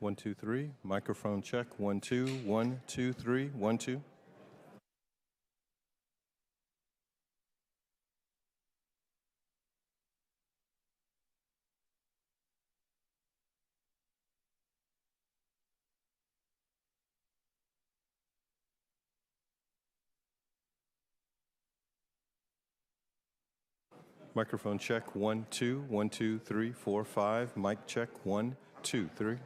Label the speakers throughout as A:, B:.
A: 1, 2, 3. Microphone check. 1, 2, 1, 2, 3. 1, 2. Microphone check. 1, 2, 1, 2, 3, 4, 5. Mic check. 1, 2, 3.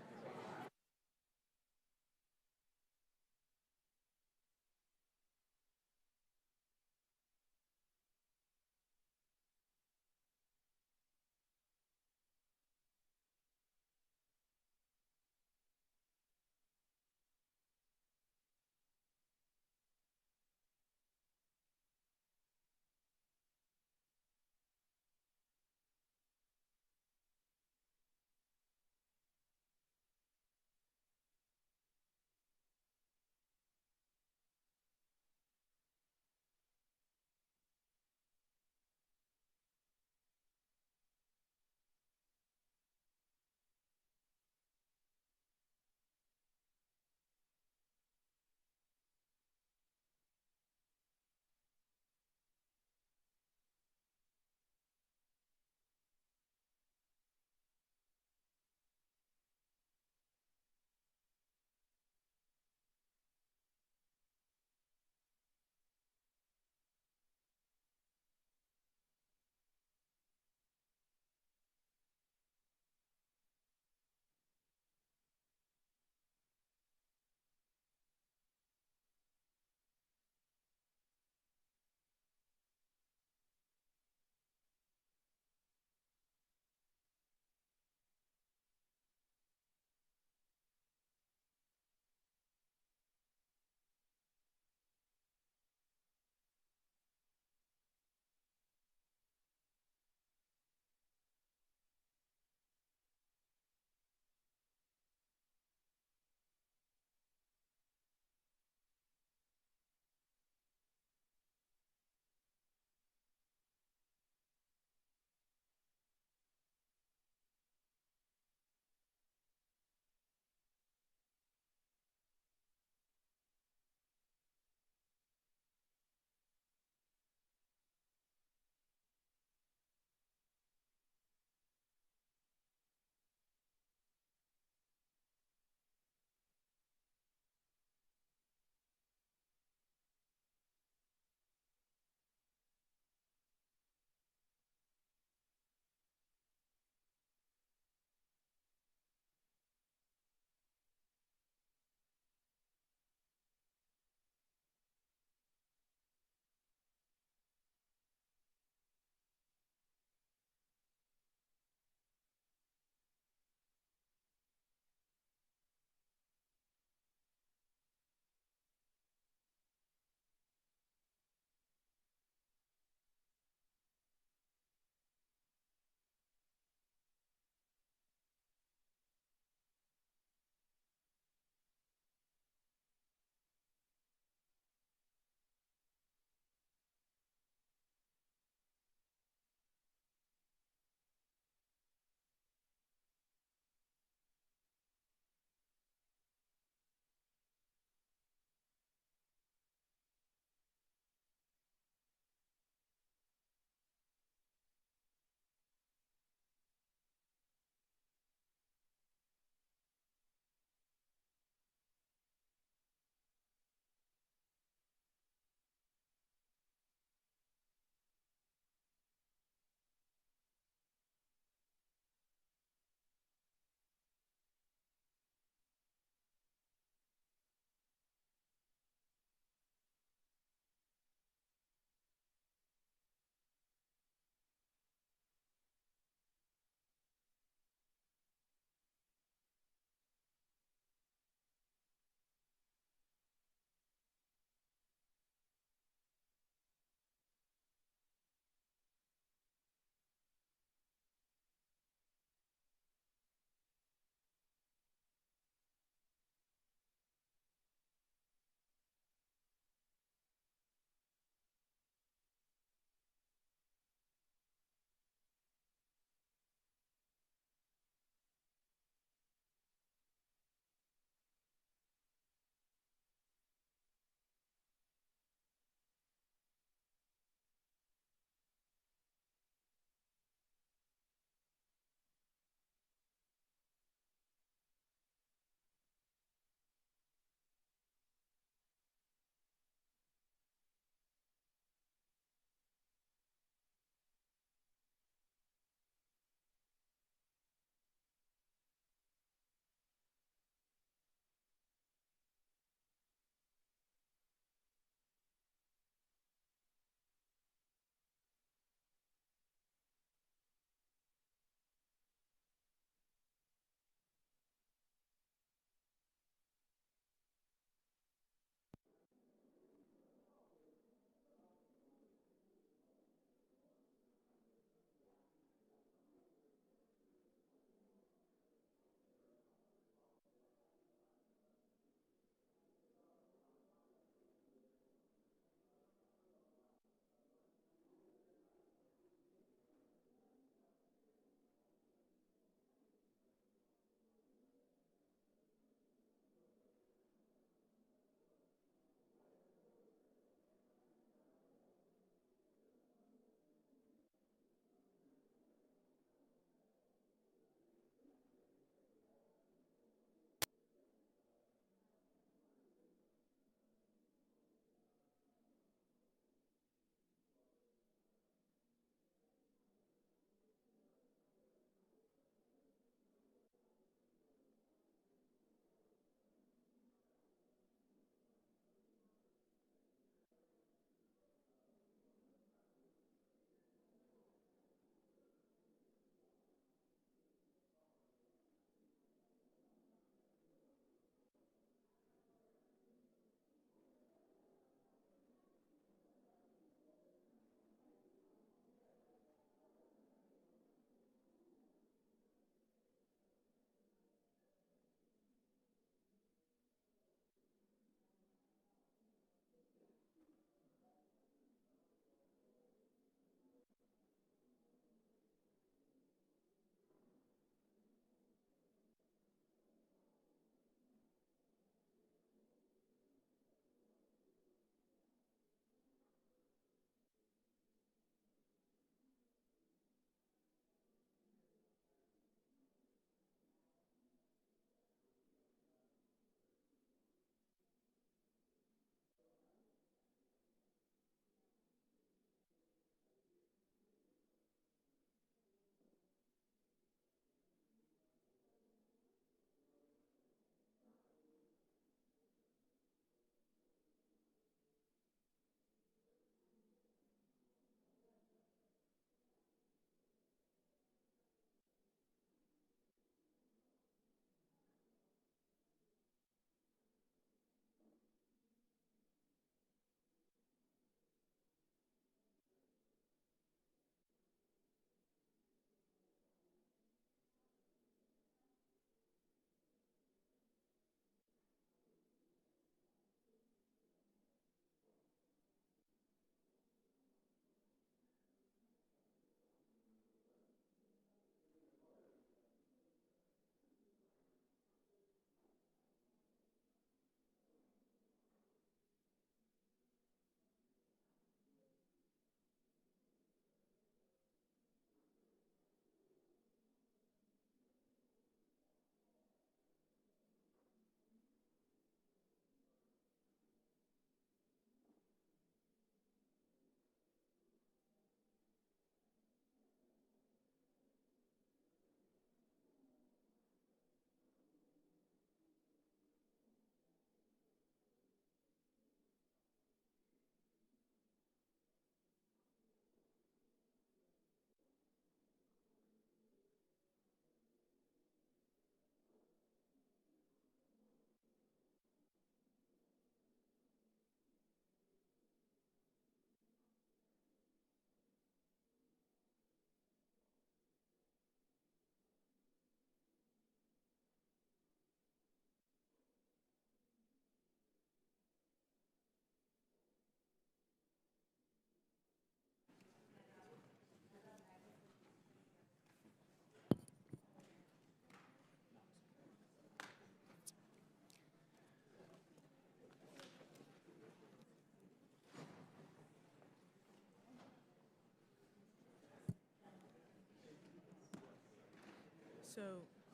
B: So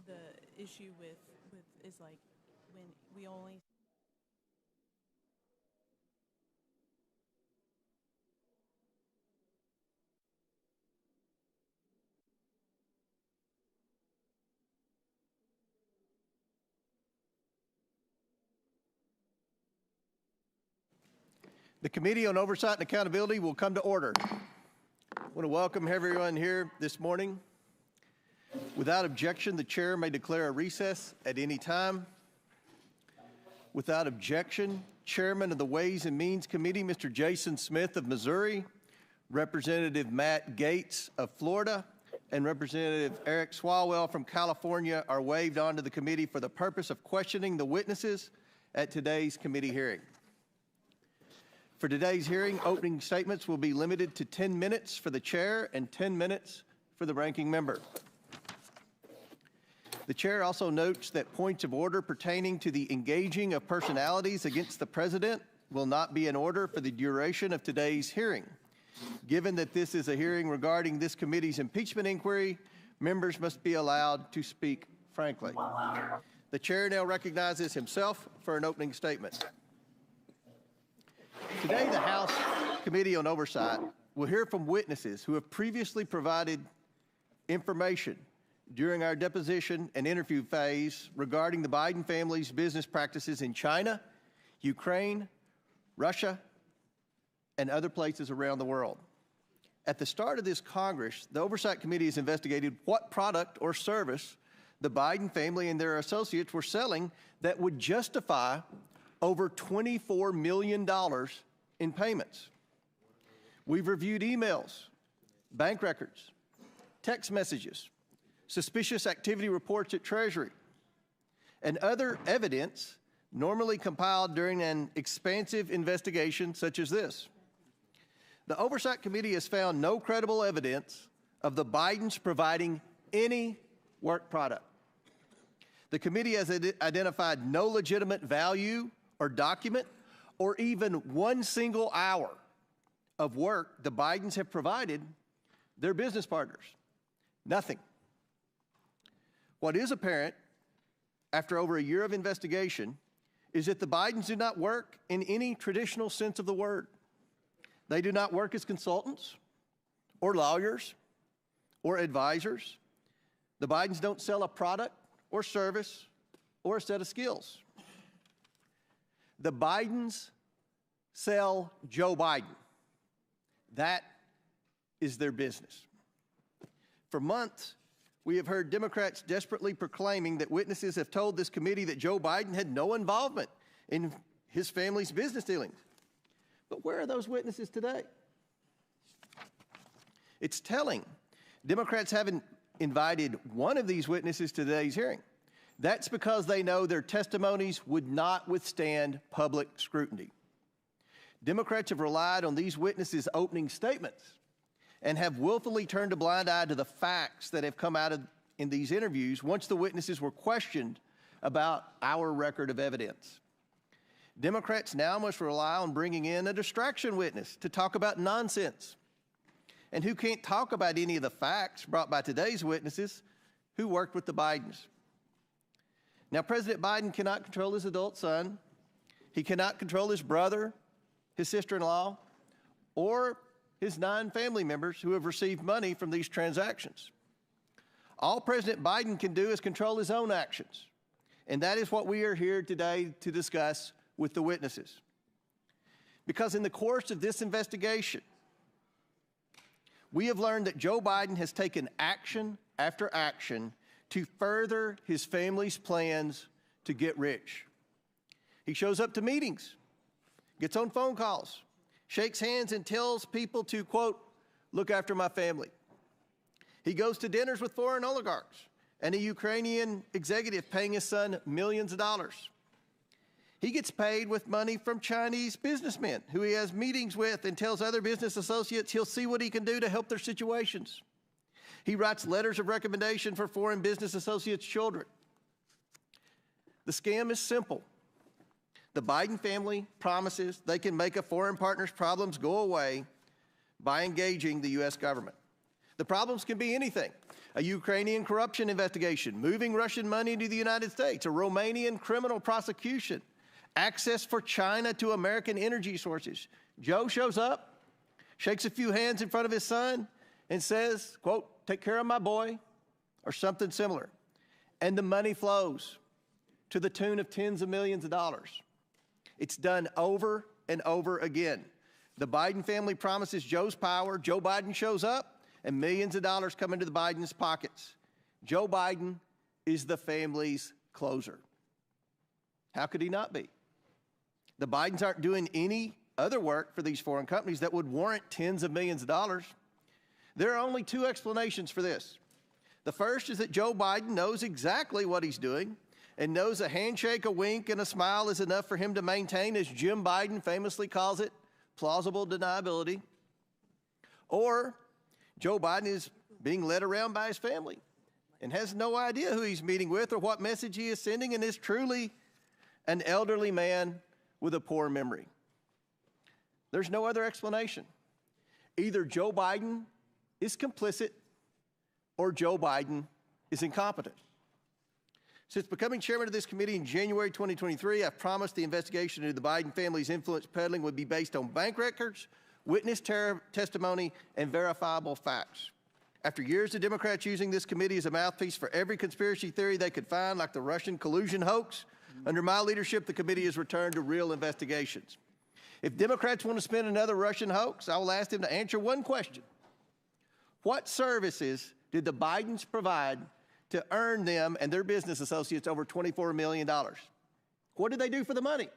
B: the issue with is like when we only.
C: The Committee on Oversight and Accountability will come to order. I want to welcome everyone here this morning. Without objection, the chair may declare a recess at any time. Without objection, Chairman of the Ways and Means Committee, Mr. Jason Smith of Missouri, Representative Matt Gaetz of Florida, and Representative Eric Swalwell from California are waived onto the committee for the purpose of questioning the witnesses at today's committee hearing. For today's hearing, opening statements will be limited to 10 minutes for the chair and 10 minutes for the ranking member. The chair also notes that points of order pertaining to the engaging of personalities against the president will not be in order for the duration of today's hearing. Given that this is a hearing regarding this committee's impeachment inquiry, members must be allowed to speak frankly. The chair now recognizes himself for an opening statement. Today, the House Committee on Oversight will hear from witnesses who have previously provided information during our deposition and interview phase regarding the Biden family's business practices in China, Ukraine, Russia, and other places around the world. At the start of this Congress, the Oversight Committee has investigated what product or service the Biden family and their associates were selling that would justify over $24 million in payments. We've reviewed emails, bank records, text messages, suspicious activity reports at Treasury, and other evidence normally compiled during an expansive investigation such as this. The Oversight Committee has found no credible evidence of the Bidens providing any work product. The committee has identified no legitimate value or document or even one single hour of work the Bidens have provided their business partners. Nothing. What is apparent after over a year of investigation is that the Bidens do not work in any traditional sense of the word. They do not work as consultants or lawyers or advisors. The Bidens don't sell a product or service or a set of skills. The Bidens sell Joe Biden. That is their business. For months, we have heard Democrats desperately proclaiming that witnesses have told this committee that Joe Biden had no involvement in his family's business dealings. But where are those witnesses today? It's telling. Democrats haven't invited one of these witnesses to today's hearing. That's because they know their testimonies would not withstand public scrutiny. Democrats have relied on these witnesses' opening statements and have willfully turned a blind eye to the facts that have come out in these interviews once the witnesses were questioned about our record of evidence. Democrats now must rely on bringing in a distraction witness to talk about nonsense, and who can't talk about any of the facts brought by today's witnesses who worked with the Bidens. Now, President Biden cannot control his adult son. He cannot control his brother, his sister-in-law, or his 9 family members who have received money from these transactions. All President Biden can do is control his own actions, and that is what we are here today to discuss with the witnesses. Because in the course of this investigation, we have learned that Joe Biden has taken action after action to further his family's plans to get rich. He shows up to meetings, gets on phone calls, shakes hands and tells people to, quote, look after my family. He goes to dinners with foreign oligarchs and a Ukrainian executive paying his son millions of dollars. He gets paid with money from Chinese businessmen who he has meetings with and tells other business associates he'll see what he can do to help their situations. He writes letters of recommendation for foreign business associates' children. The scam is simple. The Biden family promises they can make a foreign partner's problems go away by engaging the U.S. government. The problems can be anything a Ukrainian corruption investigation, moving Russian money to the United States, a Romanian criminal prosecution, access for China to American energy sources. Joe shows up, shakes a few hands in front of his son, and says, quote, "Take care of my boy," or something similar. And the money flows to the tune of tens of millions of dollars. It's done over and over again. The Biden family promises Joe's power. Joe Biden shows up, and millions of dollars come into the Biden's pockets. Joe Biden is the family's closer. How could he not be? The Bidens aren't doing any other work for these foreign companies that would warrant tens of millions of dollars. There are only two explanations for this. The first is that Joe Biden knows exactly what he's doing and knows a handshake, a wink, and a smile is enough for him to maintain, as Jim Biden famously calls it, plausible deniability. Or Joe Biden is being led around by his family and has no idea who he's meeting with or what message he is sending, and is truly an elderly man with a poor memory. There's no other explanation. Either Joe Biden is complicit or Joe Biden is incompetent. Since becoming chairman of this committee in January 2023, I've promised the investigation into the Biden family's influence peddling would be based on bank records, witness testimony, and verifiable facts. After years of Democrats using this committee as a mouthpiece for every conspiracy theory they could find, like the Russian collusion hoax, under my leadership, the committee has returned to real investigations. If Democrats want to spin another Russian hoax, I will ask them to answer one question. What services did the Bidens provide to earn them and their business associates over $24 million? What did they do for the money?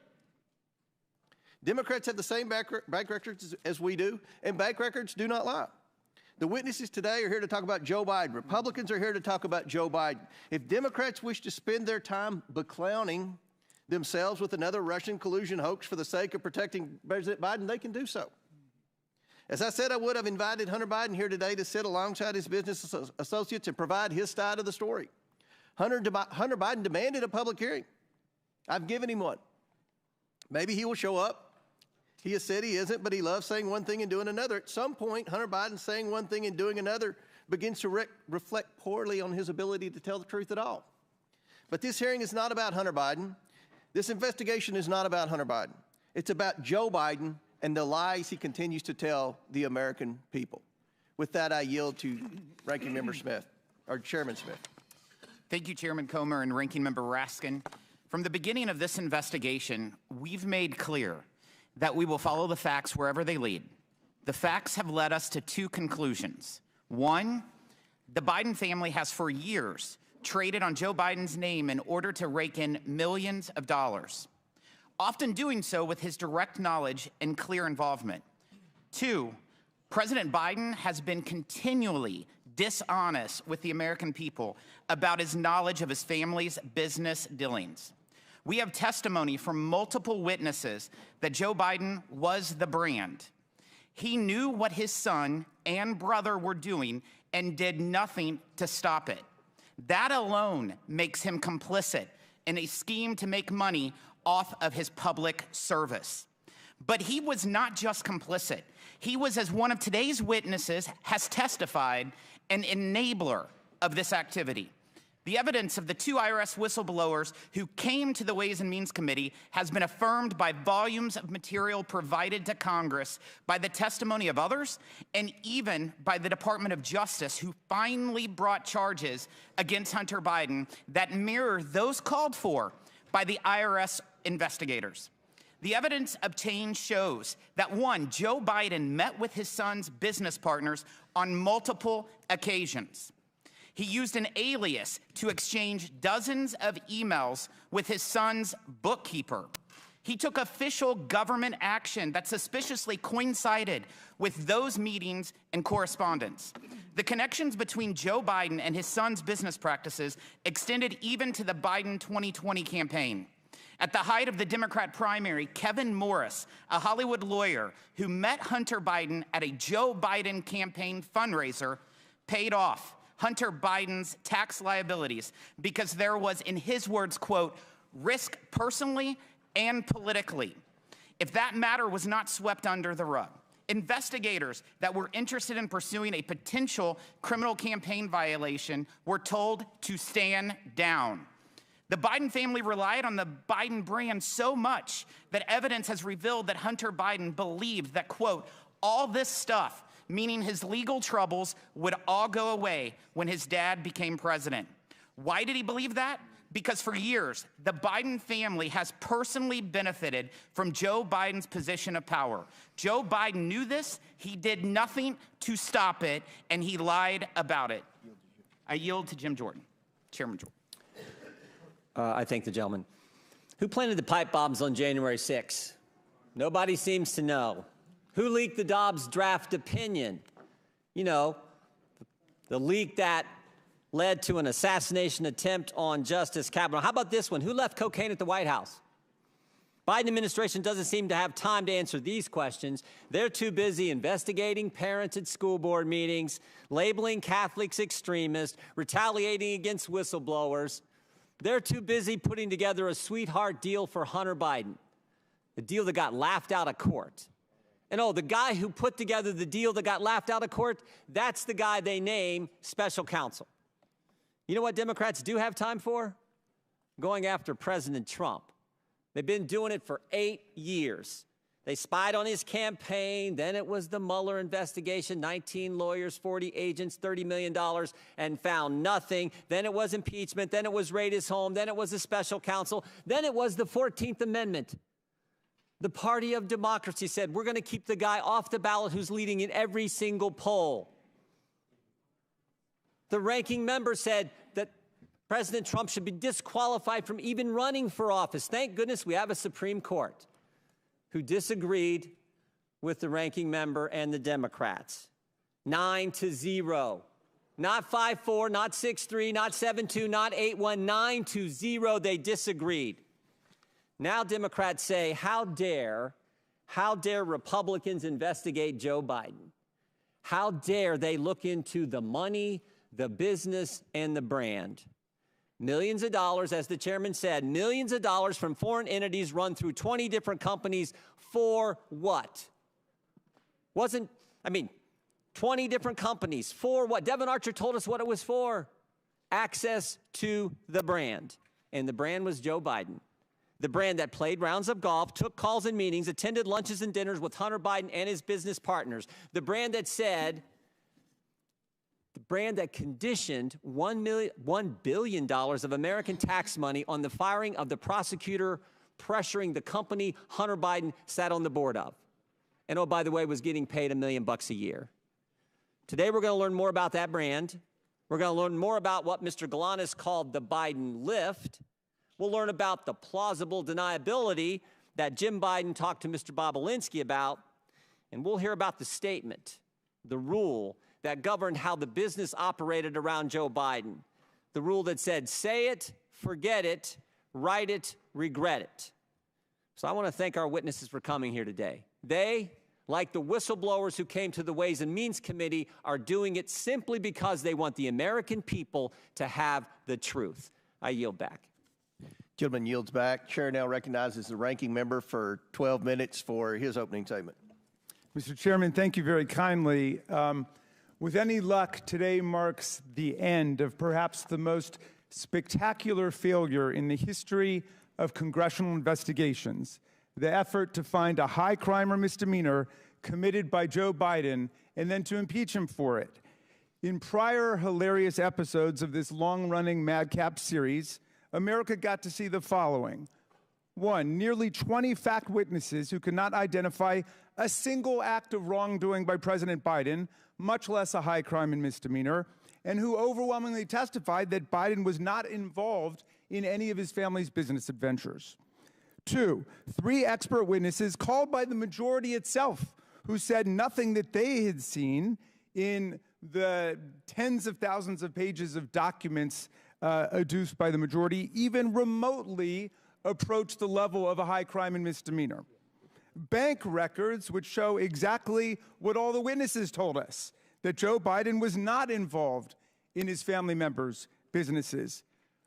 C: Democrats have the same bank records as we do, and bank records do not lie. The witnesses today are here to talk about Joe Biden. Republicans are here to talk about Joe Biden. If Democrats wish to spend their time beclowning themselves with another Russian collusion hoax for the sake of protecting President Biden, they can do so. As I said I would, I've invited Hunter Biden here today to sit alongside his business associates and provide his side of the story. Hunter Biden demanded a public hearing. I've given him one. Maybe he will show up. He has said he isn't, but he loves saying one thing and doing another. At some point, Hunter Biden saying one thing and doing another begins to reflect poorly on his ability to tell the truth at all. But this hearing is not about Hunter Biden. This investigation is not about Hunter Biden. It's about Joe Biden and the lies he continues to tell the American people. With that, I yield to Ranking Member Smith, or Chairman Smith.
D: Thank you, Chairman Comer and Ranking Member Raskin. From the beginning of this investigation, we've made clear that we will follow the facts wherever they lead. The facts have led us to two conclusions. One, the Biden family has for years traded on Joe Biden's name in order to rake in millions of dollars, often doing so with his direct knowledge and clear involvement. Two, President Biden has been continually dishonest with the American people about his knowledge of his family's business dealings. We have testimony from multiple witnesses that Joe Biden was the brand. He knew what his son and brother were doing and did nothing to stop it. That alone makes him complicit in a scheme to make money off of his public service. But he was not just complicit. He was, as one of today's witnesses has testified, an enabler of this activity. The evidence of the two IRS whistleblowers who came to the Ways and Means Committee has been affirmed by volumes of material provided to Congress, by the testimony of others, and even by the Department of Justice, who finally brought charges against Hunter Biden that mirror those called for by the IRS investigators. The evidence obtained shows that, one, Joe Biden met with his son's business partners on multiple occasions. He used an alias to exchange dozens of emails with his son's bookkeeper. He took official government action that suspiciously coincided with those meetings and correspondence. The connections between Joe Biden and his son's business practices extended even to the Biden 2020 campaign. At the height of the Democrat primary, Kevin Morris, a Hollywood lawyer who met Hunter Biden at a Joe Biden campaign fundraiser, paid off Hunter Biden's tax liabilities because there was, in his words, quote, risk personally and politically. If that matter was not swept under the rug, Investigators that were interested in pursuing a potential criminal campaign violation were told to stand down. The Biden family relied on the Biden brand so much that evidence has revealed that Hunter Biden believed that, quote, all this stuff, meaning his legal troubles, would all go away when his dad became president. Why did he believe that? Because for years, the Biden family has personally benefited from Joe Biden's position of power. Joe Biden knew this, he did nothing to stop it, and he lied about it. I yield to Jim Jordan. Chairman Jordan.
E: I thank the gentleman. Who planted the pipe bombs on January 6? Nobody seems to know. Who leaked the Dobbs draft opinion? You know, the leak that led to an assassination attempt on Justice Kavanaugh. How about this one? Who left cocaine at the White House? Biden administration doesn't seem to have time to answer these questions. They're too busy investigating parents at school board meetings, labeling Catholics extremists, retaliating against whistleblowers. They're too busy putting together a sweetheart deal for Hunter Biden, a deal that got laughed out of court. And oh, the guy who put together the deal that got laughed out of court, that's the guy they name special counsel. You know what Democrats do have time for? Going after President Trump. They've been doing it for 8 years. They spied on his campaign, then it was the Mueller investigation, 19 lawyers, 40 agents, $30 million, and found nothing. Then it was impeachment, then it was raid his home, then it was a special counsel, then it was the 14th Amendment. The party of democracy said, we're going to keep the guy off the ballot who's leading in every single poll. The ranking member said that President Trump should be disqualified from even running for office. Thank goodness we have a Supreme Court who disagreed with the ranking member and the Democrats. 9-0. Not 5-4, not 6-3, not 7-2, not 8-1, 9-0. They disagreed. Now Democrats say, how dare Republicans investigate Joe Biden? How dare they look into the money, the business, and the brand? Millions of dollars, as the chairman said, millions of dollars from foreign entities run through 20 different companies for what? 20 different companies for what? Devin Archer told us what it was for. Access to the brand. And the brand was Joe Biden. The brand that played rounds of golf, took calls and meetings, attended lunches and dinners with Hunter Biden and his business partners. The brand that said, the brand that conditioned $1 billion of American tax money on the firing of the prosecutor pressuring the company Hunter Biden sat on the board of. And oh, by the way, was getting paid $1 million a year. Today, we're going to learn more about that brand. We're going to learn more about what Mr. Galanis called the Biden lift. We'll learn about the plausible deniability that Jim Biden talked to Mr. Bobulinski about. And we'll hear about the statement, the rule that governed how the business operated around Joe Biden. The rule that said, say it, forget it, write it, regret it. So I want to thank our witnesses for coming here today. They, like the whistleblowers who came to the Ways and Means Committee, are doing it simply because they want the American people to have the truth. I yield back.
C: Gentleman yields back. Chair now recognizes the ranking member for 12 minutes for his opening statement.
F: Mr. Chairman, thank you very kindly. With any luck, today marks the end of perhaps the most spectacular failure in the history of congressional investigations, the effort to find a high crime or misdemeanor committed by Joe Biden and then to impeach him for it. In prior hilarious episodes of this long-running madcap series, America got to see the following. 1, nearly 20 fact witnesses who could not identify a single act of wrongdoing by President Biden, much less a high crime and misdemeanor, and who overwhelmingly testified that Biden was not involved in any of his family's business adventures. 2, 3 expert witnesses called by the majority itself who said nothing that they had seen in the tens of thousands of pages of documents adduced by the majority even remotely approached the level of a high crime and misdemeanor. Bank records which show exactly what all the witnesses told us, that Joe Biden was not involved in his family members' businesses.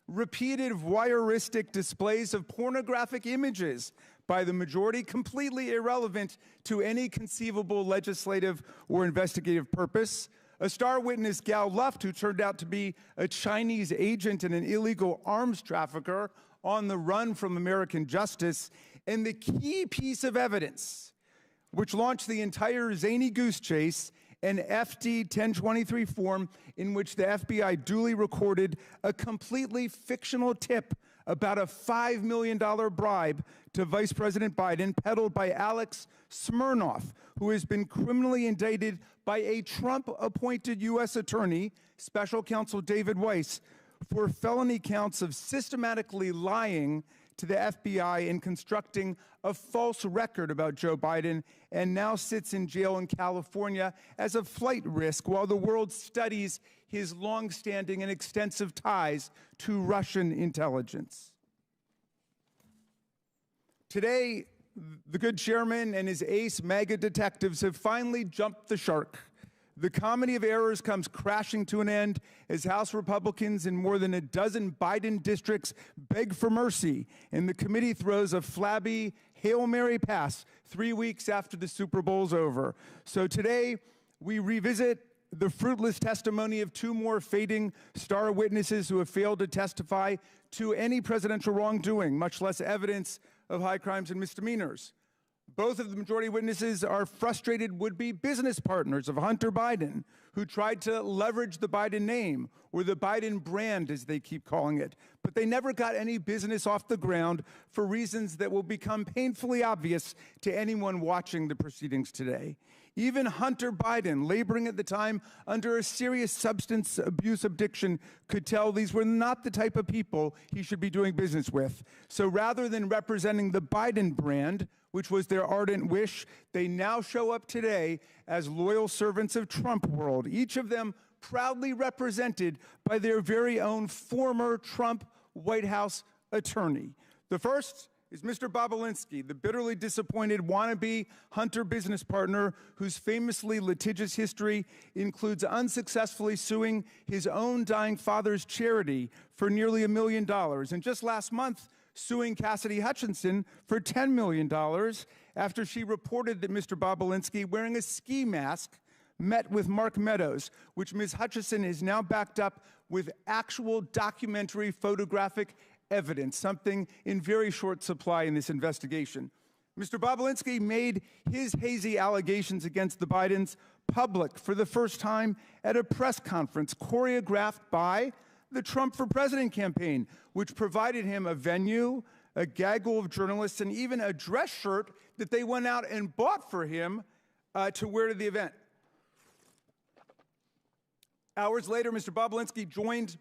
F: Repeated voyeuristic displays of pornographic images by the majority, completely irrelevant to any conceivable legislative or investigative purpose. A star witness, Gal Luft, who turned out to be a Chinese agent and an illegal arms trafficker on the run from American justice. And the key piece of evidence, which launched the entire zany goose chase, an FD 1023 form in which the FBI duly recorded a completely fictional tip about a $5 million bribe to Vice President Biden, peddled by Alex Smirnoff, who has been criminally indicted by a Trump-appointed U.S. attorney, Special Counsel David Weiss, for felony counts of systematically lying to the FBI and constructing a false record about Joe Biden, and now sits in jail in California as a flight risk while the world studies his longstanding and extensive ties to Russian intelligence. Today, the good chairman and his ace MAGA detectives have finally jumped the shark. The comedy of errors comes crashing to an end as House Republicans in more than a dozen Biden districts beg for mercy, and the committee throws a flabby Hail Mary pass 3 weeks after the Super Bowl's over. So today, we revisit the fruitless testimony of two more fading star witnesses who have failed to testify to any presidential wrongdoing, much less evidence of high crimes and misdemeanors. Both of the majority witnesses are frustrated would-be business partners of Hunter Biden, who tried to leverage the Biden name, or the Biden brand, as they keep calling it. But they never got any business off the ground for reasons that will become painfully obvious to anyone watching the proceedings today. Even Hunter Biden, laboring at the time under a serious substance abuse addiction, could tell these were not the type of people he should be doing business with. So rather than representing the Biden brand, which was their ardent wish, they now show up today as loyal servants of Trump world, each of them proudly represented by their very own former Trump White House attorney. The first is Mr. Bobulinski, the bitterly disappointed wannabe Hunter business partner whose famously litigious history includes unsuccessfully suing his own dying father's charity for nearly $1 million, and just last month suing Cassidy Hutchinson for $10 million after she reported that Mr. Bobulinski, wearing a ski mask, met with Mark Meadows, which Ms. Hutchinson is now backed up with actual documentary photographic evidence, something in very short supply in this investigation. Mr. Bobulinski made his hazy allegations against the Bidens public for the first time at a press conference choreographed by the Trump for President campaign, which provided him a venue, a gaggle of journalists, and even a dress shirt that they went out and bought for him to wear to the event. Hours later, Mr. Bobulinski joined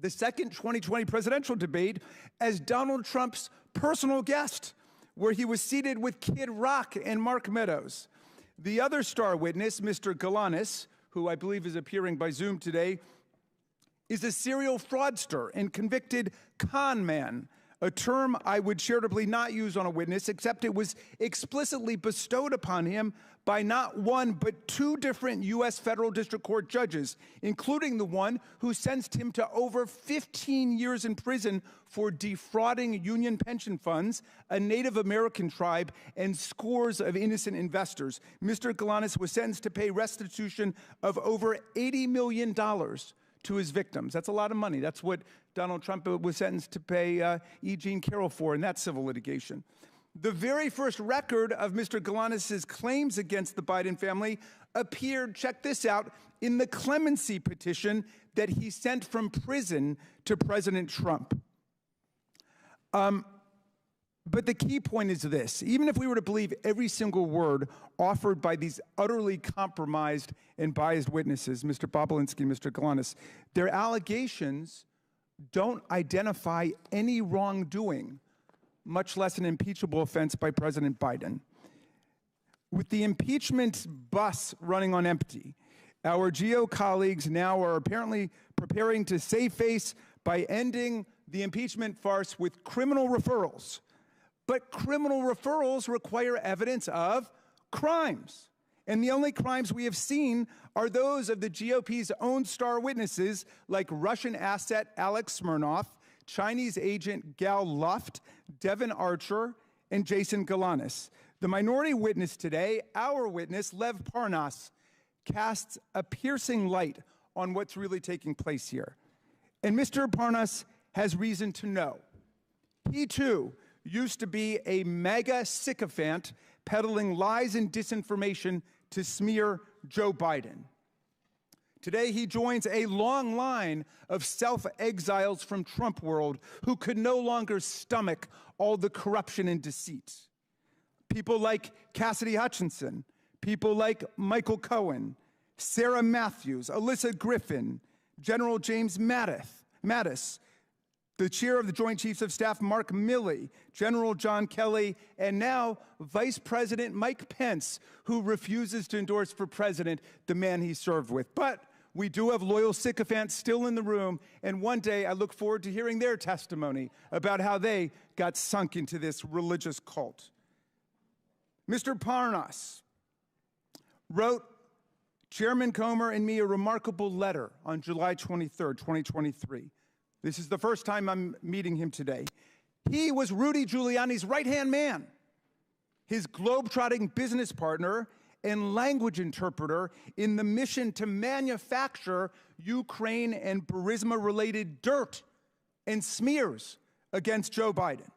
F: the second 2020 presidential debate as Donald Trump's personal guest, where he was seated with Kid Rock and Mark Meadows. The other star witness, Mr. Galanis, who I believe is appearing by Zoom today, is a serial fraudster and convicted con man, a term I would charitably not use on a witness, except it was explicitly bestowed upon him by not one, but two different U.S. federal district court judges, including the one who sentenced him to over 15 years in prison for defrauding union pension funds, a Native American tribe, and scores of innocent investors. Mr. Galanis was sentenced to pay restitution of over $80 million to his victims. That's a lot of money. That's what Donald Trump was sentenced to pay E. Jean Carroll for in that civil litigation. The very first record of Mr. Galanis' claims against the Biden family appeared, check this out, in the clemency petition that he sent from prison to President Trump. But the key point is this: even if we were to believe every single word offered by these utterly compromised and biased witnesses, Mr. Bobulinski and Mr. Galanis, their allegations don't identify any wrongdoing, much less an impeachable offense by President Biden. With the impeachment bus running on empty, our GO colleagues now are apparently preparing to save face by ending the impeachment farce with criminal referrals. But criminal referrals require evidence of crimes. And the only crimes we have seen are those of the GOP's own star witnesses, like Russian asset Alex Smirnoff, Chinese agent Gal Luft, Devin Archer, and Jason Galanis. The minority witness today, our witness, Lev Parnas, casts a piercing light on what's really taking place here. And Mr. Parnas has reason to know. He, too, used to be a mega sycophant peddling lies and disinformation to smear Joe Biden. Today, he joins a long line of self-exiles from Trump world who could no longer stomach all the corruption and deceit. People like Cassidy Hutchinson, people like Michael Cohen, Sarah Matthews, Alyssa Griffin, General James Mattis, the chair of the Joint Chiefs of Staff, Mark Milley, General John Kelly, and now Vice President Mike Pence, who refuses to endorse for president the man he served with. But we do have loyal sycophants still in the room, and one day I look forward to hearing their testimony about how they got sunk into this religious cult. Mr. Parnas wrote Chairman Comer and me a remarkable letter on July 23rd, 2023. This is the first time I'm meeting him today. He was Rudy Giuliani's right-hand man, his globe-trotting business partner and language interpreter in the mission to manufacture Ukraine and Burisma-related dirt and smears against Joe Biden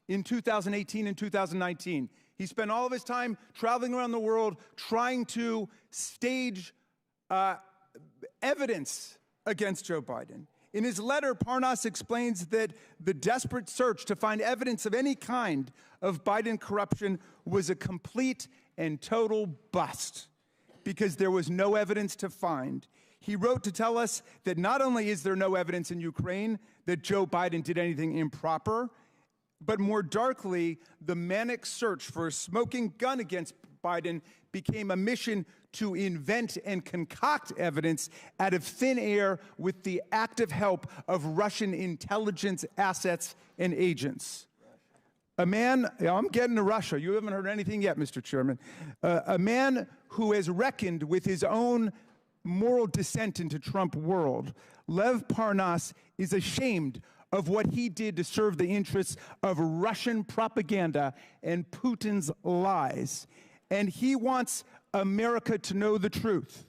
F: in 2018 and 2019. He spent all of his time traveling around the world trying to stage evidence against Joe Biden. In his letter, Parnas explains that the desperate search to find evidence of any kind of Biden corruption was a complete and total bust because there was no evidence to find. He wrote to tell us that not only is there no evidence in Ukraine that Joe Biden did anything improper, but more darkly, the manic search for a smoking gun against Biden became a mission to invent and concoct evidence out of thin air with the active help of Russian intelligence assets and agents. I'm getting to Russia. You haven't heard anything yet, Mr. Chairman. A man who has reckoned with his own moral descent into Trump world, Lev Parnas, is ashamed of what he did to serve the interests of Russian propaganda and Putin's lies. And he wants America to know the truth.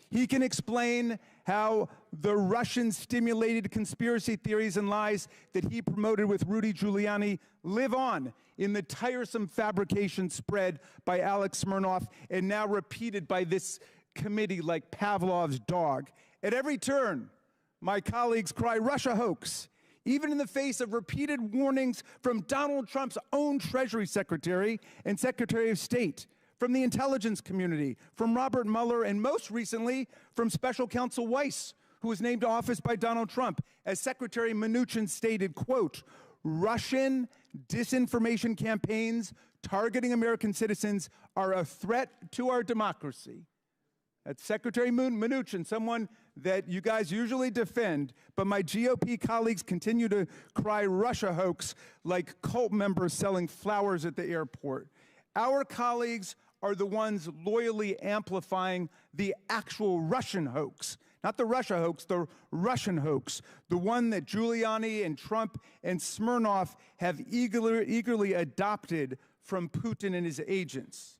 F: He can explain how the Russian-stimulated conspiracy theories and lies that he promoted with Rudy Giuliani live on in the tiresome fabrication spread by Alex Smirnoff and now repeated by this committee like Pavlov's dog. At every turn, my colleagues cry Russia hoax, even in the face of repeated warnings from Donald Trump's own Treasury Secretary and Secretary of State, from the intelligence community, from Robert Mueller, and most recently from Special Counsel Weiss, who was named to office by Donald Trump. As Secretary Mnuchin stated, quote, Russian disinformation campaigns targeting American citizens are a threat to our democracy. That's Secretary Mnuchin, someone that you guys usually defend, but my GOP colleagues continue to cry Russia hoax like cult members selling flowers at the airport. Our colleagues are the ones loyally amplifying the actual Russian hoax, not the Russia hoax, the Russian hoax, the one that Giuliani and Trump and Smirnoff have eagerly adopted from Putin and his agents.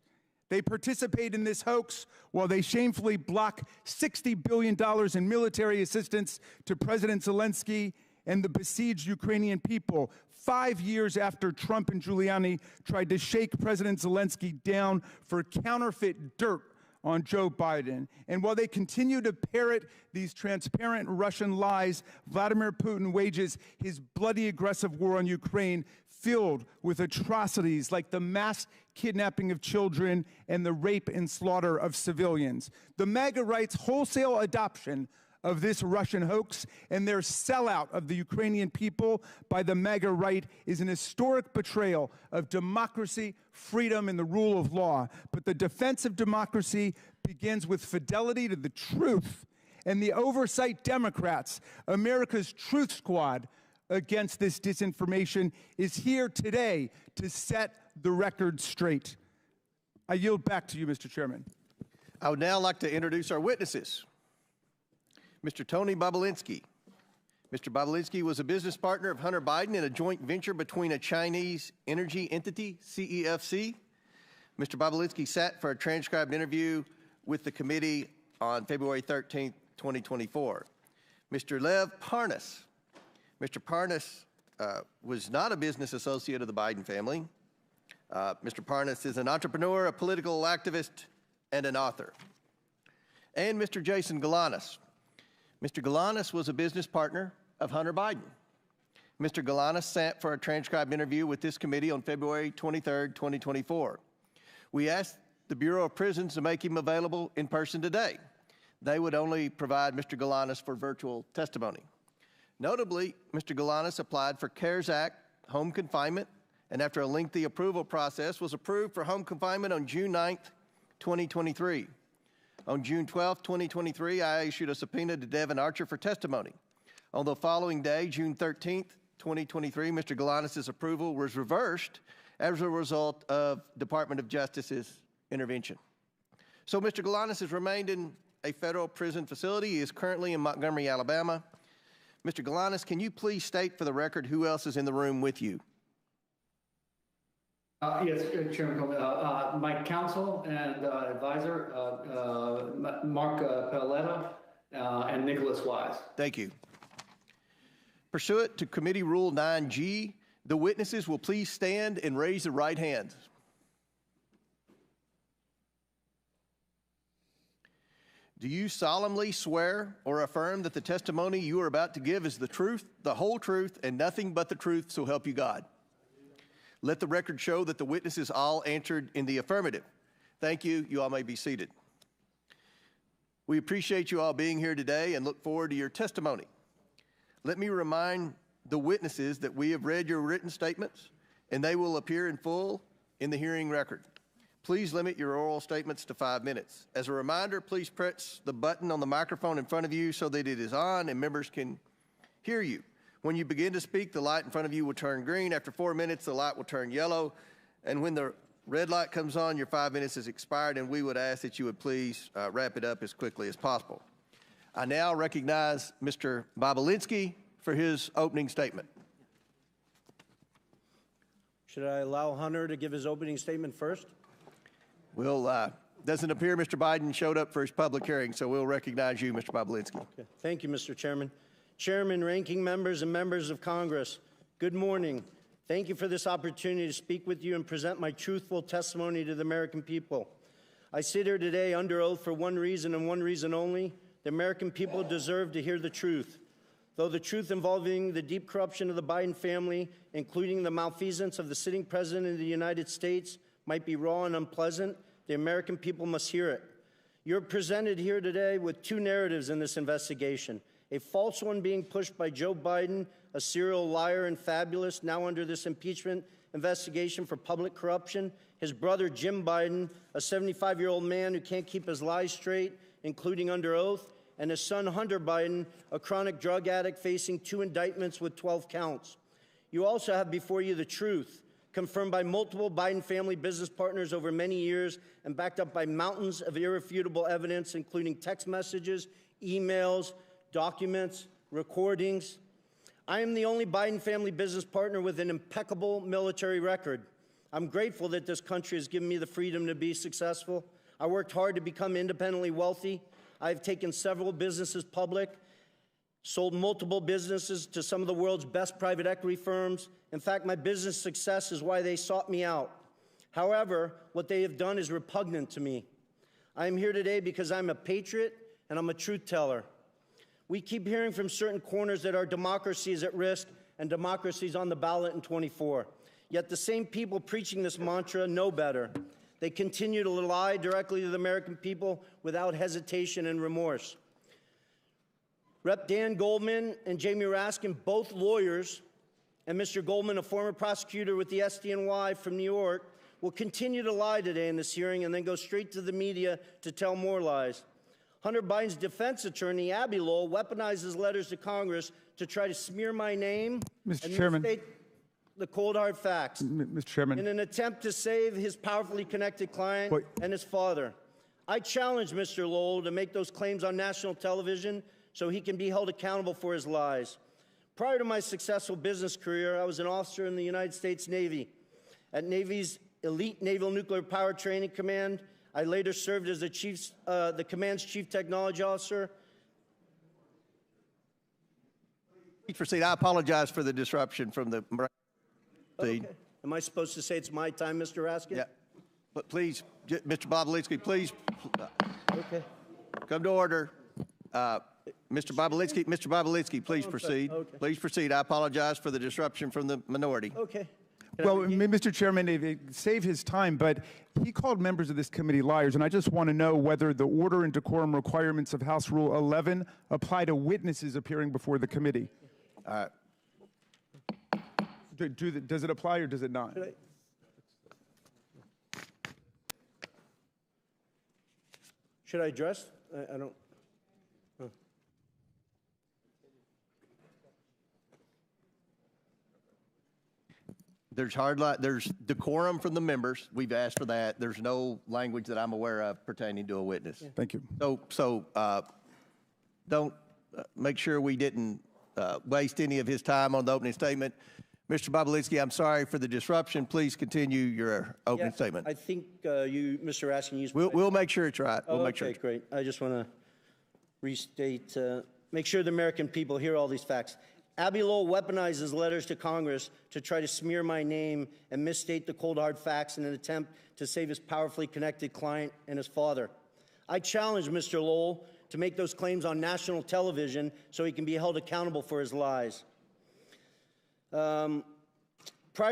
F: They participate in this hoax while they shamefully block $60 billion in military assistance to President Zelensky and the besieged Ukrainian people 5 years after Trump and Giuliani tried to shake President Zelensky down for counterfeit dirt on Joe Biden. And while they continue to parrot these transparent Russian lies, Vladimir Putin wages his bloody aggressive war on Ukraine filled with atrocities like the mass kidnapping of children and the rape and slaughter of civilians. The MAGA right's wholesale adoption of this Russian hoax and their sellout of the Ukrainian people by the MAGA right is an historic betrayal of democracy, freedom, and the rule of law. But the defense of democracy begins with fidelity to the truth. And the Oversight Democrats, America's truth squad against this disinformation, is here today to set the record straight. I yield back to you, Mr. Chairman.
C: I would now like to introduce our witnesses. Mr. Tony Bobulinski, Mr. Bobulinski was a business partner of Hunter Biden in a joint venture between a Chinese energy entity, CEFC. Mr. Bobulinski sat for a transcribed interview with the committee on February 13, 2024. Mr. Lev Parnas. Mr. Parnas was not a business associate of the Biden family. Mr. Parnas is an entrepreneur, a political activist, and an author. And Mr. Jason Galanis. Mr. Galanis was a business partner of Hunter Biden. Mr. Galanis sat for a transcribed interview with this committee on February 23, 2024. We asked the Bureau of Prisons to make him available in person today. They would only provide Mr. Galanis for virtual testimony. Notably, Mr. Galanis applied for CARES Act home confinement, and after a lengthy approval process, was approved for home confinement on June 9, 2023. On June 12, 2023, I issued a subpoena to Devin Archer for testimony. On the following day, June 13, 2023, Mr. Galanis' approval was reversed as a result of Department of Justice's intervention. So Mr. Galanis has remained in a federal prison facility. He is currently in Montgomery, Alabama. Mr. Galanis, can you please state for the record who else is in the room with you?
G: Yes, Chairman Coleman. My counsel and advisor, Mark Paletta, and Nicholas Wise.
C: Thank you. Pursuant to Committee Rule 9G, the witnesses will please stand and raise their right hands. Do you solemnly swear or affirm that the testimony you are about to give is the truth, the whole truth, and nothing but the truth, so help you God? Let the record show that the witnesses all answered in the affirmative. Thank you. You all may be seated. We appreciate you all being here today and look forward to your testimony. Let me remind the witnesses that we have read your written statements and they will appear in full in the hearing record. Please limit your oral statements to 5 minutes. As a reminder, please press the button on the microphone in front of you so that it is on and members can hear you. When you begin to speak, the light in front of you will turn green. After 4 minutes, the light will turn yellow. And when the red light comes on, your 5 minutes is expired, and we would ask that you would please wrap it up as quickly as possible. I now recognize Mr. Bobulinski for his opening statement.
H: Should I allow Hunter to give his opening statement first?
C: Doesn't appear Mr. Biden showed up for his public hearing, so we'll recognize you, Mr. Bobulinski.
H: Okay. Thank you, Mr. Chairman. Chairman, ranking members, and members of Congress, good morning. Thank you for this opportunity to speak with you and present my truthful testimony to the American people. I sit here today under oath for one reason and one reason only. The American people deserve to hear the truth. Though the truth involving the deep corruption of the Biden family, including the malfeasance of the sitting president of the United States, might be raw and unpleasant, the American people must hear it. You're presented here today with two narratives in this investigation. A false one being pushed by Joe Biden, a serial liar and fabulous, now under this impeachment investigation for public corruption. His brother, Jim Biden, a 75-year-old man who can't keep his lies straight, including under oath. And his son, Hunter Biden, a chronic drug addict facing 2 indictments with 12 counts. You also have before you the truth, confirmed by multiple Biden family business partners over many years and backed up by mountains of irrefutable evidence, including text messages, emails, documents, recordings. I am the only Biden family business partner with an impeccable military record. I'm grateful that this country has given me the freedom to be successful. I worked hard to become independently wealthy. I've taken several businesses public, sold multiple businesses to some of the world's best private equity firms. In fact, my business success is why they sought me out. However, what they have done is repugnant to me. I am here today because I'm a patriot and I'm a truth teller. We keep hearing from certain corners that our democracy is at risk and democracy is on the ballot in 24. Yet the same people preaching this mantra know better. They continue to lie directly to the American people without hesitation and remorse. Rep. Dan Goldman and Jamie Raskin, both lawyers, and Mr. Goldman, a former prosecutor with the SDNY from New York, will continue to lie today in this hearing and then go straight to the media to tell more lies. Hunter Biden's defense attorney, Abby Lowell, weaponizes letters to Congress to try to smear my name
F: Mr.
H: and
F: Chairman.
H: misstate the cold hard facts
F: Mr. Chairman.
H: in an attempt to save his powerfully connected client and his father. I challenge Mr. Lowell to make those claims on national television so he can be held accountable for his lies. Prior to my successful business career, I was an officer in the United States Navy. At Navy's Elite Naval Nuclear Power Training Command, I later served as the command's chief technology officer.
C: Please proceed. I apologize for the disruption from the.
H: Okay. Am I supposed to say it's my time, Mr. Raskin?
C: Yeah. But please, Mr. Bobulinski, please
H: Okay.
C: come to order. Mr. Bobulinski, please proceed.
H: Okay.
C: Please proceed. I apologize for the disruption from the minority.
H: Okay.
F: Well, Mr. Chairman, save his time, but he called members of this committee liars, and I just want to know whether the order and decorum requirements of House Rule 11 apply to witnesses appearing before the committee. Does it apply or does it not?
H: Should I address? I don't.
C: There's decorum from the members. We've asked for that. There's no language that I'm aware of pertaining to a witness.
F: Thank you.
C: So don't make sure we didn't waste any of his time on the opening statement. Mr. Bobulinski, I'm sorry for the disruption. Please continue your opening statement.
H: I think you, Mr. Raskin, used.
C: We'll make sure it's right. We'll make sure.
H: Okay, great. I just want to restate, make sure the American people hear all these facts. Abby Lowell weaponizes letters to Congress to try to smear my name and misstate the cold hard facts in an attempt to save his powerfully connected client and his father. I challenge Mr. Lowell to make those claims on national television so he can be held accountable for his lies. Prior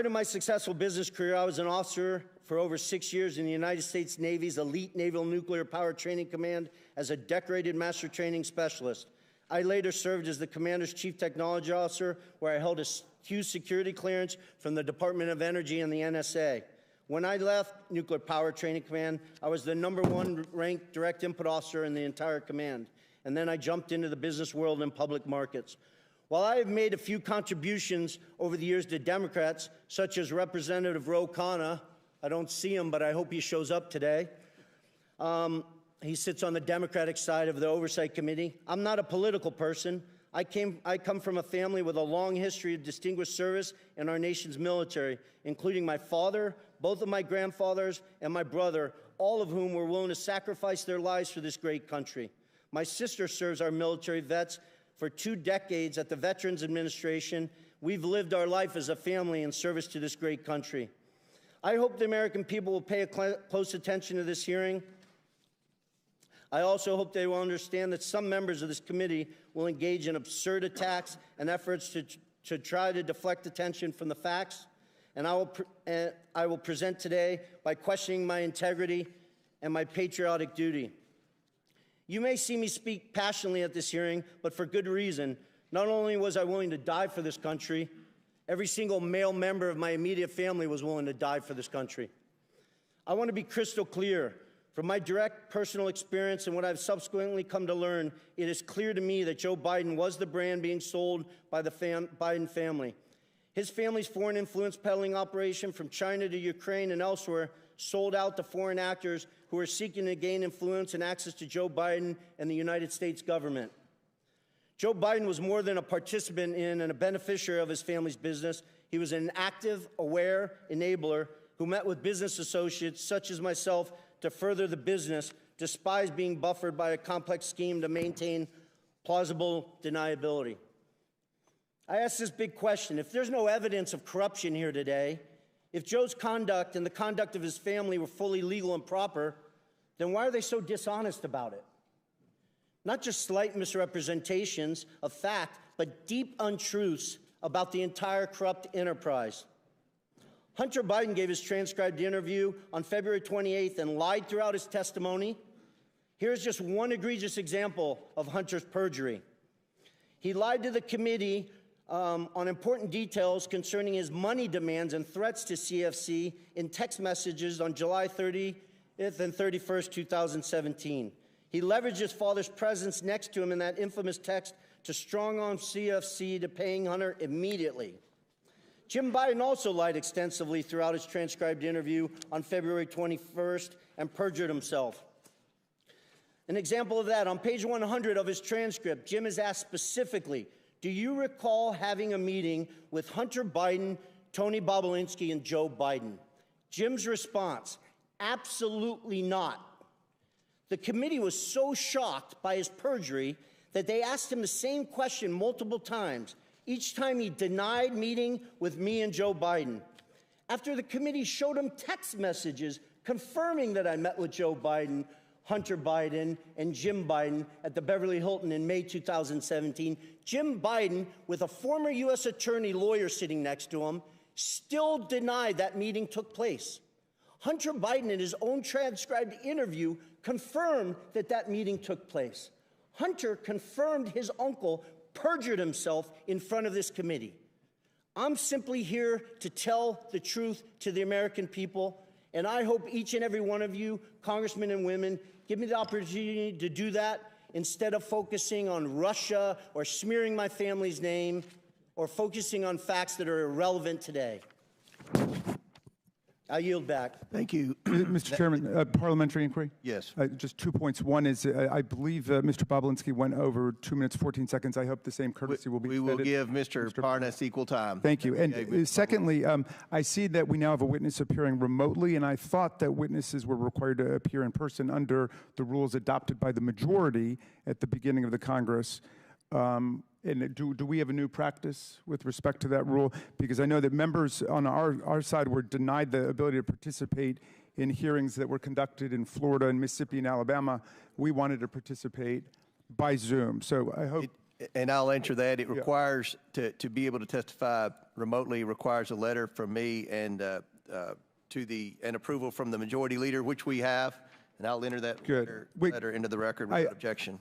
H: to my successful business career, I was an officer for over 6 years in the United States Navy's Elite Naval Nuclear Power Training Command as a decorated master training specialist. I later served as the commander's chief technology officer, where I held a huge security clearance from the Department of Energy and the NSA. When I left Nuclear Power Training Command, I was the #1 ranked direct input officer in the entire command. And then I jumped into the business world and public markets. While I have made a few contributions over the years to Democrats, such as Representative Ro Khanna, I don't see him, but I hope he shows up today. He sits on the Democratic side of the Oversight Committee. I'm not a political person. I come from a family with a long history of distinguished service in our nation's military, including my father, both of my grandfathers, and my brother, all of whom were willing to sacrifice their lives for this great country. My sister serves our military vets for 2 decades at the Veterans Administration. We've lived our life as a family in service to this great country. I hope the American people will pay close attention to this hearing. I also hope they will understand that some members of this committee will engage in absurd attacks and efforts to try to deflect attention from the facts. And I will present today by questioning my integrity and my patriotic duty. You may see me speak passionately at this hearing, but for good reason. Not only was I willing to die for this country, every single male member of my immediate family was willing to die for this country. I want to be crystal clear. From my direct personal experience and what I've subsequently come to learn, it is clear to me that Joe Biden was the brand being sold by the Biden family. His family's foreign influence peddling operation from China to Ukraine and elsewhere sold out to foreign actors who are seeking to gain influence and access to Joe Biden and the United States government. Joe Biden was more than a participant in and a beneficiary of his family's business. He was an active, aware enabler who met with business associates such as myself to further the business, despite being buffered by a complex scheme to maintain plausible deniability. I ask this big question. If there's no evidence of corruption here today, if Joe's conduct and the conduct of his family were fully legal and proper, then why are they so dishonest about it? Not just slight misrepresentations of fact, but deep untruths about the entire corrupt enterprise. Hunter Biden gave his transcribed interview on February 28th and lied throughout his testimony. Here's just one egregious example of Hunter's perjury. He lied to the committee on important details concerning his money demands and threats to CFC in text messages on July 30th and 31st, 2017. He leveraged his father's presence next to him in that infamous text to strong-arm CFC to paying Hunter immediately. Jim Biden also lied extensively throughout his transcribed interview on February 21st and perjured himself. An example of that, on page 100 of his transcript, Jim is asked specifically, do you recall having a meeting with Hunter Biden, Tony Bobulinski, and Joe Biden? Jim's response, absolutely not. The committee was so shocked by his perjury that they asked him the same question multiple times. Each time he denied meeting with me and Joe Biden. After the committee showed him text messages confirming that I met with Joe Biden, Hunter Biden, and Jim Biden at the Beverly Hilton in May 2017, Jim Biden, with a former U.S. attorney lawyer sitting next to him, still denied that meeting took place. Hunter Biden, in his own transcribed interview, confirmed that that meeting took place. Hunter confirmed his uncle perjured himself in front of this committee. I'm simply here to tell the truth to the American people, and I hope each and every one of you, congressmen and women, give me the opportunity to do that instead of focusing on Russia or smearing my family's name or focusing on facts that are irrelevant today. I yield back.
C: Thank you.
F: Mr. Chairman, parliamentary inquiry?
C: Yes.
F: Just 2 points. One is I believe Mr. Bobulinski went over 2 minutes, 14 seconds. I hope the same courtesy will be
C: We will
F: extended.
C: give Mr. Parnas equal time.
F: Thank you. And secondly, I see that we now have a witness appearing remotely, and I thought that witnesses were required to appear in person under the rules adopted by the majority at the beginning of the Congress. And do we have a new practice with respect to that rule? Because I know that members on our side were denied the ability to participate in hearings that were conducted in Florida and Mississippi and Alabama. We wanted to participate by Zoom. So I hope...
C: And I'll answer that. It requires, to be able to testify remotely, requires a letter from me and an approval from the majority leader, which we have. And I'll enter that letter into the record without objection.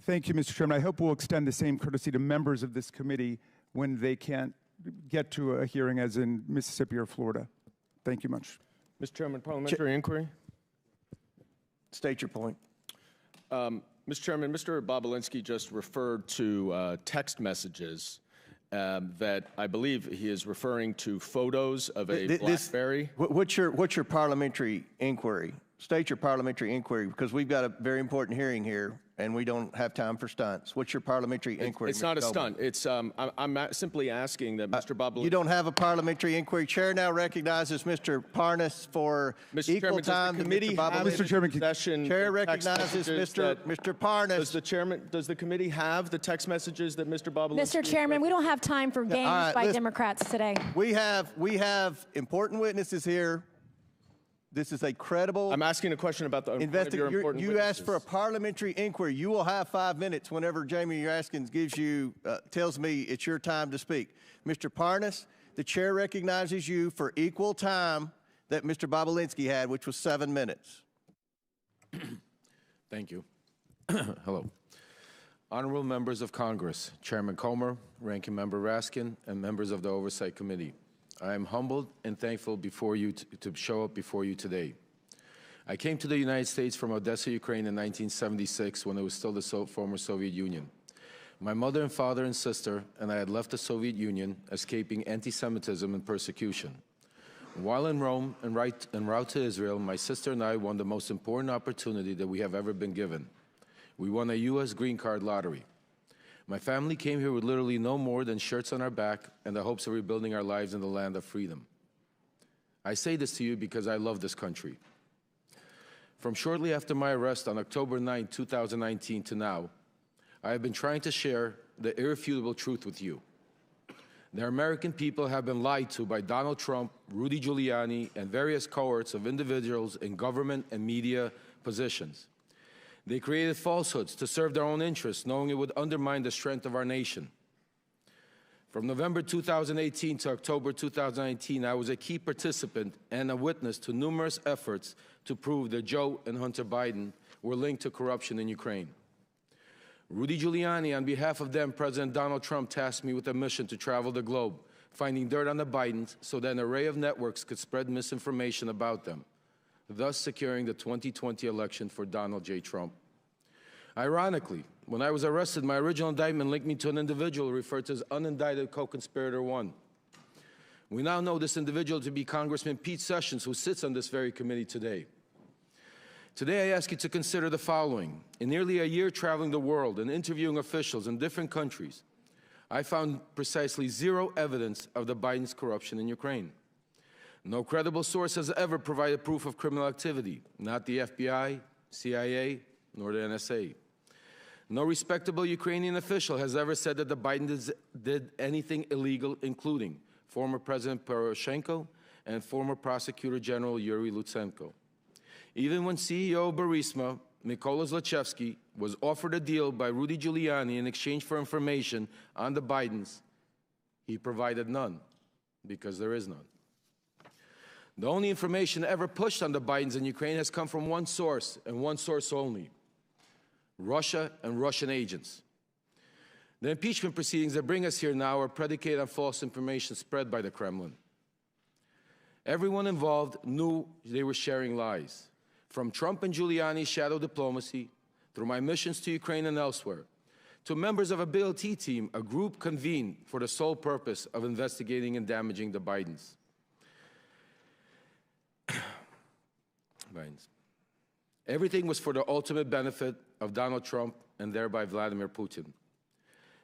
F: Thank you, Mr. Chairman. I hope we'll extend the same courtesy to members of this committee when they can't get to a hearing as in Mississippi or Florida. Thank you much.
I: Mr. Chairman, parliamentary inquiry.
C: State your point.
I: Mr. Chairman, Mr. Bobulinski just referred to text messages that I believe he is referring to photos of a BlackBerry.
C: What's your parliamentary inquiry? State your parliamentary inquiry, because we've got a very important hearing here, and we don't have time for stunts. What's your parliamentary inquiry?
I: It's not a stunt. It's I'm simply asking that Mr. Bobulinski.
C: You don't have a parliamentary inquiry. Chair now recognizes Mr. Parnas for equal time.
F: Mr. Chairman,
C: Chair recognizes Mr. Parnas.
I: Does the committee have the text messages that Mr. Bobulinski?
J: Mr. Chairman, we don't have time for games by Democrats today.
C: We have important witnesses here. This is a credible...
I: I'm asking a question about the important witnesses.
C: You asked for a parliamentary inquiry. You will have 5 minutes whenever Jamie Raskins tells me it's your time to speak. Mr. Parnas, the chair recognizes you for equal time that Mr. Bobulinski had, which was 7 minutes.
K: Thank you. Hello. Honorable members of Congress, Chairman Comer, Ranking Member Raskin, and members of the Oversight Committee. I am humbled and thankful before you to show up before you today. I came to the United States from Odessa, Ukraine in 1976 when it was still the former Soviet Union. My mother and father and sister and I had left the Soviet Union, escaping anti-Semitism and persecution. While in Rome en route to Israel, my sister and I won the most important opportunity that we have ever been given. We won a U.S. green card lottery. My family came here with literally no more than shirts on our back and the hopes of rebuilding our lives in the land of freedom. I say this to you because I love this country. From shortly after my arrest on October 9, 2019 to now, I have been trying to share the irrefutable truth with you. The American people have been lied to by Donald Trump, Rudy Giuliani, and various cohorts of individuals in government and media positions. They created falsehoods to serve their own interests, knowing it would undermine the strength of our nation. From November 2018 to October 2019, I was a key participant and a witness to numerous efforts to prove that Joe and Hunter Biden were linked to corruption in Ukraine. Rudy Giuliani, on behalf of then President Donald Trump, tasked me with a mission to travel the globe, finding dirt on the Bidens so that an array of networks could spread misinformation about them, thus securing the 2020 election for Donald J. Trump. Ironically, when I was arrested, my original indictment linked me to an individual referred to as Unindicted Co-Conspirator 1. We now know this individual to be Congressman Pete Sessions, who sits on this very committee today. Today, I ask you to consider the following. In nearly a year traveling the world and interviewing officials in different countries, I found precisely zero evidence of the Biden's corruption in Ukraine. No credible source has ever provided proof of criminal activity, not the FBI, CIA, nor the NSA. No respectable Ukrainian official has ever said that the Bidens did anything illegal, including former President Poroshenko and former Prosecutor General Yuri Lutsenko. Even when CEO of Burisma, Mykola Zlochevsky, was offered a deal by Rudy Giuliani in exchange for information on the Bidens, he provided none, because there is none. The only information ever pushed on the Bidens in Ukraine has come from one source, and one source only: Russia and Russian agents. The impeachment proceedings that bring us here now are predicated on false information spread by the Kremlin. Everyone involved knew they were sharing lies. From Trump and Giuliani's shadow diplomacy, through my missions to Ukraine and elsewhere, to members of a BLT team, a group convened for the sole purpose of investigating and damaging the Bidens. Everything was for the ultimate benefit of Donald Trump and thereby Vladimir Putin.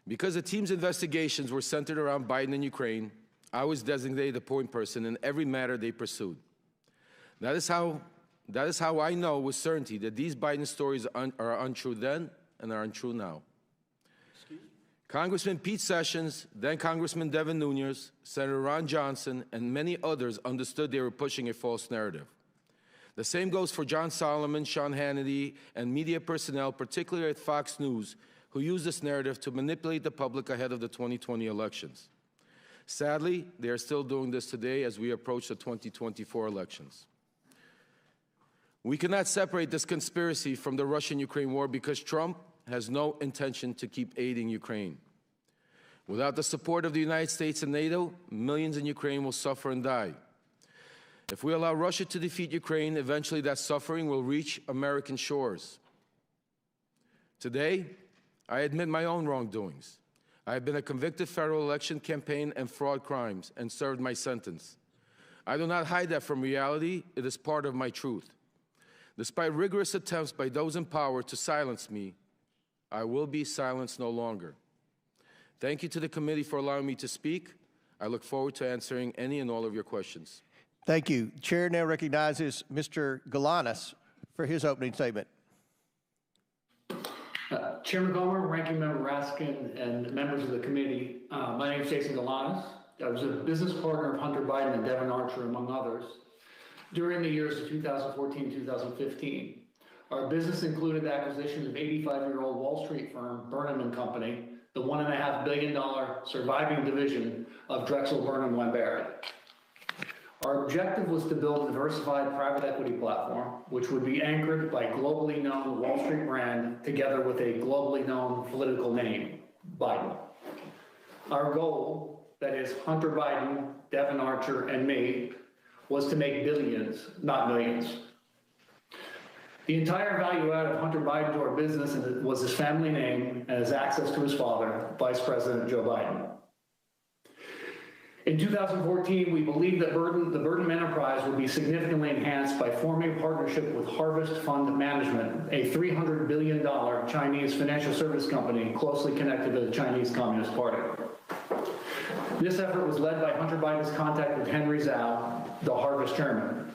K: Because the team's investigations were centered around Biden and Ukraine, I was designated the point person in every matter they pursued. That is how I know with certainty that these Biden stories are untrue then and are untrue now. Congressman Pete Sessions, then Congressman Devin Nunes, Senator Ron Johnson, and many others understood they were pushing a false narrative. The same goes for John Solomon, Sean Hannity, and media personnel, particularly at Fox News, who used this narrative to manipulate the public ahead of the 2020 elections. Sadly, they are still doing this today as we approach the 2024 elections. We cannot separate this conspiracy from the Russian-Ukraine war because Trump has no intention to keep aiding Ukraine. Without the support of the United States and NATO, millions in Ukraine will suffer and die. If we allow Russia to defeat Ukraine, eventually that suffering will reach American shores. Today, I admit my own wrongdoings. I have been a convicted federal election campaign and fraud crimes and served my sentence. I do not hide that from reality. It is part of my truth. Despite rigorous attempts by those in power to silence me, I will be silenced no longer. Thank you to the committee for allowing me to speak. I look forward to answering any and all of your questions.
C: Thank you. Chair now recognizes Mr. Galanis for his opening statement.
G: Chairman Comer, Ranking Member Raskin, and members of the committee, my name is Jason Galanis. I was a business partner of Hunter Biden and Devin Archer, among others, during the years of 2014-2015. Our business included the acquisition of 85-year-old Wall Street firm Burnham & Company, the $1.5 billion surviving division of Drexel Burnham Lambert. Our objective was to build a diversified private equity platform, which would be anchored by globally known Wall Street brand together with a globally known political name, Biden. Our goal, that is Hunter Biden, Devin Archer, and me, was to make billions, not millions. The entire value add of Hunter Biden to our business was his family name and his access to his father, Vice President Joe Biden. In 2014, we believed that the Burnham enterprise would be significantly enhanced by forming a partnership with Harvest Fund Management, a $300 billion Chinese financial service company closely connected to the Chinese Communist Party. This effort was led by Hunter Biden's contact with Henry Zhao, the Harvest chairman.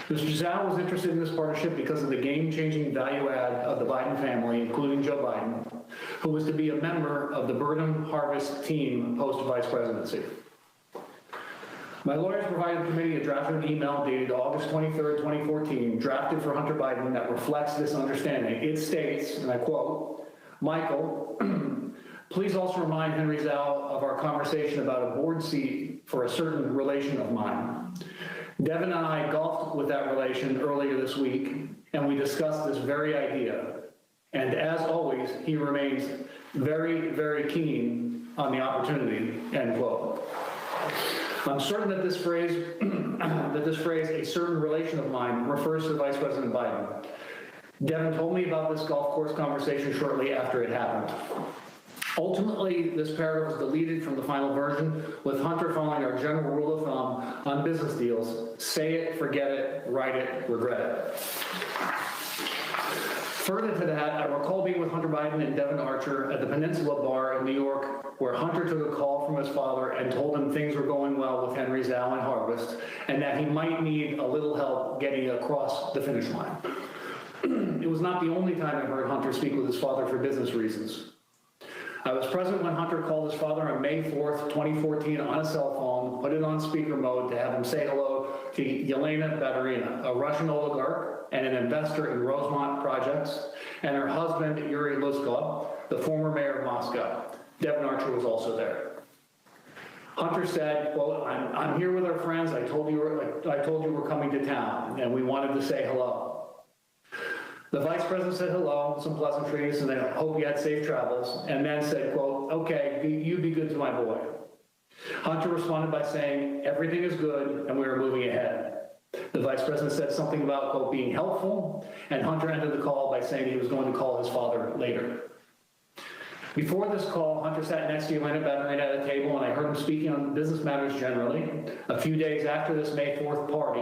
G: Mr. Zhao was interested in this partnership because of the game-changing value add of the Biden family, including Joe Biden, who was to be a member of the Burnham Harvest team post-vice presidency. My lawyers provided the committee a drafted email dated August 23rd, 2014, drafted for Hunter Biden that reflects this understanding. It states, and I quote, "Michael, please also remind Henry Zhao of our conversation about a board seat for a certain relation of mine. Devin and I golfed with that relation earlier this week, and we discussed this very idea. And as always, he remains very, very keen on the opportunity," end quote. I'm certain that this phrase, a certain relation of mine, refers to Vice President Biden. Devin told me about this golf course conversation shortly after it happened. Ultimately, this paragraph was deleted from the final version, with Hunter following our general rule of thumb on business deals: say it, forget it, write it, regret it. Further to that, I recall being with Hunter Biden and Devin Archer at the Peninsula Bar in New York, where Hunter took a call from his father and told him things were going well with Henry's Allen Harvest and that he might need a little help getting across the finish line. It was not the only time I heard Hunter speak with his father for business reasons. I was present when Hunter called his father on May 4th, 2014 on a cell phone, put it on speaker mode to have him say hello to Yelena Baturina, a Russian oligarch and an investor in Rosemont projects, and her husband, Yuri Luskov, the former mayor of Moscow. Devin Archer was also there. Hunter said, "Well, I'm here with our friends. I told you we're coming to town, and we wanted to say hello." The vice president said hello, some pleasantries, and I hope you had safe travels, and then said, quote, "Okay, you be good to my boy." Hunter responded by saying, "Everything is good, and we are moving ahead." The vice president said something about, quote, being helpful, and Hunter ended the call by saying he was going to call his father later. Before this call, Hunter sat next to Yelena Baturina at a table, and I heard him speaking on business matters generally. A few days after this May 4th party,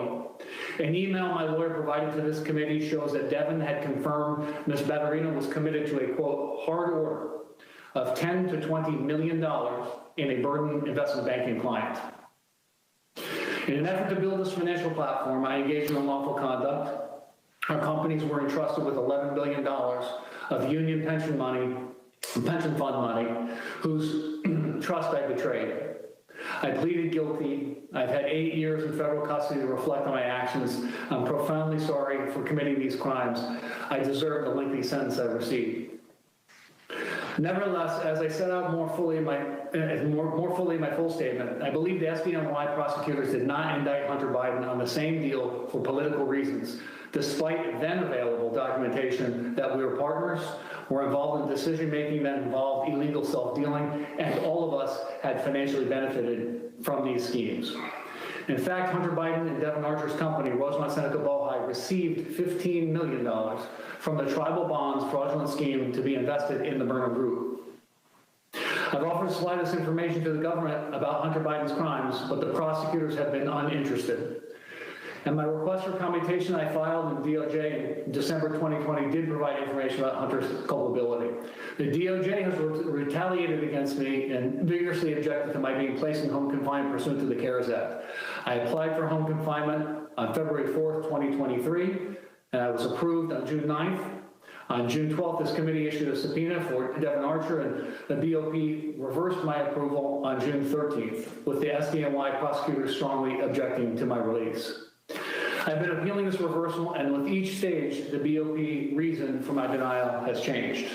G: an email my lawyer provided to this committee shows that Devin had confirmed Ms. Baturina was committed to a, quote, hard order of $10 to $20 million in a burden investment banking client. In an effort to build this financial platform, I engaged in unlawful conduct. Our companies were entrusted with $11 billion of union pension fund money, whose trust I betrayed. I pleaded guilty. I've had 8 years in federal custody to reflect on my actions. I'm profoundly sorry for committing these crimes. I deserve the lengthy sentence I received. Nevertheless, as I set out more fully in my full statement, I believe the SDNY prosecutors did not indict Hunter Biden on the same deal for political reasons, despite then available documentation that we were partners, were involved in decision-making that involved illegal self-dealing, and all of us had financially benefited from these schemes. In fact, Hunter Biden and Devin Archer's company, Rosemont Seneca Bohai, received $15 million from the tribal bonds fraudulent scheme to be invested in the Burnham Group. I've offered to supply this information to the government about Hunter Biden's crimes, but the prosecutors have been uninterested. And my request for commutation I filed in DOJ in December 2020 did provide information about Hunter's culpability. The DOJ has retaliated against me and vigorously objected to my being placed in home confinement pursuant to the CARES Act. I applied for home confinement on February 4th, 2023, and I was approved on June 9th. On June 12th, this committee issued a subpoena for Devin Archer, and the BOP reversed my approval on June 13th, with the SDNY prosecutors strongly objecting to my release. I've been appealing this reversal, and with each stage, the BOP reason for my denial has changed.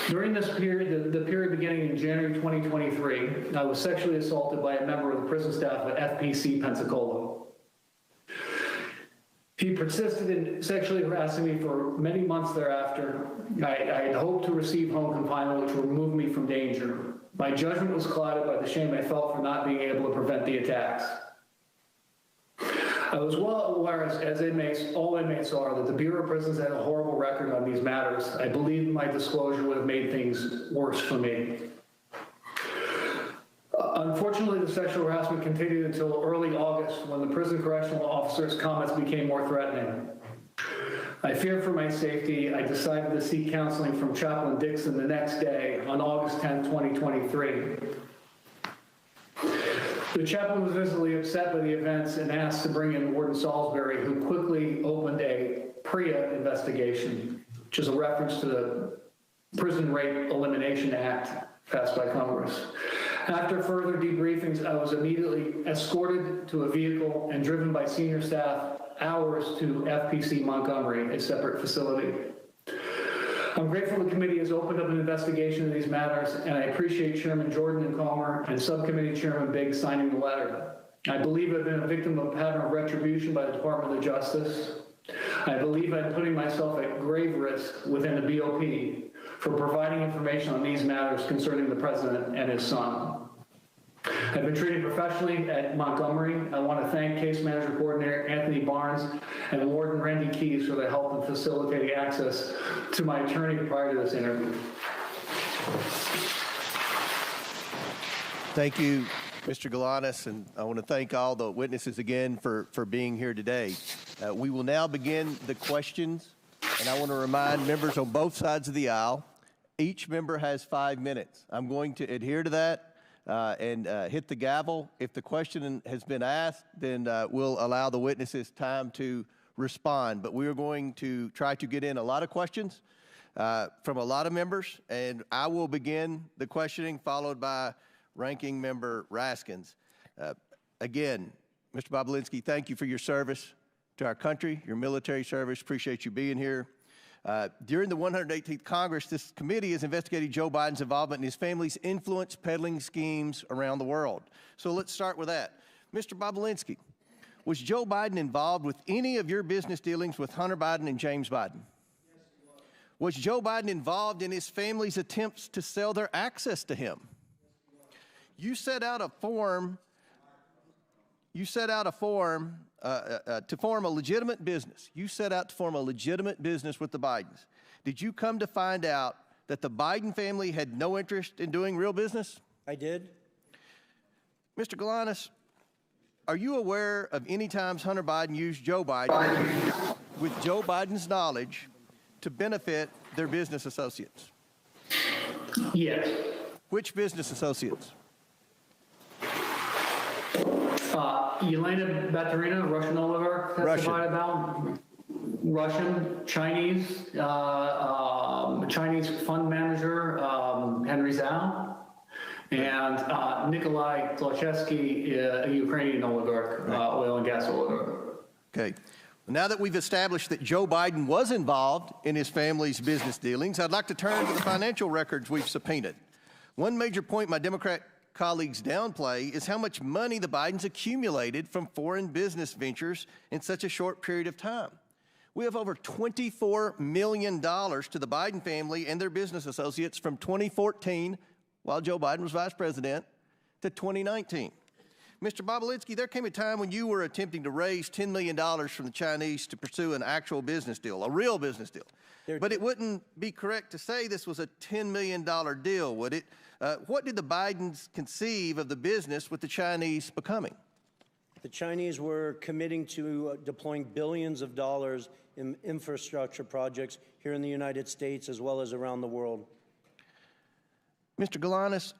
G: During this period, the period beginning in January 2023, I was sexually assaulted by a member of the prison staff at FPC Pensacola. He persisted in sexually harassing me for many months thereafter. I had hoped to receive home confinement, which would remove me from danger. My judgment was clouded by the shame I felt for not being able to prevent the attacks. I was well aware, as inmates, all inmates are, that the Bureau of Prisons had a horrible record on these matters. I believe my disclosure would have made things worse for me. Unfortunately, the sexual harassment continued until early August, when the prison correctional officer's comments became more threatening. I feared for my safety. I decided to seek counseling from Chaplain Dixon the next day, on August 10, 2023. The chaplain was visibly upset by the events and asked to bring in Warden Salisbury, who quickly opened a PREA investigation, which is a reference to the Prison Rape Elimination Act passed by Congress. After further debriefings, I was immediately escorted to a vehicle and driven by senior staff hours to FPC Montgomery, a separate facility. I'm grateful the committee has opened up an investigation of these matters, and I appreciate Chairman Jordan and Comer and Subcommittee Chairman Biggs signing the letter. I believe I've been a victim of a pattern of retribution by the Department of Justice. I believe I'm putting myself at grave risk within the BOP for providing information on these matters concerning the president and his son. I've been treated professionally at Montgomery. I want to thank Case Manager Coordinator Anthony Barnes and Warden Randy Keys for their help in facilitating access to my attorney prior to this interview.
C: Thank you, Mr. Galanis, and I want to thank all the witnesses again for being here today. We will now begin the questions And I want to remind members on both sides of the aisle, each member has 5 minutes. I'm going to adhere to that and hit the gavel. If the question has been asked, then we'll allow the witnesses time to respond. But we are going to try to get in a lot of questions from a lot of members, and I will begin the questioning, followed by Ranking Member Raskins. Again, Mr. Bobulinski, thank you for your service to our country, your military service. Appreciate you being here. During the 118th Congress, this committee has investigated Joe Biden's involvement in his family's influence peddling schemes around the world. So let's start with that. Mr. Bobulinski, was Joe Biden involved with any of your business dealings with Hunter Biden and James Biden? Was Joe Biden involved in his family's attempts to sell their access to him? You set out a form. You set out a form to form a legitimate business. You set out to form a legitimate business with the Bidens. Did you come to find out that the Biden family had no interest in doing real business?
H: I did.
C: Mr. Galanis, are you aware of any times Hunter Biden used Joe Biden with Joe Biden's knowledge to benefit their business associates?
G: Yes.
C: Which business associates?
G: Yelena Baturina, Russian oligarch, testified about Russian, Chinese, Chinese fund manager, Henry Zhao, and Nikolai Zlochevsky, a Ukrainian oligarch, oil and gas oligarch.
C: Okay. Now that we've established that Joe Biden was involved in his family's business dealings, I'd like to turn to the financial records we've subpoenaed. One major point my Democrat colleagues downplay is how much money the Bidens accumulated from foreign business ventures in such a short period of time. We have over $24 million to the Biden family and their business associates from 2014, while Joe Biden was vice president, to 2019. Mr. Bobulinski, there came a time when you were attempting to raise $10 million from the Chinese to pursue an actual business deal, a real business deal. But it wouldn't be correct to say this was a $10 million deal, would it? What did the Bidens conceive of the business with the Chinese becoming?
H: The Chinese were committing to deploying billions of dollars in infrastructure projects here in the United States as well as around the world.
C: Mr. Galanis,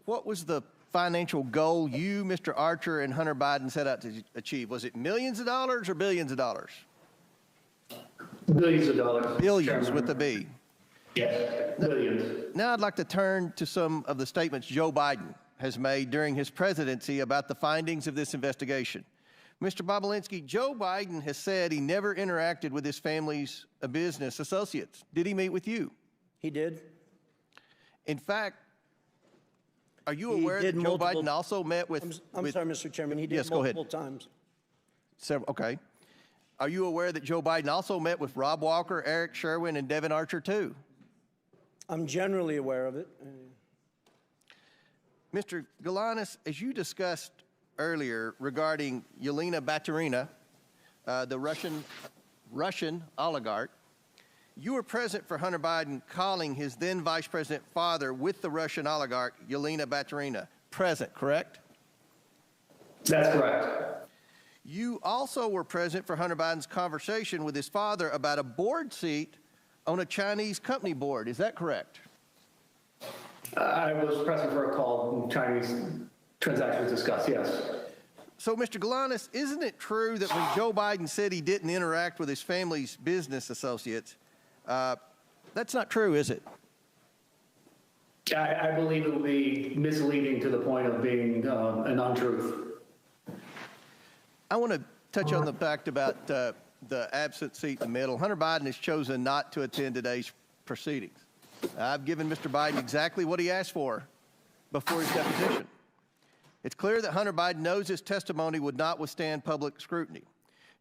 C: what was the financial goal you, Mr. Archer, and Hunter Biden set out to achieve? Was it millions of dollars or billions of dollars?
G: Billions of dollars.
C: Billions with a B.
G: Yes, billions.
C: Now I'd like to turn to some of the statements Joe Biden has made during his presidency about the findings of this investigation. Mr. Bobulinski, Joe Biden has said he never interacted with his family's business associates. Did he meet with you?
H: He did.
C: In fact, are you aware that Joe Biden also met with...
H: I'm sorry, Mr. Chairman. He did multiple times.
C: Okay. Are you aware that Joe Biden also met with Rob Walker, Eric Sherwin, and Devin Archer, too?
H: I'm generally aware of it.
C: Mr. Galanis, as you discussed earlier regarding Yelena Baturina, the Russian oligarch, you were present for Hunter Biden calling his then Vice President father with the Russian oligarch, Yelena Baturina. Present, correct?
G: That's correct.
C: You also were present for Hunter Biden's conversation with his father about a board seat on a Chinese company board. Is that correct?
G: I was present for a call when Chinese transactions discussed, yes.
C: So, Mr. Galanis, isn't it true that when Joe Biden said he didn't interact with his family's business associates, that's not true, is it?
G: I believe it would be misleading to the point of being an untruth.
C: I want to touch on the fact about the absent seat in the middle. Hunter Biden has chosen not to attend today's proceedings. I've given Mr. Biden exactly what he asked for before his deposition. It's clear that Hunter Biden knows his testimony would not withstand public scrutiny.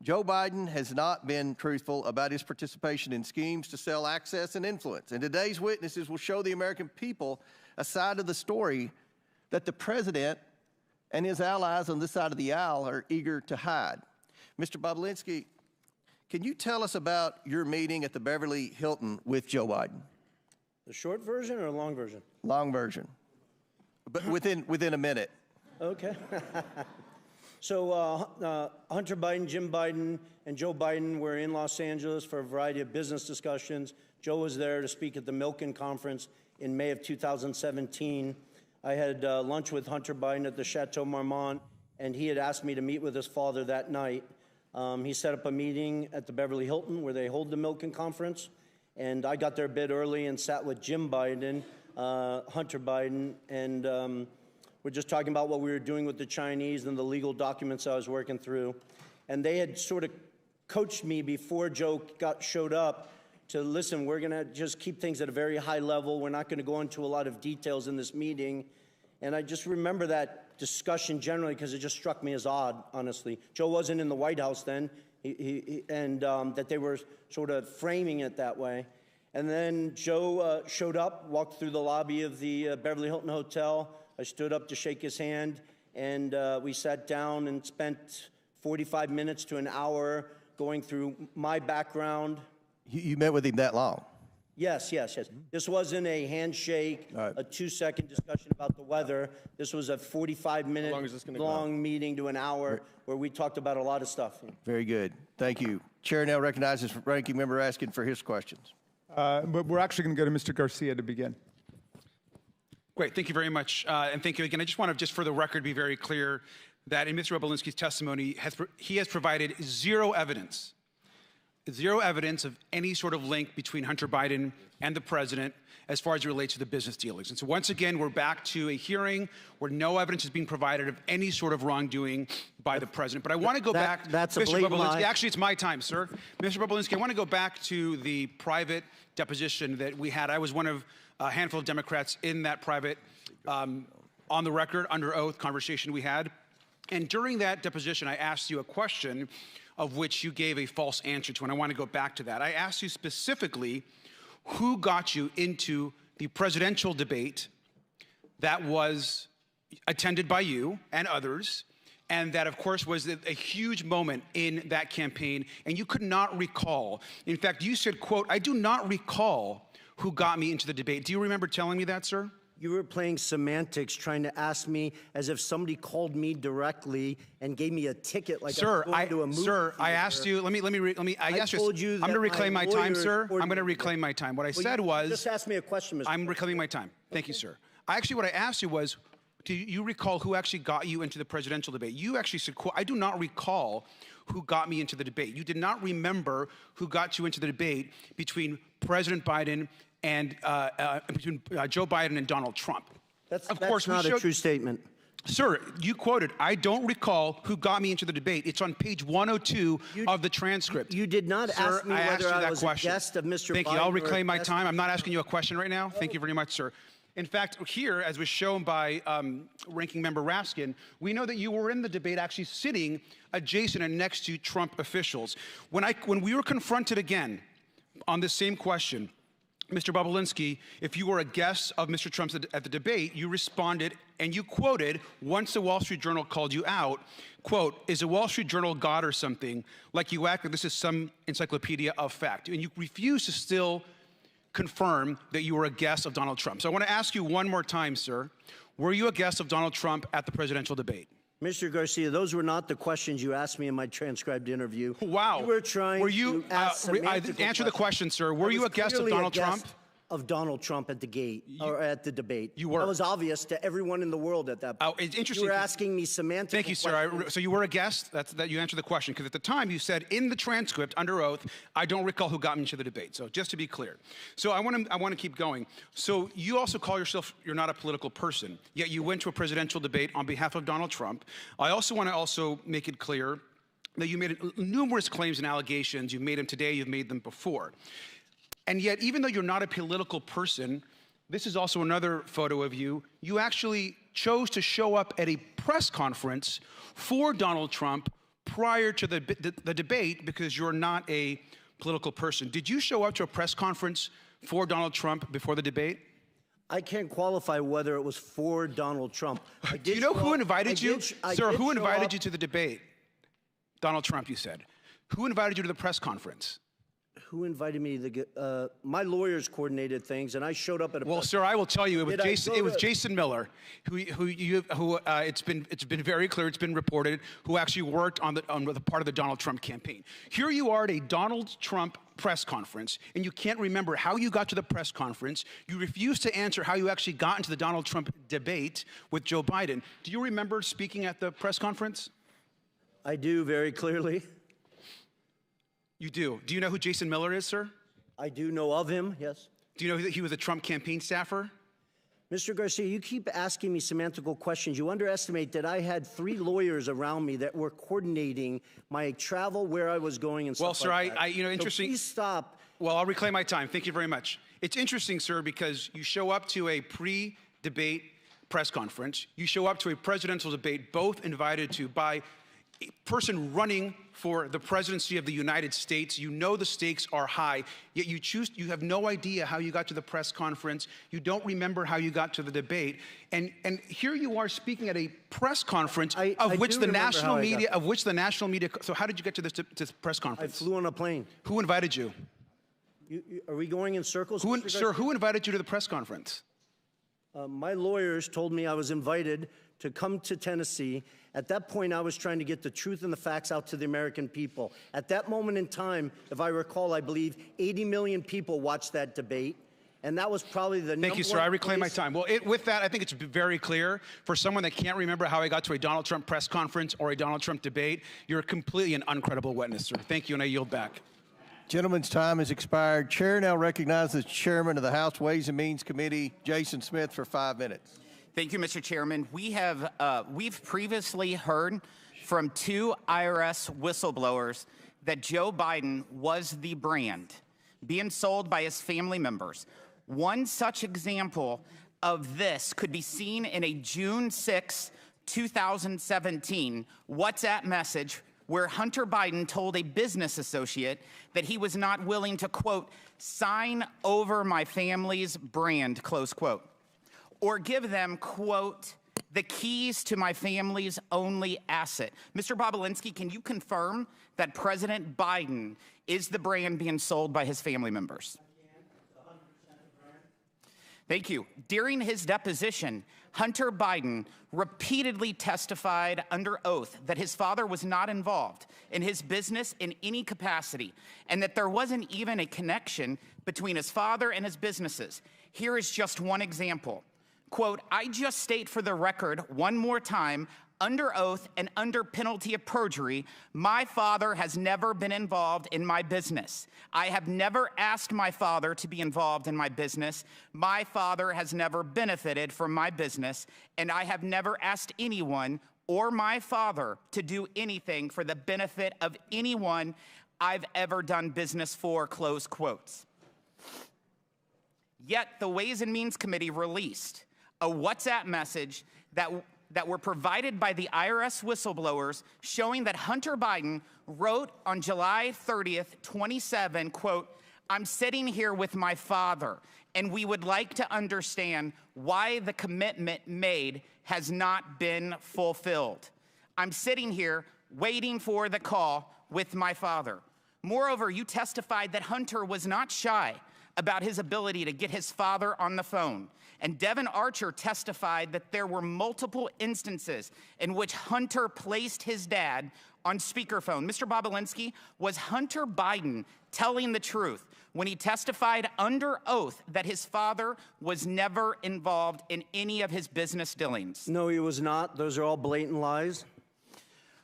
C: Joe Biden has not been truthful about his participation in schemes to sell access and influence. And today's witnesses will show the American people a side of the story that the president and his allies on this side of the aisle are eager to hide. Mr. Bobulinski, can you tell us about your meeting at the Beverly Hilton with Joe Biden?
H: The short version or a long version?
C: Long version, but within a minute.
H: Okay. So Hunter Biden, Jim Biden, and Joe Biden were in Los Angeles for a variety of business discussions. Joe was there to speak at the Milken Conference in May of 2017. I had lunch with Hunter Biden at the Chateau Marmont, and he had asked me to meet with his father that night. He set up a meeting at the Beverly Hilton where they hold the Milken Conference, and I got there a bit early and sat with Jim Biden, Hunter Biden, and we're just talking about what we were doing with the Chinese and the legal documents I was working through. And they had sort of coached me before Joe showed up to, listen, we're going to just keep things at a very high level. We're not going to go into a lot of details in this meeting. And I just remember that discussion generally because it just struck me as odd, honestly. Joe wasn't in the White House then, and that they were sort of framing it that way. And then Joe showed up, walked through the lobby of the Beverly Hilton Hotel. I stood up to shake his hand, and we sat down and spent 45 minutes to an hour going through my background.
C: You met with him that long?
H: Yes. This wasn't a handshake, a 2-second discussion about the weather. This was a 45-minute long meeting to an hour where we talked about a lot of stuff.
C: Very good. Thank you. Chair now recognizes Ranking Member Raskin for his questions.
F: But we're actually going to go to Mr. Garcia to begin.
L: Great. Thank you very much. And thank you again. I just want to, just for the record, be very clear that in Mr. Bobulinski's testimony, he has provided zero evidence of any sort of link between Hunter Biden and the president as far as it relates to the business dealings. And so once again, we're back to a hearing where no evidence is being provided of any sort of wrongdoing by the president. But I want to go back,
H: that's
L: Mr.
H: a blatant lie.
L: Actually, it's my time, sir. Mr. Bobulinski, I want to go back to the private deposition that we had. I was one of a handful of Democrats in that private, on the record, under oath conversation we had. And during that deposition, I asked you a question of which you gave a false answer to, and I want to go back to that. I asked you specifically who got you into the presidential debate that was attended by you and others, and that, of course, was a huge moment in that campaign, and you could not recall. In fact, you said, quote, "I do not recall who got me into the debate." Do you remember telling me that, sir?
H: You were playing semantics, trying to ask me as if somebody called me directly and gave me a ticket, like
L: sir,
H: I was going to a movie.
L: Sir, I asked you. Let me. I asked you. I'm going to reclaim my time, sir. I'm going to reclaim my time. What I said was.
H: Just ask me a question, Mr.
L: I'm reclaiming my time. Thank you, sir. What I asked you was, do you recall who actually got you into the presidential debate? You actually said, quote, "I do not recall who got me into the debate." You did not remember who got you into the debate between President Biden and between Joe Biden and Donald Trump.
H: That's not a true statement.
L: Sir, you quoted, "I don't recall who got me into the debate." It's on page 102 of the transcript.
H: You did not ask me whether I was a guest of Mr. Biden.
L: Thank you. I'll reclaim my time. I'm not asking you a question right now. Thank you very much, sir. In fact, here, as was shown by Ranking Member Raskin, we know that you were in the debate actually sitting adjacent and next to Trump officials. When we were confronted again on this same question, Mr. Bobulinski, if you were a guest of Mr. Trump's at the debate, you responded and you quoted, once the Wall Street Journal called you out, quote, "Is the Wall Street Journal God or something? Like you act like this is some encyclopedia of fact." And you refuse to still confirm that you were a guest of Donald Trump. So I want to ask you one more time, sir. Were you a guest of Donald Trump at the presidential debate?
H: Mr. Garcia, those were not the questions you asked me in my transcribed interview.
L: Wow.
H: You were trying to ask
L: answer the question, sir. Were you a guest of Donald Trump?
H: Of Donald Trump at the gate, or at the debate.
L: You were.
H: That was obvious to everyone in the world at that point.
L: Oh, it's interesting.
H: You were asking me semantic
L: Thank you, sir. So you were a guest? That you answered the question. Because at the time, you said in the transcript, under oath, "I don't recall who got me into the debate." So just to be clear. So I want to keep going. So you also call yourself, you're not a political person, yet you went to a presidential debate on behalf of Donald Trump. I also want to make it clear that you made numerous claims and allegations. You've made them today, you've made them before. And yet, even though you're not a political person, this is also another photo of you, you actually chose to show up at a press conference for Donald Trump prior to the debate because you're not a political person. Did you show up to a press conference for Donald Trump before the debate?
H: I can't qualify whether it was for Donald Trump.
L: Do you know who invited you? Sir, who invited you to the debate? Donald Trump, you said. Who invited you to the press conference?
H: Who invited me to my lawyers coordinated things, and I showed up at a.
L: Well, sir, I will tell you, it was Jason Miller, who it's been very clear, it's been reported, who actually worked on the part of the Donald Trump campaign. Here you are at a Donald Trump press conference, and you can't remember how you got to the press conference. You refuse to answer how you actually got into the Donald Trump debate with Joe Biden. Do you remember speaking at the press conference?
H: I do, very clearly.
L: You do. Do you know who Jason Miller is, sir?
H: I do know of him, yes.
L: Do you know that he was a Trump campaign staffer?
H: Mr. Garcia, you keep asking me semantical questions. You underestimate that I had 3 lawyers around me that were coordinating my travel, where I was going, and stuff
L: well, sir,
H: like that.
L: interesting.
H: So please stop.
L: Well, I'll reclaim my time. Thank you very much. It's interesting, sir, because you show up to a pre-debate press conference. You show up to a presidential debate, both invited to by a person running for the presidency of the United States. You know the stakes are high, yet you have no idea how you got to the press conference. You don't remember how you got to the debate. And here you are speaking at a press conference of which the national media, so how did you get to this press conference?
H: I flew on a plane.
L: Who invited you?
H: Are we going in circles?
L: Sir, who invited you to the press conference?
H: My lawyers told me I was invited to come to Tennessee. At that point, I was trying to get the truth and the facts out to the American people. At that moment in time, if I recall, I believe 80 million people watched that debate. And that was probably the number one.
L: Thank you, sir. I reclaim my time. Well, with that, I think it's very clear for someone that can't remember how I got to a Donald Trump press conference or a Donald Trump debate, you're completely an uncredible witness, sir. Thank you, and I yield back.
C: Gentleman's time has expired. Chair now recognizes the Chairman of the House Ways and Means Committee, Jason Smith, for 5 minutes.
D: Thank you, Mr. Chairman. We've previously heard from 2 IRS whistleblowers that Joe Biden was the brand being sold by his family members. One such example of this could be seen in a June 6, 2017 WhatsApp message where Hunter Biden told a business associate that he was not willing to, quote, sign over my family's brand, close quote, or give them, quote, the keys to my family's only asset. Mr. Bobulinski, can you confirm that President Biden is the brand being sold by his family members? Thank you. During his deposition, Hunter Biden repeatedly testified under oath that his father was not involved in his business in any capacity, and that there wasn't even a connection between his father and his businesses. Here is just one example. Quote, I just state for the record one more time, under oath and under penalty of perjury, my father has never been involved in my business. I have never asked my father to be involved in my business. My father has never benefited from my business, and I have never asked anyone or my father to do anything for the benefit of anyone I've ever done business for, close quotes. Yet the Ways and Means Committee released a WhatsApp message that were provided by the IRS whistleblowers showing that Hunter Biden wrote on July 30th, 27, quote, I'm sitting here with my father, and we would like to understand why the commitment made has not been fulfilled. I'm sitting here waiting for the call with my father. Moreover, you testified that Hunter was not shy about his ability to get his father on the phone. And Devin Archer testified that there were multiple instances in which Hunter placed his dad on speakerphone. Mr. Bobulinski, was Hunter Biden telling the truth when he testified under oath that his father was never involved in any of his business dealings?
H: No, he was not. Those are all blatant lies.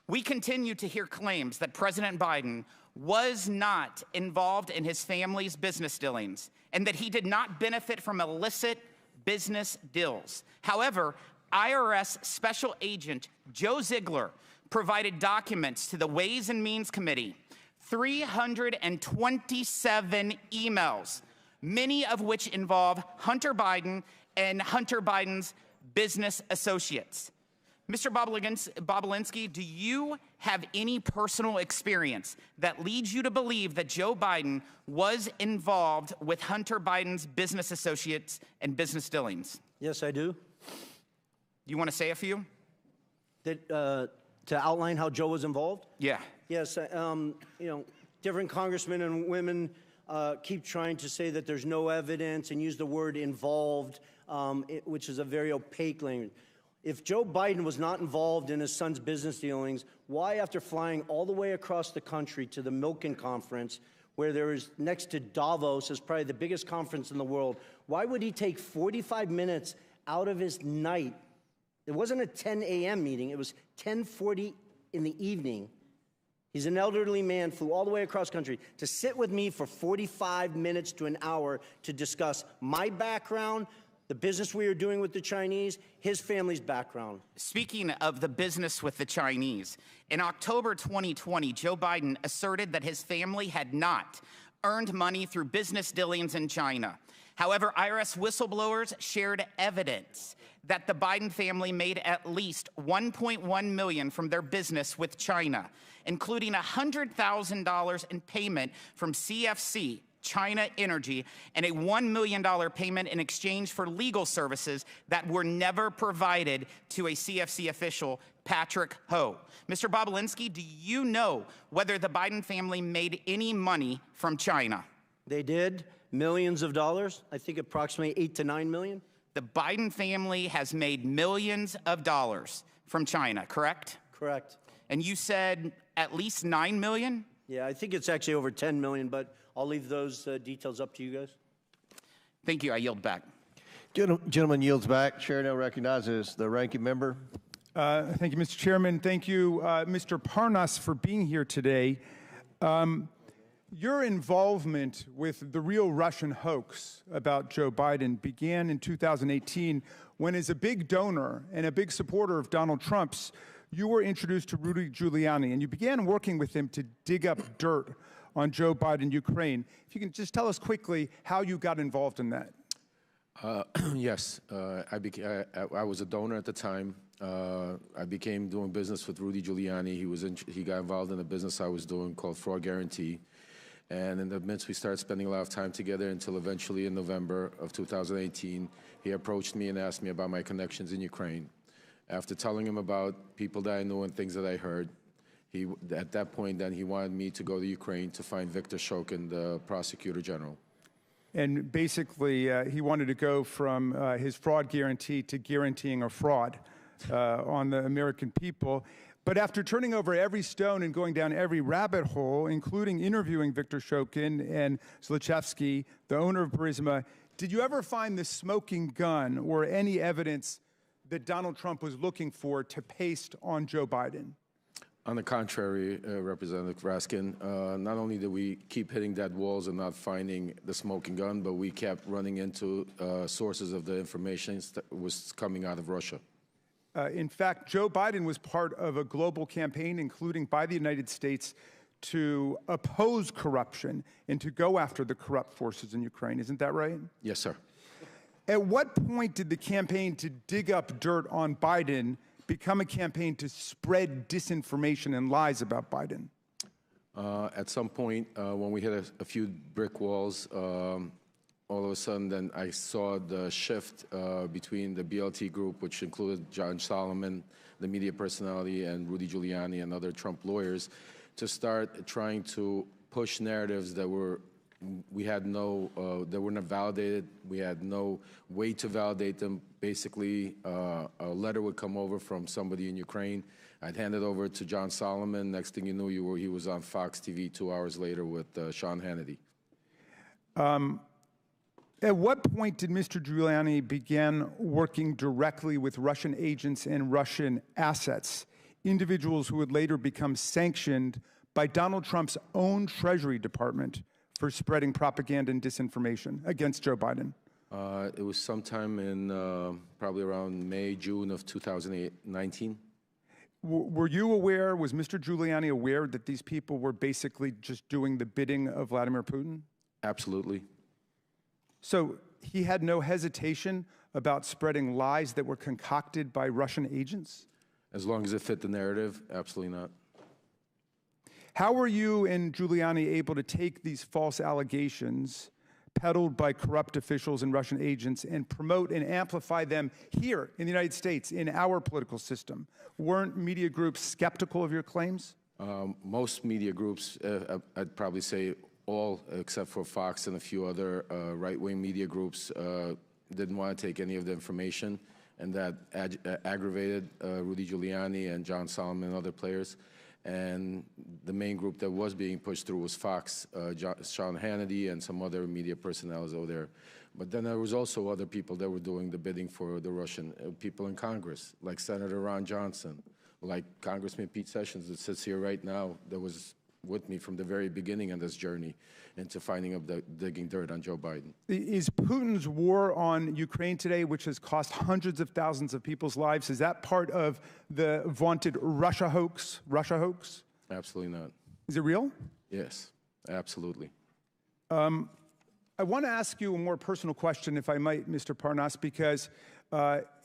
D: We continue to hear claims that President Biden was not involved in his family's business dealings and that he did not benefit from illicit business deals. However, IRS Special Agent Joe Ziegler provided documents to the Ways and Means Committee, 327 emails, many of which involve Hunter Biden and Hunter Biden's business associates. Mr. Bobulinski, do you have any personal experience that leads you to believe that Joe Biden was involved with Hunter Biden's business associates and business dealings?
H: Yes, I do.
D: You want to say a few?
H: To outline how Joe was involved?
D: Yeah.
H: Yes, different congressmen and women keep trying to say that there's no evidence and use the word involved, which is a very opaque language. If Joe Biden was not involved in his son's business dealings, why, after flying all the way across the country to the Milken Conference, where there is next to Davos, is probably the biggest conference in the world, why would he take 45 minutes out of his night? It wasn't a 10 a.m. meeting. It was 10:40 in the evening. He's an elderly man, flew all the way across country to sit with me for 45 minutes to an hour to discuss my background, the business we are doing with the Chinese, his family's background.
D: Speaking of the business with the Chinese, in October 2020, Joe Biden asserted that his family had not earned money through business dealings in China. However, IRS whistleblowers shared evidence that the Biden family made at least $1.1 million from their business with China, including $100,000 in payment from CFC, China Energy, and a $1 million payment in exchange for legal services that were never provided to a CFC official, Patrick Ho. Mr. Bobulinski, do you know whether the Biden family made any money from China?
H: They did, millions of dollars, I think approximately 8 to 9 million.
D: The Biden family has made millions of dollars from China, correct?
H: Correct.
D: And you said at least 9 million?
H: Yeah, I think it's actually over 10 million, but I'll leave those details up to you guys.
D: Thank you. I yield back.
C: Gentleman yields back. Chair now recognizes the ranking member.
F: Thank you, Mr. Chairman. Thank you, Mr. Parnas, for being here today. Your involvement with the real Russian hoax about Joe Biden began in 2018 when, as a big donor and a big supporter of Donald Trump's, you were introduced to Rudy Giuliani, and you began working with him to dig up dirt on Joe Biden, Ukraine. If you can just tell us quickly how you got involved in that.
K: Yes, I was a donor at the time. I became doing business with Rudy Giuliani. He got involved in a business I was doing called Fraud Guarantee. And in the midst, we started spending a lot of time together until eventually in November of 2018, he approached me and asked me about my connections in Ukraine. After telling him about people that I knew and things that I heard, at that point, then he wanted me to go to Ukraine to find Viktor Shokin, the prosecutor general.
F: And basically, he wanted to go from his fraud guarantee to guaranteeing a fraud on the American people. But after turning over every stone and going down every rabbit hole, including interviewing Viktor Shokin and Zlochevsky, the owner of Burisma, did you ever find the smoking gun or any evidence that Donald Trump was looking for to paste on Joe Biden?
K: On the contrary, Representative Raskin, not only did we keep hitting dead walls and not finding the smoking gun, but we kept running into sources of the information that was coming out of Russia.
F: In fact, Joe Biden was part of a global campaign, including by the United States, to oppose corruption and to go after the corrupt forces in Ukraine. Isn't that right?
K: Yes, sir.
F: At what point did the campaign to dig up dirt on Biden become a campaign to spread disinformation and lies about Biden?
K: At some point, when we hit a few brick walls, all of a sudden, then I saw the shift between the BLT group, which included John Solomon, the media personality, and Rudy Giuliani and other Trump lawyers, to start trying to push narratives that were that were not validated. We had no way to validate them. Basically, a letter would come over from somebody in Ukraine. I'd hand it over to John Solomon. Next thing you knew, he was on Fox TV 2 hours later with Sean Hannity.
F: At what point did Mr. Giuliani begin working directly with Russian agents and Russian assets, individuals who would later become sanctioned by Donald Trump's own Treasury Department for spreading propaganda and disinformation against Joe Biden?
K: It was sometime in probably around May, June of 2019.
F: Were you aware, was Mr. Giuliani aware that these people were basically just doing the bidding of Vladimir Putin?
K: Absolutely.
F: So he had no hesitation about spreading lies that were concocted by Russian agents?
K: As long as it fit the narrative, absolutely not.
F: How were you and Giuliani able to take these false allegations peddled by corrupt officials and Russian agents and promote and amplify them here in the United States, in our political system? Weren't media groups skeptical of your claims?
K: Most media groups, I'd probably say all except for Fox and a few other right-wing media groups, didn't want to take any of the information, and that aggravated Rudy Giuliani and John Solomon and other players. And the main group that was being pushed through was Fox, Sean Hannity and some other media personnel over there. But then there was also other people that were doing the bidding for the Russian people in Congress, like Senator Ron Johnson, like Congressman Pete Sessions that sits here right now, that was with me from the very beginning on this journey into finding up digging dirt on Joe Biden.
F: Is Putin's war on Ukraine today, which has cost hundreds of thousands of people's lives, is that part of the vaunted Russia hoax?
K: Absolutely not.
F: Is it real?
K: Yes, absolutely.
F: I want to ask you a more personal question, if I might, Mr. Parnas, because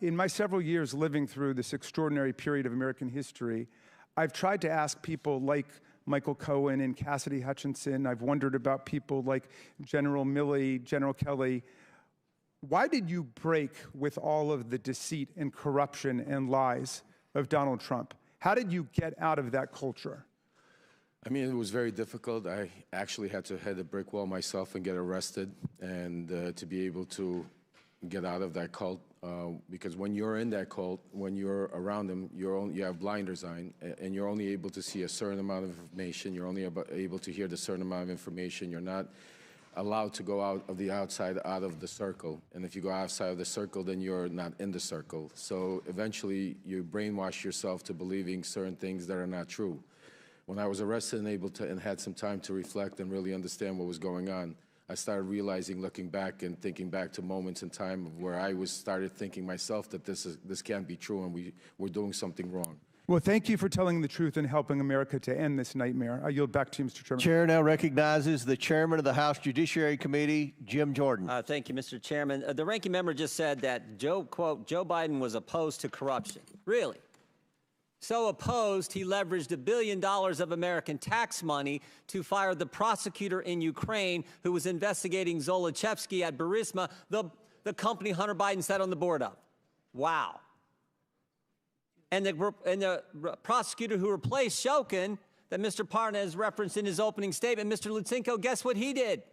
F: in my several years living through this extraordinary period of American history, I've tried to ask people like Michael Cohen and Cassidy Hutchinson. I've wondered about people like General Milley, General Kelly. Why did you break with all of the deceit and corruption and lies of Donald Trump? How did you get out of that culture?
K: I mean, it was very difficult. I actually had to hit a brick wall myself and get arrested, and to be able to get out of that cult, because when you're in that cult, when you're around them, you have blinders on, and you're only able to see a certain amount of information. You're only able to hear the certain amount of information. You're not allowed to go out of the circle. And if you go outside of the circle, then you're not in the circle. So eventually, you brainwash yourself to believing certain things that are not true. When I was arrested and had some time to reflect and really understand what was going on, I started realizing, looking back and thinking back to moments in time where I started thinking myself that this can't be true and we're doing something wrong.
F: Well, thank you for telling the truth and helping America to end this nightmare. I yield back to you, Mr. Chairman.
C: Chair now recognizes the chairman of the House Judiciary Committee, Jim Jordan.
E: Thank you, Mr. Chairman. The ranking member just said that, quote, Joe Biden was opposed to corruption. Really? So opposed, he leveraged $1 billion of American tax money to fire the prosecutor in Ukraine who was investigating Zolochevsky at Burisma, the company Hunter Biden sat on the board of. Wow. And the prosecutor who replaced Shokin, that Mr. Parnas referenced in his opening statement, Mr. Lutsenko, guess what he did?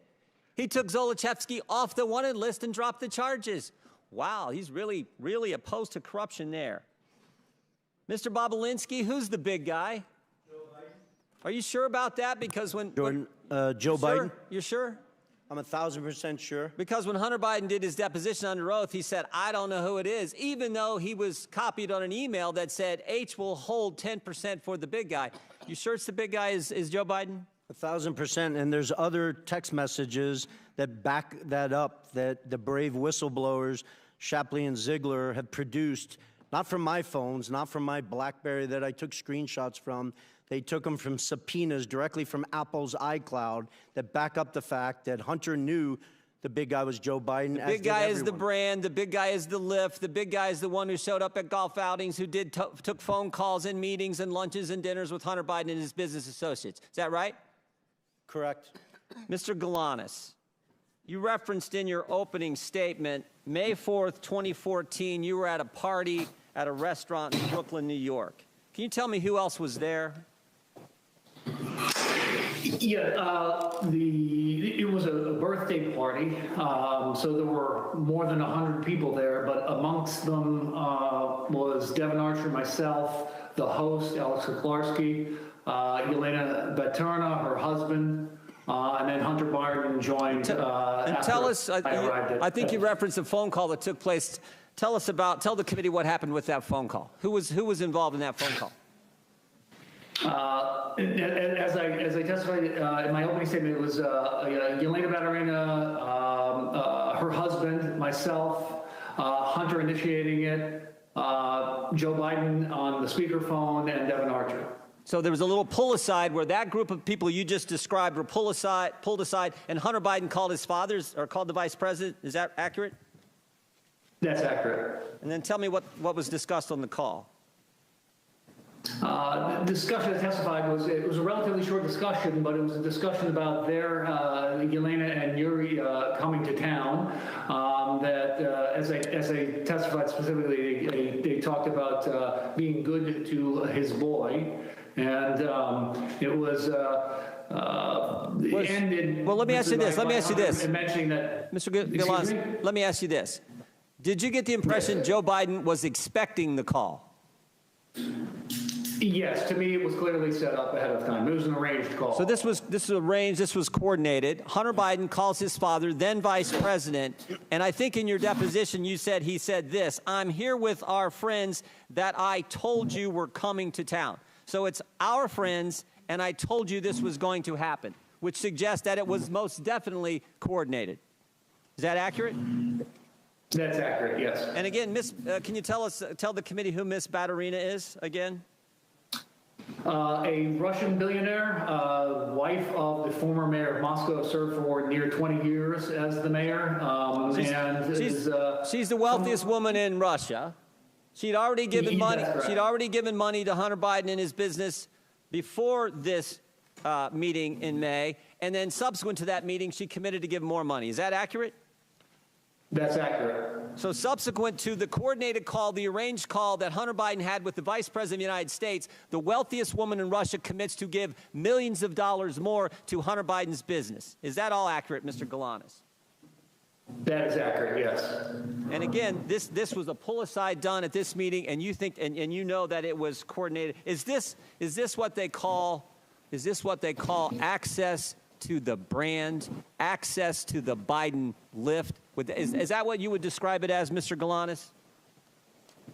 E: He took Zolochevsky off the wanted list and dropped the charges. Wow, he's really, really opposed to corruption there. Mr. Bobulinski, who's the big guy? Joe Biden. Are you sure about that? Because when
H: Jordan, Joe Biden.
E: You're sure?
H: I'm 1,000% sure.
E: Because when Hunter Biden did his deposition under oath, he said, I don't know who it is, even though he was copied on an email that said H will hold 10% for the big guy. You sure it's the big guy is Joe Biden?
H: 1,000%. And there's other text messages that back that up, that the brave whistleblowers, Shapley and Ziegler, have produced. Not from my phones, not from my BlackBerry that I took screenshots from. They took them from subpoenas directly from Apple's iCloud that back up the fact that Hunter knew the big guy was Joe Biden.
E: The big guy is the brand. The big guy is the lift. The big guy is the one who showed up at golf outings, who took phone calls and meetings and lunches and dinners with Hunter Biden and his business associates. Is that right?
H: Correct.
E: Mr. Galanis, you referenced in your opening statement, May 4th, 2014, you were at a party at a restaurant in Brooklyn, New York. Can you tell me who else was there?
G: Yeah, it was a birthday party, so there were more than 100 people there, but amongst them was Devin Archer, myself, the host, Alex Kuklarski, Yelena Baterna, her husband, and then Hunter Biden joined.
E: Tell us, I think you referenced a phone call that took place. Tell the committee what happened with that phone call. Who was involved in that phone call?
G: As I testified in my opening statement, it was Yelena Baterina, her husband, myself, Hunter initiating it, Joe Biden on the speakerphone, and Devin Archer.
E: So there was a little pull aside where that group of people you just described were pulled aside, and Hunter Biden called his father's or called the vice president. Is that accurate?
G: That's accurate.
E: And then tell me what was discussed on the call.
G: The discussion I testified was a relatively short discussion, but it was a discussion about their Yelena and Yuri coming to town. That as I testified specifically, they talked about being good to his boy, And it was ended.
E: Well, let me ask you this.
G: Mentioning that,
E: Mr. Galanis, let me ask you this. Did you get the impression Joe Biden was expecting the call?
G: Yes, to me it was clearly set up ahead of time. It was an arranged call.
E: So this was arranged, this was coordinated. Hunter Biden calls his father, then vice president, and I think in your deposition he said this, "I'm here with our friends that I told you were coming to town." So it's our friends, and I told you this was going to happen, which suggests that it was most definitely coordinated. Is that accurate?
G: That's accurate, yes.
E: And again, can you tell the committee who Miss Baturina is again?
G: A Russian billionaire, wife of the former mayor of Moscow, served for near 20 years as the mayor.
E: She's the wealthiest woman in Russia. She'd already given money. She'd already given money to Hunter Biden and his business before this meeting in May, and then subsequent to that meeting, she committed to give more money. Is that accurate?
G: That's accurate.
E: So subsequent to the coordinated call, the arranged call that Hunter Biden had with the Vice President of the United States, the wealthiest woman in Russia commits to give millions of dollars more to Hunter Biden's business. Is that all accurate, Mr. Galanis?
G: That is accurate, yes.
E: And again, this was a pull-aside done at this meeting, and you think, and you know that it was coordinated. Is this what they call access to the brand, access to the Biden lift? Is that what you would describe it as, Mr. Galanis?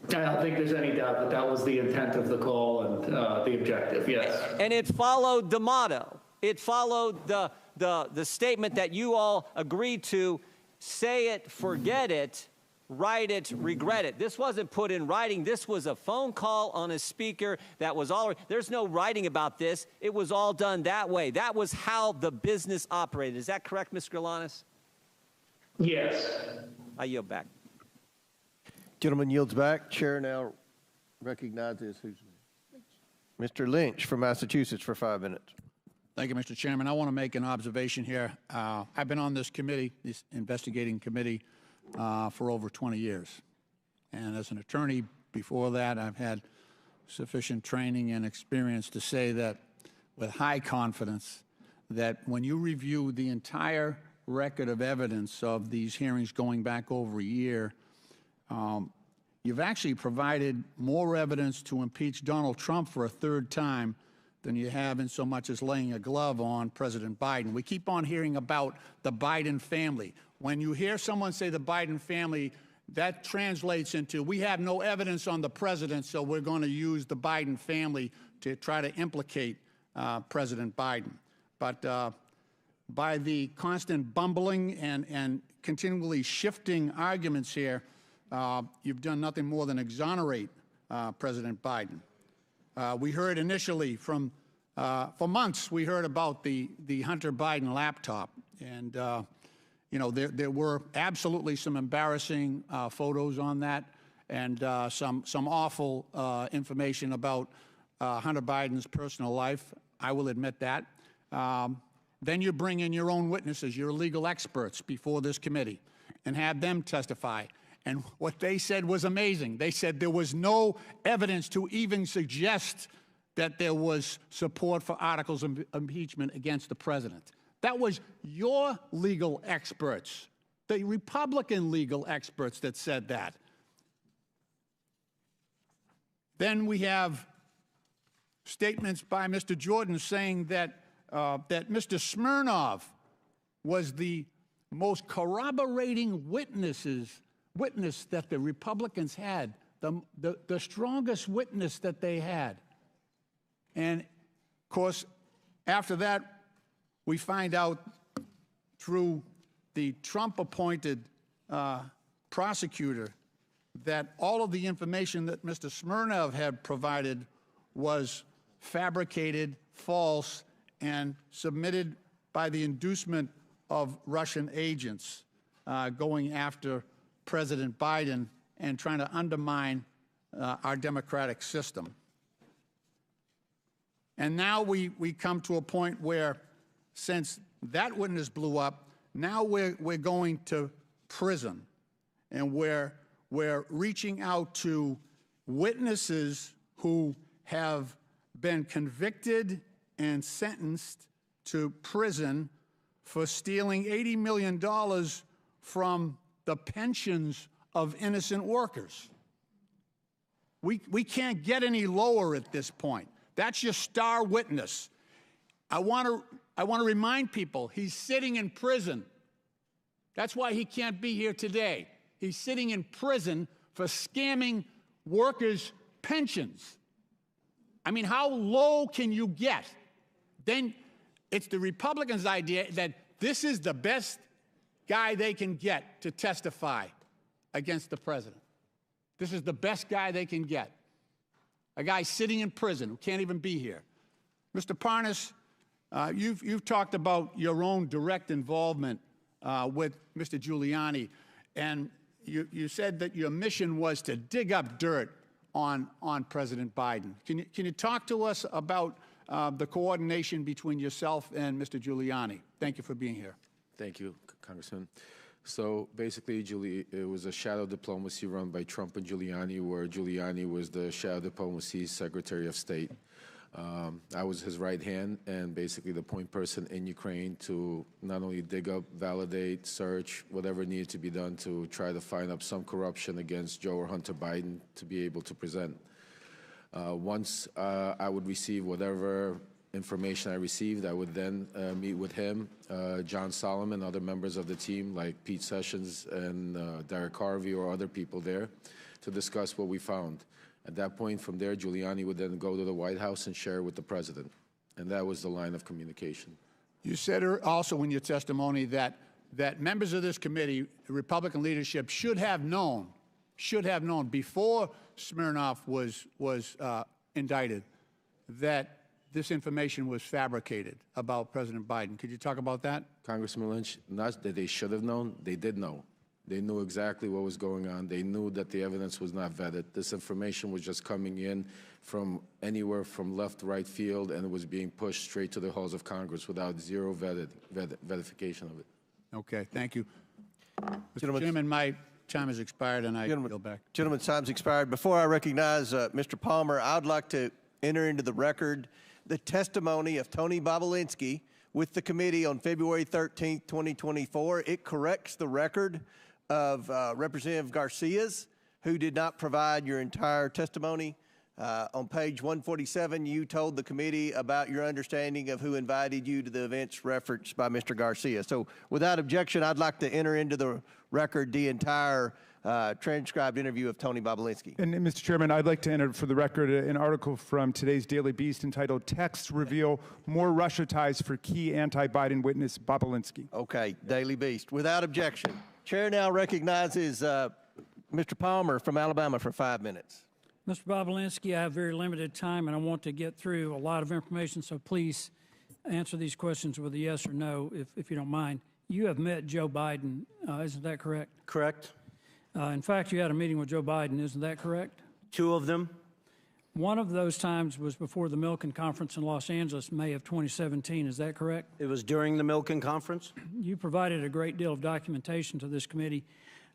G: I don't think there's any doubt that that was the intent of the call and the objective, yes.
E: And it followed the motto. It followed the statement that you all agreed to: say it, forget it, write it, regret it. This wasn't put in writing. This was a phone call on a speaker that was all. There's no writing about this. It was all done that way. That was how the business operated. Is that correct, Mr. Galanis?
G: Yes.
E: I yield back.
C: Gentleman yields back. Chair now recognizes Mr. Lynch from Massachusetts for 5 minutes.
M: Thank you, Mr. Chairman. I want to make an observation here. I've been on this committee, this investigating committee, for over 20 years. And as an attorney before that, I've had sufficient training and experience to say that with high confidence that when you review the entire record of evidence of these hearings going back over a year, you've actually provided more evidence to impeach Donald Trump for a third time than you have in so much as laying a glove on President Biden. We keep on hearing about the Biden family. When you hear someone say the Biden family, that translates into, we have no evidence on the president, so we're going to use the Biden family to try to implicate President Biden. But by the constant bumbling and continually shifting arguments here, you've done nothing more than exonerate President Biden. We heard initially for months, we heard about the Hunter Biden laptop. And, you know, there were absolutely some embarrassing photos on that and some awful information about Hunter Biden's personal life. I will admit that. Then you bring in your own witnesses, your legal experts before this committee and have them testify. And what they said was amazing. They said there was no evidence to even suggest that there was support for articles of impeachment against the president. That was your legal experts, the Republican legal experts that said that. Then we have statements by Mr. Jordan saying that Mr. Smirnov was the most corroborating witness that the Republicans had, the strongest witness that they had. And, of course, after that, we find out through the Trump-appointed prosecutor that all of the information that Mr. Smirnov had provided was fabricated, false, and submitted by the inducement of Russian agents going after President Biden and trying to undermine our democratic system. And now we come to a point where, since that witness blew up, now we're going to prison, and we're reaching out to witnesses who have been convicted and sentenced to prison for stealing $80 million from the pensions of innocent workers. We can't get any lower at this point. That's your star witness. I want to remind people he's sitting in prison. That's why he can't be here today. He's sitting in prison for scamming workers' pensions. I mean, how low can you get? Then it's the Republicans' idea that this is the best guy they can get to testify against the president. This is the best guy they can get. A guy sitting in prison who can't even be here. Mr. Parnas, you've talked about your own direct involvement with Mr. Giuliani, and you said that your mission was to dig up dirt on President Biden. Can you talk to us about the coordination between yourself and Mr. Giuliani? Thank you for being here.
K: Thank you, Congressman. So basically, it was a shadow diplomacy run by Trump and Giuliani, where Giuliani was the shadow diplomacy Secretary of State. I was his right hand and basically the point person in Ukraine to not only dig up, validate, search, whatever needed to be done to try to find up some corruption against Joe or Hunter Biden to be able to present. Once I would receive whatever information I received, I would then meet with him, John Solomon, other members of the team like Pete Sessions and Derek Harvey or other people there to discuss what we found. At that point, from there, Giuliani would then go to the White House and share with the president. And that was the line of communication. You said also in your testimony that members of this committee, the Republican leadership, should have known before Smirnov was indicted that this information was fabricated about President Biden. Could you talk about that? Congressman Lynch, not that they should have known, they did know. They knew exactly what was going on. They knew that the evidence was not vetted. This information was just coming in from anywhere from left, right field, and it was being pushed straight to the halls of Congress without zero verification of it. Okay, thank you. Mr. Chairman, my time has expired, and I yield back.
C: Gentleman's time's expired. Before I recognize Mr. Palmer, I'd like to enter into the record the testimony of Tony Bobulinski with the committee on February 13th, 2024. It corrects the record of Representative Garcia's, who did not provide your entire testimony. On page 147, you told the committee about your understanding of who invited you to the events referenced by Mr. Garcia. So without objection, I'd like to enter into the record the entire transcribed interview of Tony Bobulinski.
F: And Mr. Chairman, I'd like to enter for the record an article from today's Daily Beast entitled "Texts Reveal More Russia Ties for Key Anti-Biden Witness Bobulinski."
C: Okay, Daily Beast. Without objection. Chair now recognizes Mr. Palmer from Alabama for 5 minutes.
N: Mr. Bobulinski, I have very limited time, and I want to get through a lot of information, so please answer these questions with a yes or no, if you don't mind. You have met Joe Biden, isn't that correct?
H: Correct.
N: In fact, you had a meeting with Joe Biden, isn't that correct?
H: 2 of them.
N: One of those times was before the Milken Conference in Los Angeles, May of 2017, is that correct?
H: It was during the Milken Conference.
N: You provided a great deal of documentation to this committee.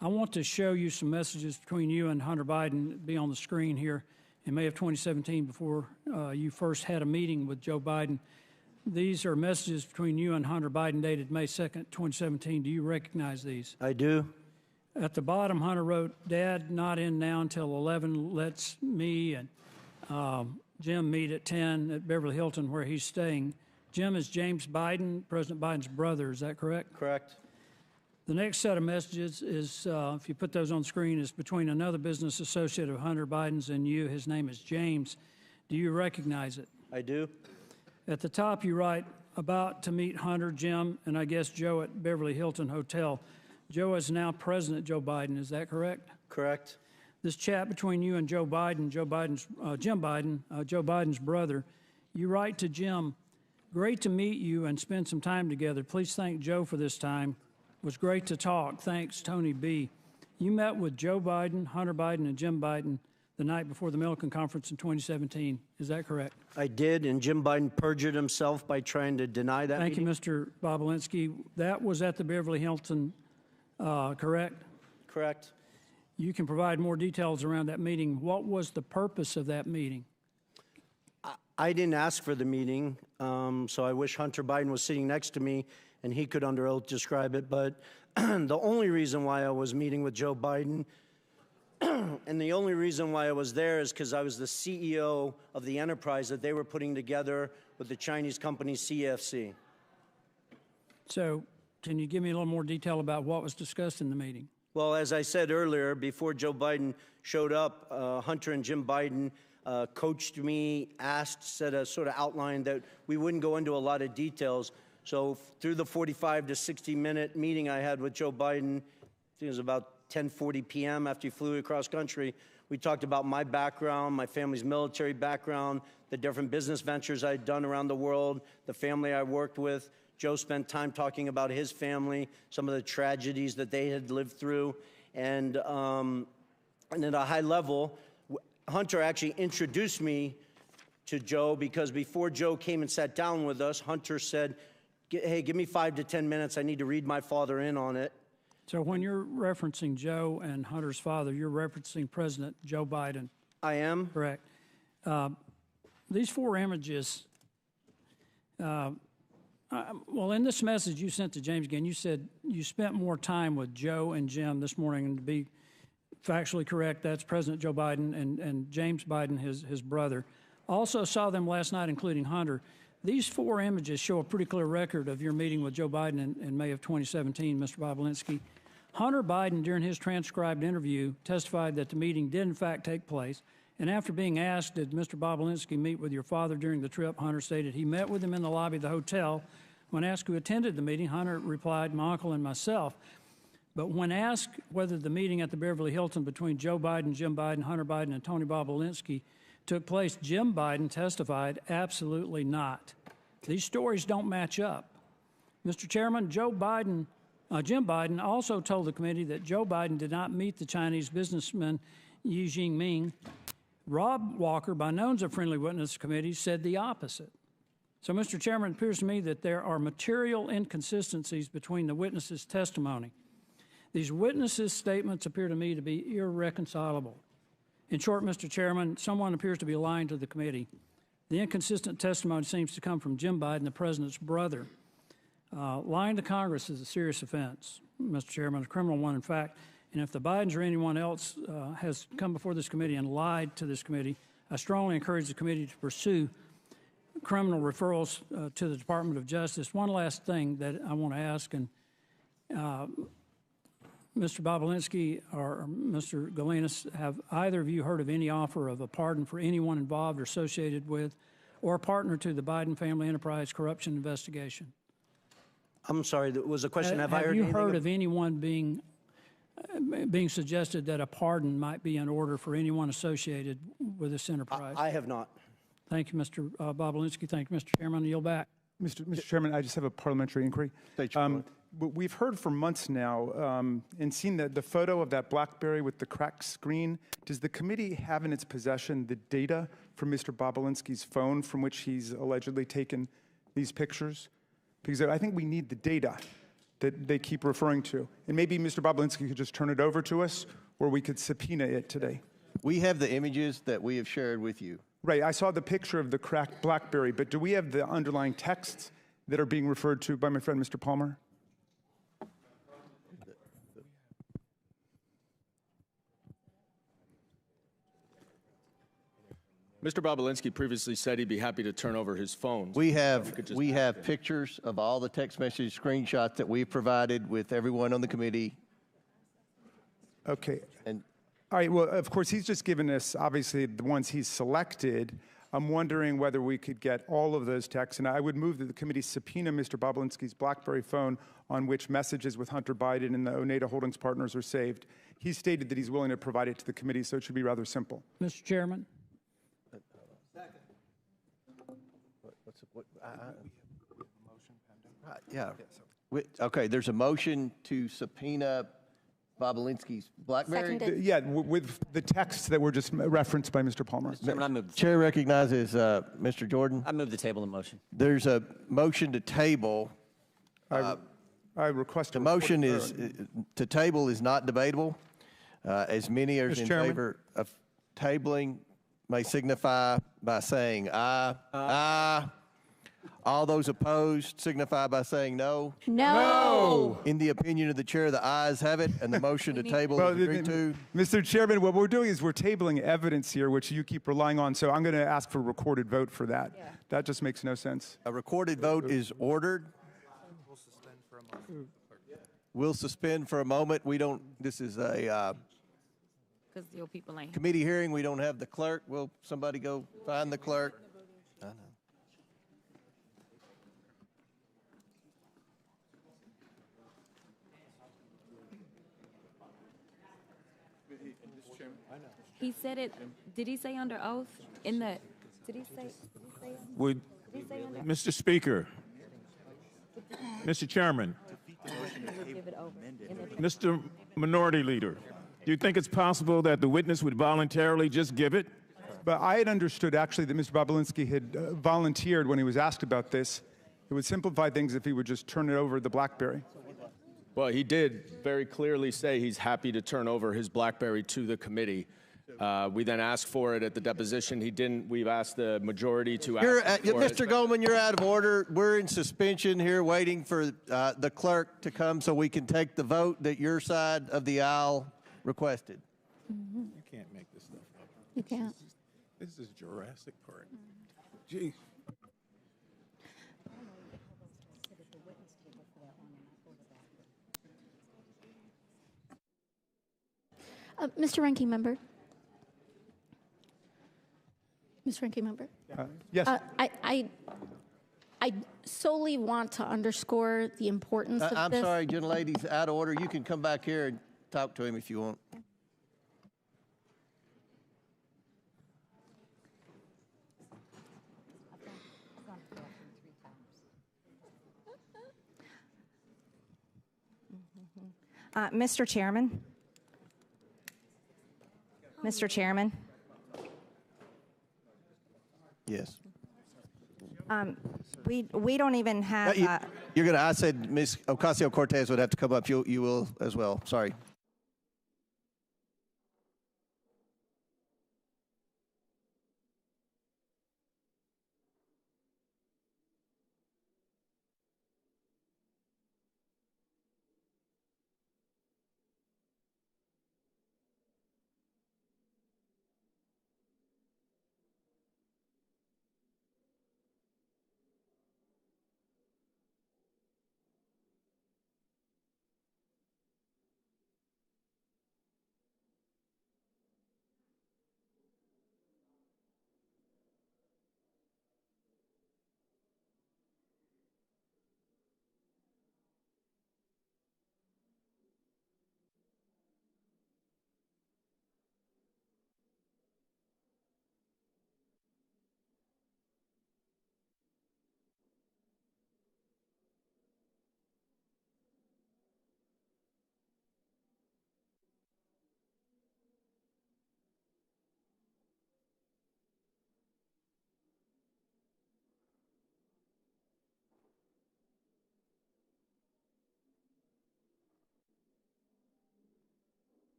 N: I want to show you some messages between you and Hunter Biden, be on the screen here, in May of 2017 before you first had a meeting with Joe Biden. These are messages between you and Hunter Biden dated May 2nd, 2017. Do you recognize these?
H: I do.
N: At the bottom, Hunter wrote, "Dad, not in now until 11. Let's me and Jim meet at 10 at Beverly Hilton where he's staying." Jim is James Biden, President Biden's brother. Is that correct?
H: Correct.
N: The next set of messages is, if you put those on the screen, is between another business associate of Hunter Biden's and you. His name is James. Do you recognize it?
H: I do.
N: At the top, you write, "About to meet Hunter, Jim, and I guess Joe at Beverly Hilton Hotel." Joe is now President Joe Biden. Is that correct?
H: Correct.
N: This chat between you and Joe Biden, Jim Biden, Joe Biden's brother, you write to Jim, "Great to meet you and spend some time together. Please thank Joe for this time. It was great to talk. Thanks, Tony B." You met with Joe Biden, Hunter Biden, and Jim Biden the night before the Milken Conference in 2017. Is that correct?
H: I did, and Jim Biden perjured himself by trying to deny that
N: Thank
H: meeting.
N: you, Mr. Bobulinski. That was at the Beverly Hilton, correct?
H: Correct.
N: You can provide more details around that meeting. What was the purpose of that meeting?
H: I didn't ask for the meeting, so I wish Hunter Biden was sitting next to me and he could under oath describe it. But the only reason why I was meeting with Joe Biden and the only reason why I was there is because I was the CEO of the enterprise that they were putting together with the Chinese company CFC.
N: So can you give me a little more detail about what was discussed in the meeting?
H: Well, as I said earlier, before Joe Biden showed up, Hunter and Jim Biden coached me, said a sort of outline that we wouldn't go into a lot of details. So through the 45 to 60-minute meeting I had with Joe Biden, I think it was about 10:40 p.m. after he flew across country, we talked about my background, my family's military background, the different business ventures I'd done around the world, the family I worked with. Joe spent time talking about his family, some of the tragedies that they had lived through. And at a high level, Hunter actually introduced me to Joe because before Joe came and sat down with us, Hunter said, hey, give me 5 to 10 minutes. I need to read my father in on it.
N: So when you're referencing Joe and Hunter's father, you're referencing President Joe Biden.
H: I am.
N: Correct. These 4 images, well, in this message you sent to James again, you said you spent more time with Joe and Jim this morning, and to be factually correct, that's President Joe Biden and James Biden, his brother. Also saw them last night, including Hunter. These 4 images show a pretty clear record of your meeting with Joe Biden in May of 2017, Mr. Bobulinski. Hunter Biden, during his transcribed interview, testified that the meeting did in fact take place. And after being asked, did Mr. Bobulinski meet with your father during the trip, Hunter stated he met with him in the lobby of the hotel. When asked who attended the meeting, Hunter replied, my uncle and myself. But when asked whether the meeting at the Beverly Hilton between Joe Biden, Jim Biden, Hunter Biden, and Tony Bobulinski took place, Jim Biden testified, absolutely not. These stories don't match up. Mr. Chairman, Jim Biden also told the committee that Joe Biden did not meet the Chinese businessman Xi Jinping. Rob Walker, by known as a friendly witness committee, said the opposite. So, Mr. Chairman, it appears to me that there are material inconsistencies between the witnesses' testimony. These witnesses' statements appear to me to be irreconcilable. In short, Mr. Chairman, someone appears to be lying to the committee. The inconsistent testimony seems to come from Jim Biden, the president's brother. Lying to Congress is a serious offense, Mr. Chairman, a criminal one, in fact. And if the Bidens or anyone else has come before this committee and lied to this committee, I strongly encourage the committee to pursue criminal referrals to the Department of Justice. One last thing that I want to ask, and Mr. Bobulinski or Mr. Galinas, have either of you heard of any offer of a pardon for anyone involved or associated with or partner to the Biden family enterprise corruption investigation?
H: I'm sorry, that was a question. Have I
N: you heard of anyone being suggested that a pardon might be in order for anyone associated with this enterprise?
H: I have not.
N: Thank you, Mr. Bobulinski. Thank you, Mr. Chairman. I yield back.
F: Mr. Chairman, I just have a parliamentary inquiry. We've heard for months now and seen the photo of that BlackBerry with the cracked screen. Does the committee have in its possession the data from Mr. Bobulinski's phone from which he's allegedly taken these pictures? Because I think we need the data that they keep referring to. And maybe Mr. Bobulinski could just turn it over to us, or we could subpoena it today.
C: We have the images that we have shared with you.
F: Right, I saw the picture of the cracked BlackBerry, but do we have the underlying texts that are being referred to by my friend Mr. Palmer?
I: Mr. Bobulinski previously said he'd be happy to turn over his phone.
C: We have pictures of all the text message screenshots that we've provided with everyone on the committee.
F: Okay.
C: And
F: all right, well, of course, he's just given us, obviously, the ones he's selected. I'm wondering whether we could get all of those texts, and I would move that the committee subpoena Mr. Bobulinski's BlackBerry phone on which messages with Hunter Biden and the Oneida Holdings partners are saved. He stated that he's willing to provide it to the committee, so it should be rather simple.
N: Mr. Chairman?
C: Yeah. Okay, there's a motion to subpoena Bobulinski's BlackBerry.
F: Yeah, with the texts that were just referenced by Mr. Palmer.
C: Chair recognizes Mr. Jordan.
E: I move the table the motion.
C: There's a motion to table.
F: I request
C: the motion is to table is not debatable. As many are in favor of tabling, may signify by saying aye. Aye. All those opposed signify by saying no.
J: No.
C: In the opinion of the chair, the ayes have it, and the motion to table is agreed to.
F: Mr. Chairman, what we're doing is we're tabling evidence here, which you keep relying on, so I'm going to ask for a recorded vote for that. Yeah. That just makes no sense.
C: A recorded vote is ordered. We'll suspend for a moment. We don't, this is a committee hearing. We don't have the clerk. Will somebody go find the clerk? I know.
O: He said it. Did he say under oath? In the. Did he say?
P: Would, Mr. Speaker, Mr. Chairman, Mr. Minority Leader, do you think it's possible that the witness would voluntarily just give it?
F: But I had understood actually that Mr. Bobulinski had volunteered when he was asked about this. It would simplify things if he would just turn it over the BlackBerry.
I: Well, he did very clearly say he's happy to turn over his BlackBerry to the committee. We then asked for it at the deposition. He didn't. We've asked the majority to ask for
C: Mr.
I: it.
C: Goldman, you're out of order. We're in suspension here waiting for the clerk to come so we can take the vote that your side of the aisle requested.
P: You can't make this stuff up.
J: You can't.
P: This is Jurassic Park. Gee.
J: Mr. Ranking Member. Mr. Ranking Member.
F: Yes.
J: I solely want to underscore the importance of
C: I'm
J: this.
C: sorry, gentlelady's out of order. You can come back here and talk to him if you want.
Q: Mr. Chairman. Mr. Chairman.
C: Yes.
Q: We don't even have.
C: You're gonna. I said Ms. Ocasio-Cortez would have to come up. You will as well. Sorry.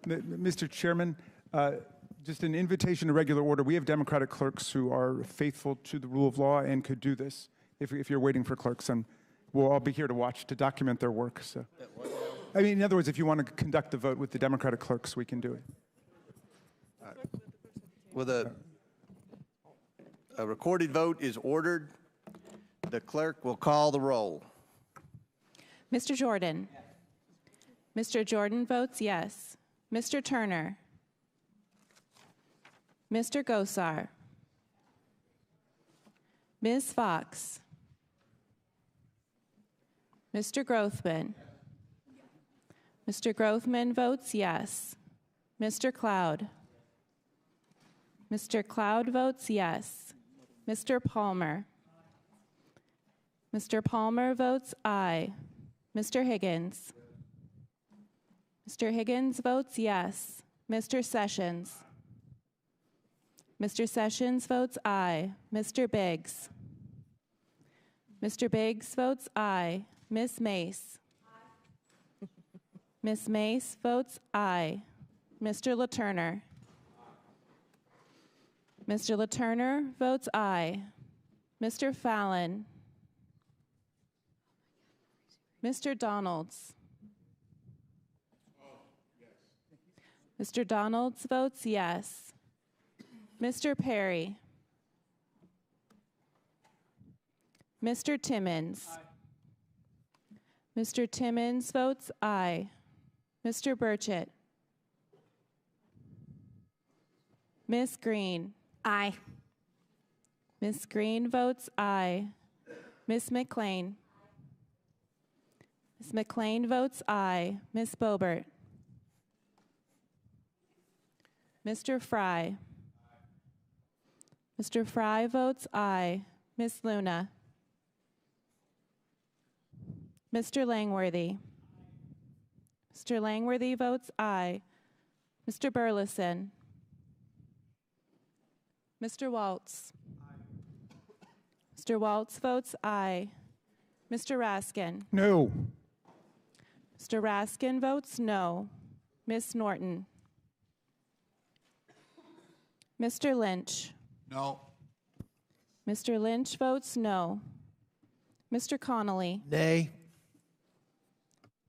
F: Mr. Chairman, just an invitation to regular order. We have Democratic clerks who are faithful to the rule of law and could do this if you're waiting for clerks. And we'll all be here to watch, to document their work. So, I mean, in other words, if you want to conduct the vote with the Democratic clerks, we can do it.
C: With a recorded vote is ordered. The clerk will call the roll.
B: Mr. Jordan. Mr. Jordan votes yes. Mr. Turner. Mr. Gosar. Ms. Fox. Mr. Grothman. Mr. Grothman votes yes. Mr. Cloud. Mr. Cloud votes yes. Mr. Palmer. Mr. Palmer votes aye. Mr. Higgins. Mr. Higgins votes yes. Mr. Sessions. Mr. Sessions votes aye. Mr. Biggs. Mr. Biggs votes aye. Ms. Mace. Ms. Mace votes aye. Mr. LaTurner. Mr. LaTurner votes aye. Mr. Fallon. Mr. Donalds. Mr. Donalds votes yes. Mr. Perry. Mr. Timmons. Mr. Timmons votes aye. Mr. Burchett. Ms. Green.
Q: Aye.
B: Ms. Green votes aye. Ms. McLean. Ms. McLean votes aye. Ms. Boebert. Mr. Fry. Mr. Fry votes aye. Ms. Luna. Mr. Langworthy. Mr. Langworthy votes aye. Mr. Burleson. Mr. Waltz. Mr. Waltz votes aye. Mr. Raskin.
F: No.
B: Mr. Raskin votes no. Ms. Norton. Mr. Lynch.
M: No.
B: Mr. Lynch votes no. Mr. Connolly.
C: Nay.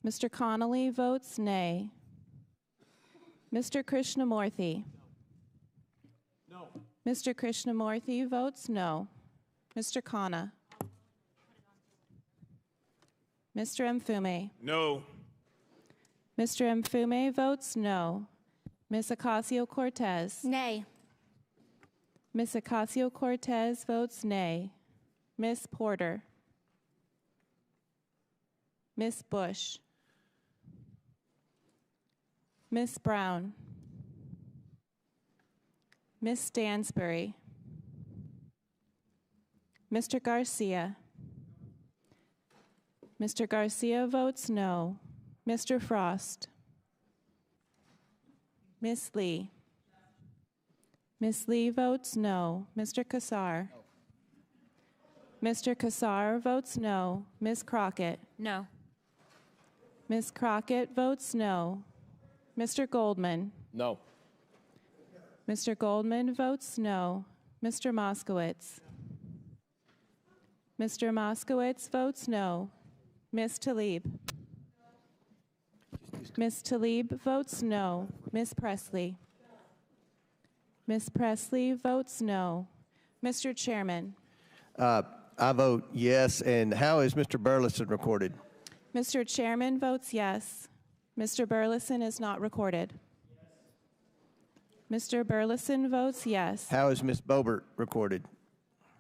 B: Mr. Connolly votes nay. Mr. Krishnamurthy.
M: No.
B: Mr. Krishnamurthy votes no. Mr. Khanna. Mr. Mfume.
P: No.
B: Mr. Mfume votes no. Ms. Ocasio-Cortez.
J: Nay.
B: Ms. Ocasio-Cortez votes nay. Ms. Porter. Ms. Bush. Ms. Brown. Ms. Stansbury. Mr. Garcia. Mr. Garcia votes no. Mr. Frost. Ms. Lee. Ms. Lee votes no. Mr. Kassar. Mr. Kassar votes no. Ms. Crockett.
O: No.
B: Ms. Crockett votes no. Mr. Goldman.
I: No.
B: Mr. Goldman votes no. Mr. Moskowitz. Mr. Moskowitz votes no. Ms. Tlaib. Ms. Tlaib votes no. Ms. Presley. Ms. Presley votes no. Mr. Chairman.
C: I vote yes. And how is Mr. Burleson recorded?
B: Mr. Chairman votes yes. Mr. Burleson is not recorded. Mr. Burleson votes yes.
C: How is Ms. Boebert recorded?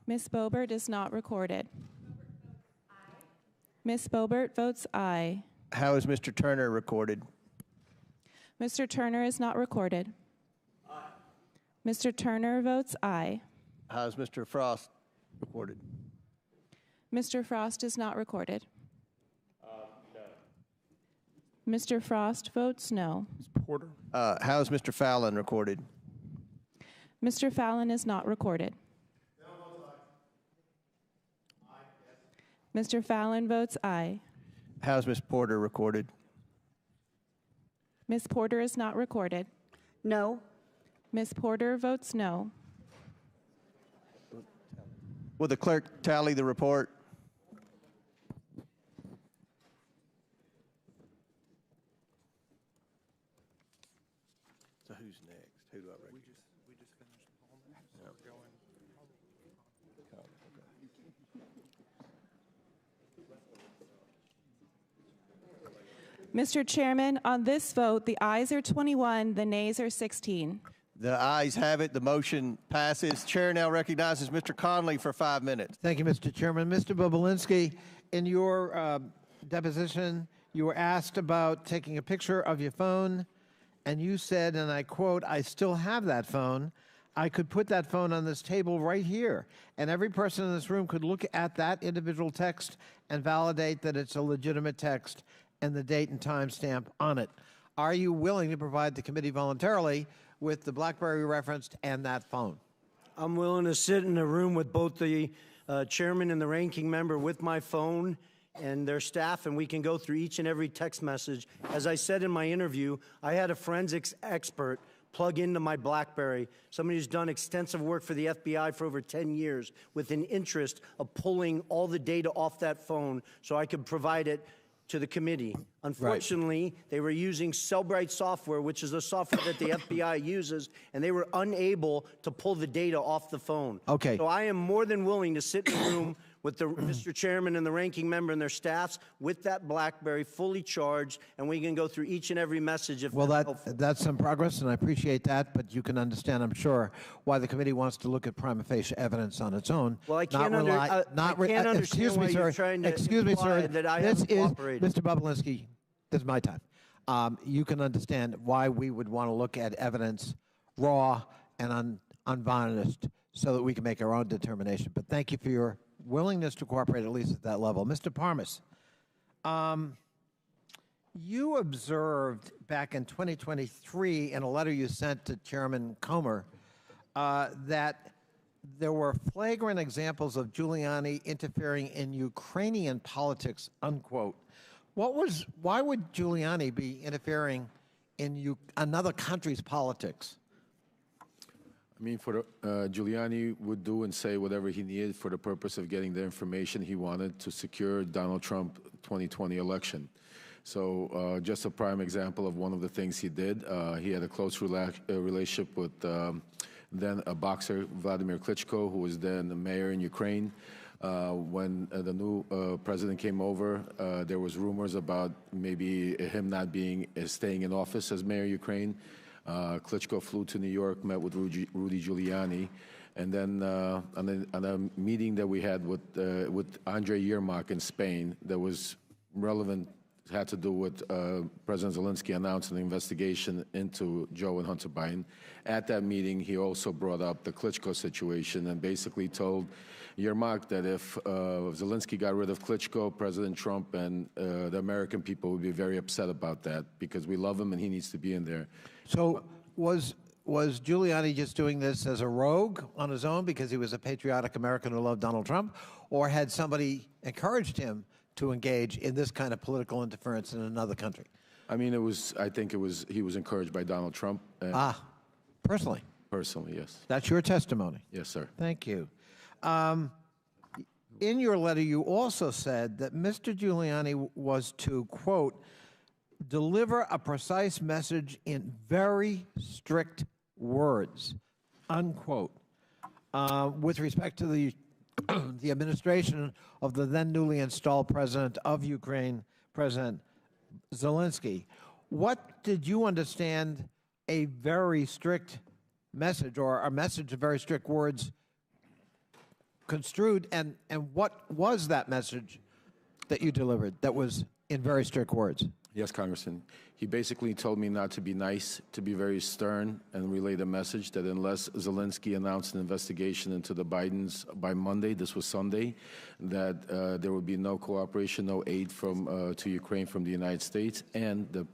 B: Ms. Boebert is not recorded. Ms. Boebert votes aye.
C: How is Mr. Turner recorded?
B: Mr. Turner is not recorded. Mr. Turner votes aye.
C: How is Mr. Frost recorded?
B: Mr. Frost is not recorded. Mr. Frost votes no.
F: Porter.
C: How is Mr. Fallon recorded?
B: Mr. Fallon is not recorded. Mr. Fallon votes aye.
C: How is Ms. Porter recorded?
B: Ms. Porter is not recorded.
Q: No.
B: Ms. Porter votes no.
C: Will the clerk tally the report? So who's next? Who do I recognize? We just finished Palmer. So we're going.
B: Mr. Chairman, on this vote, the ayes are 21, the nays are 16.
C: The ayes have it. The motion passes. Chair now recognizes Mr. Conley for 5 minutes.
R: Thank you, Mr. Chairman. Mr. Bobulinski, in your deposition, you were asked about taking a picture of your phone, and you said, and I quote, "I still have that phone. I could put that phone on this table right here, and every person in this room could look at that individual text and validate that it's a legitimate text and the date and time stamp on it." Are you willing to provide the committee voluntarily with the BlackBerry referenced and that phone?
H: I'm willing to sit in a room with both the chairman and the ranking member with my phone and their staff, and we can go through each and every text message. As I said in my interview, I had a forensics expert plug into my BlackBerry, somebody who's done extensive work for the FBI for over 10 years with an interest of pulling all the data off that phone so I could provide it to the committee. Unfortunately, they were using Cellbrite software, which is the software that the FBI uses, and they were unable to pull the data off the phone.
R: Okay.
H: So I am more than willing to sit in a room with the Mr. Chairman and the ranking member and their staffs with that BlackBerry fully charged, and we can go through each and every message if
R: Well,
H: that's helpful.
R: that's some progress, and I appreciate that, but you can understand, I'm sure, why the committee wants to look at prima facie evidence on its own.
H: Well, I can't understand
R: excuse me,
H: why
R: sir.
H: you're trying to
R: Excuse me,
H: imply
R: sir.
H: that I
R: This
H: haven't
R: is,
H: cooperated.
R: Mr. Bobulinski, this is my time. You can understand why we would want to look at evidence raw and unvarnished so that we can make our own determination. But thank you for your willingness to cooperate, at least at that level. Mr. Parmas, you observed back in 2023 in a letter you sent to Chairman Comer that there were flagrant examples of Giuliani interfering in Ukrainian politics, unquote. Why would Giuliani be interfering in another country's politics?
K: I mean, Giuliani would do and say whatever he needed for the purpose of getting the information he wanted to secure Donald Trump 2020 election. So just a prime example of one of the things he did. He had a close relationship with then a boxer, Vladimir Klitschko, who was then the mayor in Ukraine. When the new president came over, there was rumors about maybe him not staying in office as mayor of Ukraine. Klitschko flew to New York, met with Rudy Giuliani, and then on a meeting that we had with Andrei Yermak in Spain that was relevant, had to do with President Zelensky announcing an investigation into Joe and Hunter Biden. At that meeting, he also brought up the Klitschko situation and basically told Yermak that if Zelensky got rid of Klitschko, President Trump and the American people would be very upset about that because we love him and he needs to be in there.
R: So was Giuliani just doing this as a rogue on his own because he was a patriotic American who loved Donald Trump, or had somebody encouraged him to engage in this kind of political interference in another country?
K: I mean, I think he was encouraged by Donald Trump.
R: Personally?
K: Personally, yes.
R: That's your testimony?
K: Yes, sir.
R: Thank you. In your letter, you also said that Mr. Giuliani was to, quote, deliver a precise message in very strict words, unquote, with respect to the administration of the then newly installed president of Ukraine, President Zelensky. What did you understand a very strict message, or a message of very strict words, construed, and what was that message that you delivered that was in very strict words?
K: Yes, Congressman. He basically told me not to be nice, to be very stern, and relay the message that unless Zelensky announced an investigation into the Bidens by Monday, this was Sunday, that there would be no cooperation, no aid to Ukraine from the United States, and the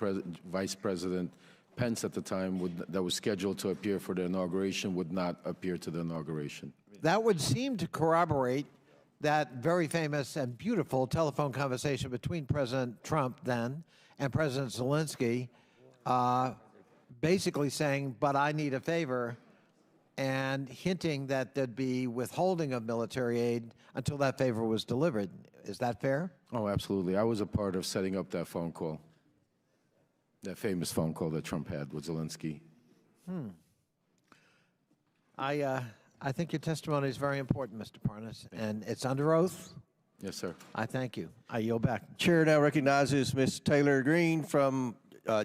K: Vice President Pence at the time that was scheduled to appear for the inauguration would not appear to the inauguration.
R: That would seem to corroborate that very famous and beautiful telephone conversation between President Trump then and President Zelensky, basically saying, but I need a favor, and hinting that there'd be withholding of military aid until that favor was delivered. Is that fair?
K: Oh, absolutely. I was a part of setting up that phone call, that famous phone call that Trump had with Zelensky.
R: I think your testimony is very important, Mr. Parnas, and it's under oath,
K: Yes, sir.
R: I thank you. I yield back.
C: Chair now recognizes Ms. Taylor Greene from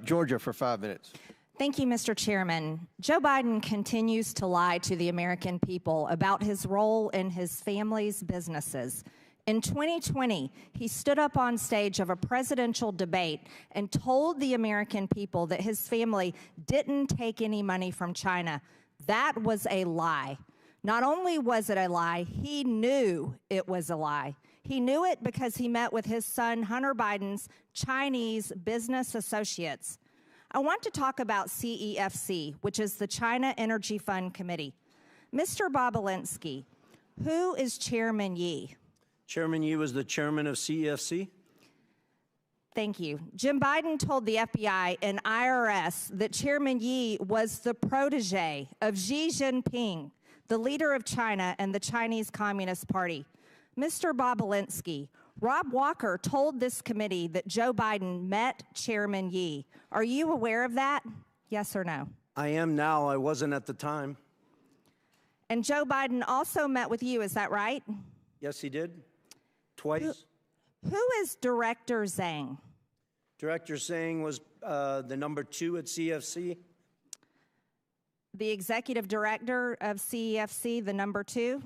C: Georgia for 5 minutes.
Q: Thank you, Mr. Chairman. Joe Biden continues to lie to the American people about his role in his family's businesses. In 2020, he stood up on stage of a presidential debate and told the American people that his family didn't take any money from China. That was a lie. Not only was it a lie, he knew it was a lie. He knew it because he met with his son Hunter Biden's Chinese business associates. I want to talk about CEFC, which is the China Energy Fund Committee. Mr. Bobulinski, who is Chairman Yi?
H: Chairman Yi was the chairman of CEFC.
Q: Thank you. Jim Biden told the FBI and IRS that Chairman Yi was the protege of Xi Jinping, the leader of China and the Chinese Communist Party. Mr. Bobulinski, Rob Walker told this committee that Joe Biden met Chairman Yi. Are you aware of that? Yes or no?
H: I am now. I wasn't at the time.
Q: And Joe Biden also met with you, is that right?
H: Yes, he did. Twice.
Q: Who is Director Zhang?
H: Director Zhang was the number 2 at CEFC.
Q: The executive director of CEFC, the number 2?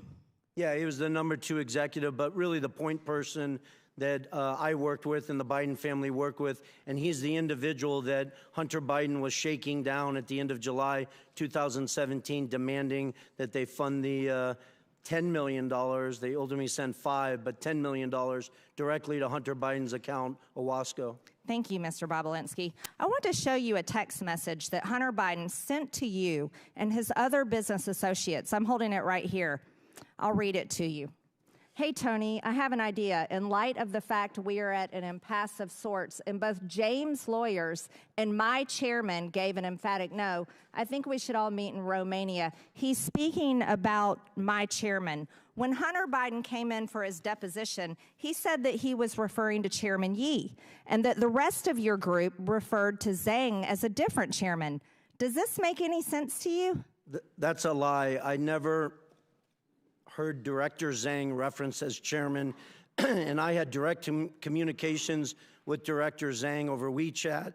H: Yeah, he was the number 2 executive, but really the point person that I worked with and the Biden family worked with, and he's the individual that Hunter Biden was shaking down at the end of July 2017, demanding that they fund the $10 million. They ultimately sent 5, but $10 million directly to Hunter Biden's account, Owasco.
Q: Thank you, Mr. Bobulinski. I want to show you a text message that Hunter Biden sent to you and his other business associates. I'm holding it right here. I'll read it to you. Hey, Tony, I have an idea. In light of the fact we are at an impasse of sorts, and both James' lawyers and my chairman gave an emphatic no, I think we should all meet in Romania. He's speaking about my chairman. When Hunter Biden came in for his deposition, he said that he was referring to Chairman Yi, and that the rest of your group referred to Zhang as a different chairman. Does this make any sense to you?
H: That's a lie. I never heard Director Zhang referenced as chairman, and I had direct communications with Director Zhang over WeChat,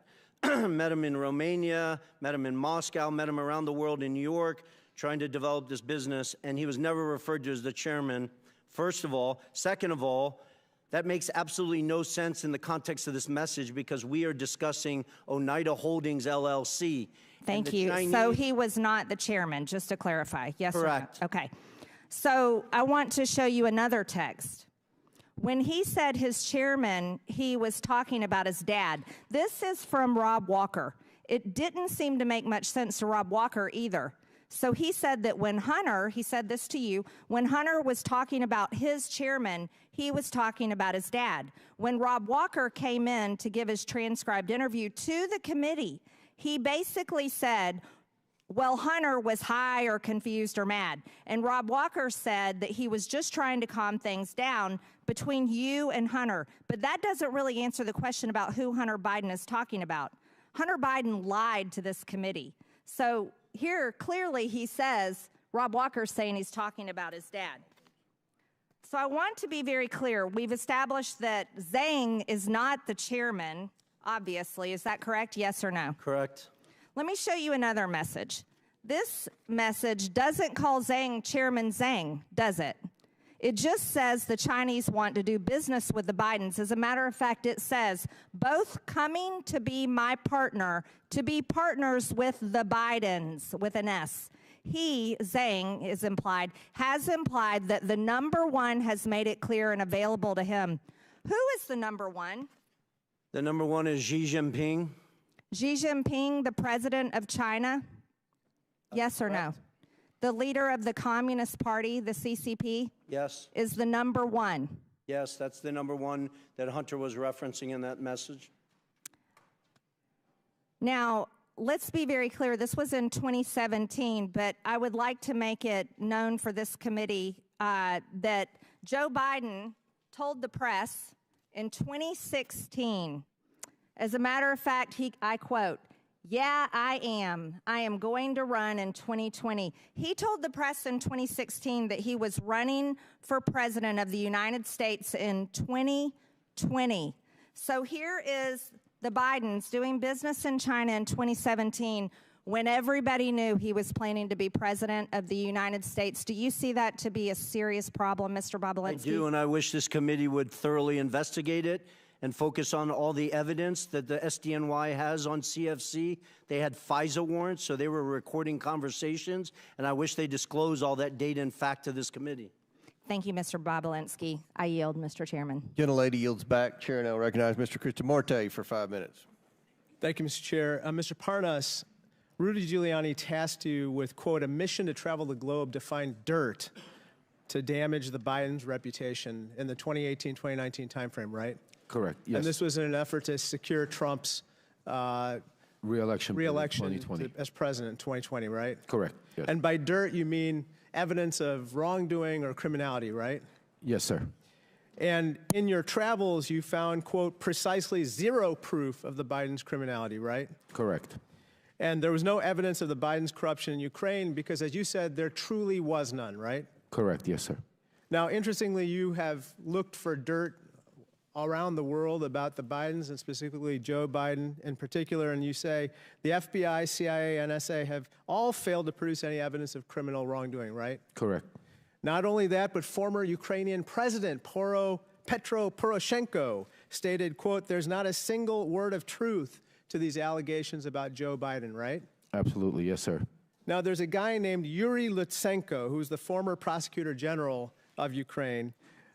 H: met him in Romania, met him in Moscow, met him around the world in New York, trying to develop this business, and he was never referred to as the chairman, first of all. Second of all, that makes absolutely no sense in the context of this message because we are discussing Oneida Holdings, LLC.
Q: Thank you. So he was not the chairman, just to clarify. Yes,
H: correct.
Q: Or no? Okay. So I want to show you another text. When he said his chairman, he was talking about his dad. This is from Rob Walker. It didn't seem to make much sense to Rob Walker either. So he said that when Hunter, he said this to you, when Hunter was talking about his chairman, he was talking about his dad. When Rob Walker came in to give his transcribed interview to the committee, he basically said, well, Hunter was high or confused or mad. And Rob Walker said that he was just trying to calm things down between you and Hunter. But that doesn't really answer the question about who Hunter Biden is talking about. Hunter Biden lied to this committee. So here, clearly, he says, Rob Walker's saying he's talking about his dad. So I want to be very clear. We've established that Zhang is not the chairman, obviously. Is that correct? Yes or no?
H: Correct.
Q: Let me show you another message. This message doesn't call Zhang Chairman Zhang, does it? It just says the Chinese want to do business with the Bidens. As a matter of fact, it says, both coming to be my partner, to be partners with the Bidens, with an S. He, Zhang, is implied, has implied that the number 1 has made it clear and available to him. Who is the number 1?
H: The number 1 is Xi Jinping.
Q: Xi Jinping, the president of China? Yes or no? The leader of the Communist Party, the CCP?
H: Yes.
Q: Is the number 1?
H: Yes, that's the number 1 that Hunter was referencing in that message.
Q: Now, let's be very clear. This was in 2017, but I would like to make it known for this committee that Joe Biden told the press in 2016, as a matter of fact, I quote, Yeah, I am. I am going to run in 2020. He told the press in 2016 that he was running for president of the United States in 2020. So here is the Bidens doing business in China in 2017 when everybody knew he was planning to be president of the United States. Do you see that to be a serious problem, Mr. Bobulinski?
H: I do, and I wish this committee would thoroughly investigate it and focus on all the evidence that the SDNY has on CFC. They had FISA warrants, so they were recording conversations, and I wish they disclose all that data and fact to this committee.
Q: Thank you, Mr. Bobulinski. I yield, Mr. Chairman.
C: Gentlelady yields back. Chair now recognize Mr. Krishnamurti for 5 minutes.
S: Thank you, Mr. Chair. Mr. Parnas, Rudy Giuliani tasked you with, quote, a mission to travel the globe to find dirt to damage the Biden's reputation in the 2018-2019 timeframe, right?
K: Correct, yes.
S: And this was in an effort to secure Trump's
K: re-election
S: as president in 2020, right?
K: Correct, yes.
S: And by dirt, you mean evidence of wrongdoing or criminality, right?
K: Yes, sir.
S: And in your travels, you found, quote, precisely zero proof of the Biden's criminality, right?
K: Correct.
S: And there was no evidence of the Biden's corruption in Ukraine because, as you said, there truly was none, right?
K: Correct, yes, sir.
S: Now, interestingly, you have looked for dirt around the world about the Bidens and specifically Joe Biden in particular, and you say the FBI, CIA, NSA have all failed to produce any evidence of criminal wrongdoing, right?
K: Correct.
S: Not only that, but former Ukrainian President Petro Poroshenko stated, quote, there's not a single word of truth to these allegations about Joe Biden, right?
K: Absolutely, yes, sir.
S: Now, there's a guy named Yuri Lutsenko, who's the former prosecutor general of Ukraine,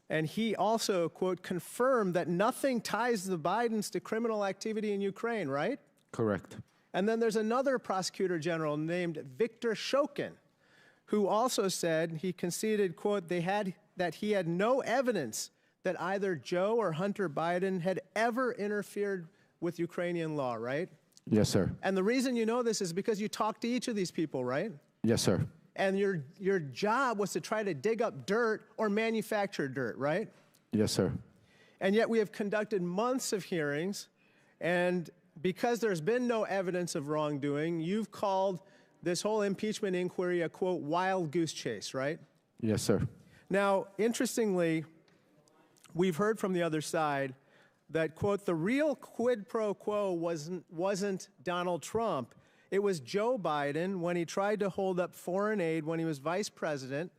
S: and he also, quote, confirmed that nothing ties the Bidens to criminal activity in Ukraine, right?
K: Correct.
S: And then there's another prosecutor general named Viktor Shokin, who also said he conceded, quote, that he had no evidence that either Joe or Hunter Biden had ever interfered with Ukrainian law, right?
K: Yes, sir.
S: And the reason you know this is because you talked to each of these people, right?
K: Yes, sir.
S: And your job was to try to dig up dirt or manufacture dirt, right?
K: Yes, sir.
S: And yet we have conducted months of hearings, and because there's been no evidence of wrongdoing, you've called this whole impeachment inquiry a, quote, wild goose chase, right?
K: Yes, sir.
S: Now, interestingly, we've heard from the other side that, quote, the real quid pro quo wasn't Donald Trump. It was Joe Biden when he tried to hold up foreign aid when he was vice president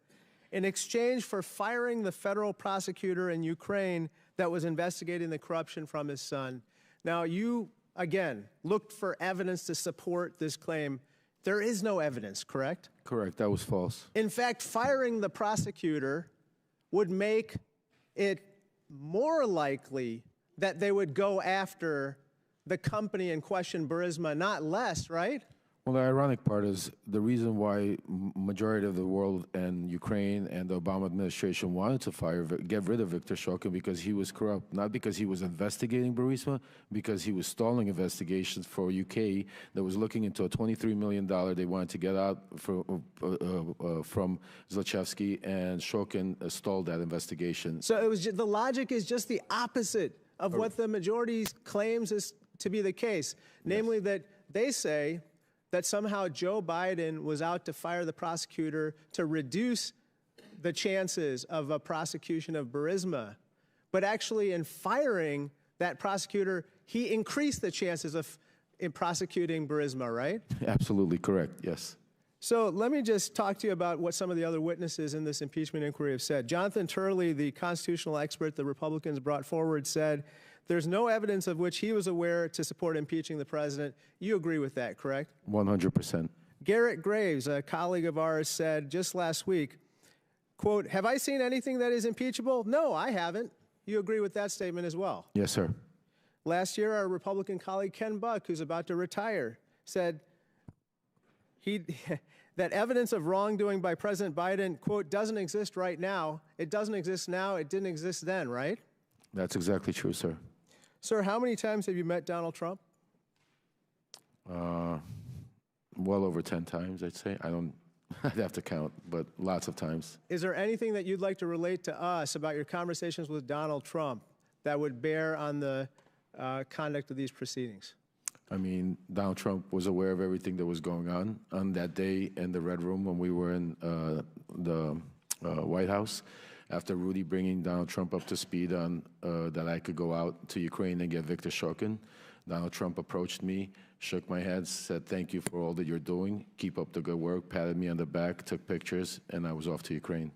S: in exchange for firing the federal prosecutor in Ukraine that was investigating the corruption from his son. Now, you, again, looked for evidence to support this claim. There is no evidence, correct?
K: Correct. That was false.
S: In fact, firing the prosecutor would make it more likely that they would go after the company in question, Burisma, not less, right?
K: Well, the ironic part is the reason why majority of the world and Ukraine and the Obama administration wanted to get rid of Viktor Shokin because he was corrupt, not because he was investigating Burisma, because he was stalling investigations for UK that was looking into a $23 million they wanted to get out from Zlochevsky, and Shokin stalled that investigation.
S: So it was the logic is just the opposite of what the majority claims is to be the case, namely that they say that somehow Joe Biden was out to fire the prosecutor to reduce the chances of a prosecution of Burisma. But actually in firing that prosecutor, he increased the chances of prosecuting Burisma, right?
K: Absolutely correct, yes.
S: So let me just talk to you about what some of the other witnesses in this impeachment inquiry have said. Jonathan Turley, the constitutional expert the Republicans brought forward, said there's no evidence of which he was aware to support impeaching the president. You agree with that, correct?
K: 100%.
S: Garrett Graves, a colleague of ours, said just last week, quote, have I seen anything that is impeachable? No, I haven't. You agree with that statement as well?
K: Yes, sir.
S: Last year, our Republican colleague Ken Buck, who's about to retire, said that evidence of wrongdoing by President Biden, quote, doesn't exist right now. It doesn't exist now. It didn't exist then, right?
K: That's exactly true, sir.
S: Sir, how many times have you met Donald Trump?
K: Well over 10 times, I'd say. I'd have to count, but lots of times.
S: Is there anything that you'd like to relate to us about your conversations with Donald Trump that would bear on the conduct of these proceedings?
K: I mean, Donald Trump was aware of everything that was going on that day in the Red Room when we were in the White House. After Rudy bringing Donald Trump up to speed on that I could go out to Ukraine and get Viktor Shokin, Donald Trump approached me, shook my hand, said, "Thank you for all that you're doing. Keep up the good work," patted me on the back, took pictures, and I was off to Ukraine.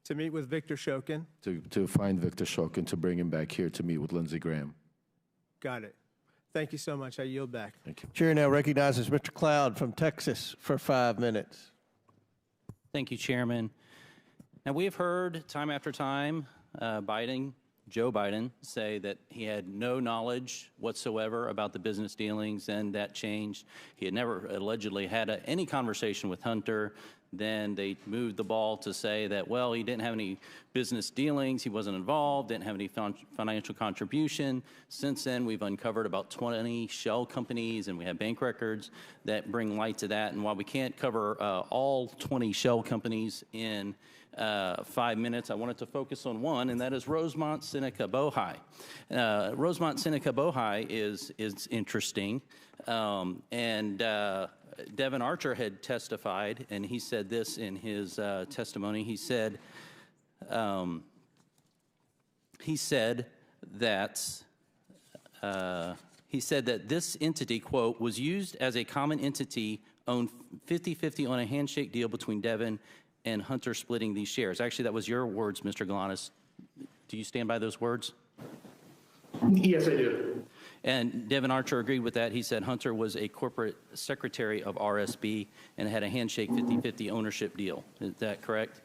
S: To meet with Viktor Shokin?
K: To find Viktor Shokin, to bring him back here to meet with Lindsey Graham.
S: Got it. Thank you so much. I yield back.
K: Thank you.
C: Chair now recognizes Mr. Cloud from Texas for 5 minutes.
T: Thank you, Chairman. Now, we have heard time after time Joe Biden, say that he had no knowledge whatsoever about the business dealings, and that changed. He had never allegedly had any conversation with Hunter. Then they moved the ball to say that, well, he didn't have any business dealings, he wasn't involved, didn't have any financial contribution. Since then, we've uncovered about 20 shell companies, and we have bank records that bring light to that. And while we can't cover all 20 shell companies in 5 minutes, I wanted to focus on one, and that is Rosemont Seneca Bohai. Rosemont Seneca Bohai is interesting, and Devin Archer had testified, and he said this in his testimony. He said that this entity, quote, was used as a common entity, owned 50-50 on a handshake deal between Devin and Hunter splitting these shares. Actually, that was your words, Mr. Galanis. Do you stand by those words?
G: Yes, I do.
T: And Devin Archer agreed with that. He said Hunter was a corporate secretary of RSB and had a handshake 50-50 ownership deal. Is that correct?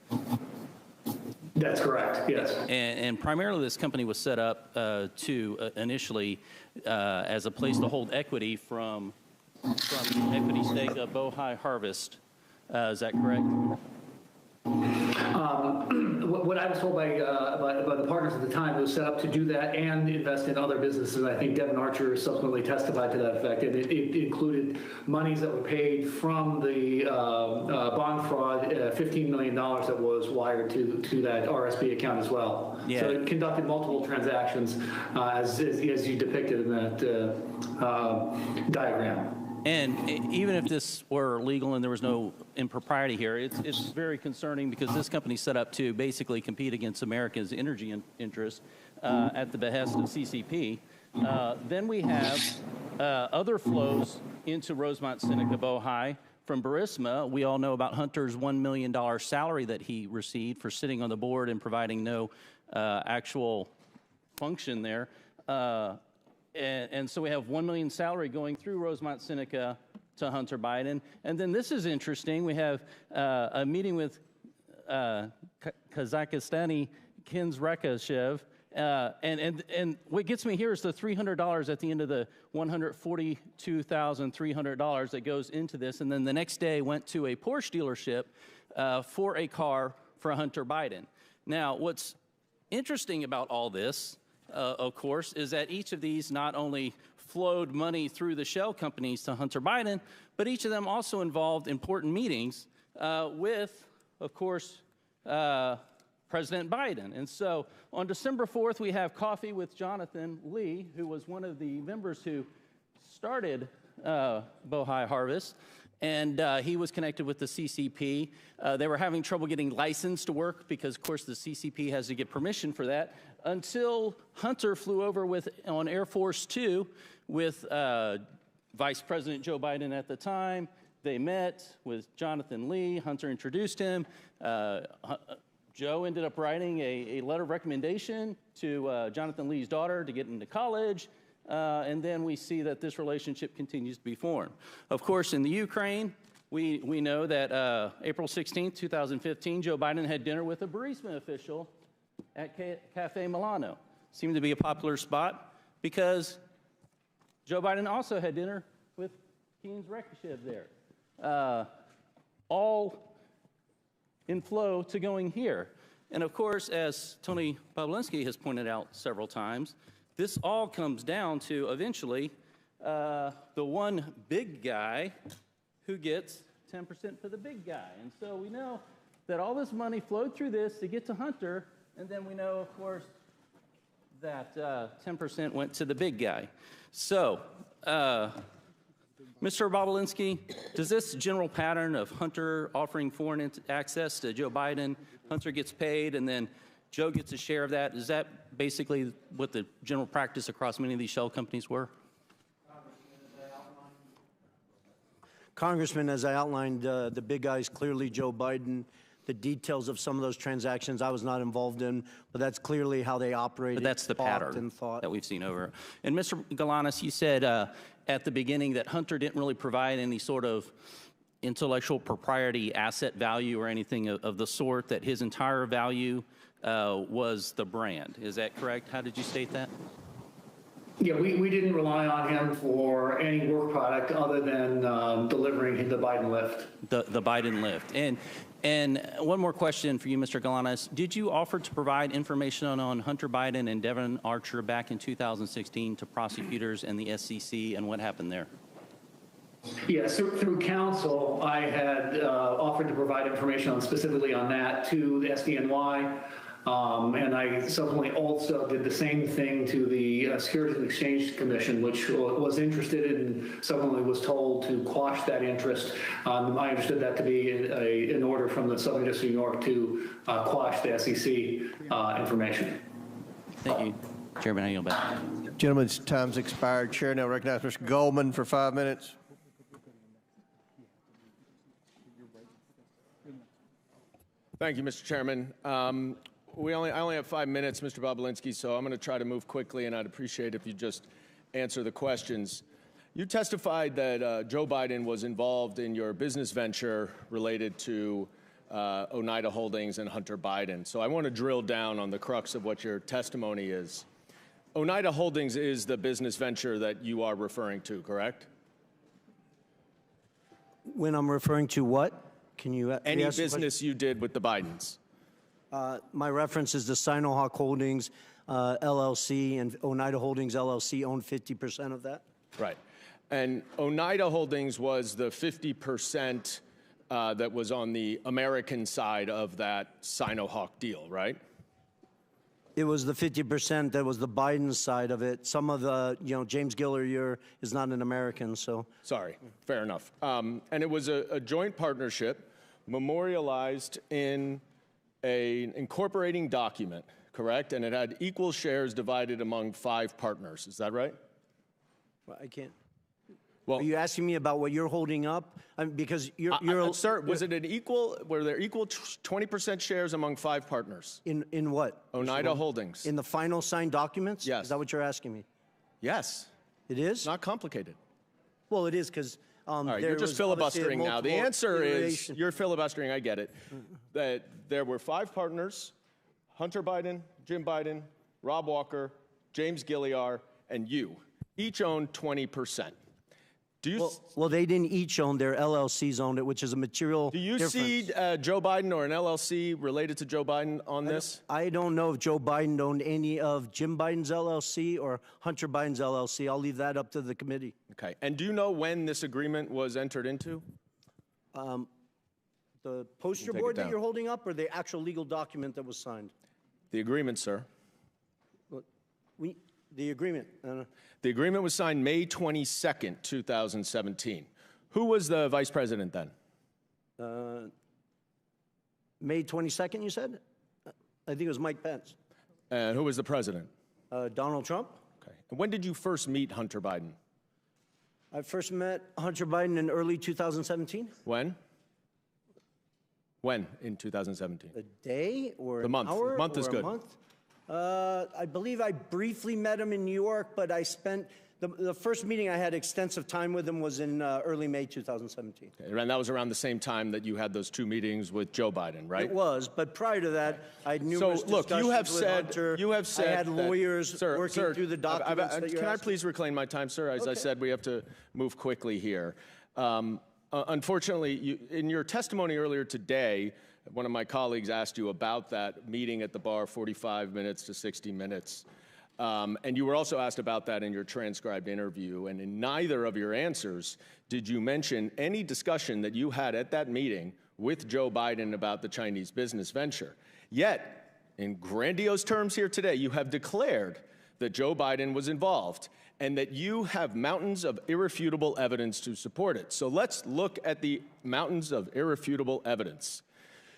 G: That's correct, yes.
T: And primarily this company was set up to initially as a place to hold equity from the equity stake of Bohai Harvest. Is that correct?
G: What I was told by the partners at the time, it was set up to do that and invest in other businesses. I think Devin Archer subsequently testified to that effect. And it included monies that were paid from the bond fraud, $15 million that was wired to that RSB account as well.
T: Yeah.
G: So it conducted multiple transactions as you depicted in that diagram.
T: And even if this were legal and there was no impropriety here, it's very concerning because this company set up to basically compete against America's energy interests at the behest of CCP. Then we have other flows into Rosemont Seneca Bohai from Burisma. We all know about Hunter's $1 million salary that he received for sitting on the board and providing no actual function there. And so we have $1 million salary going through Rosemont Seneca to Hunter Biden. And then this is interesting. We have a meeting with Kazakhstani Kens Rakashev. And what gets me here is the $300 at the end of the $142,300 that goes into this. And then the next day went to a Porsche dealership for a car for Hunter Biden. Now, what's interesting about all this, of course, is that each of these not only flowed money through the shell companies to Hunter Biden, but each of them also involved important meetings with, of course, President Biden. And so on December 4th, we have coffee with Jonathan Lee, who was one of the members who started Bohai Harvest. And he was connected with the CCP. They were having trouble getting licensed to work because, of course, the CCP has to get permission for that, until Hunter flew over on Air Force 2 with Vice President Joe Biden at the time. They met with Jonathan Lee. Hunter introduced him. Joe ended up writing a letter of recommendation to Jonathan Lee's daughter to get into college. And then we see that this relationship continues to be formed. Of course, in the Ukraine, we know that April 16, 2015, Joe Biden had dinner with a Burisma official at Cafe Milano. Seemed to be a popular spot because Joe Biden also had dinner with Kens Rakashev there. All in flow to going here. And of course, as Tony Pawlinski has pointed out several times, this all comes down to eventually the one big guy who gets 10% for the big guy. And so we know that all this money flowed through this to get to Hunter, and then we know, of course, that 10% went to the big guy. So Mr. Bobulinski, does this general pattern of Hunter offering foreign access to Joe Biden, Hunter gets paid, and then Joe gets a share of that, is that basically what the general practice across many of these shell companies were?
H: Congressman, as I outlined, the big guys, clearly Joe Biden. The details of some of those transactions I was not involved in, but that's clearly how they operated.
T: But that's the pattern that we've seen over. And Mr. Galanis, you said at the beginning that Hunter didn't really provide any sort of intellectual propriety asset value or anything of the sort, that his entire value was the brand. Is that correct? How did you state that?
G: Yeah, we didn't rely on him for any work product other than delivering the Biden lift.
T: The Biden lift. And one more question for you, Mr. Galanis. Did you offer to provide information on Hunter Biden and Devon Archer back in 2016 to prosecutors and the SEC, and what happened there?
G: Yes, through counsel, I had offered to provide information specifically on that to the SDNY. And I subsequently also did the same thing to the Securities and Exchange Commission, which was interested and subsequently was told to quash that interest. I understood that to be an order from the Southern District of New York to quash the SEC information.
T: Thank you. Chairman, I yield back.
C: Gentlemen's time's expired. Chair now recognizes Mr. Goldman for 5 minutes.
I: Thank you, Mr. Chairman. I only have 5 minutes, Mr. Bobulinski, so I'm going to try to move quickly, and I'd appreciate if you just answer the questions. You testified that Joe Biden was involved in your business venture related to Oneida Holdings and Hunter Biden. So I want to drill down on the crux of what your testimony is. Oneida Holdings is the business venture that you are referring to, correct?
H: When I'm referring to what? Can you
I: Any business you did with the Bidens?
H: My reference is the Sinohawk Holdings LLC, and Oneida Holdings LLC owned 50% of that.
I: Right. And Oneida Holdings was the 50% that was on the American side of that Sinohawk deal, right?
H: It was the 50% that was the Biden side of it. Some of the, James Gillier is not an American, so.
I: Sorry, fair enough. And it was a joint partnership memorialized in an incorporating document, correct? And it had equal shares divided among 5 partners. Is that right?
H: Well, I can't. Well, are you asking me about what you're holding up? Because you're
I: sir, was it an equal? Were there equal 20% shares among 5 partners?
H: In what?
I: Oneida Holdings.
H: In the final signed documents?
I: Yes.
H: Is that what you're asking me?
I: Yes.
H: It is?
I: Not complicated.
H: Well, it is because.
I: All right, you're just filibustering now. The answer is you're filibustering. I get it. That there were 5 partners: Hunter Biden, Jim Biden, Rob Walker, James Gilliar, and you. Each owned 20%. Do you?
H: Well, they didn't each own. Their LLCs owned it, which is a material
I: Do you
H: difference.
I: see Joe Biden or an LLC related to Joe Biden on this?
H: I don't know if Joe Biden owned any of Jim Biden's LLC or Hunter Biden's LLC. I'll leave that up to the committee.
I: Okay. And do you know when this agreement was entered into?
H: The poster board that you're holding up, or the actual legal document that was signed?
I: The agreement, sir.
H: The agreement.
I: The agreement was signed May 22nd, 2017. Who was the vice president then?
H: May 22nd, you said? I think it was Mike Pence.
I: And who was the president?
H: Donald Trump.
I: Okay. And when did you first meet Hunter Biden?
H: I first met Hunter Biden in early 2017.
I: When? When in 2017?
H: A day or
I: the month?
H: An hour
I: The month is
H: or
I: good.
H: A month? I believe I briefly met him in New York, but I spent the first meeting I had extensive time with him was in early May 2017.
I: Okay, and that was around the same time that you had those 2 meetings with Joe Biden, right?
H: It was, but prior to that, I had numerous discussions with Hunter.
I: You have said
H: I had lawyers working through the documents that you're
I: Can I
H: asking.
I: please reclaim my time, sir? As I said, we have to move quickly here. Unfortunately, in your testimony earlier today, one of my colleagues asked you about that meeting at the bar, 45 minutes to 60 minutes. And you were also asked about that in your transcribed interview. And in neither of your answers did you mention any discussion that you had at that meeting with Joe Biden about the Chinese business venture. Yet, in grandiose terms here today, you have declared that Joe Biden was involved and that you have mountains of irrefutable evidence to support it. So let's look at the mountains of irrefutable evidence.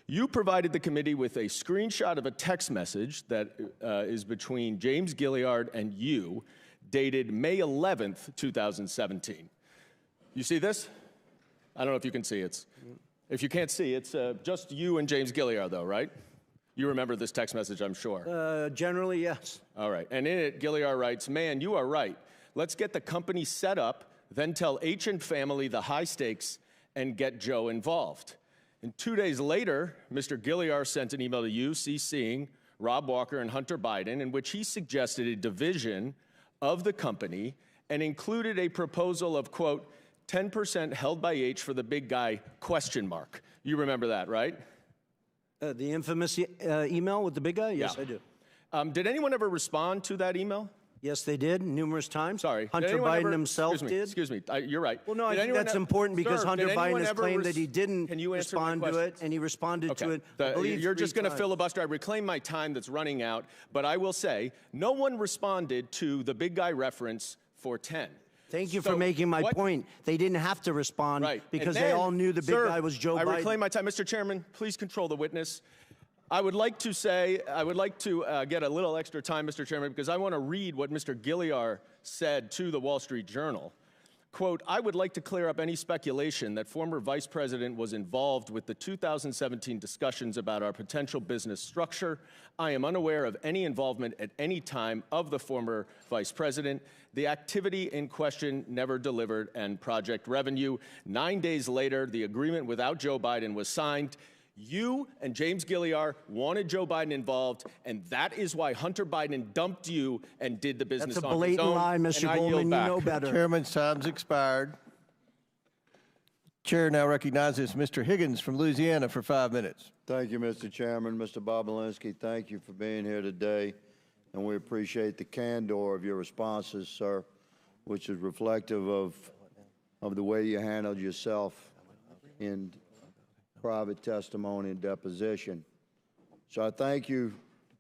I: You provided the committee with a screenshot of a text message that is between James Gilliard and you, dated May 11th, 2017. You see this? I don't know if you can see it. If you can't see, it's just you and James Gilliard, though, right? You remember this text message, I'm sure.
H: Generally, yes.
I: All right. And in it, Gilliard writes, "Man, you are right. Let's get the company set up, then tell H and family the high stakes and get Joe involved." And 2 days later, Mr. Gilliard sent an email to you, CCing Rob Walker and Hunter Biden, in which he suggested a division of the company and included a proposal of, quote, 10% held by H for the big guy, question mark. You remember that, right?
H: The infamous email with the big guy? Yes,
I: Yeah.
H: I do.
I: Did anyone ever respond to that email?
H: Yes, they did, numerous times.
I: Sorry.
H: Hunter Biden himself
I: did. Excuse me. You're right.
H: Well, no, I
I: Did
H: think
I: anyone
H: that's
I: e-
H: important because
I: Sir,
H: Hunter
I: did
H: Biden
I: anyone
H: has
I: ever
H: claimed that he didn't
I: Can you answer my
H: respond to it,
I: questions?
H: and he responded
I: Okay.
H: to it, I believe,
I: You're just
H: 3
I: going to
H: times.
I: filibuster. I reclaim my time that's running out, but I will say no one responded to the big guy reference for 10.
H: Thank you for making my point. They didn't have to respond because they all knew the big guy was Joe Biden.
I: I reclaim my time. Mr. Chairman, please control the witness. I would like to get a little extra time, Mr. Chairman, because I want to read what Mr. Gilliard said to the Wall Street Journal. Quote, "I would like to clear up any speculation that former Vice President was involved with the 2017 discussions about our potential business structure. I am unaware of any involvement at any time of the former Vice President. The activity in question never delivered and project revenue. 9 days later, the agreement without Joe Biden was signed. You and James Gilliard wanted Joe Biden involved, and that is why Hunter Biden dumped you and did the business
H: That's a
I: on his
H: blatant
I: own.
H: lie, Mr.
I: And I yield
H: Goldman. You
I: back.
H: know better.
C: Chairman's time's expired. Chair now recognizes Mr. Higgins from Louisiana for 5 minutes.
U: Thank you, Mr. Chairman. Mr. Bobulinski, thank you for being here today, and we appreciate the candor of your responses, sir, which is reflective of the way you handled yourself in private testimony and deposition. So I thank you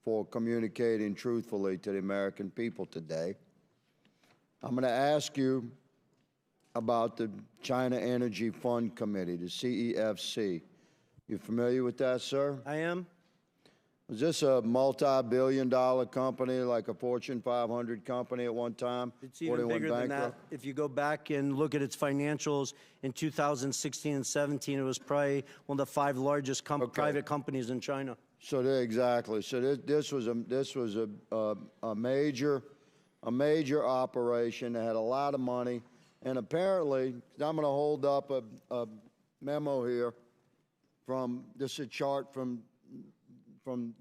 U: for communicating truthfully to the American people today. I'm going to ask you about the China Energy Fund Committee, the CEFC. You familiar with that, sir?
H: I am.
U: Was this a multi-billion-dollar company, like a Fortune 500 company at one time?
H: It's even bigger than that. If you go back and look at its financials in 2016 and 17, it was probably one of the 5 largest private companies in China.
U: So exactly. So this was a major operation that had a lot of money, and apparently, I'm going to hold up a memo here from this is a chart from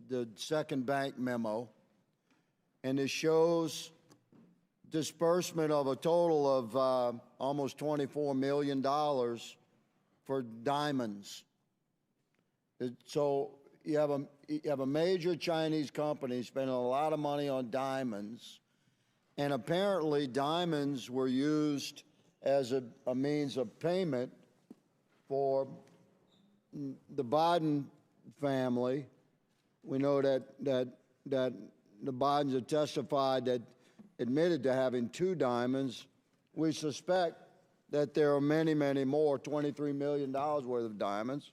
U: the second bank memo, and it shows disbursement of a total of almost $24 million for diamonds. So you have a major Chinese company spending a lot of money on diamonds, and apparently diamonds were used as a means of payment for the Biden family. We know that the Bidens have testified that admitted to having 2 diamonds. We suspect that there are many, many more, $23 million worth of diamonds.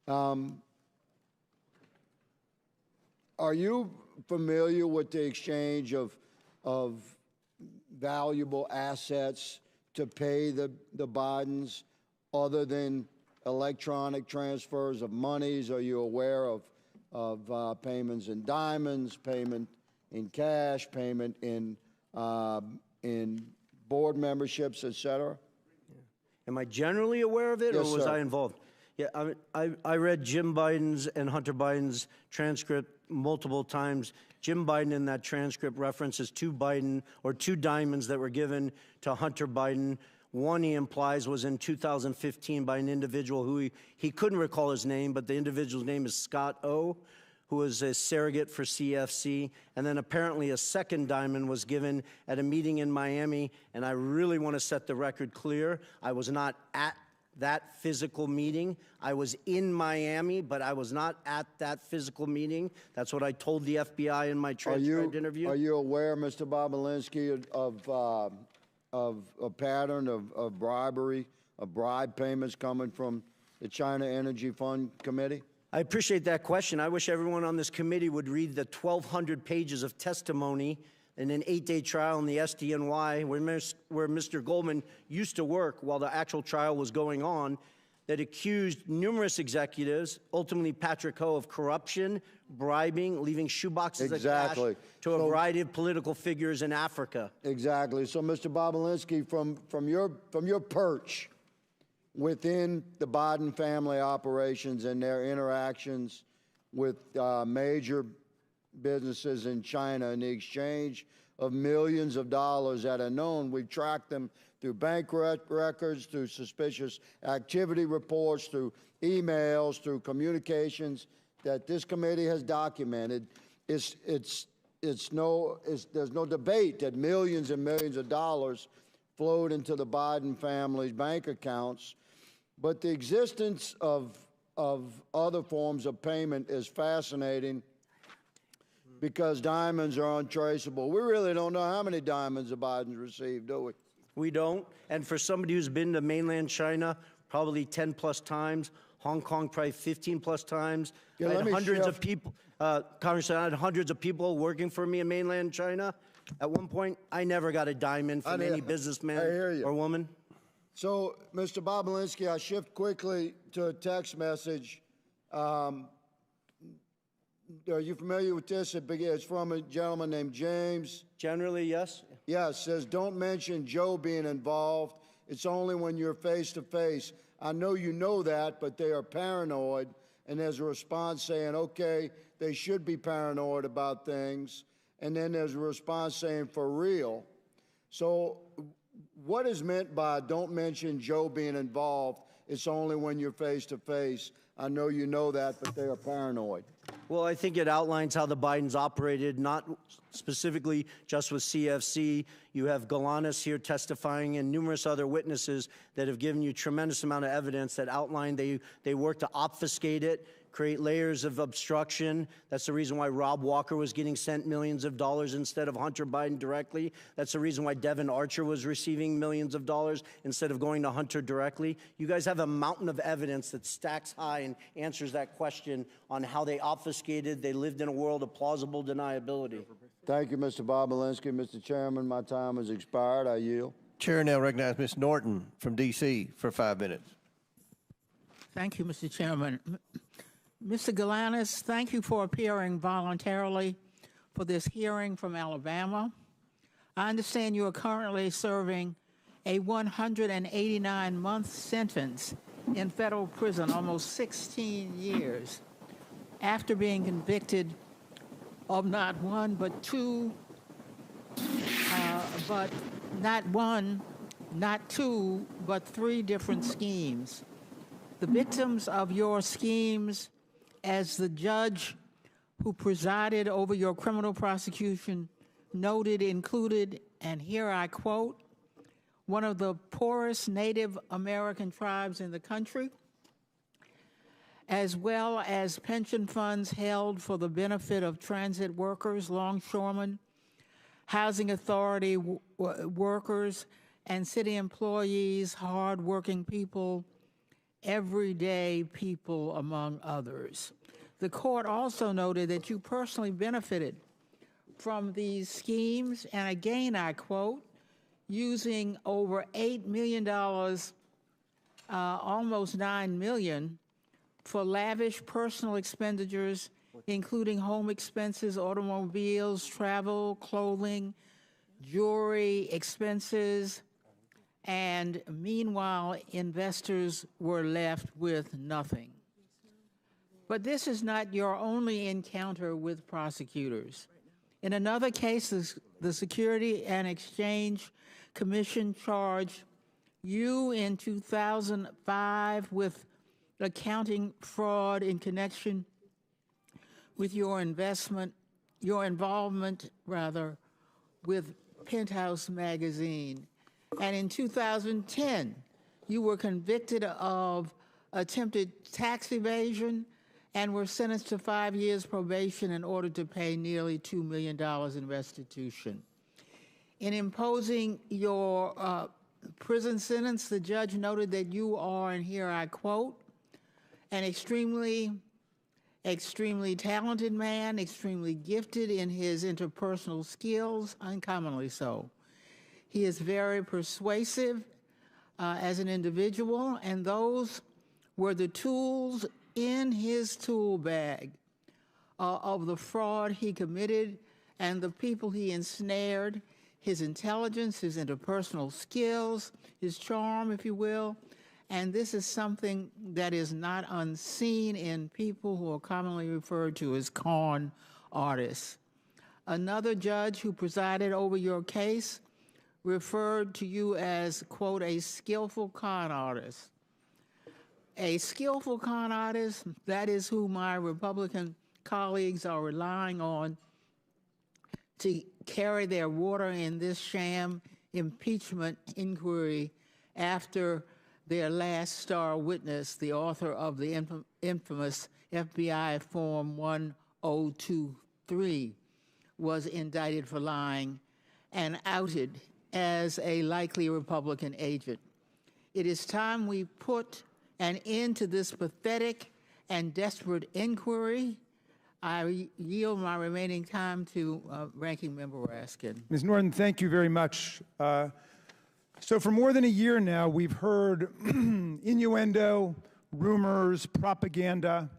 U: Are you familiar with the exchange of valuable assets to pay the Bidens other than electronic transfers of monies? Are you aware of payments in diamonds, payment in cash, payment in board memberships, et cetera?
H: Am I generally aware of it,
U: Yes,
H: or was
U: sir.
H: I involved? Yeah, I read Jim Biden's and Hunter Biden's transcript multiple times. Jim Biden in that transcript references 2 diamonds that were given to Hunter Biden. One, he implies, was in 2015 by an individual who he couldn't recall his name, but the individual's name is Scott O., who was a surrogate for CFC. And then apparently a second diamond was given at a meeting in Miami, and I really want to set the record clear. I was not at that physical meeting. I was in Miami, but I was not at that physical meeting. That's what I told the FBI in my transcribed interview.
U: Are you aware, Mr. Bobulinski, of a pattern of bribery, of bribe payments coming from the China Energy Fund Committee?
H: I appreciate that question. I wish everyone on this committee would read the 1,200 pages of testimony in an 8-day trial in the SDNY where Mr. Goldman used to work while the actual trial was going on, that accused numerous executives, ultimately Patrick Ho, of corruption, bribing, leaving shoeboxes of cash to a variety of political figures in Africa.
U: Exactly. So, Mr. Bobulinski, from your perch within the Biden family operations and their interactions with major businesses in China and the exchange of millions of dollars that are known. We've tracked them through bank records, through suspicious activity reports, through emails, through communications that this committee has documented. There's no debate that millions and millions of dollars flowed into the Biden family's bank accounts. But the existence of other forms of payment is fascinating because diamonds are untraceable. We really don't know how many diamonds the Bidens received, do we?
H: We don't. And for somebody who's been to mainland China probably 10 plus times, Hong Kong probably 15 plus times, I had hundreds of people, Congressman, I had hundreds of people working for me in mainland China. At one point, I never got a diamond from any businessman or woman.
U: So, Mr. Bobulinski, I shift quickly to a text message. Are you familiar with this? It's from a gentleman named James.
H: Generally, yes.
U: Yes, says, don't mention Joe being involved. It's only when you're face to face. I know you know that, but they are paranoid. And there's a response saying, okay, they should be paranoid about things. And then there's a response saying, for real. So what is meant by don't mention Joe being involved? It's only when you're face to face. I know you know that, but they are paranoid.
H: Well, I think it outlines how the Bidens operated, not specifically just with CFC. You have Galanis here testifying and numerous other witnesses that have given you tremendous amount of evidence that outline they worked to obfuscate it, create layers of obstruction. That's the reason why Rob Walker was getting sent millions of dollars instead of Hunter Biden directly. That's the reason why Devin Archer was receiving millions of dollars instead of going to Hunter directly. You guys have a mountain of evidence that stacks high and answers that question on how they obfuscated. They lived in a world of plausible deniability.
U: Thank you, Mr. Bobulinski. Mr. Chairman, my time has expired. I yield.
C: Chair now recognizes Ms. Norton from D.C. for 5 minutes.
A: Thank you, Mr. Chairman. Mr. Galanis, thank you for appearing voluntarily for this hearing from Alabama. I understand you are currently serving a 189-month sentence in federal prison, almost 16 years, after being convicted of not one, but two, but not one, not two, but three different schemes. The victims of your schemes, as the judge who presided over your criminal prosecution noted, included, and here I quote, one of the poorest Native American tribes in the country, as well as pension funds held for the benefit of transit workers, longshoremen, housing authority workers, and city employees, hardworking people, everyday people, among others. The court also noted that you personally benefited from these schemes, and again I quote, using over $8 million, almost $9 million, for lavish personal expenditures, including home expenses, automobiles, travel, clothing, jewelry expenses, and meanwhile, investors were left with nothing. But this is not your only encounter with prosecutors. In another case, the Security and Exchange Commission charged you in 2005 with accounting fraud in connection with your involvement with Penthouse magazine. And in 2010, You were convicted of attempted tax evasion and were sentenced to 5 years probation in order to pay nearly $2 million in restitution. In imposing your prison sentence, the judge noted that you are, and here I quote, an extremely talented man, extremely gifted in his interpersonal skills, uncommonly so. He is very persuasive as an individual, and those were the tools in his tool bag of the fraud he committed and the people he ensnared, his intelligence, his interpersonal skills, his charm, if you will. And this is something that is not unseen in people who are commonly referred to as con artists. Another judge who presided over your case referred to you as, quote, a skillful con artist. A skillful con artist, that is who my Republican colleagues are relying on to carry their water in this sham impeachment inquiry after their last star witness, the author of the infamous FBI Form 1023, was indicted for lying and outed as a likely Republican agent. It is time we put an end to this pathetic and desperate inquiry. I yield my remaining time to Ranking Member Raskin.
F: Ms. Norton, thank you very much. So for more than a year now, we've heard innuendo, rumors, propaganda,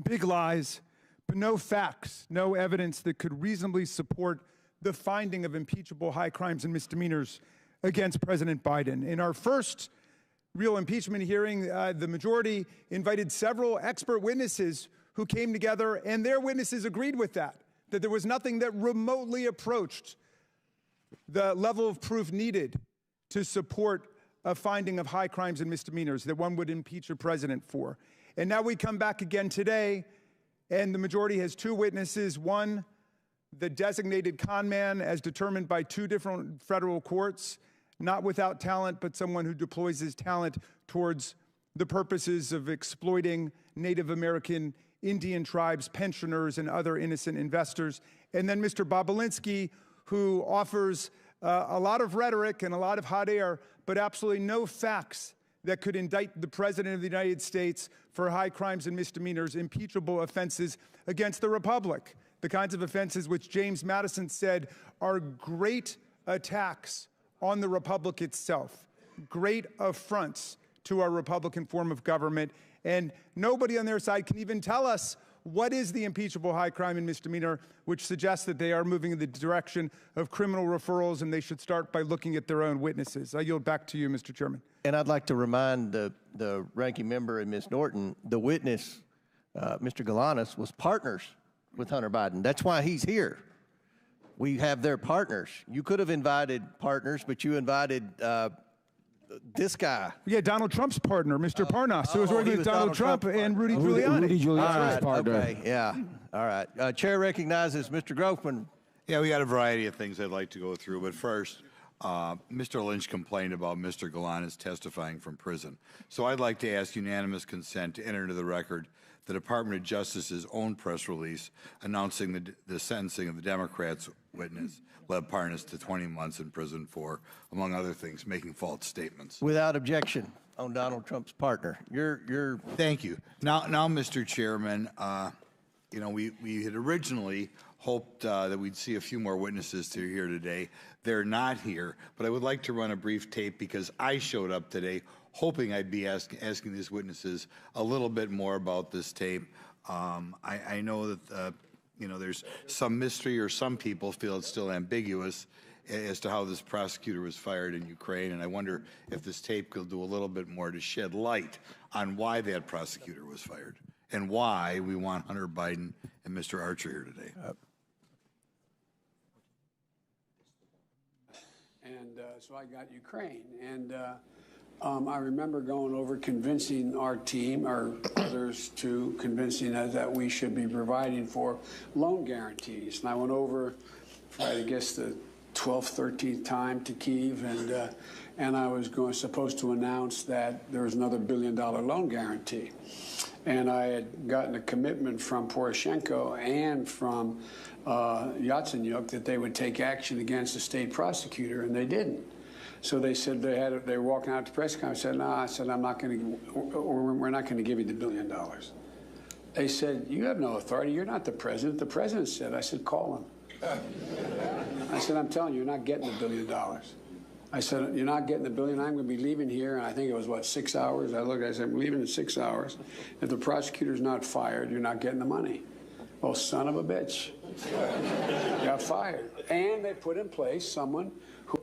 F: big lies, but no facts, no evidence that could reasonably support the finding of impeachable high crimes and misdemeanors against President Biden. In our first real impeachment hearing, the majority invited several expert witnesses who came together, and their witnesses agreed with that there was nothing that remotely approached the level of proof needed to support a finding of high crimes and misdemeanors that one would impeach a president for. And now we come back again today, and the majority has two witnesses. One, the designated con man as determined by two different federal courts, not without talent, but someone who deploys his talent towards the purposes of exploiting Native American Indian tribes, pensioners, and other innocent investors. And then Mr. Bobulinski, who offers a lot of rhetoric and a lot of hot air, but absolutely no facts that could indict the President of the United States for high crimes and misdemeanors, impeachable offenses against the Republic, the kinds of offenses which James Madison said are great attacks on the Republic itself, great affronts to our Republican form of government. And nobody on their side can even tell us what is the impeachable high crime and misdemeanor, which suggests that they are moving in the direction of criminal referrals, and they should start by looking at their own witnesses. I yield back to you, Mr. Chairman.
C: And I'd like to remind the ranking member and Ms. Norton, the witness, Mr. Galanis, was partners with Hunter Biden. That's why he's here. We have their partners. You could have invited partners, but you invited this guy.
F: Yeah, Donald Trump's partner, Mr. Parnas, who was working with Donald Trump and Rudy Giuliani.
L: Rudy Giuliani's partner.
C: Okay, yeah. All right. Chair recognizes Mr. Groffman.
V: Yeah, we got a variety of things I'd like to go through, but first, Mr. Lynch complained about Mr. Galanis testifying from prison. So I'd like to ask unanimous consent to enter into the record the Department of Justice's own press release announcing the sentencing of the Democrats' witness, led Parnas, to 20 months in prison for, among other things, making false statements.
C: Without objection on Donald Trump's partner.
V: Thank you. Now, Mr. Chairman, you know, we had originally hoped that we'd see a few more witnesses here today. They're not here, but I would like to run a brief tape because I showed up today hoping I'd be asking these witnesses a little bit more about this tape. I know that, you know, there's some mystery, or some people feel it's still ambiguous as to how this prosecutor was fired in Ukraine, and I wonder if this tape could do a little bit more to shed light on why that prosecutor was fired and why we want Hunter Biden and Mr. Archer here today.
W: And so I got Ukraine, and I remember going over convincing our team, or others too, convincing us that we should be providing for loan guarantees. And I went over, I guess, the 12th, 13th time to Kyiv, and I was supposed to announce that there was another $1 billion loan guarantee. And I had gotten a commitment from Poroshenko and from Yatsenyuk that they would take action against the state prosecutor, and they didn't. So they said they were walking out to the press conference. I said, no, I said, I'm not going to, we're not going to give you the $1 billion. They said, you have no authority. You're not the president. The president said. I said, call him. I said, I'm telling you, you're not getting the $1 billion. I said, you're not getting the $1 billion. I'm going to be leaving here. And I think it was, what, 6 hours? I looked, I said, I'm leaving in 6 hours. If the prosecutor's not fired, you're not getting the money. Well, son of a bitch. Got fired. And they put in place someone who...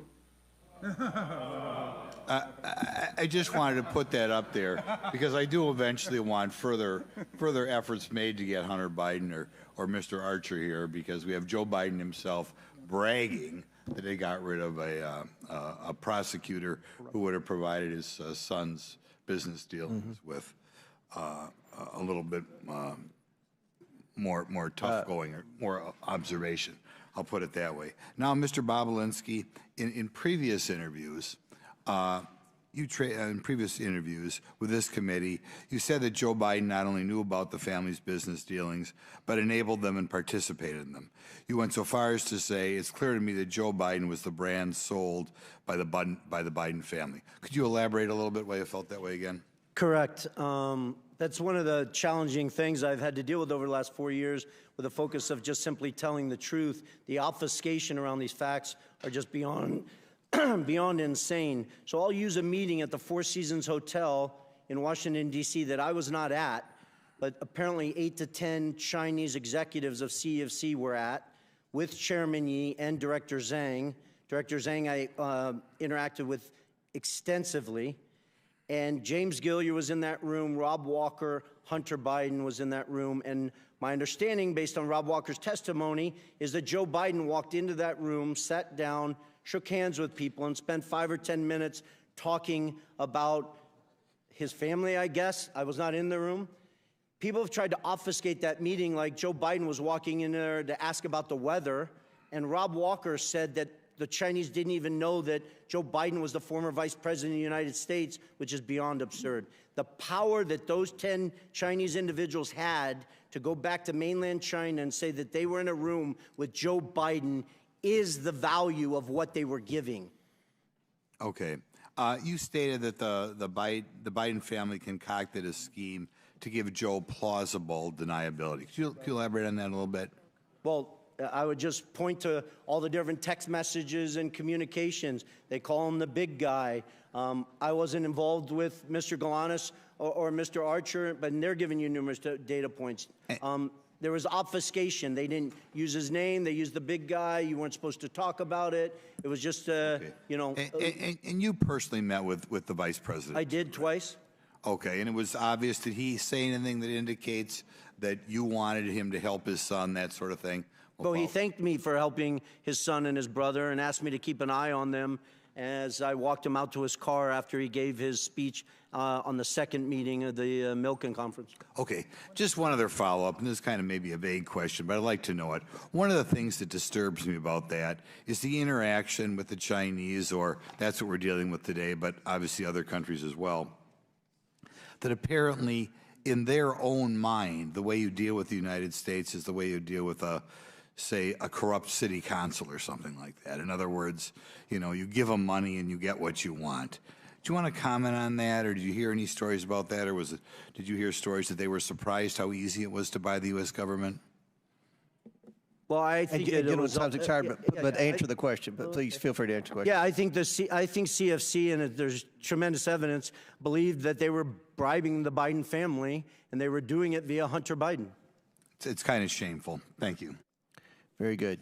V: I just wanted to put that up there because I do eventually want further efforts made to get Hunter Biden or Mr. Archer here, because we have Joe Biden himself bragging that they got rid of a prosecutor who would have provided his son's business dealings with a little bit more tough going or more observation. I'll put it that way. Now, Mr. Bobulinski, in previous interviews, in previous interviews with this committee, you said that Joe Biden not only knew about the family's business dealings, but enabled them and participated in them. You went so far as to say, it's clear to me that Joe Biden was the brand sold by the Biden family. Could you elaborate a little bit why you felt that way again?
H: Correct. That's one of the challenging things I've had to deal with over the last 4 years, with a focus of just simply telling the truth. The obfuscation around these facts are just beyond beyond insane. So I'll use a meeting at the Four Seasons Hotel in Washington, D.C. that I was not at, but apparently 8 to 10 Chinese executives of CEFC were at, with Chairman Yi and Director Zhang. Director Zhang I interacted with extensively. And James Gilliar was in that room, Rob Walker, Hunter Biden was in that room. And my understanding, based on Rob Walker's testimony, is that Joe Biden walked into that room, sat down, shook hands with people, and spent 5 or 10 minutes talking about his family, I guess. I was not in the room. People have tried to obfuscate that meeting like Joe Biden was walking in there to ask about the weather, and Rob Walker said that the Chinese didn't even know that Joe Biden was the former vice president of the United States, which is beyond absurd. The power that those 10 Chinese individuals had to go back to mainland China and say that they were in a room with Joe Biden is the value of what they were giving.
V: Okay. You stated that the Biden family concocted a scheme to give Joe plausible deniability. Could you elaborate on that a little bit?
H: Well, I would just point to all the different text messages and communications. They call him the big guy. I wasn't involved with Mr. Galanis or Mr. Archer, but they're giving you numerous data points. There was obfuscation. They didn't use his name. They used the big guy. You weren't supposed to talk about it. It was just, you know.
V: And you personally met with the vice president?
H: I did twice.
V: Okay, and it was obvious. Did he say anything that indicates that you wanted him to help his son, that sort of thing?
H: Well, he thanked me for helping his son and his brother and asked me to keep an eye on them as I walked him out to his car after he gave his speech on the second meeting of the Milken Conference.
V: Okay, just one other follow-up, and this is kind of maybe a vague question, but I'd like to know it. One of the things that disturbs me about that is the interaction with the Chinese, or that's what we're dealing with today, but obviously other countries as well, that apparently in their own mind, the way you deal with the United States is the way you deal with say, a corrupt city council or something like that. In other words, you know, you give them money and you get what you want. Do you want to comment on that, or did you hear any stories about that, or did you hear stories that they were surprised how easy it was to buy the U.S. government?
H: Well, I think
C: time's expired, but answer the question. But please feel free to answer the question.
H: Yeah, I think CFC, and there's tremendous evidence, believed that they were bribing the Biden family, and they were doing it via Hunter Biden.
V: It's kind of shameful. Thank you.
C: Very good.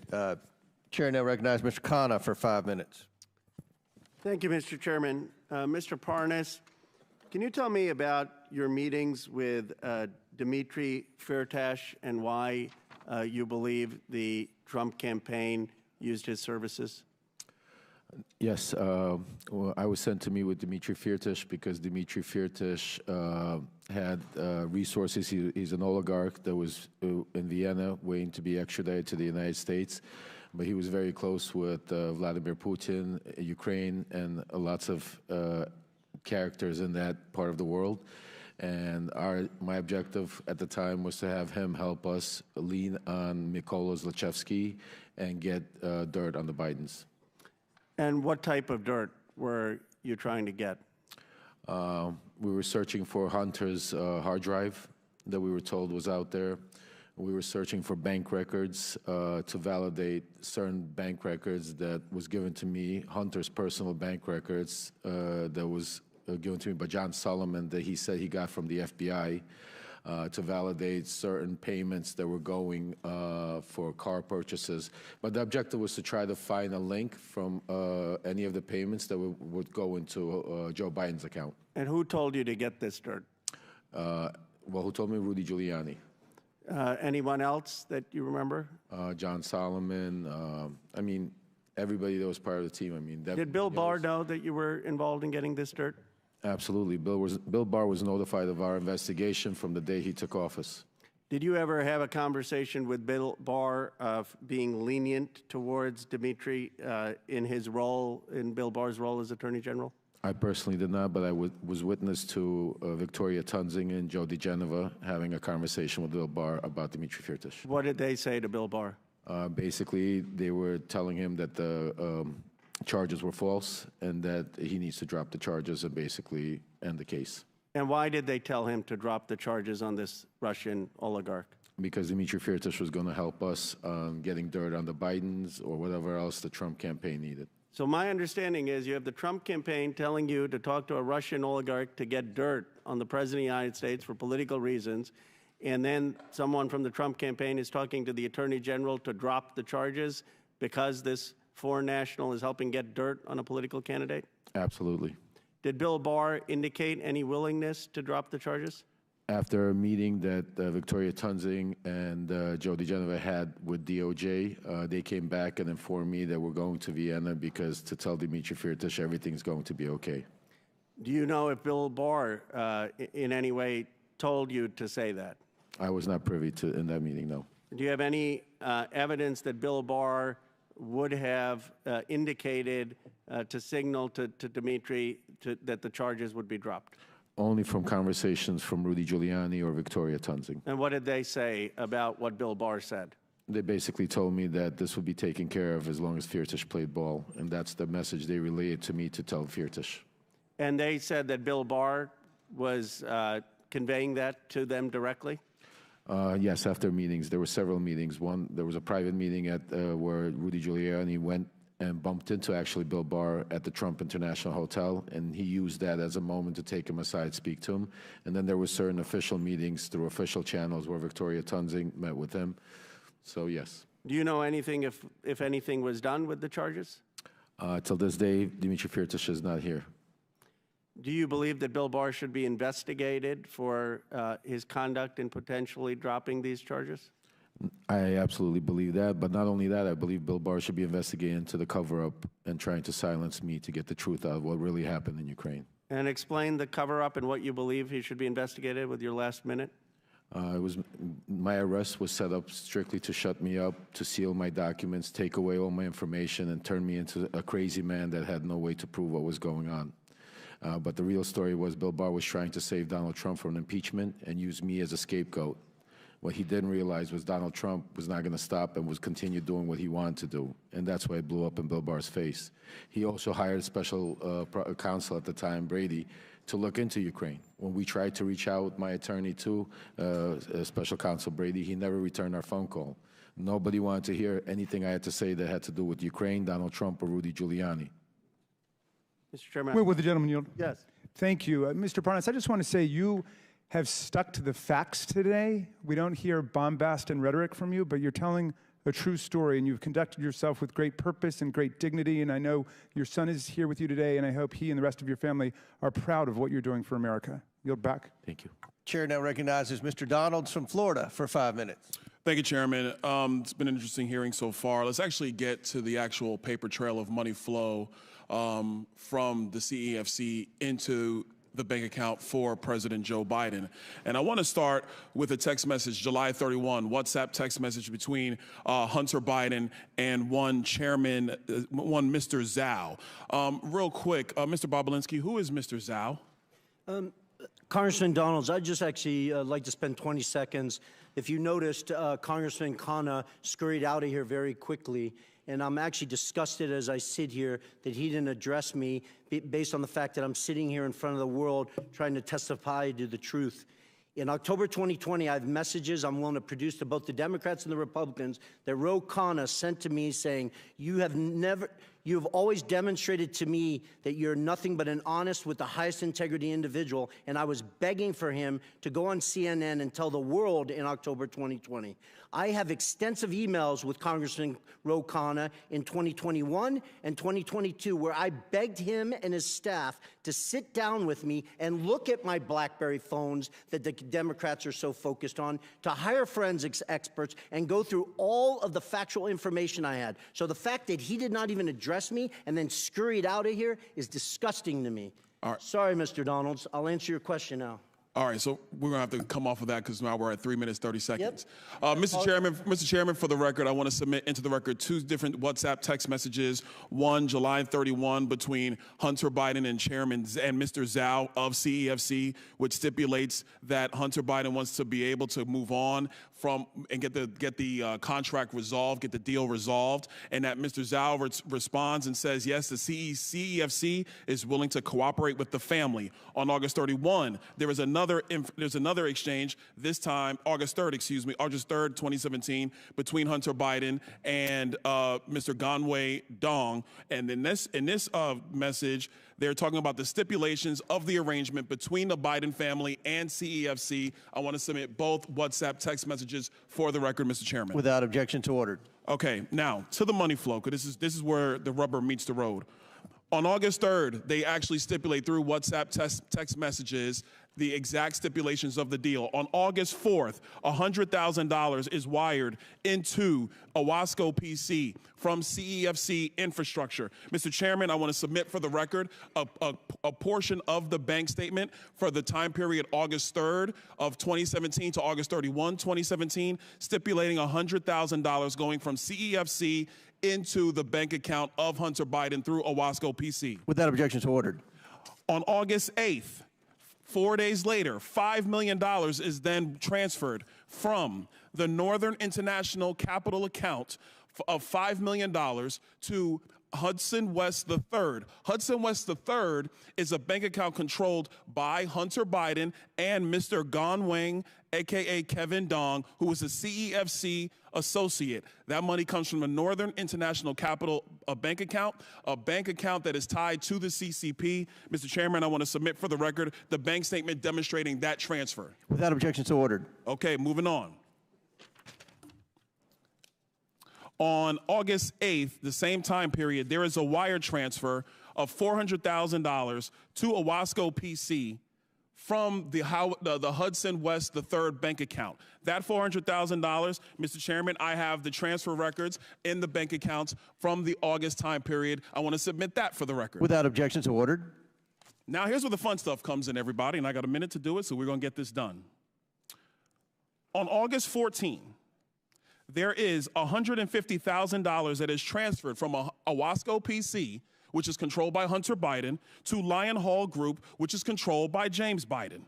C: Chair now recognizes Mr. Khanna for 5 minutes.
D: Thank you, Mr. Chairman. Mr. Parnas, can you tell me about your meetings with Dmitry Firtash and why you believe the Trump campaign used his services?
K: Yes, well, I was sent to meet with Dmitry Firtash because Dmitry Firtash had resources. He's an oligarch that was in Vienna waiting to be extradited to the United States. but he was very close with Vladimir Putin, Ukraine, and lots of characters in that part of the world. And my objective at the time was to have him help us lean on Mykola Zlochevsky and get dirt on the Bidens.
D: And what type of dirt were you trying to get?
K: We were searching for Hunter's hard drive that we were told was out there. We were searching for bank records to validate certain bank records that was given to me, Hunter's personal bank records that was given to me by John Solomon that he said he got from the FBI to validate certain payments that were going for car purchases. But the objective was to try to find a link from any of the payments that would go into Joe Biden's account.
D: And who told you to get this dirt?
K: Well, who told me? Rudy Giuliani.
D: Anyone else that you remember?
K: John Solomon. I mean, everybody that was part of the team. I mean,
D: did Bill Barr know that you were involved in getting this dirt?
K: Absolutely. Bill Barr was notified of our investigation from the day he took office.
D: Did you ever have a conversation with Bill Barr of being lenient towards Dmitry in his role, in Bill Barr's role as Attorney General?
K: I personally did not, but I was witness to Victoria Tunzing and Joe DeGeneva having a conversation with Bill Barr about Dmitry Firtash.
D: What did they say to Bill Barr?
K: Basically, they were telling him that the charges were false and that he needs to drop the charges and basically end the case.
D: And why did they tell him to drop the charges on this Russian oligarch?
K: Because Dmitry Firtash was going to help us getting dirt on the Bidens or whatever else the Trump campaign needed.
D: So my understanding is you have the Trump campaign telling you to talk to a Russian oligarch to get dirt on the President of the United States for political reasons, and then someone from the Trump campaign is talking to the Attorney General to drop the charges because this foreign national is helping get dirt on a political candidate?
K: Absolutely.
D: Did Bill Barr indicate any willingness to drop the charges?
K: After a meeting that Victoria Tunzing and Joe DeGeneva had with DOJ, they came back and informed me that we're going to Vienna because to tell Dmitry Firtash everything's going to be okay.
D: Do you know if Bill Barr in any way told you to say that?
K: I was not privy to in that meeting, no.
D: Do you have any evidence that Bill Barr would have indicated to signal to Dmitry that the charges would be dropped?
K: Only from conversations from Rudy Giuliani or Victoria Tunzing.
D: And what did they say about what Bill Barr said?
K: They basically told me that this would be taken care of as long as Firtash played ball, and that's the message they relayed to me to tell Firtash.
D: And they said that Bill Barr was conveying that to them directly?
K: Yes, after meetings. There were several meetings. One, there was a private meeting at where Rudy Giuliani went and bumped into actually Bill Barr at the Trump International Hotel, and he used that as a moment to take him aside, speak to him. And then there were certain official meetings through official channels where Victoria Tunzing met with him. So, yes.
D: Do you know anything, if anything was done with the charges?
K: Till this day, Dmitry Firtash is not here.
D: Do you believe that Bill Barr should be investigated for his conduct in potentially dropping these charges?
K: I absolutely believe that, but not only that, I believe Bill Barr should be investigated into the cover-up and trying to silence me to get the truth out of what really happened in Ukraine.
D: And explain the cover-up and what you believe he should be investigated with your last minute.
K: My arrest was set up strictly to shut me up, to seal my documents, take away all my information, and turn me into a crazy man that had no way to prove what was going on. But the real story was Bill Barr was trying to save Donald Trump from impeachment and use me as a scapegoat. What he didn't realize was Donald Trump was not going to stop and was continue doing what he wanted to do. And that's why it blew up in Bill Barr's face. He also hired special counsel at the time, Brady, to look into Ukraine. When we tried to reach out, my attorney to special counsel Brady, he never returned our phone call. Nobody wanted to hear anything I had to say that had to do with Ukraine, Donald Trump, or Rudy Giuliani.
D: Mr. Chairman.
F: Will the gentleman yield?
D: Yes.
F: Thank you. Mr. Parnas, I just want to say you have stuck to the facts today. We don't hear bombast and rhetoric from you, but you're telling a true story, and you've conducted yourself with great purpose and great dignity, and I know your son is here with you today, and I hope he and the rest of your family are proud of what you're doing for America. Yield back.
K: Thank you.
C: Chair now recognizes Mr. Donalds from Florida for 5 minutes.
E: Thank you, Chairman. It's been an interesting hearing so far. Let's actually get to the actual paper trail of money flow from the CEFC into the bank account for President Joe Biden. And I want to start with a text message, July 31, WhatsApp text message between Hunter Biden and one Mr. Zhao. Real quick, Mr. Bobulinski, who is Mr. Zhao?
H: Congressman Donalds, I'd just actually like to spend 20 seconds. If you noticed, Congressman Khanna scurried out of here very quickly, and I'm actually disgusted as I sit here that he didn't address me based on the fact that I'm sitting here in front of the world trying to testify to the truth. In October 2020, I have messages I'm willing to produce to both the Democrats and the Republicans that Ro Khanna sent to me saying, you have always demonstrated to me that you're nothing but an honest with the highest integrity individual, and I was begging for him to go on CNN and tell the world in October 2020. I have extensive emails with Congressman Ro Khanna in 2021 and 2022 where I begged him and his staff to sit down with me and look at my BlackBerry phones that the Democrats are so focused on, to hire forensics experts and go through all of the factual information I had. So the fact that he did not even address me and then scurried out of here is disgusting to me. Sorry, Mr. Donalds. I'll answer your question now.
E: All right, so we're going to have to come off of that because now we're at 3 minutes, 30 seconds. Yep. Mr. Chairman, for the record, I want to submit into the record 2 different WhatsApp text messages. One, July 31, between Hunter Biden and Mr. Zhao of CEFC, which stipulates that Hunter Biden wants to be able to move on from and get the contract resolved, get the deal resolved, and that Mr. Zhao responds and says, yes, the CEFC is willing to cooperate with the family. On August 31, there's another exchange, this time August 3rd, 2017, between Hunter Biden and Mr. Ganwei Dong. And in this message, they're talking about the stipulations of the arrangement between the Biden family and CEFC. I want to submit both WhatsApp text messages for the record, Mr. Chairman.
C: Without objection to order.
E: Okay, now to the money flow, because this is where the rubber meets the road. On August 3rd, they actually stipulate through WhatsApp text messages the exact stipulations of the deal. On August 4th, $100,000 is wired into Owasco PC from CEFC infrastructure. Mr. Chairman, I want to submit for the record a portion of the bank statement for the time period August 3rd of 2017 to August 31, 2017, stipulating $100,000 going from CEFC into the bank account of Hunter Biden through Owasco PC.
C: Without objection to ordered.
E: On August 8th, 4 days later, $5 million is then transferred from the Northern International Capital account of $5 million to Hudson West III. Hudson West III is a bank account controlled by Hunter Biden and Mr. Ganwei, a.k.a. Kevin Dong, who is a CEFC associate. That money comes from the Northern International Capital bank account that is tied to the CCP. Mr. Chairman, I want to submit for the record the bank statement demonstrating that transfer.
C: Without objection to ordered.
E: Okay, moving on. On August 8th, the same time period, there is a wire transfer of $400,000 to Owasco PC from the Hudson West III bank account. That $400,000, Mr. Chairman, I have the transfer records in the bank accounts from the August time period. I want to submit that for the record.
C: Without objection to ordered.
E: Now, here's where the fun stuff comes in, everybody, and I got a minute to do it, so we're going to get this done. On August 14, there is $150,000 that is transferred from Owasco PC, which is controlled by Hunter Biden, to Lion Hall Group, which is controlled by James Biden.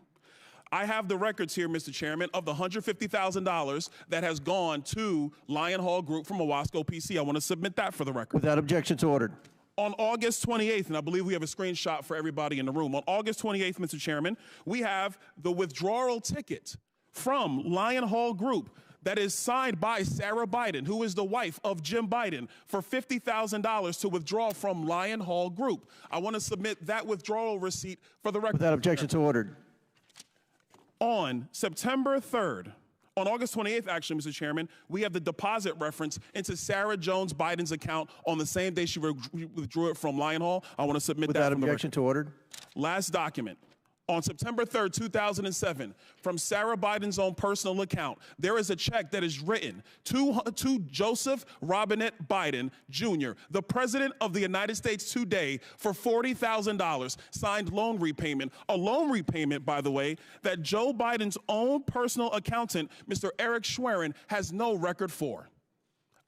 E: I have the records here, Mr. Chairman, of the $150,000 that has gone to Lion Hall Group from Owasco PC. I want to submit that for the record.
C: Without objection to ordered.
E: On August 28th, and I believe we have a screenshot for everybody in the room. On August 28th, Mr. Chairman, we have the withdrawal ticket from Lion Hall Group that is signed by Sarah Biden, who is the wife of Jim Biden, for $50,000 to withdraw from Lion Hall Group. I want to submit that withdrawal receipt for the record.
C: Without objection to ordered.
E: On September 3rd, on August 28th, actually, Mr. Chairman, we have the deposit reference into Sarah Jones Biden's account on the same day she withdrew it from Lion Hall. I want to submit that.
C: Without objection to ordered.
E: Last document. On September 3rd, 2007, from Sarah Biden's own personal account, there is a check that is written to Joseph Robinette Biden, Jr., the President of the United States today, for $40,000, signed loan repayment. A loan repayment, by the way, that Joe Biden's own personal accountant, Mr. Eric Schwerin, has no record for.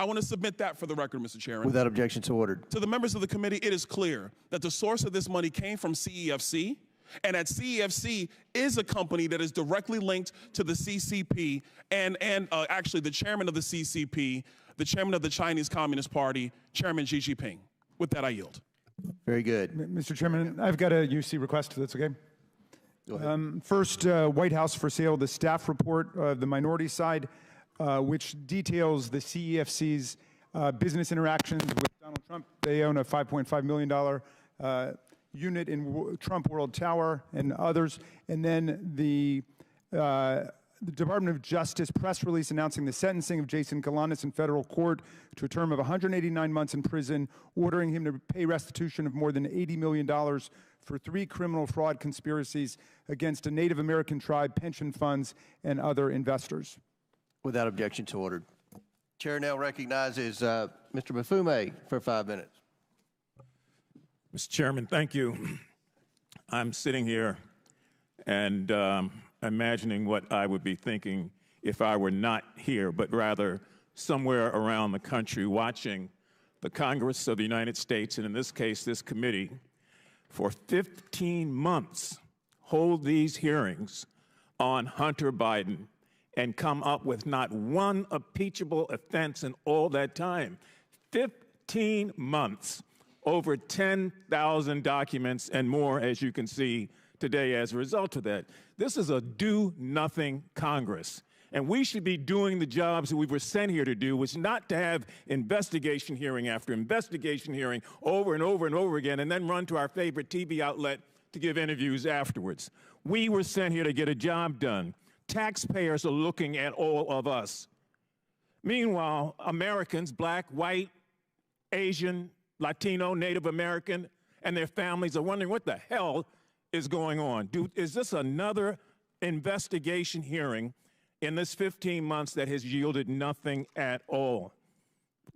E: I want to submit that for the record, Mr. Chairman.
C: Without objection, so ordered.
E: To the members of the committee, it is clear that the source of this money came from CEFC, and that CEFC is a company that is directly linked to the CCP and actually the chairman of the CCP, the chairman of the Chinese Communist Party, Chairman Xi Jinping. With that, I yield.
C: Very good.
F: Mr. Chairman, I've got a UC request, if that's okay.
C: Go ahead.
F: First, White House for sale, the staff report of the minority side, which details the CEFC's business interactions with Donald Trump. They own a $5.5 million unit in Trump World Tower and others. And then the Department of Justice press release announcing the sentencing of Jason Kalanis in federal court to a term of 189 months in prison, ordering him to pay restitution of more than $80 million for 3 criminal fraud conspiracies against a Native American tribe, pension funds, and other investors.
C: Without objection, so ordered. Chair now recognizes Mr. Mafume for 5 minutes.
P: Mr. Chairman, thank you. I'm sitting here and imagining what I would be thinking if I were not here, but rather somewhere around the country watching the Congress of the United States, and in this case, this committee, for 15 months hold these hearings on Hunter Biden and come up with not one impeachable offense in all that time. 15 months. Over 10,000 documents and more, as you can see today as a result of that. This is a do-nothing Congress. And we should be doing the jobs that we were sent here to do, which is not to have investigation hearing after investigation hearing over and over and over again, and then run to our favorite TV outlet to give interviews afterwards. We were sent here to get a job done. Taxpayers are looking at all of us. Meanwhile, Americans, black, white, Asian, Latino, Native American, and their families are wondering what the hell is going on. Is this another investigation hearing in this 15 months that has yielded nothing at all?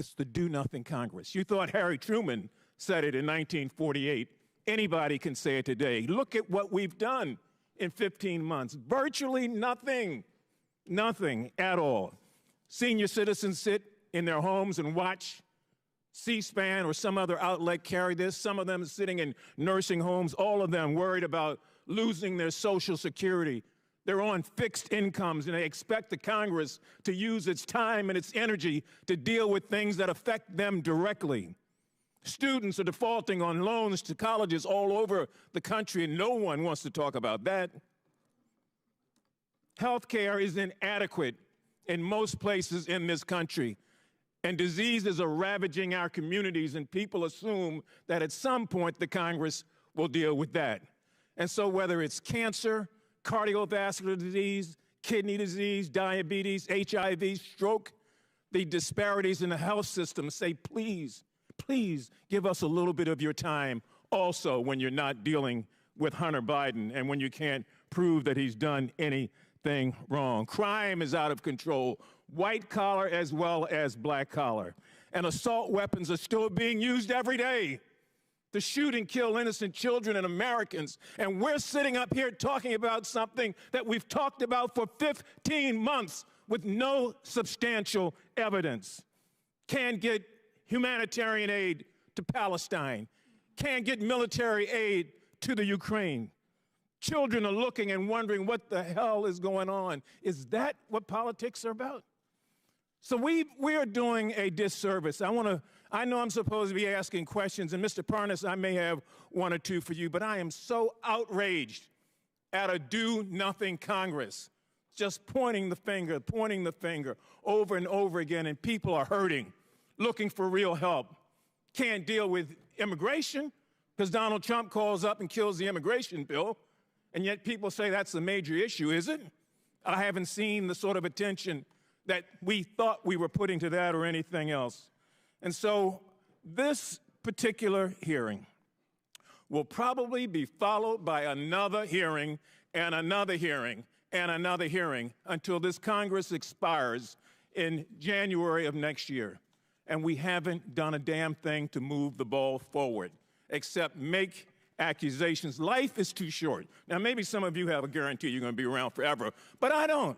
P: It's the do-nothing Congress. You thought Harry Truman said it in 1948. Anybody can say it today. Look at what we've done in 15 months. Virtually nothing. Nothing at all. Senior citizens sit in their homes and watch C-SPAN or some other outlet carry this. Some of them sitting in nursing homes, all of them worried about losing their Social Security. They're on fixed incomes, and they expect the Congress to use its time and its energy to deal with things that affect them directly. Students are defaulting on loans to colleges all over the country, and no one wants to talk about that. Health care is inadequate in most places in this country. And diseases are ravaging our communities, and people assume that at some point the Congress will deal with that. And so whether it's cancer, cardiovascular disease, kidney disease, diabetes, HIV, stroke, the disparities in the health system say, please, please give us a little bit of your time also when you're not dealing with Hunter Biden and when you can't prove that he's done anything wrong. Crime is out of control. White collar as well as black collar. And assault weapons are still being used every day to shoot and kill innocent children and Americans. And we're sitting up here talking about something that we've talked about for 15 months with no substantial evidence. Can't get humanitarian aid to Palestine. Can't get military aid to the Ukraine. Children are looking and wondering what the hell is going on. Is that what politics are about? So we are doing a disservice. I know I'm supposed to be asking questions, and Mr. Parnas, I may have one or two for you, but I am so outraged at a do-nothing Congress, just pointing the finger over and over again, and people are hurting, looking for real help. Can't deal with immigration because Donald Trump calls up and kills the immigration bill, and yet people say that's the major issue, is it? I haven't seen the sort of attention that we thought we were putting to that or anything else. And so this particular hearing will probably be followed by another hearing and another hearing and another hearing until this Congress expires in January of next year. And we haven't done a damn thing to move the ball forward, except make accusations. Life is too short. Now, maybe some of you have a guarantee you're going to be around forever, but I don't.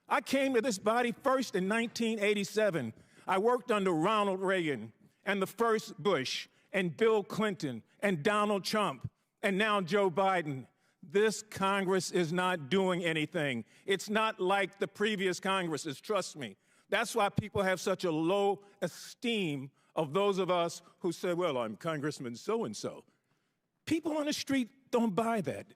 P: I came to this body first in 1987. I worked under Ronald Reagan and the first Bush and Bill Clinton and Donald Trump and now Joe Biden. This Congress is not doing anything. It's not like the previous Congresses, trust me. That's why people have such a low esteem of those of us who say, well, I'm Congressman so-and-so. People on the street don't buy that.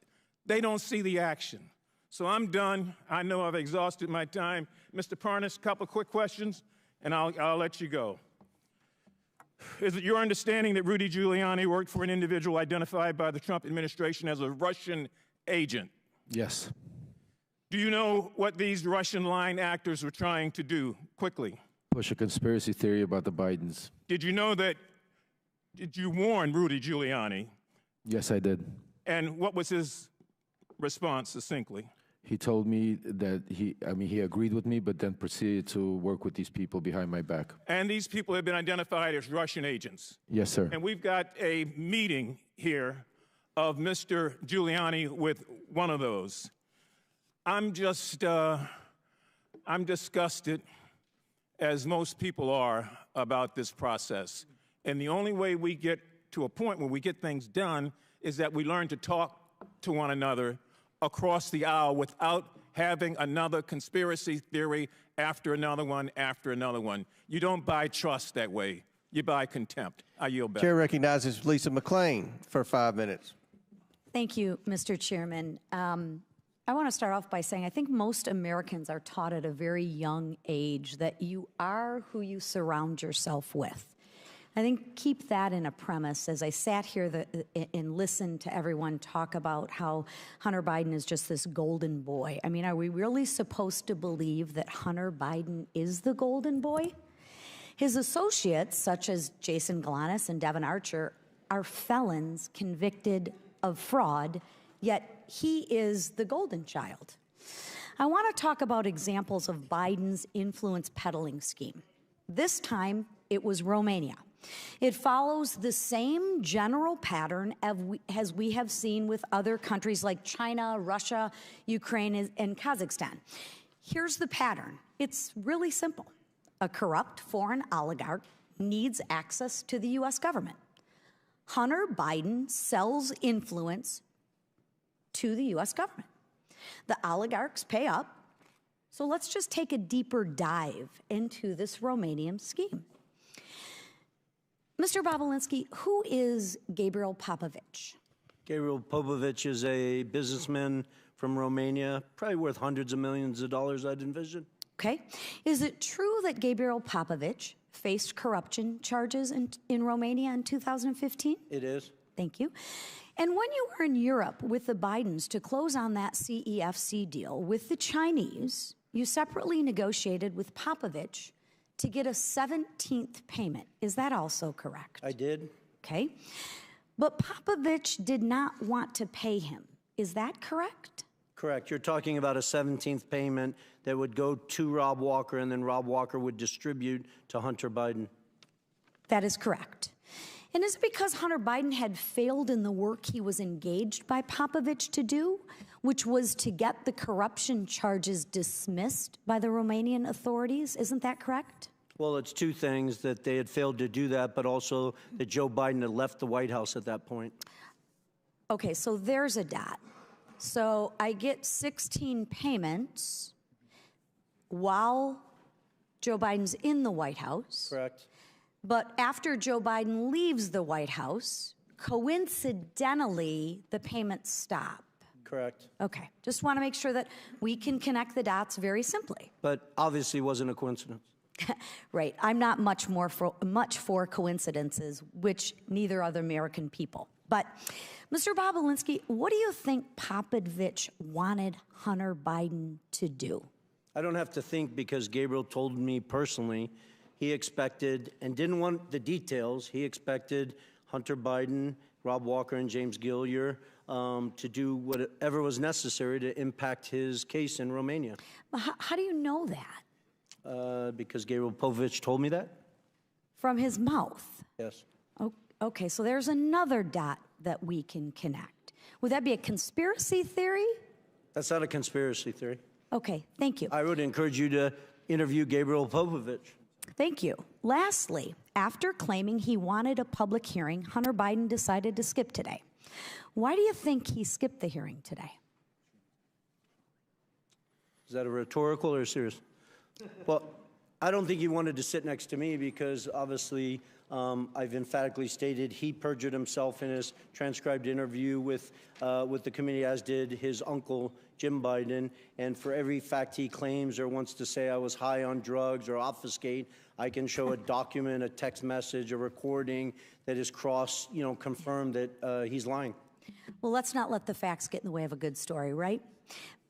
P: They don't see the action. So I'm done. I know I've exhausted my time. Mr. Parnas, a couple of quick questions, and I'll let you go. Is it your understanding that Rudy Giuliani worked for an individual identified by the Trump administration as a Russian agent?
K: Yes.
P: Do you know what these Russian line actors were trying to do? Quickly.
K: Push a conspiracy theory about the Bidens.
P: Did you warn Rudy Giuliani?
K: Yes, I did.
P: And what was his response, succinctly?
K: He told me that he agreed with me, but then proceeded to work with these people behind my back.
P: And these people have been identified as Russian agents.
K: Yes, sir.
P: And we've got a meeting here of Mr. Giuliani with one of those. I'm disgusted, as most people are, about this process. And the only way we get to a point where we get things done is that we learn to talk to one another across the aisle without having another conspiracy theory after another one after another one. You don't buy trust that way. You buy contempt. I yield back.
C: Chair recognizes Lisa McClain for 5 minutes.
L: Thank you, Mr. Chairman. I want to start off by saying I think most Americans are taught at a very young age that you are who you surround yourself with. I think keep that in a premise. As I sat here and listened to everyone talk about how Hunter Biden is just this golden boy. I mean, are we really supposed to believe that Hunter Biden is the golden boy? His associates, such as Jason Galanis and Devin Archer, are felons convicted of fraud, yet he is the golden child. I want to talk about examples of Biden's influence peddling scheme. This time, it was Romania. It follows the same general pattern as we have seen with other countries like China, Russia, Ukraine, and Kazakhstan. Here's the pattern. It's really simple. A corrupt foreign oligarch needs access to the U.S. government. Hunter Biden sells influence to the U.S. government. The oligarchs pay up. So let's just take a deeper dive into this Romanian scheme. Mr. Bobulinski, who is Gabriel Popovich?
H: Gabriel Popovich is a businessman from Romania, probably worth hundreds of millions of dollars, I'd envision.
L: Okay. Is it true that Gabriel Popovich faced corruption charges in Romania in 2015?
H: It is.
L: Thank you. And when you were in Europe with the Bidens to close on that CEFC deal with the Chinese, you separately negotiated with Popovich to get a 17th payment. Is that also correct?
H: I did.
L: Okay. But Popovich did not want to pay him. Is that correct?
H: Correct. You're talking about a 17th payment that would go to Rob Walker, and then Rob Walker would distribute to Hunter Biden.
L: That is correct. And is it because Hunter Biden had failed in the work he was engaged by Popovich to do, which was to get the corruption charges dismissed by the Romanian authorities? Isn't that correct?
H: Well, it's two things, that they had failed to do that, but also that Joe Biden had left the White House at that point.
L: Okay, so there's a dot. So I get 16 payments while Joe Biden's in the White House.
H: Correct.
L: But after Joe Biden leaves the White House, coincidentally, the payments stop.
H: Correct.
L: Okay, just want to make sure that we can connect the dots very simply.
H: But obviously wasn't a coincidence.
L: Right. I'm not much for coincidences, which neither are the American people. But, Mr. Bobulinski, what do you think Popovich wanted Hunter Biden to do?
H: I don't have to think, because Gabriel told me personally he expected, and didn't want the details, he expected Hunter Biden Rob Walker and James Gillier to do whatever was necessary to impact his case in Romania.
L: How do you know that?
H: Because Gabriel Povich told me that.
L: From his mouth?
H: Yes.
L: Okay, so there's another dot that we can connect. Would that be a conspiracy theory?
H: That's not a conspiracy theory.
L: Okay, thank you.
H: I would encourage you to interview Gabriel Povich.
L: Thank you. Lastly, after claiming he wanted a public hearing, Hunter Biden decided to skip today. Why do you think he skipped the hearing today?
H: Is that a rhetorical or serious? Well, I don't think he wanted to sit next to me because obviously I've emphatically stated he perjured himself in his transcribed interview with the committee, as did his uncle, Jim Biden. And for every fact he claims or wants to say I was high on drugs or obfuscate, I can show a document, a text message, a recording that is confirmed that he's lying.
L: Well, let's not let the facts get in the way of a good story, right?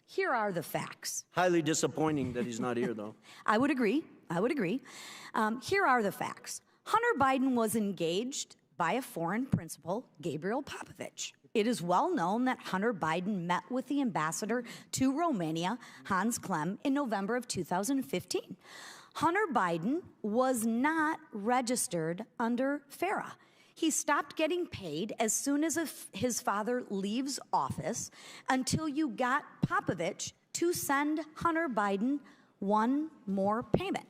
L: Here are the facts.
H: Highly disappointing that he's not here, though.
L: I would agree. Here are the facts. Hunter Biden was engaged by a foreign principal, Gabriel Popovich. It is well known that Hunter Biden met with the ambassador to Romania, Hans Klem, in November of 2015. Hunter Biden was not registered under FARA. He stopped getting paid as soon as his father leaves office until you got Popovich to send Hunter Biden one more payment.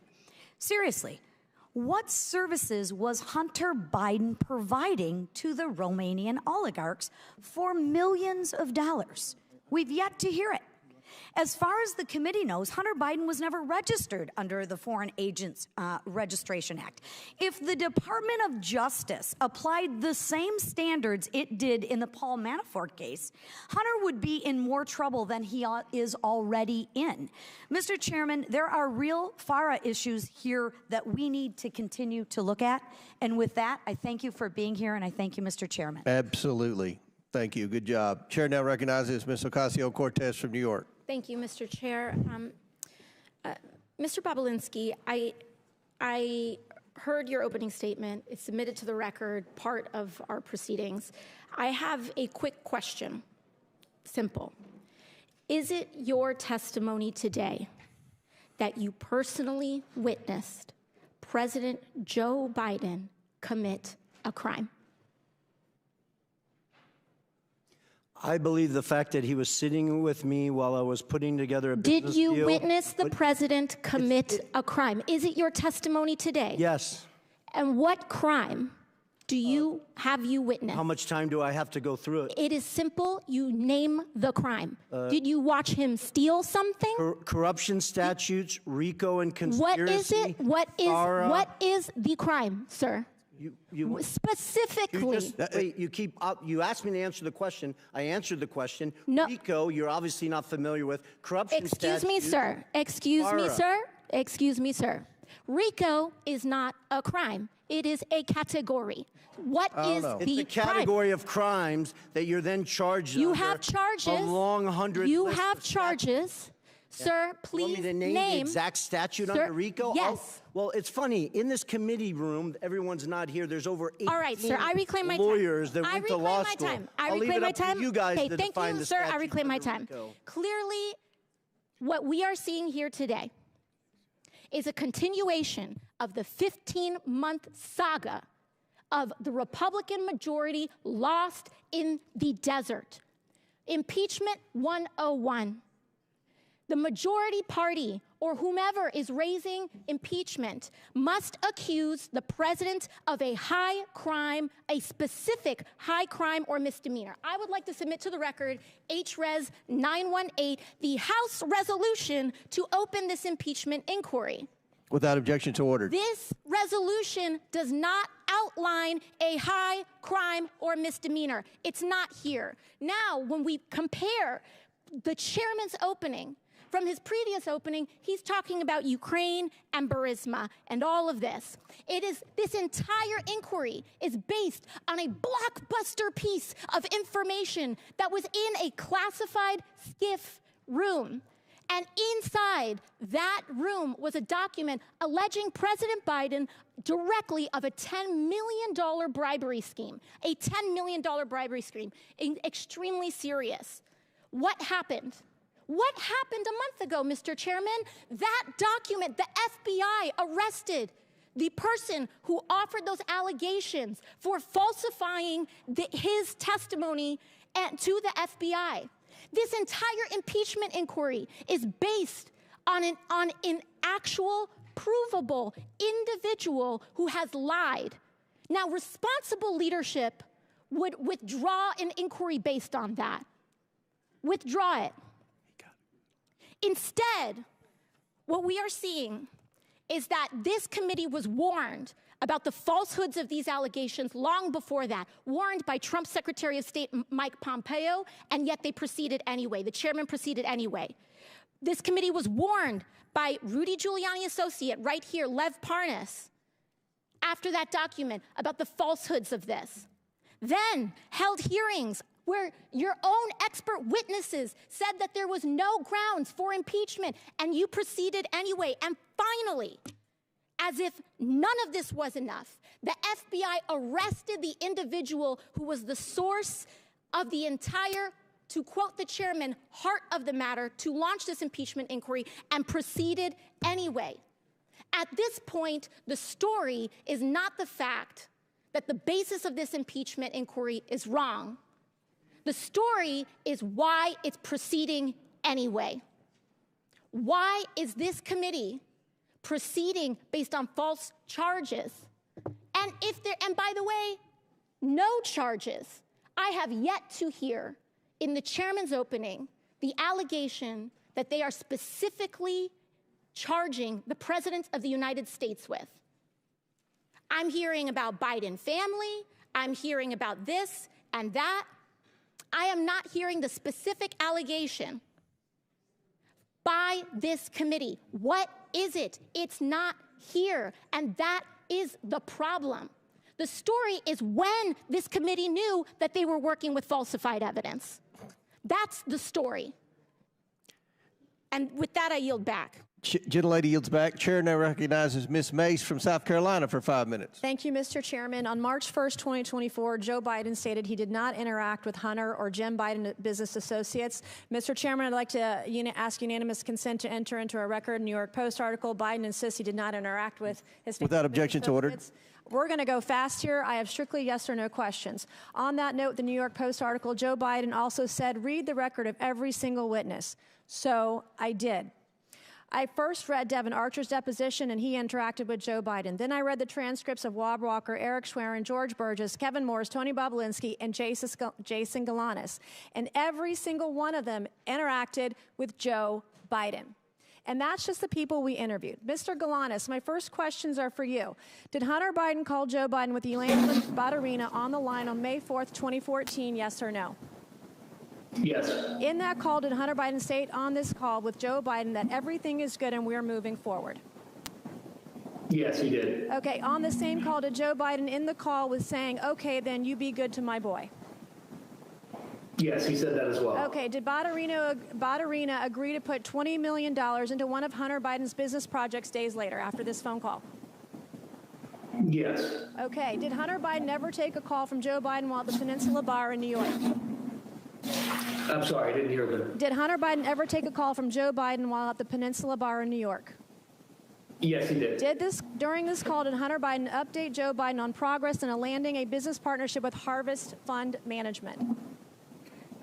L: Seriously, what services was Hunter Biden providing to the Romanian oligarchs for millions of dollars? We've yet to hear it. As far as the committee knows, Hunter Biden was never registered under the Foreign Agents Registration Act. If the Department of Justice applied the same standards it did in the Paul Manafort case, Hunter would be in more trouble than he is already in. Mr. Chairman, there are real FARA issues here that we need to continue to look at. And with that, I thank you for being here, and I thank you, Mr. Chairman.
C: Absolutely. Thank you. Good job. Chair now recognizes Ms. Ocasio-Cortez from New York.
J: Thank you, Mr. Chair. Mr. Bobulinski, I heard your opening statement. It's submitted to the record, part of our proceedings. I have a quick question. Simple. Is it your testimony today that you personally witnessed President Joe Biden commit a crime?
H: I believe the fact that he was sitting with me while I was putting together a business deal.
J: Did you witness the president commit a crime? Is it your testimony today?
H: Yes.
J: And what crime have you witnessed?
H: How much time do I have to go through it?
J: It is simple. You name the crime. Did you watch him steal something?
H: Corruption statutes, RICO and conspiracy.
J: What is it? What is the crime, sir? Specifically.
H: You asked me to answer the question. I answered the question.
J: No.
H: RICO, you're obviously not familiar with. Corruption statutes.
J: Excuse me, sir. RICO is not a crime. It is a category. What is the crime?
H: It's a category of crimes that you're then charged
J: You
H: under
J: have charges.
H: A long 100
J: You
H: list
J: have
H: of
J: charges. Sir, please
H: want me to name the exact statute under RICO?
J: Yes.
H: Well, it's funny. In this committee room, everyone's not here. There's over 18
J: all right, sir, I reclaim my
H: lawyers
J: time.
H: that went to law school.
J: I reclaim my time.
H: You guys
J: okay,
H: to
J: thank
H: define
J: you,
H: the
J: sir. I
H: statute
J: reclaim my
H: under
J: time.
H: RICO.
J: Clearly, what we are seeing here today is a continuation of the 15-month saga of the Republican majority lost in the desert. Impeachment 101. The majority party, or whomever is raising impeachment, must accuse the president of a high crime, a specific high crime or misdemeanor. I would like to submit to the record HRES 918, the House resolution to open this impeachment inquiry.
C: Without objection to order.
J: This resolution does not outline a high crime or misdemeanor. It's not here. Now, when we compare the chairman's opening from his previous opening, he's talking about Ukraine and Burisma and all of this. This entire inquiry is based on a blockbuster piece of information that was in a classified SCIF room. And inside that room was a document alleging President Biden directly of a $10 million bribery scheme, a $10 million bribery scheme, extremely serious. What happened? What happened a month ago, Mr. Chairman? That document, the FBI arrested the person who offered those allegations for falsifying his testimony to the FBI. This entire impeachment inquiry is based on an actual, provable individual who has lied. Now, responsible leadership would withdraw an inquiry based on that. Withdraw it. Instead, what we are seeing is that this committee was warned about the falsehoods of these allegations long before that, warned by Trump's Secretary of State Mike Pompeo, and yet they proceeded anyway. The chairman proceeded anyway. This committee was warned by Rudy Giuliani associate right here, Lev Parnas, after that document about the falsehoods of this. Then held hearings where your own expert witnesses said that there was no grounds for impeachment, and you proceeded anyway. And finally, as if none of this was enough, the FBI arrested the individual who was the source of the entire, to quote the chairman, heart of the matter, to launch this impeachment inquiry, and proceeded anyway. At this point, the story is not the fact that the basis of this impeachment inquiry is wrong. The story is why it's proceeding anyway. Why is this committee proceeding based on false charges? And by the way, no charges. I have yet to hear in the chairman's opening the allegation that they are specifically charging the President of the United States with. I'm hearing about Biden family. I'm hearing about this and that. I am not hearing the specific allegation by this committee. What is it? It's not here, and that is the problem. The story is when this committee knew that they were working with falsified evidence. That's the story. And with that, I yield back.
C: Gentlelady yields back. Chair now recognizes Ms. Mace from South Carolina for 5 minutes.
M: Thank you, Mr. Chairman. On March 1st, 2024, Joe Biden stated he did not interact with Hunter or Jim Biden business associates. Mr. Chairman, I'd like to ask unanimous consent to enter into a record New York Post article. Biden insists he did not interact with his
C: Without objection to order.
M: We're going to go fast here. I have strictly yes or no questions. On that note, the New York Post article, Joe Biden also said, read the record of every single witness. So I did. I first read Devin Archer's deposition, and he interacted with Joe Biden. Then I read the transcripts of Rob Walker, Eric Schwerin, George Burgess, Kevin Morris, Tony Bobulinski, and Jason Galanis. And every single one of them interacted with Joe Biden. And that's just the people we interviewed. Mr. Galanis, my first questions are for you. Did Hunter Biden call Joe Biden with Elena Badarina on the line on May 4th, 2014, yes or no?
G: Yes.
M: In that call, did Hunter Biden state on this call with Joe Biden that everything is good and we're moving forward?
G: Yes, he did.
M: Okay, on the same call, did Joe Biden in the call was saying, okay, then you be good to my boy?
G: Yes, he said that as well.
M: Okay, did Badarina agree to put $20 million into one of Hunter Biden's business projects days later after this phone call?
G: Yes.
M: Okay, did Hunter Biden ever take a call from Joe Biden while at the Peninsula Bar in New York?
G: I'm sorry, I didn't hear that.
M: Did Hunter Biden ever take a call from Joe Biden while at the Peninsula Bar in New York?
G: Yes, he did.
M: During this call, did Hunter Biden update Joe Biden on progress in landing a business partnership with Harvest Fund Management?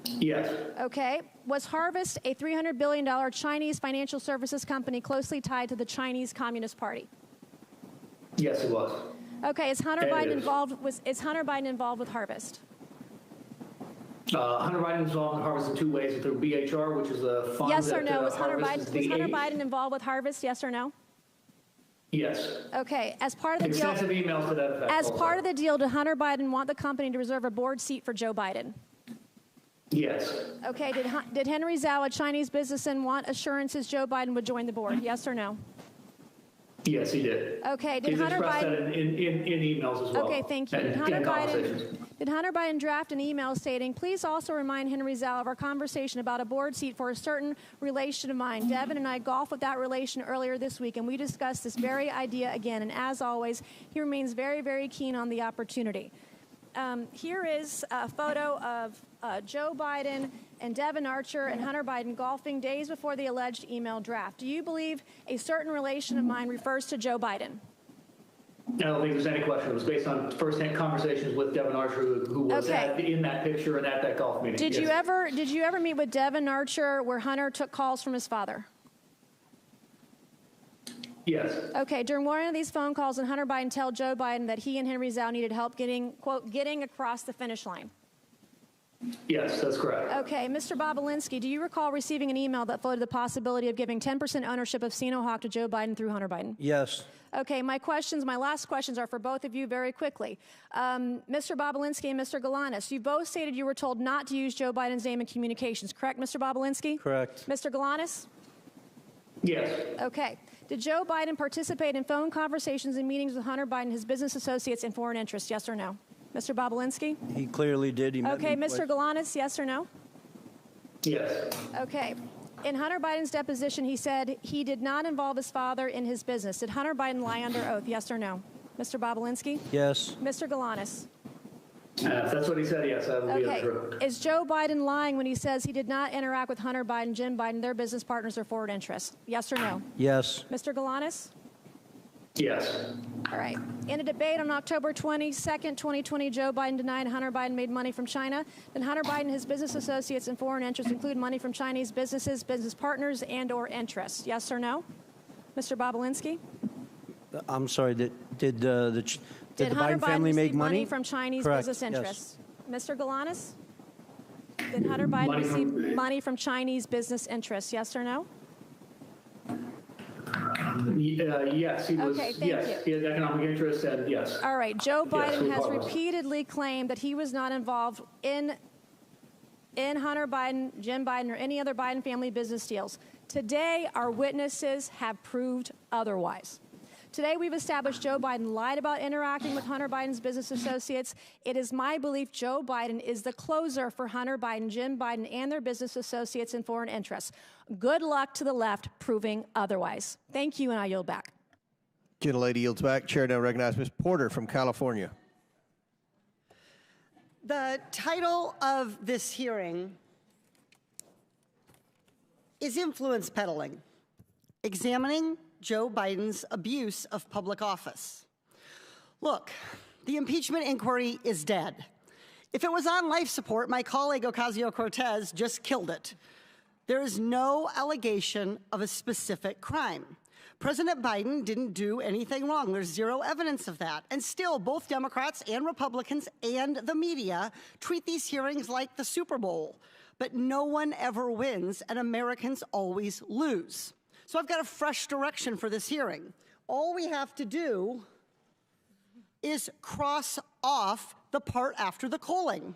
G: Yes.
M: Okay. Was Harvest a $300 billion Chinese financial services company closely tied to the Chinese Communist Party?
G: Yes, it was.
M: Okay. Is Hunter Biden involved with Harvest?
G: Hunter Biden is involved in Harvest in two ways, through BHR, which is a fund.
M: Yes or no? Was Hunter
G: Biden
M: involved with Harvest? Yes or no?
G: Yes.
M: Okay. As part of the deal,
G: extensive emails to that effect.
M: As part of the deal, did Hunter Biden want the company to reserve a board seat for Joe Biden?
G: Yes.
M: Okay. Did Henry Zhao, a Chinese businessman, want assurances Joe Biden would join the board? Yes or no?
G: Yes, he did.
M: Okay, did
G: He's
M: Hunter
G: expressed
M: Biden...
G: that in emails as well.
M: Okay, thank you.
G: And
M: Did Hunter Biden draft an email stating, please also remind Henry Zhao of our conversation about a board seat for a certain relation of mine. Devin and I golfed with that relation earlier this week, and we discussed this very idea again. And as always, he remains very, very keen on the opportunity. Here is a photo of Joe Biden and Devin Archer and Hunter Biden golfing days before the alleged email draft. Do you believe a certain relation of mine refers to Joe Biden?
G: I don't think there's any question. It was based on first-hand conversations with Devin Archer, who was in that picture and at that golf meeting.
M: Did you ever meet with Devin Archer where Hunter took calls from his father?
G: Yes.
M: Okay, during one of these phone calls, and Hunter Biden tell Joe Biden that he and Henry Zhao needed help getting, quote, getting across the finish line.
G: Yes, that's correct.
M: Okay, Mr. Bobolinsky, do you recall receiving an email that floated the possibility of giving 10% ownership of Sinohawk to Joe Biden through Hunter Biden?
B: Yes.
M: Okay, my last questions are for both of you very quickly. Mr. Bobolinsky and Mr. Galanis, you both stated you were told not to use Joe Biden's name in communications, correct, Mr. Bobolinsky?
B: Correct.
M: Mr. Galanis?
G: Yes.
M: Okay. Did Joe Biden participate in phone conversations and meetings with Hunter Biden, his business associates, and foreign interests, yes or no? Mr. Bobolinsky?
B: He clearly did.
M: Okay, Mr. Galanis, yes or no?
G: Yes.
M: Okay. In Hunter Biden's deposition, he said he did not involve his father in his business. Did Hunter Biden lie under oath, yes or no? Mr. Bobolinsky?
B: Yes.
M: Mr. Galanis?
G: If that's what he said, yes, I believe that's true.
M: Is Joe Biden lying when he says he did not interact with Hunter Biden, Jim Biden, their business partners, or forward interests? Yes or no?
B: Yes.
M: Mr. Galanis?
G: Yes.
M: All right. In a debate on October 22nd, 2020, Joe Biden denied Hunter Biden made money from China. Then Hunter Biden, his business associates, and foreign interests include money from Chinese businesses, business partners, and or interests. Yes or no? Mr. Bobolinsky?
B: I'm sorry, did the
M: Hunter
B: Biden family
M: Biden
B: make
M: receive
B: money
M: from Chinese
B: Correct.
M: business
B: Yes.
M: interests? Mr. Galanis? Did Hunter Biden receive money from Chinese business interests? Yes or no?
G: Yes, he was.
M: Okay, thank
G: yes, he had economic interests, and yes.
M: All right. Joe Biden
G: Yes,
M: has repeatedly claimed that he was not involved in Hunter Biden, Jim Biden, or any other Biden family business deals. Today, our witnesses have proved otherwise. Today, we've established Joe Biden lied about interacting with Hunter Biden's business associates. It is my belief Joe Biden is the closer for Hunter Biden, Jim Biden, and their business associates and foreign interests. Good luck to the left proving otherwise. Thank you, and I yield back.
C: Gentlelady yields back. Chair now recognizes Ms. Porter from California.
N: The title of this hearing is Influence Peddling, Examining Joe Biden's Abuse of Public Office. Look, the impeachment inquiry is dead. If it was on life support, my colleague Ocasio-Cortez just killed it. There is no allegation of a specific crime. President Biden didn't do anything wrong. There's zero evidence of that. And still, both Democrats and Republicans and the media treat these hearings like the Super Bowl. But no one ever wins, and Americans always lose. So I've got a fresh direction for this hearing. All we have to do is cross off the part after the colon.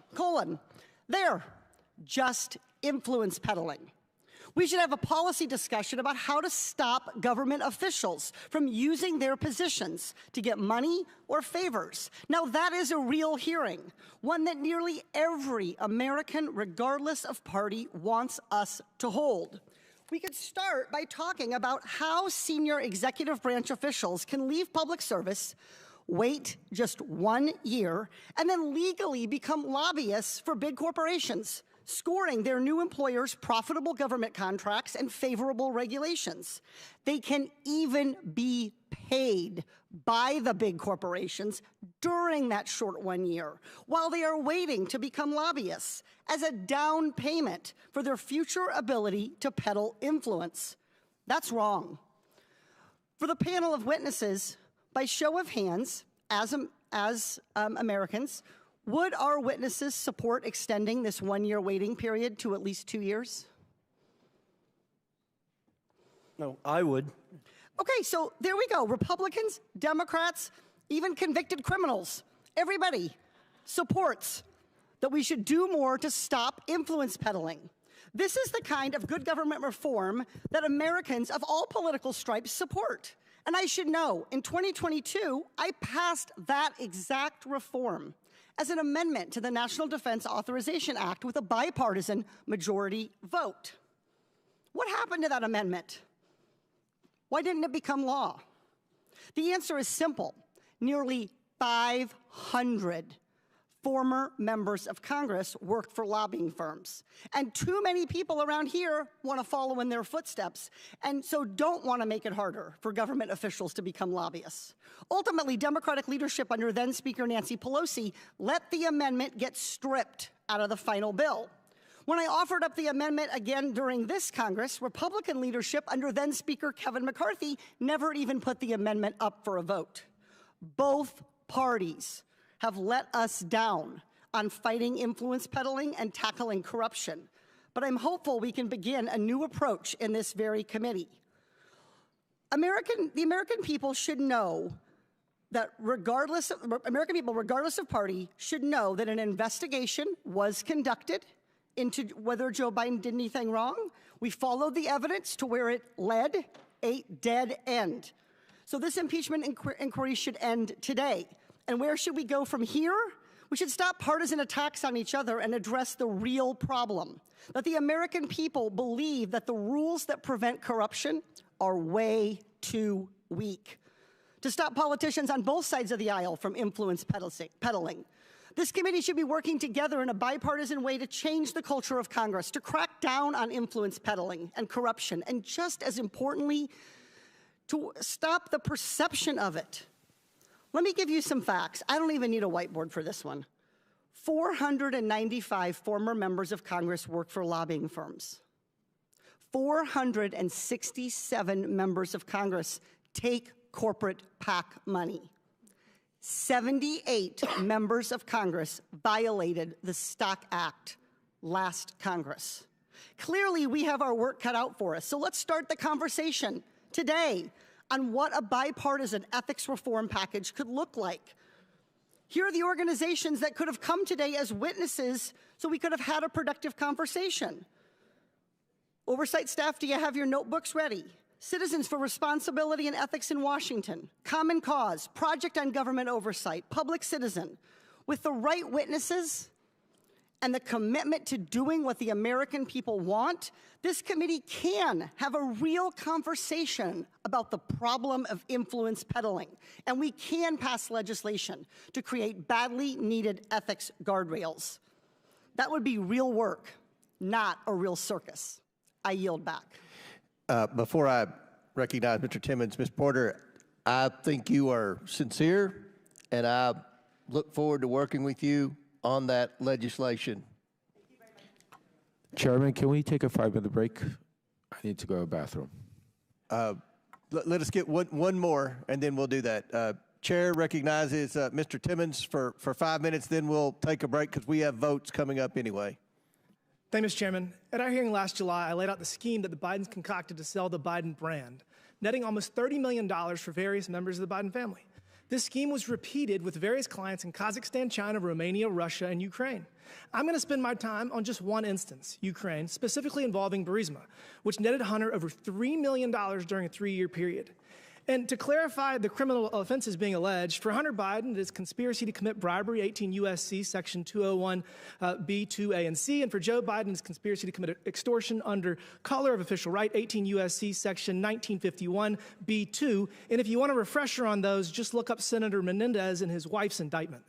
N: There, just influence peddling. We should have a policy discussion about how to stop government officials from using their positions to get money or favors. Now, that is a real hearing, one that nearly every American, regardless of party, wants us to hold. We could start by talking about how senior executive branch officials can leave public service, wait just 1 year, and then legally become lobbyists for big corporations, scoring their new employers profitable government contracts and favorable regulations. They can even be paid by the big corporations during that short 1 year while they are waiting to become lobbyists as a down payment for their future ability to peddle influence. That's wrong. For the panel of witnesses, by show of hands, as Americans, would our witnesses support extending this 1 year waiting period to at least 2 years?
B: No, I would.
N: Okay, so there we go. Republicans, Democrats, even convicted criminals, everybody supports that we should do more to stop influence peddling. This is the kind of good government reform that Americans of all political stripes support. And I should know, in 2022, I passed that exact reform as an amendment to the National Defense Authorization Act with a bipartisan majority vote. What happened to that amendment? Why didn't it become law? The answer is simple. Nearly 500 former members of Congress worked for lobbying firms. And too many people around here want to follow in their footsteps, and so don't want to make it harder for government officials to become lobbyists. Ultimately, Democratic leadership under then Speaker Nancy Pelosi let the amendment get stripped out of the final bill. When I offered up the amendment again during this Congress, Republican leadership under then Speaker Kevin McCarthy never even put the amendment up for a vote. Both parties have let us down on fighting influence peddling and tackling corruption. But I'm hopeful we can begin a new approach in this very committee. The American people should know that regardless of party, should know that an investigation was conducted into whether Joe Biden did anything wrong. We followed the evidence to where it led, a dead end. So this impeachment inquiry should end today. And where should we go from here? We should stop partisan attacks on each other and address the real problem, that the American people believe that the rules that prevent corruption are way too weak. To stop politicians on both sides of the aisle from influence peddling. This committee should be working together in a bipartisan way to change the culture of Congress, to crack down on influence peddling and corruption, and just as importantly, to stop the perception of it. Let me give you some facts. I don't even need a whiteboard for this one. 495 former members of Congress work for lobbying firms. 467 members of Congress take corporate PAC money. 78 members of Congress violated the Stock Act last Congress. Clearly, we have our work cut out for us. So let's start the conversation today on what a bipartisan ethics reform package could look like. Here are the organizations that could have come today as witnesses so we could have had a productive conversation. Oversight staff, do you have your notebooks ready? Citizens for Responsibility and Ethics in Washington, Common Cause, Project on Government Oversight, Public Citizen. With the right witnesses and the commitment to doing what the American people want, this committee can have a real conversation about the problem of influence peddling. And we can pass legislation to create badly needed ethics guardrails. That would be real work, not a real circus. I yield back.
C: Before I recognize Mr. Timmons, Ms. Porter, I think you are sincere, and I look forward to working with you on that legislation.
K: Chairman, can we take a 5-minute break? I need to go to the bathroom.
C: Let us get one more, and then we'll do that. Chair recognizes Mr. Timmons for 5 minutes, then we'll take a break because we have votes coming up anyway.
O: Thank you, Mr. Chairman. At our hearing last July, I laid out the scheme that the Bidens concocted to sell the Biden brand, netting almost $30 million for various members of the Biden family. This scheme was repeated with various clients in Kazakhstan, China, Romania, Russia, and Ukraine. I'm going to spend my time on just one instance, Ukraine, specifically involving Burisma, which netted Hunter over $3 million during a 3-year period. And to clarify the criminal offenses being alleged, for Hunter Biden, it is conspiracy to commit bribery, 18 U.S.C. Section 201 B, 2A, and C. And for Joe Biden, it's conspiracy to commit extortion under color of official right, 18 U.S.C. Section 1951 B2. And if you want a refresher on those, just look up Senator Menendez and his wife's indictment.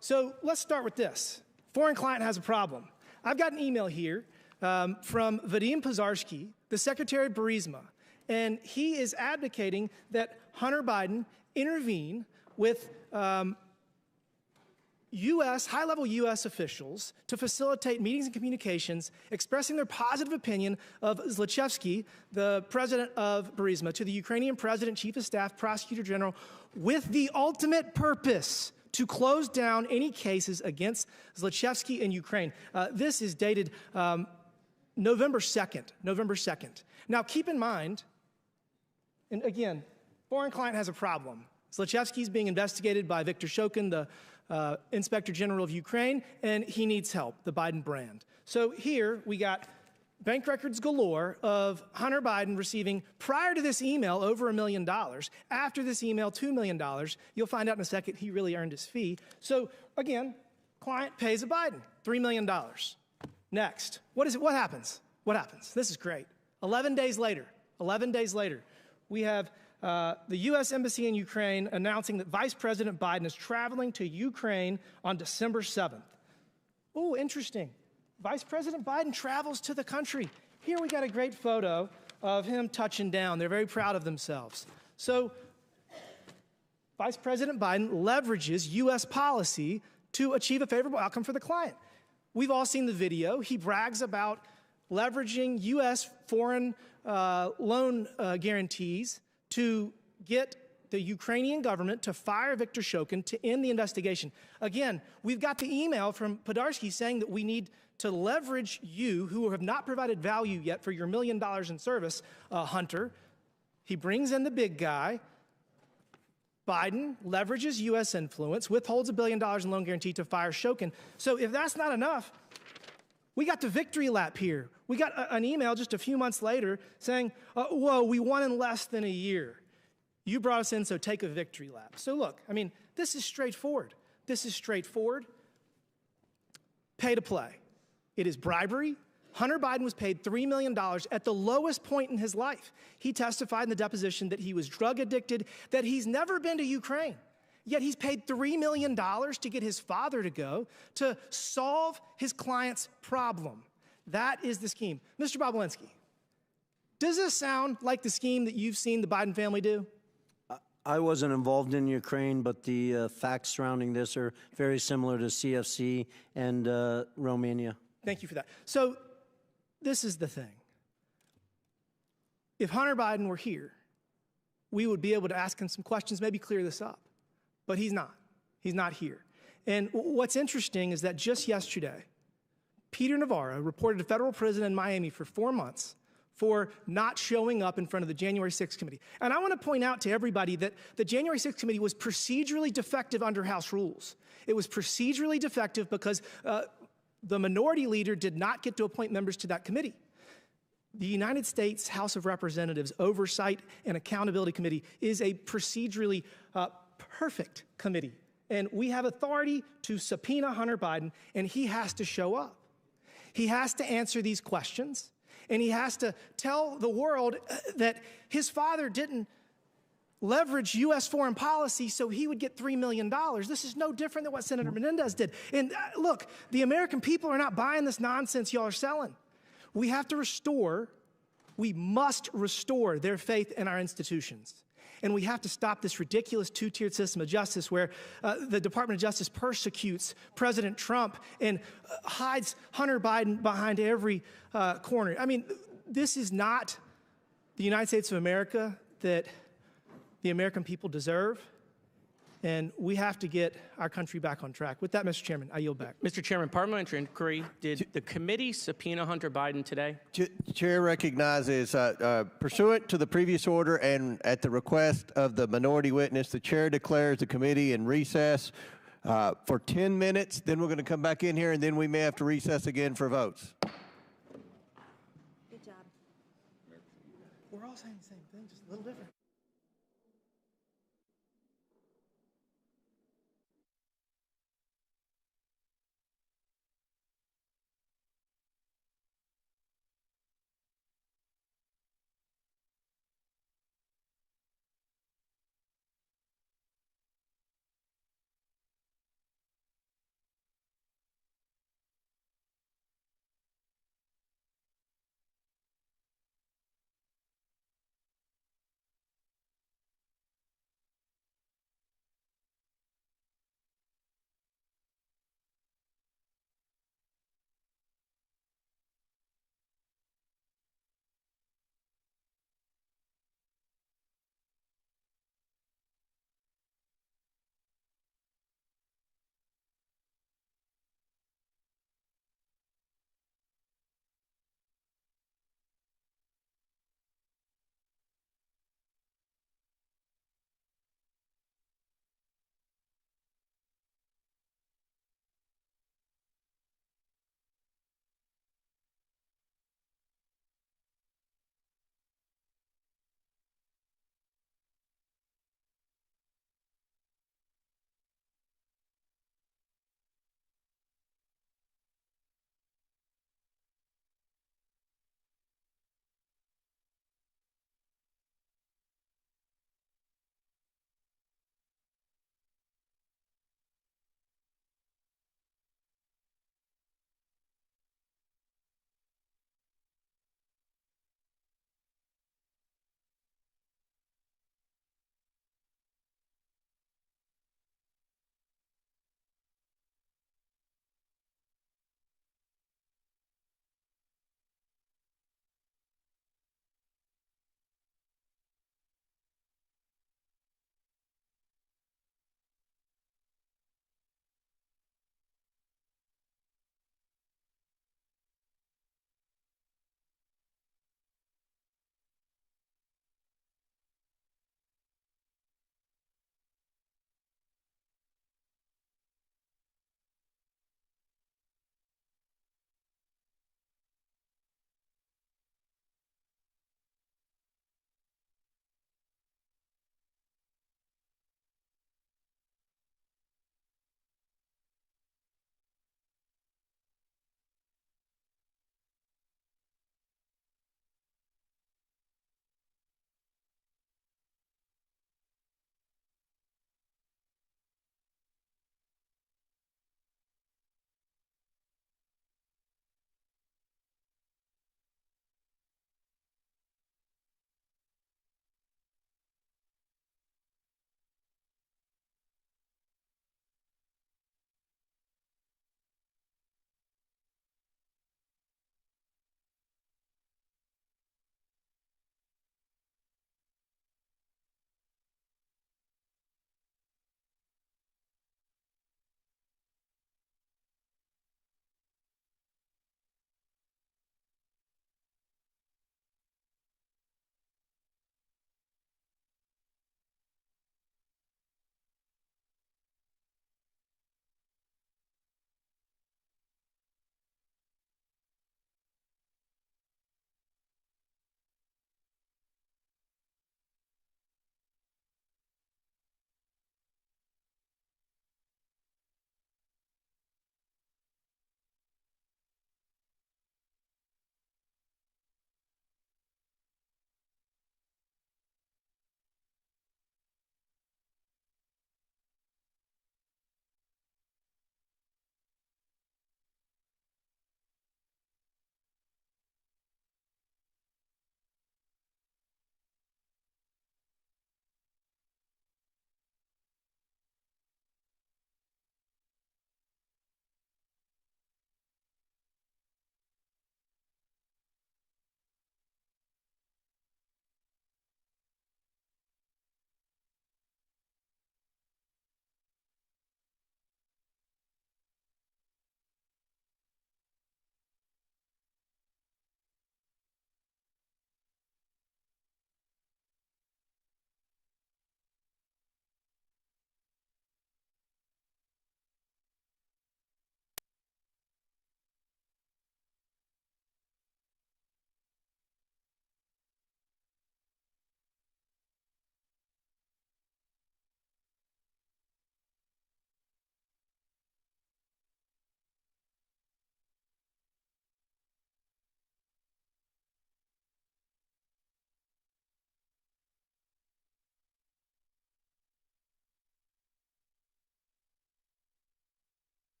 O: So let's start with this. Foreign client has a problem. I've got an email here from Vadim Pozharsky, the Secretary of Burisma. And he is advocating that Hunter Biden intervene with high-level U.S. officials to facilitate meetings and communications expressing their positive opinion of Zlochevsky, the president of Burisma, to the Ukrainian president, chief of staff, prosecutor general, with the ultimate purpose to close down any cases against Zlochevsky in Ukraine. This is dated November 2nd. Now, keep in mind, and again, foreign client has a problem. Zlochevsky is being investigated by Viktor Shokin, the Inspector General of Ukraine, and he needs help, the Biden brand. So here we got bank records galore of Hunter Biden receiving, prior to this email, over $1 million. After this email, $2 million. You'll find out in a second he really earned his fee. So again, client pays a Biden, $3 million. Next, what happens? What happens? This is great. 11 days later, we have the U.S. Embassy in Ukraine announcing that Vice President Biden is traveling to Ukraine on December 7th. Oh, interesting. Vice President Biden travels to the country. Here we got a great photo of him touching down. They're very proud of themselves. So Vice President Biden leverages U.S. policy to achieve a favorable outcome for the client. We've all seen the video. He brags about leveraging U.S. foreign loan guarantees to get the Ukrainian government to fire Viktor Shokin to end the investigation. Again, we've got the email from Podarsky saying that we need to leverage you, who have not provided value yet for your $1 million in service, Hunter. He brings in the big guy. Biden leverages U.S. influence, withholds $1 billion in loan guarantee to fire Shokin. So if that's not enough, we got the victory lap here. We got an email just a few months later saying, whoa, we won in less than a year. You brought us in, so take a victory lap. So look, I mean, this is straightforward. Pay to play. It is bribery. Hunter Biden was paid $3 million at the lowest point in his life. He testified in the deposition that he was drug addicted, that he's never been to Ukraine. Yet he's paid $3 million to get his father to go to solve his client's problem. That is the scheme. Mr. Bobulinski, does this sound like the scheme that you've seen the Biden family do?
B: I wasn't involved in Ukraine, but the facts surrounding this are very similar to CFC and Romania.
O: Thank you for that. So this is the thing. If Hunter Biden were here, we would be able to ask him some questions, maybe clear this up. But he's not. He's not here. And what's interesting is that just yesterday, Peter Navarro reported to federal prison in Miami for 4 months for not showing up in front of the January 6th committee. And I want to point out to everybody that the January 6th committee was procedurally defective under House rules. It was procedurally defective because the minority leader did not get to appoint members to that committee. The United States House of Representatives Oversight and Accountability Committee is a procedurally perfect committee. And we have authority to subpoena Hunter Biden, and he has to show up. He has to answer these questions, and he has to tell the world that his father didn't leverage U.S. foreign policy so he would get $3 million. This is no different than what Senator Menendez did. And look, the American people are not buying this nonsense y'all are selling. We must restore their faith in our institutions. And we have to stop this ridiculous two-tiered system of justice where the Department of Justice persecutes President Trump and hides Hunter Biden behind every corner. I mean, this is not the United States of America that the American people deserve, and we have to get our country back on track. With that, Mr. Chairman, I yield back.
Q: Mr. Chairman, parliamentary inquiry. Did the committee subpoena Hunter Biden today?
C: Chair recognizes, pursuant to the previous order and at the request of the minority witness, the chair declares the committee in recess for 10 minutes. Then we're going to come back in here, and then we may have to recess again for votes.
L: Good job.
O: We're all saying the same thing, just a little different.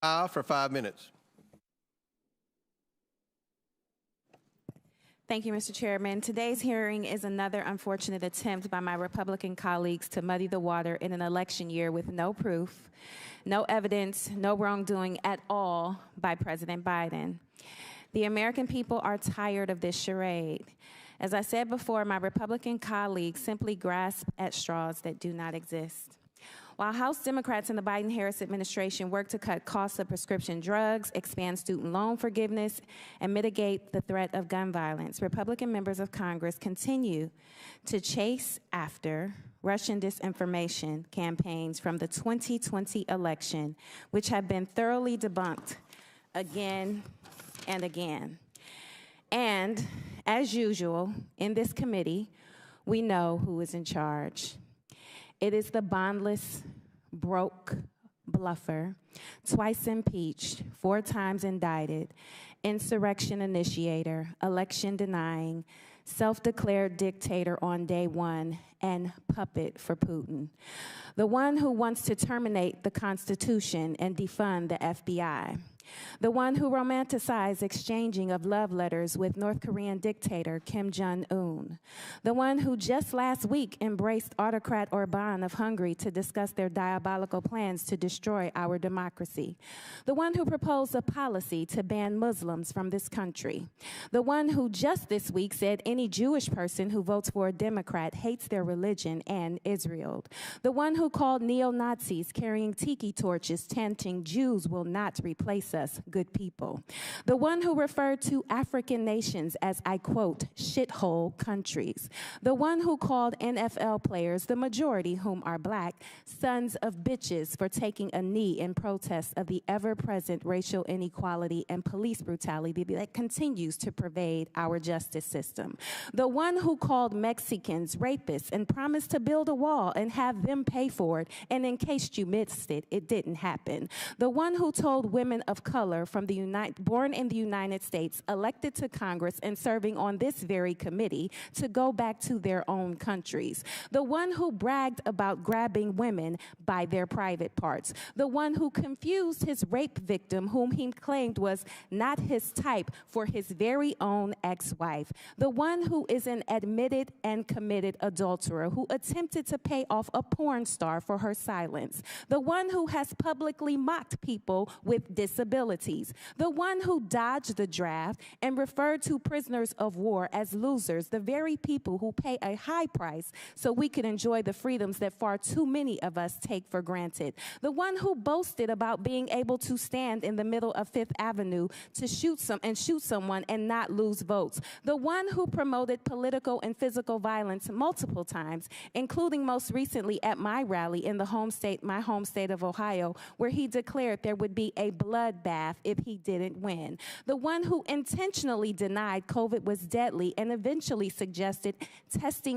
C: For 5 minutes.
R: Thank you, Mr. Chairman. Today's hearing is another unfortunate attempt by my Republican colleagues to muddy the water in an election year with no proof, no evidence, no wrongdoing at all by President Biden. The American people are tired of this charade. As I said before, my Republican colleagues simply grasp at straws that do not exist. While House Democrats in the Biden-Harris administration work to cut costs of prescription drugs, expand student loan forgiveness, and mitigate the threat of gun violence, Republican members of Congress continue to chase after Russian disinformation campaigns from the 2020 election, which have been thoroughly debunked again and again. And as usual, in this committee, we know who is in charge. It is the bondless, broke bluffer, twice impeached, 4 times indicted, insurrection initiator, election denying, self-declared dictator on day one, and puppet for Putin. The one who wants to terminate the Constitution and defund the FBI. The one who romanticized exchanging of love letters with North Korean dictator Kim Jong-un. The one who just last week embraced autocrat Orban of Hungary to discuss their diabolical plans to destroy our democracy. The one who proposed a policy to ban Muslims from this country. The one who just this week said any Jewish person who votes for a Democrat hates their religion and Israel. The one who called neo-Nazis carrying tiki torches chanting Jews will not replace us, good people. The one who referred to African nations as, I quote, shithole countries. The one who called NFL players, the majority whom are black, sons of bitches for taking a knee in protest of the ever-present racial inequality and police brutality that continues to pervade our justice system. The one who called Mexicans rapists and promised to build a wall and have them pay for it, and in case you missed it, it didn't happen. The one who told women of color from born in the United States, elected to Congress and serving on this very committee, to go back to their own countries. The one who bragged about grabbing women by their private parts. The one who confused his rape victim, whom he claimed was not his type, for his very own ex-wife. The one who is an admitted and committed adulterer who attempted to pay off a porn star for her silence. The one who has publicly mocked people with disabilities. The one who dodged the draft and referred to prisoners of war as losers, the very people who pay a high price so we could enjoy the freedoms that far too many of us take for granted. The one who boasted about being able to stand in the middle of Fifth Avenue to shoot someone and not lose votes. The one who promoted political and physical violence multiple times, including most recently at my rally in my home state of Ohio, where he declared there would be a bloodbath if he didn't win. The one who intentionally denied COVID was deadly and eventually suggested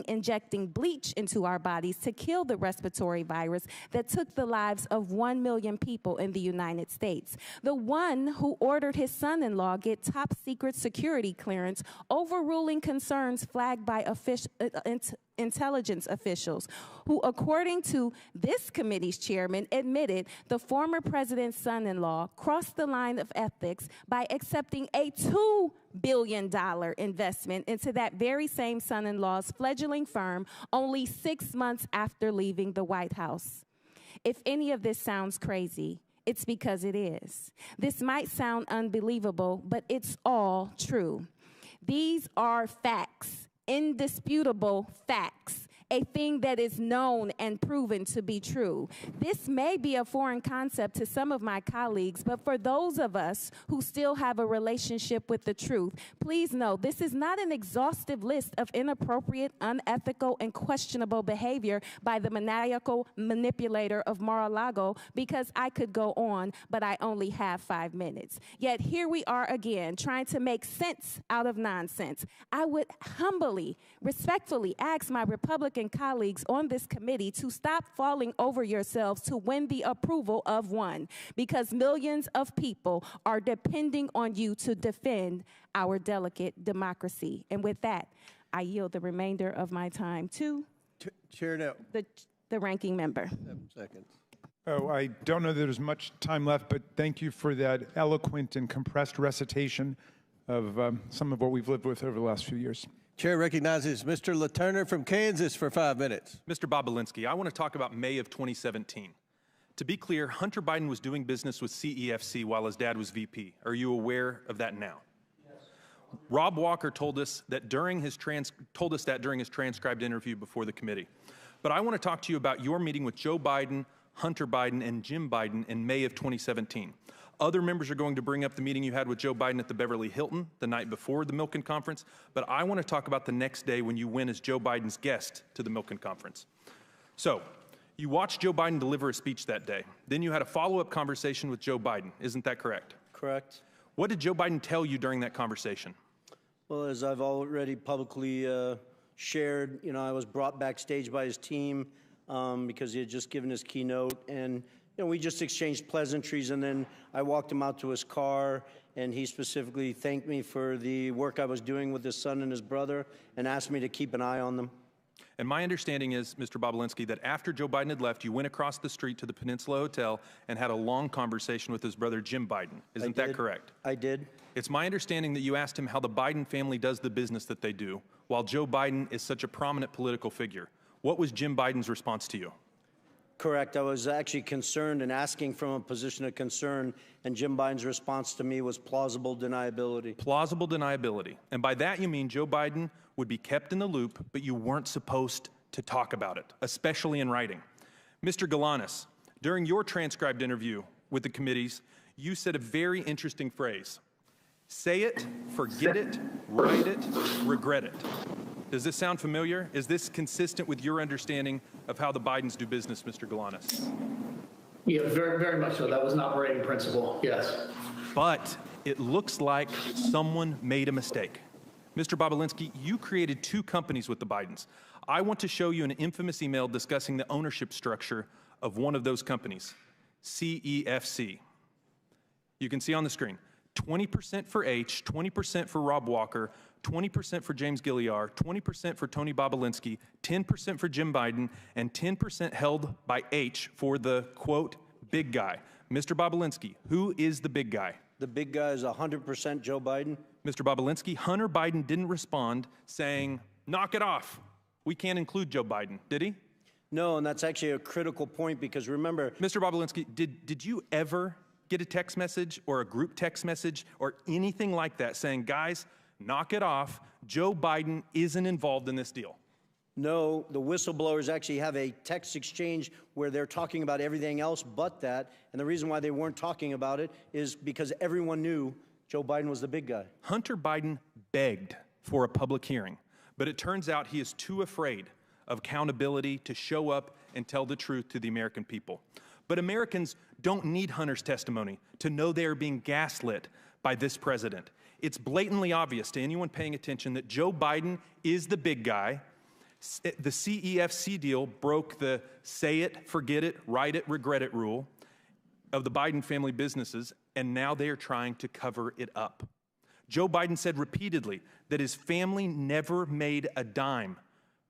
R: injecting bleach into our bodies to kill the respiratory virus that took the lives of 1 million people in the United States. The one who ordered his son-in-law get top secret security clearance, overruling concerns flagged by intelligence officials, who, according to this committee's chairman, admitted the former president's son-in-law crossed the line of ethics by accepting a $2 billion investment into that very same son-in-law's fledgling firm only 6 months after leaving the White House. If any of this sounds crazy, it's because it is. This might sound unbelievable, but it's all true. These are facts. Indisputable facts, a thing that is known and proven to be true. This may be a foreign concept to some of my colleagues, but for those of us who still have a relationship with the truth, please know this is not an exhaustive list of inappropriate, unethical, and questionable behavior by the maniacal manipulator of Mar-a-Lago, because I could go on, but I only have 5 minutes. Yet here we are again, trying to make sense out of nonsense. I would humbly, respectfully ask my Republican colleagues on this committee to stop falling over yourselves to win the approval of one, because millions of people are depending on you to defend our delicate democracy. And with that, I yield the remainder of my time to
C: Chair, now,
R: the ranking member.
C: 7 seconds.
F: Oh, I don't know that there's much time left, but thank you for that eloquent and compressed recitation of some of what we've lived with over the last few years.
C: Chair recognizes Mr. LaTurner from Kansas for 5 minutes.
I: Mr. Bobolinsky, I want to talk about May of 2017. To be clear, Hunter Biden was doing business with CEFC while his dad was VP. Are you aware of that now? Yes. Rob Walker told us that during his transcribed interview before the committee. But I want to talk to you about your meeting with Joe Biden, Hunter Biden, and Jim Biden in May of 2017. Other members are going to bring up the meeting you had with Joe Biden at the Beverly Hilton the night before the Milken Conference, but I want to talk about the next day when you went as Joe Biden's guest to the Milken Conference. So, you watched Joe Biden deliver a speech that day. Then you had a follow-up conversation with Joe Biden. Isn't that correct?
B: Correct.
I: What did Joe Biden tell you during that conversation?
B: Well, as I've already publicly shared, I was brought backstage by his team because he had just given his keynote, and we just exchanged pleasantries, and then I walked him out to his car, and he specifically thanked me for the work I was doing with his son and his brother and asked me to keep an eye on them.
I: And my understanding is, Mr. Bobolinsky, that after Joe Biden had left, you went across the street to the Peninsula Hotel and had a long conversation with his brother, Jim Biden. Isn't that correct?
B: I did.
I: It's my understanding that you asked him how the Biden family does the business that they do, while Joe Biden is such a prominent political figure. What was Jim Biden's response to you?
B: Correct. I was actually concerned and asking from a position of concern, and Jim Biden's response to me was plausible deniability.
I: Plausible deniability. And by that you mean Joe Biden would be kept in the loop, but you weren't supposed to talk about it, especially in writing. Mr. Galanis, during your transcribed interview with the committees, you said a very interesting phrase. Say it, forget it, write it, regret it. Does this sound familiar? Is this consistent with your understanding of how the Bidens do business, Mr. Galanis?
G: Yeah, very, very much so. That was an operating principle, yes.
I: But it looks like someone made a mistake. Mr. Bobolinsky, you created 2 companies with the Bidens. I want to show you an infamous email discussing the ownership structure of one of those companies, CEFC. You can see on the screen, 20% for H, 20% for Rob Walker, 20% for James Gilliar, 20% for Tony Bobolinsky, 10% for Jim Biden, and 10% held by H for the, quote, big guy. Mr. Bobolinsky, who is the big guy?
B: The big guy is 100% Joe Biden.
I: Mr. Bobolinsky, Hunter Biden didn't respond saying, knock it off. We can't include Joe Biden, did he?
B: No, and that's actually a critical point because remember—
I: Mr. Bobolinsky, did you ever get a text message or a group text message or anything like that saying, guys, knock it off, Joe Biden isn't involved in this deal?
B: No, the whistleblowers actually have a text exchange where they're talking about everything else but that, and the reason why they weren't talking about it is because everyone knew Joe Biden was the big guy.
I: Hunter Biden begged for a public hearing, but it turns out he is too afraid of accountability to show up and tell the truth to the American people. But Americans don't need Hunter's testimony to know they are being gaslit by this president. It's blatantly obvious to anyone paying attention that Joe Biden is the big guy. The CEFC deal broke the say it, forget it, write it, regret it rule of the Biden family businesses, and now they are trying to cover it up. Joe Biden said repeatedly that his family never made a dime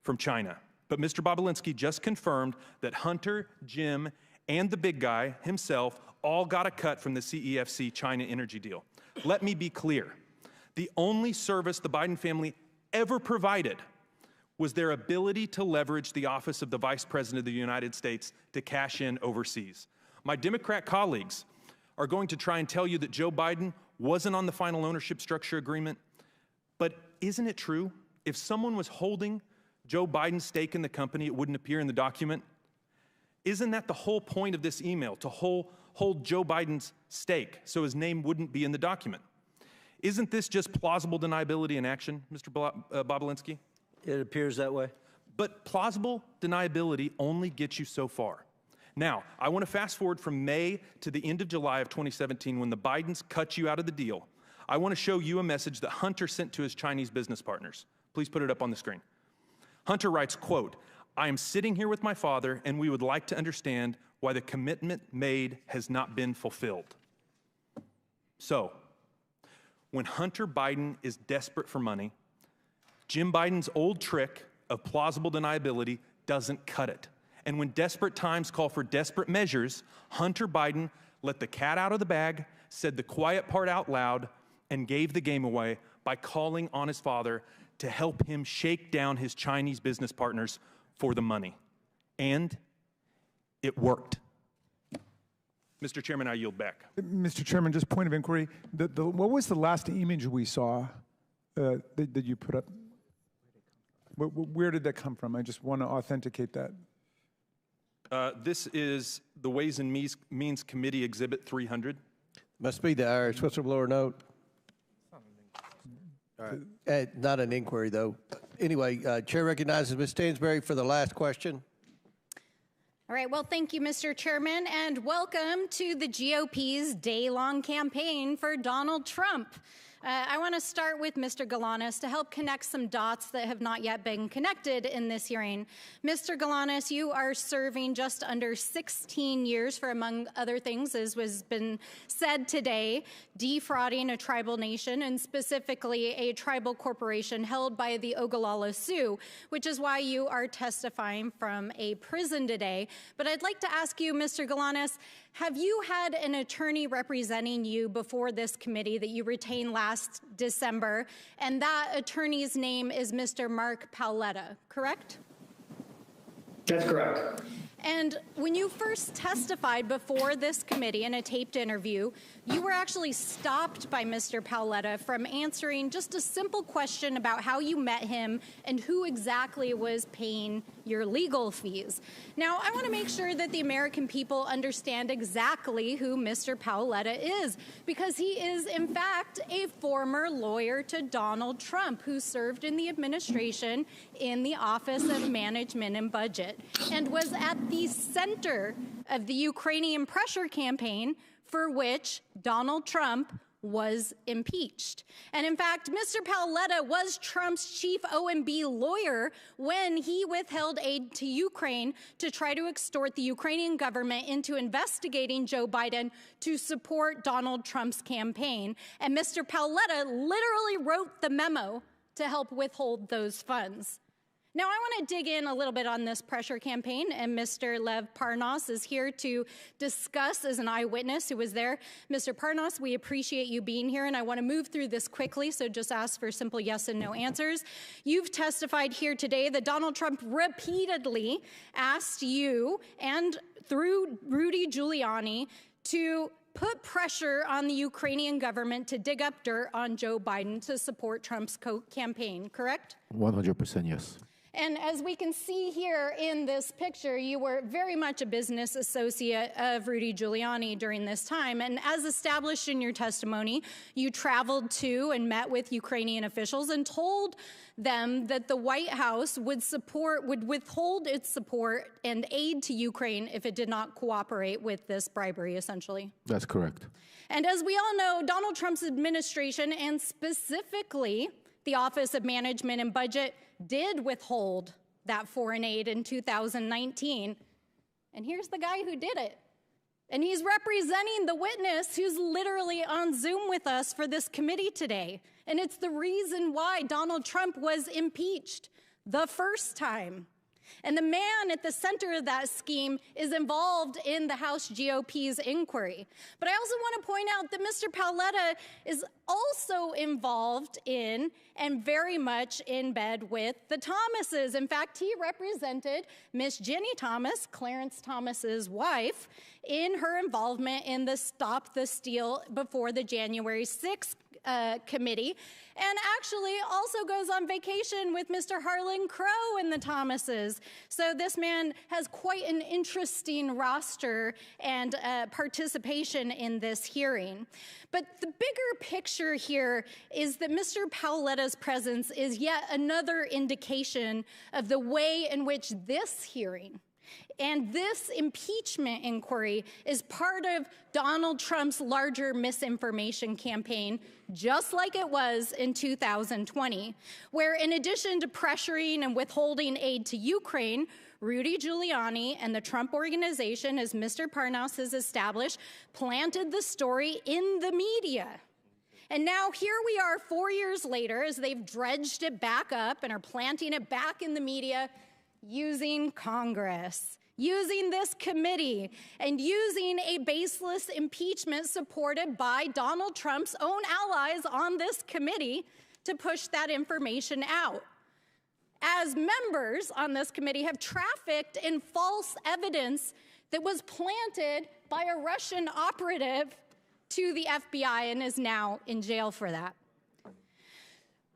I: from China. But Mr. Bobolinsky just confirmed that Hunter, Jim, and the big guy himself all got a cut from the CEFC China energy deal. Let me be clear. The only service the Biden family ever provided was their ability to leverage the office of the Vice President of the United States to cash in overseas. My Democrat colleagues are going to try and tell you that Joe Biden wasn't on the final ownership structure agreement, but isn't it true? If someone was holding Joe Biden's stake in the company, it wouldn't appear in the document. Isn't that the whole point of this email, to hold Joe Biden's stake so his name wouldn't be in the document? Isn't this just plausible deniability in action, Mr. Bobolinsky?
B: It appears that way.
I: But plausible deniability only gets you so far. Now, I want to fast forward from May to the end of July of 2017 when the Bidens cut you out of the deal. I want to show you a message that Hunter sent to his Chinese business partners. Please put it up on the screen. Hunter writes, quote, I am sitting here with my father and we would like to understand why the commitment made has not been fulfilled. So, when Hunter Biden is desperate for money, Jim Biden's old trick of plausible deniability doesn't cut it. And when desperate times call for desperate measures, Hunter Biden let the cat out of the bag, said the quiet part out loud, and gave the game away by calling on his father to help him shake down his Chinese business partners for the money. And it worked. Mr. Chairman, I yield back.
F: Mr. Chairman, just point of inquiry. What was the last image we saw that you put up? Where did that come from? I just want to authenticate that.
I: This is the Ways and Means Committee Exhibit 300.
S: Must be the Irish whistleblower note. All right. Not an inquiry, though. Anyway, Chair recognizes Ms. Stansbury for the last question.
T: All right, well, thank you, Mr. Chairman, and welcome to the GOP's day-long campaign for Donald Trump. I want to start with Mr. Galanis to help connect some dots that have not yet been connected in this hearing. Mr. Galanis, you are serving just under 16 years for, among other things, as was been said today, defrauding a tribal nation and specifically a tribal corporation held by the Ogallala Sioux, which is why you are testifying from a prison today. But I'd like to ask you, Mr. Galanis, have you had an attorney representing you before this committee that you retained last December? And that attorney's name is Mr. Mark Paoletta, correct?
G: That's correct.
T: And when you first testified before this committee in a taped interview, you were actually stopped by Mr. Paoletta from answering just a simple question about how you met him and who exactly was paying your legal fees. Now, I want to make sure that the American people understand exactly who Mr. Paoletta is, because he is, in fact, a former lawyer to Donald Trump, who served in the administration in the Office of Management and Budget, and was at the center of the Ukrainian pressure campaign for which Donald Trump was impeached. And in fact, Mr. Paoletta was Trump's chief OMB lawyer when he withheld aid to Ukraine to try to extort the Ukrainian government into investigating Joe Biden to support Donald Trump's campaign. And Mr. Paoletta literally wrote the memo to help withhold those funds. Now, I want to dig in a little bit on this pressure campaign, and Mr. Lev Parnas is here to discuss as an eyewitness who was there. Mr. Parnas, we appreciate you being here, and I want to move through this quickly, so just ask for simple yes and no answers. You've testified here today that Donald Trump repeatedly asked you, and through Rudy Giuliani, to put pressure on the Ukrainian government to dig up dirt on Joe Biden to support Trump's campaign, correct?
U: 100% yes.
T: And as we can see here in this picture, you were very much a business associate of Rudy Giuliani during this time. And as established in your testimony, you traveled to and met with Ukrainian officials and told them that the White House would withhold its support and aid to Ukraine if it did not cooperate with this bribery, essentially.
U: That's correct.
T: And as we all know, Donald Trump's administration, and specifically the Office of Management and Budget, did withhold that foreign aid in 2019. And here's the guy who did it. And he's representing the witness who's literally on Zoom with us for this committee today. And it's the reason why Donald Trump was impeached the first time. And the man at the center of that scheme is involved in the House GOP's inquiry. But I also want to point out that Mr. Paoletta is also involved in and very much in bed with the Thomases. In fact, he represented Miss Ginny Thomas, Clarence Thomas's wife, in her involvement in the Stop the Steal before the January 6th committee, and actually also goes on vacation with Mr. Harlan Crow and the Thomases. So this man has quite an interesting roster and participation in this hearing. But the bigger picture here is that Mr. Paoletta's presence is yet another indication of the way in which this hearing and this impeachment inquiry is part of Donald Trump's larger misinformation campaign, just like it was in 2020, where in addition to pressuring and withholding aid to Ukraine, Rudy Giuliani and the Trump Organization, as Mr. Parnas has established, planted the story in the media. And now here we are 4 years later as they've dredged it back up and are planting it back in the media using Congress, using this committee and using a baseless impeachment supported by Donald Trump's own allies on this committee to push that information out. As members on this committee have trafficked in false evidence that was planted by a Russian operative to the FBI and is now in jail for that.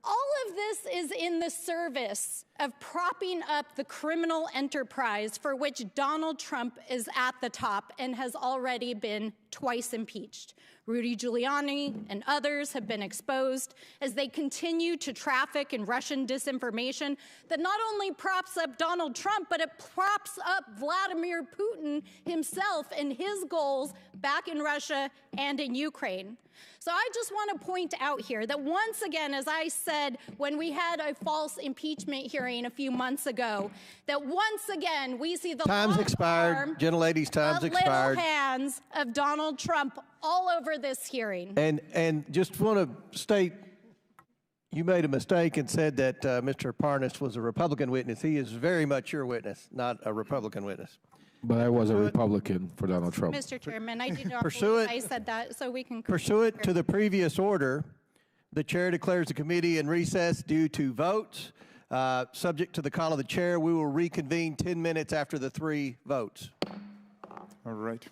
T: All of this is in the service of propping up the criminal enterprise for which Donald Trump is at the top and has already been twice impeached. Rudy Giuliani and others have been exposed as they continue to traffic in Russian disinformation that not only props up Donald Trump, but it props up Vladimir Putin himself and his goals back in Russia and in Ukraine. So I just want to point out here that once again, as I said when we had a false impeachment hearing a few months ago, that once again we see the
S: Time's expired. Gentlelady's time's expired.
T: Little hands of Donald Trump all over this hearing.
S: And just want to state, you made a mistake and said that Mr. Parnas was a Republican witness. He is very much your witness, not a Republican witness.
K: But I was a Republican for Donald Trump.
T: Mr. Chairman, I did not
S: Pursuant-
T: believe I said that, so we can...
S: Pursuant to the previous order, the chair declares the committee in recess due to votes. Subject to the call of the chair, we will reconvene 10 minutes after the 3 votes.
F: All right.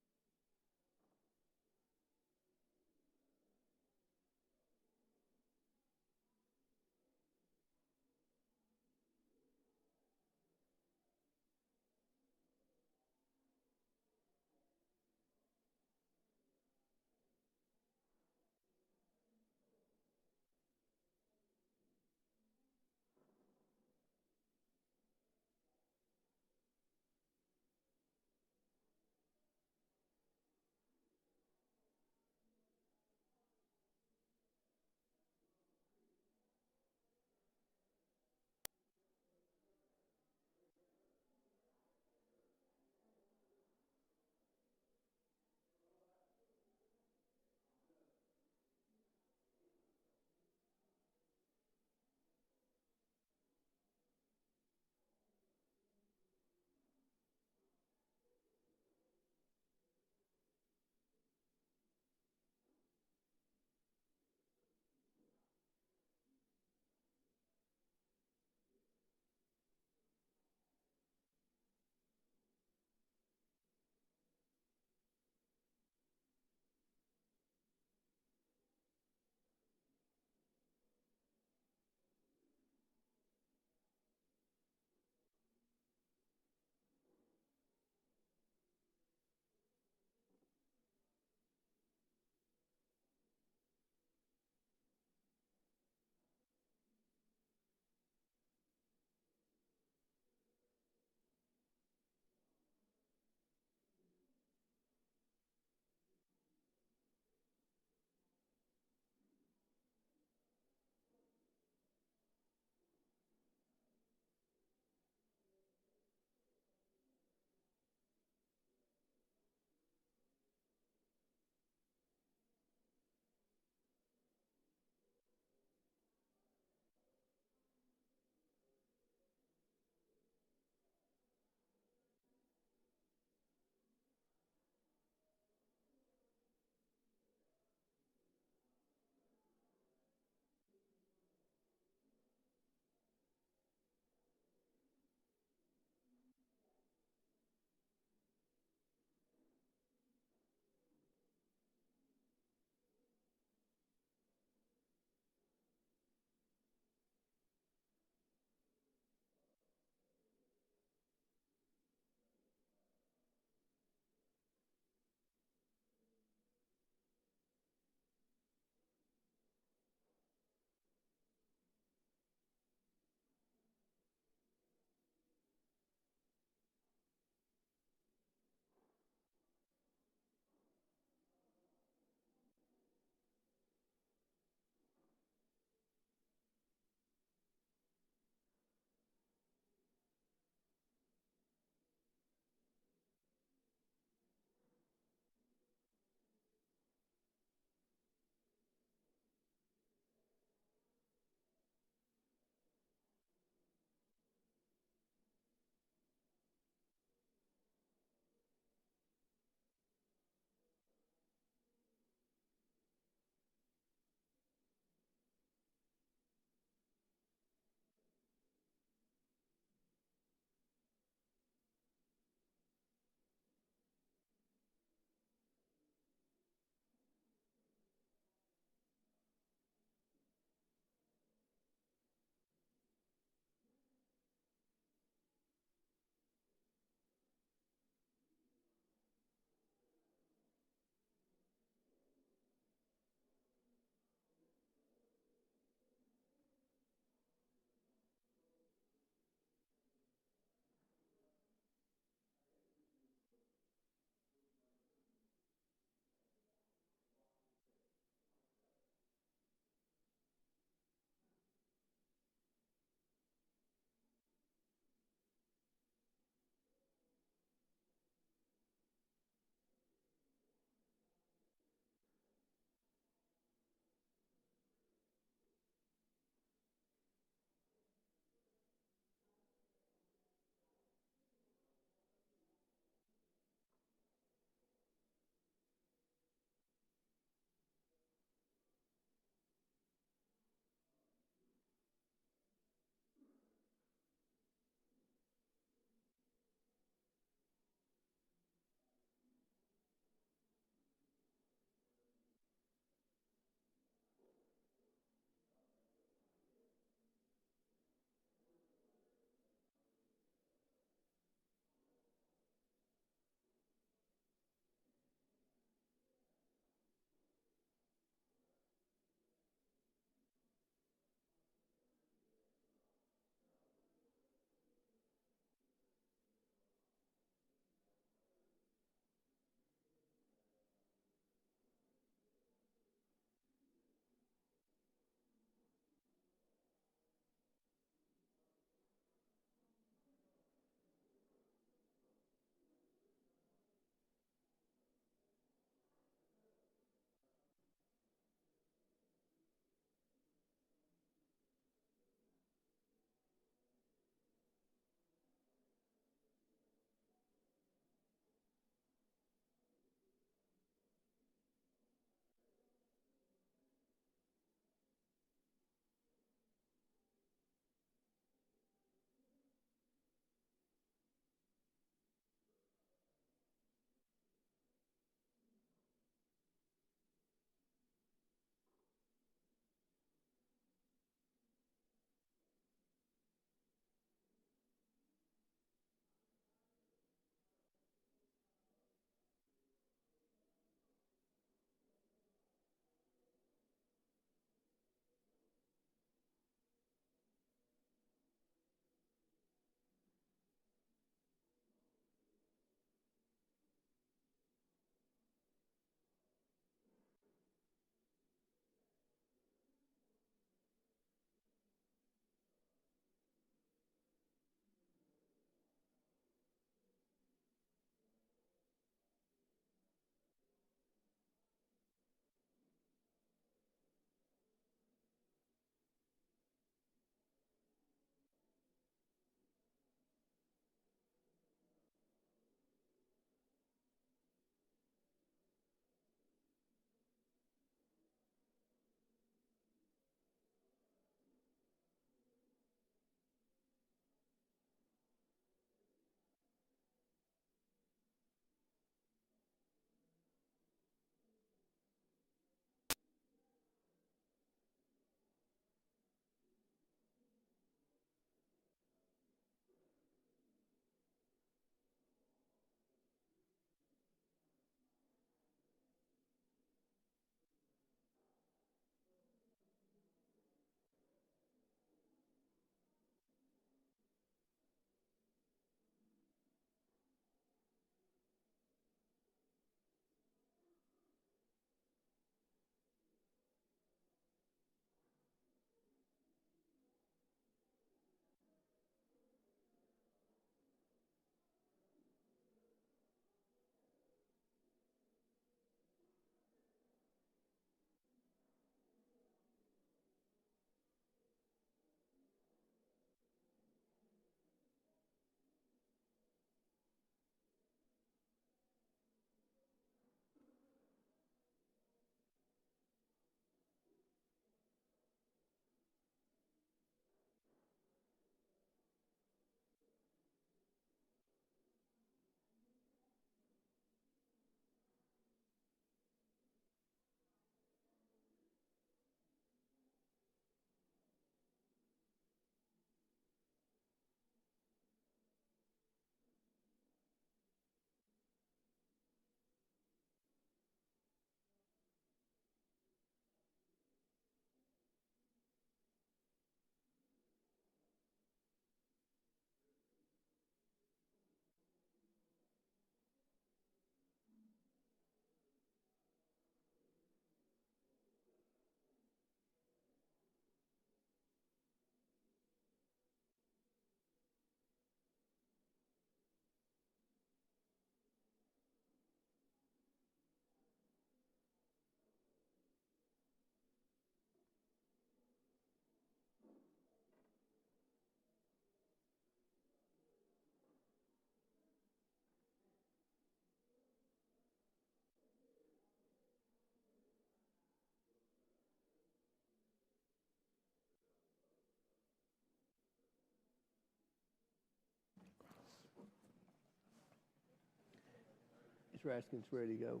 S: Ms. Raskin's ready to go.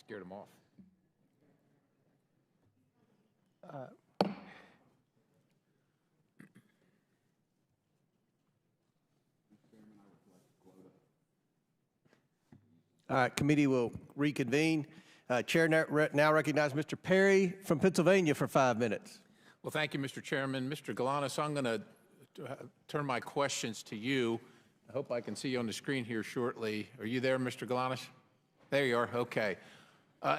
K: Scared him off.
S: All right, committee will reconvene. Chair now recognizes Mr. Perry from Pennsylvania for 5 minutes.
A: Well, thank you, Mr. Chairman. Mr. Galanis, I'm going to turn my questions to you. I hope I can see you on the screen here shortly. Are you there, Mr. Galanis? There you are. Okay.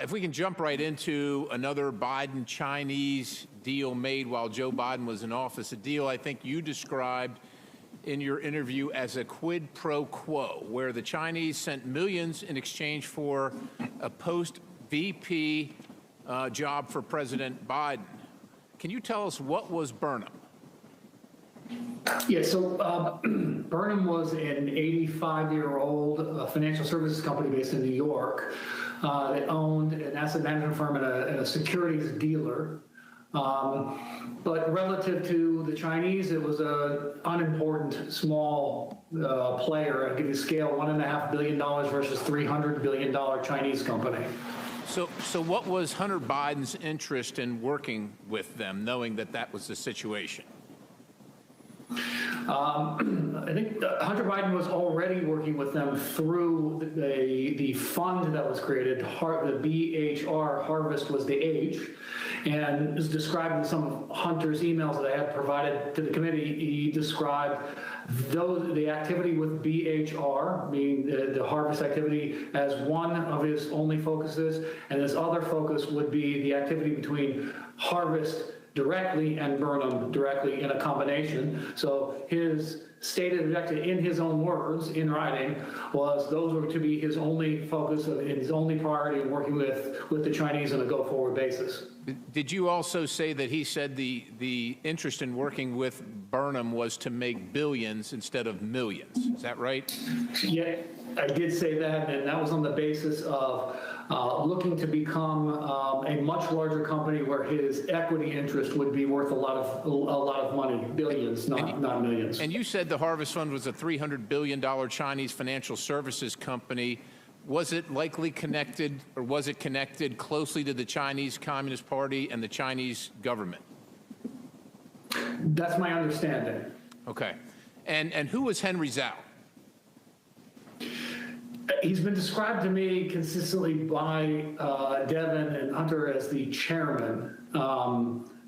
A: If we can jump right into another Biden-Chinese deal made while Joe Biden was in office, a deal I think you described in your interview as a quid pro quo, where the Chinese sent millions in exchange for a post-VP job for President Biden. Can you tell us what was Burnham?
G: Yeah, so Burnham was an 85-year-old financial services company based in New York that owned an asset management firm and a securities dealer. But relative to the Chinese, it was an unimportant, small player. I'll give you a scale, $1.5 billion versus $300 billion Chinese company.
A: So what was Hunter Biden's interest in working with them, knowing that that was the situation?
G: I think Hunter Biden was already working with them through the fund that was created. The BHR, Harvest was the H, and is described in some of Hunter's emails that I had provided to the committee. He described the activity with BHR, meaning the Harvest activity, as one of his only focuses, and his other focus would be the activity between Harvest directly and Burnham directly in a combination. So his stated objective, in his own words, in writing, was those were to be his only focus, his only priority in working with the Chinese on a go-forward basis.
A: Did you also say that he said the interest in working with Burnham was to make billions instead of millions? Is that right?
G: Yeah, I did say that, and that was on the basis of looking to become a much larger company where his equity interest would be worth a lot of money, billions, not millions.
A: And you said the Harvest Fund was a $300 billion Chinese financial services company. Was it likely connected, or was it connected closely to the Chinese Communist Party and the Chinese government?
G: That's my understanding.
A: Okay. And who was Henry Zhao?
G: He's been described to me consistently by Devin and Hunter as the chairman,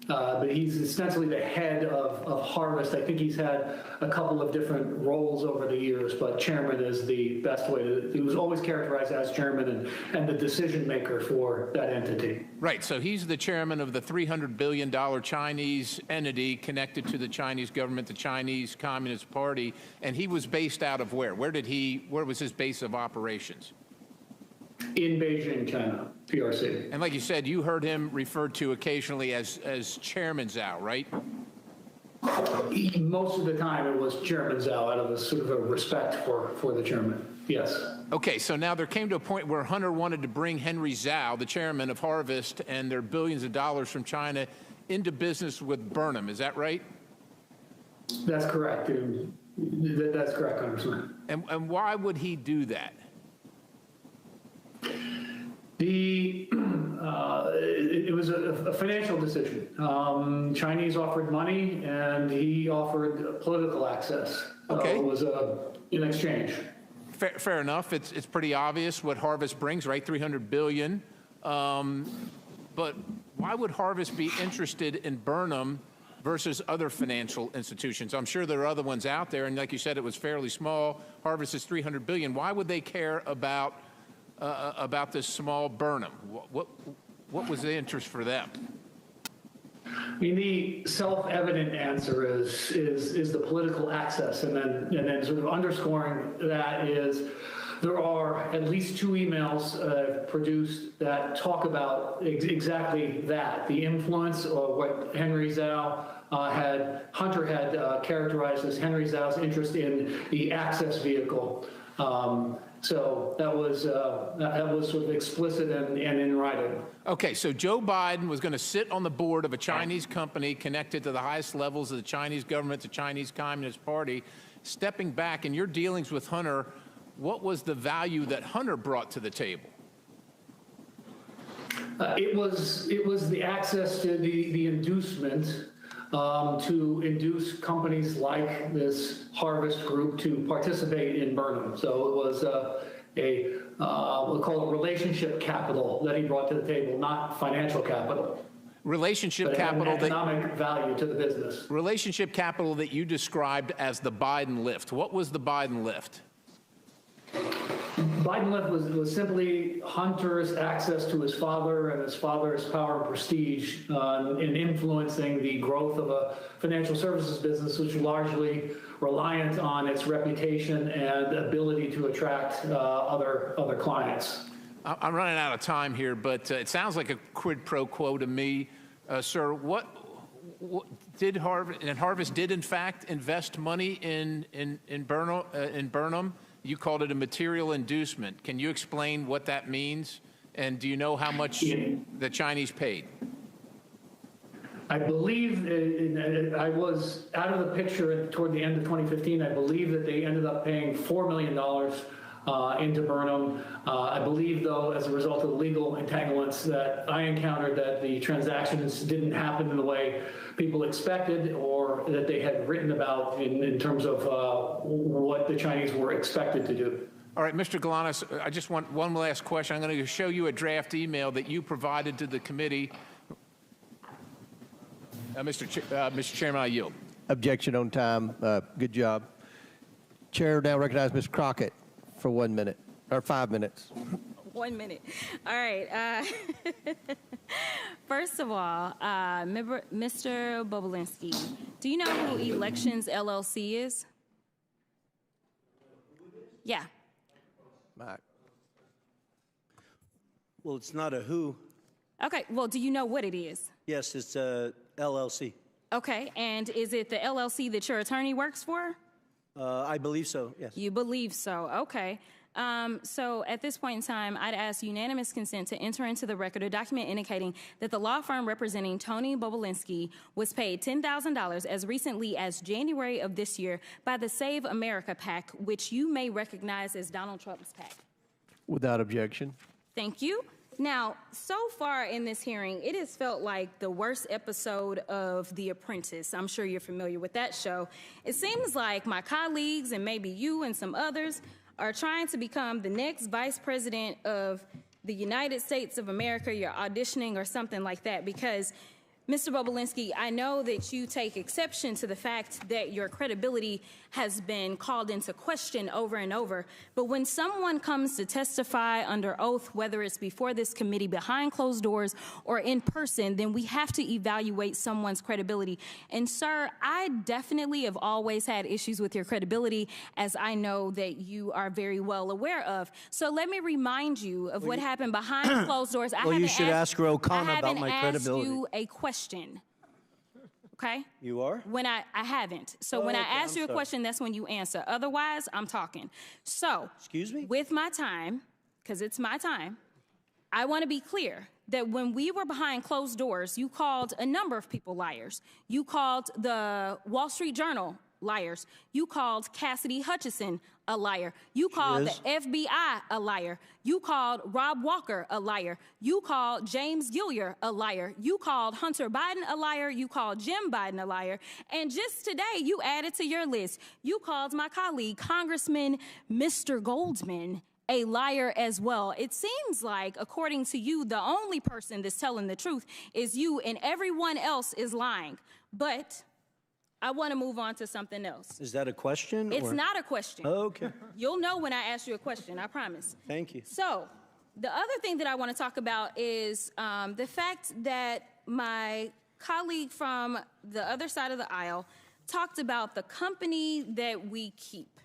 G: but he's ostensibly the head of Harvest. I think he's had a couple of different roles over the years, but chairman is the best way to, he was always characterized as chairman and the decision maker for that entity.
A: Right, so he's the chairman of the $300 billion Chinese entity connected to the Chinese government, the Chinese Communist Party, and he was based out of where? Where was his base of operations?
G: In Beijing, China, PRC.
A: And like you said, you heard him referred to occasionally as Chairman Zhao, right?
G: Most of the time it was Chairman Zhao out of a sort of a respect for the chairman, yes.
A: Okay, so now there came to a point where Hunter wanted to bring Henry Zhao, the chairman of Harvest, and their billions of dollars from China into business with Burnham. Is that right?
G: That's correct. That's correct, Congressman.
A: And why would he do that?
G: It was a financial decision. Chinese offered money, and he offered political access.
A: Okay.
G: It was in exchange.
A: Fair enough. It's pretty obvious what Harvest brings, right? $300 billion. But why would Harvest be interested in Burnham versus other financial institutions? I'm sure there are other ones out there, and like you said, it was fairly small. Harvest is $300 billion. Why would they care about this small Burnham? What was the interest for them?
G: I mean, the self-evident answer is the political access, and then sort of underscoring that is there are at least 2 emails produced that talk about exactly that, the influence or what Hunter had characterized as Henry Zhao's interest in the access vehicle. So that was sort of explicit and in writing.
A: Okay, so Joe Biden was going to sit on the board of a Chinese company connected to the highest levels of the Chinese government, the Chinese Communist Party. Stepping back in your dealings with Hunter, what was the value that Hunter brought to the table?
G: It was the access to the inducement to induce companies like this Harvest Group to participate in Burnham. So it was we'll call it relationship capital that he brought to the table, not financial capital.
A: Relationship capital,
G: economic value to the business.
A: Relationship capital that you described as the Biden lift. What was the Biden lift?
G: Biden lift was simply Hunter's access to his father and his father's power and prestige in influencing the growth of a financial services business, which was largely reliant on its reputation and ability to attract other clients.
A: I'm running out of time here, but it sounds like a quid pro quo to me. Sir, what did Harvest did in fact invest money in Burnham? You called it a material inducement. Can you explain what that means? And do you know how much the Chinese paid?
G: I believe I was out of the picture toward the end of 2015. I believe that they ended up paying $4 million into Burnham. I believe, though, as a result of legal entanglements that I encountered, that the transactions didn't happen in the way people expected or that they had written about in terms of what the Chinese were expected to do.
A: All right, Mr. Galanis, I just want one last question. I'm going to show you a draft email that you provided to the committee. Mr. Chairman, I yield.
S: Objection on time. Good job. Chair now recognize Ms. Crockett for 1 minute, or 5 minutes.
R: 1 minute. All right. First of all, Mr. Bobulinski, do you know who Elections LLC is? Yeah.
B: Well, it's not a who.
R: Okay. Well, do you know what it is?
B: Yes, it's a LLC.
R: Okay. And is it the LLC that your attorney works for?
B: I believe so, yes.
R: You believe so. Okay. So at this point in time, I'd ask unanimous consent to enter into the record a document indicating that the law firm representing Tony Bobulinski was paid $10,000 as recently as January of this year by the Save America PAC, which you may recognize as Donald Trump's PAC.
S: Without objection.
R: Thank you. Now, so far in this hearing, it has felt like the worst episode of The Apprentice. I'm sure you're familiar with that show. It seems like my colleagues and maybe you and some others are trying to become the next vice president of the United States of America. You're auditioning or something like that because, Mr. Bobulinski, I know that you take exception to the fact that your credibility has been called into question over and over. But when someone comes to testify under oath, whether it's before this committee, behind closed doors, or in person, then we have to evaluate someone's credibility. And, sir, I definitely have always had issues with your credibility, as I know that you are very well aware of. So let me remind you of what happened behind closed doors.
B: Well, you should ask O'Connor about my credibility.
R: I haven't asked you a question. Okay?
B: You are?
R: When I haven't. So when I ask you a question, that's when you answer. Otherwise, I'm talking. So,
B: excuse me?
R: With my time, because it's my time, I want to be clear that when we were behind closed doors, you called a number of people liars. You called the Wall Street Journal liars. You called Cassidy Hutchinson a liar. You called the FBI a liar. You called Rob Walker a liar. You called James Gilliar a liar. You called Hunter Biden a liar. You called Jim Biden a liar. And just today, you added to your list, you called my colleague, Congressman Mr. Goldman, a liar as well. It seems like, according to you, the only person that's telling the truth is you and everyone else is lying. But I want to move on to something else.
B: Is that a question?
R: It's not a question.
B: Oh, okay.
R: You'll know when I ask you a question, I promise.
B: Thank you.
R: So the other thing that I want to talk about is the fact that my colleague from the other side of the aisle talked about the company that we keep.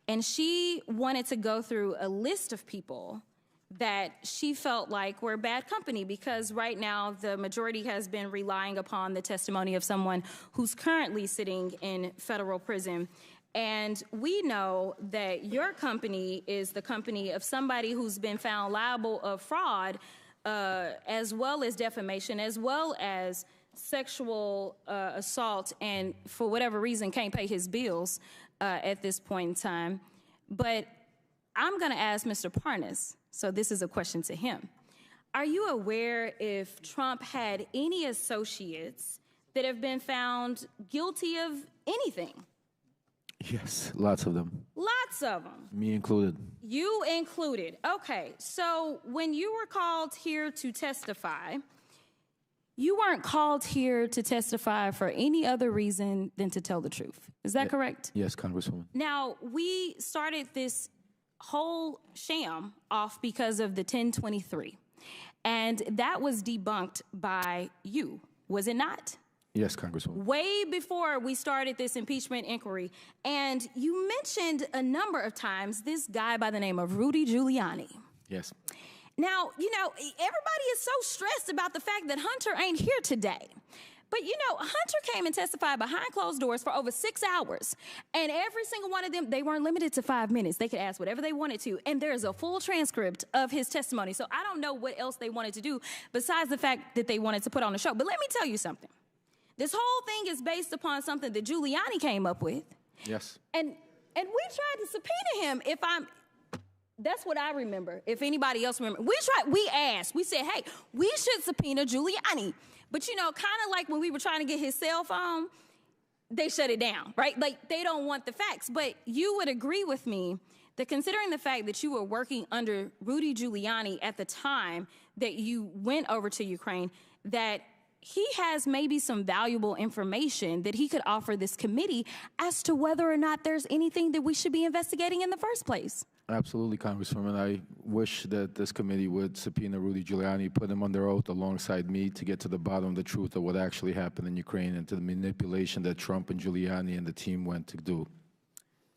R: And she wanted to go through a list of people that she felt like were bad company, because right now the majority has been relying upon the testimony of someone who's currently sitting in federal prison. And we know that your company is the company of somebody who's been found liable of fraud, as well as defamation, as well as sexual assault, and for whatever reason can't pay his bills at this point in time. But I'm going to ask Mr. Parnas, so this is a question to him. Are you aware if Trump had any associates that have been found guilty of anything?
K: Yes, lots of them.
R: Lots of them.
K: Me included.
R: You included. Okay, so when you were called here to testify, you weren't called here to testify for any other reason than to tell the truth. Is that correct?
K: Yes, Congresswoman.
R: Now, we started this whole sham off because of the 1023, and that was debunked by you, was it not?
K: Yes, Congresswoman.
R: Way before we started this impeachment inquiry. And you mentioned a number of times this guy by the name of Rudy Giuliani.
K: Yes.
R: Now, you know, everybody is so stressed about the fact that Hunter ain't here today. But, you know, Hunter came and testified behind closed doors for over 6 hours. And every single one of them, they weren't limited to 5 minutes. They could ask whatever they wanted to. And there's a full transcript of his testimony. So I don't know what else they wanted to do besides the fact that they wanted to put on a show. But let me tell you something. This whole thing is based upon something that Giuliani came up with.
K: Yes.
R: And we tried to subpoena him. That's what I remember. If anybody else remember, we asked, we said, hey, we should subpoena Giuliani. But you know, kind of like when we were trying to get his cell phone, they shut it down, right? Like they don't want the facts. But you would agree with me that considering the fact that you were working under Rudy Giuliani at the time that you went over to Ukraine, that he has maybe some valuable information that he could offer this committee as to whether or not there's anything that we should be investigating in the first place.
K: Absolutely, Congresswoman. I wish that this committee would subpoena Rudy Giuliani, put him under oath alongside me to get to the bottom of the truth of what actually happened in Ukraine and to the manipulation that Trump and Giuliani and the team went to do.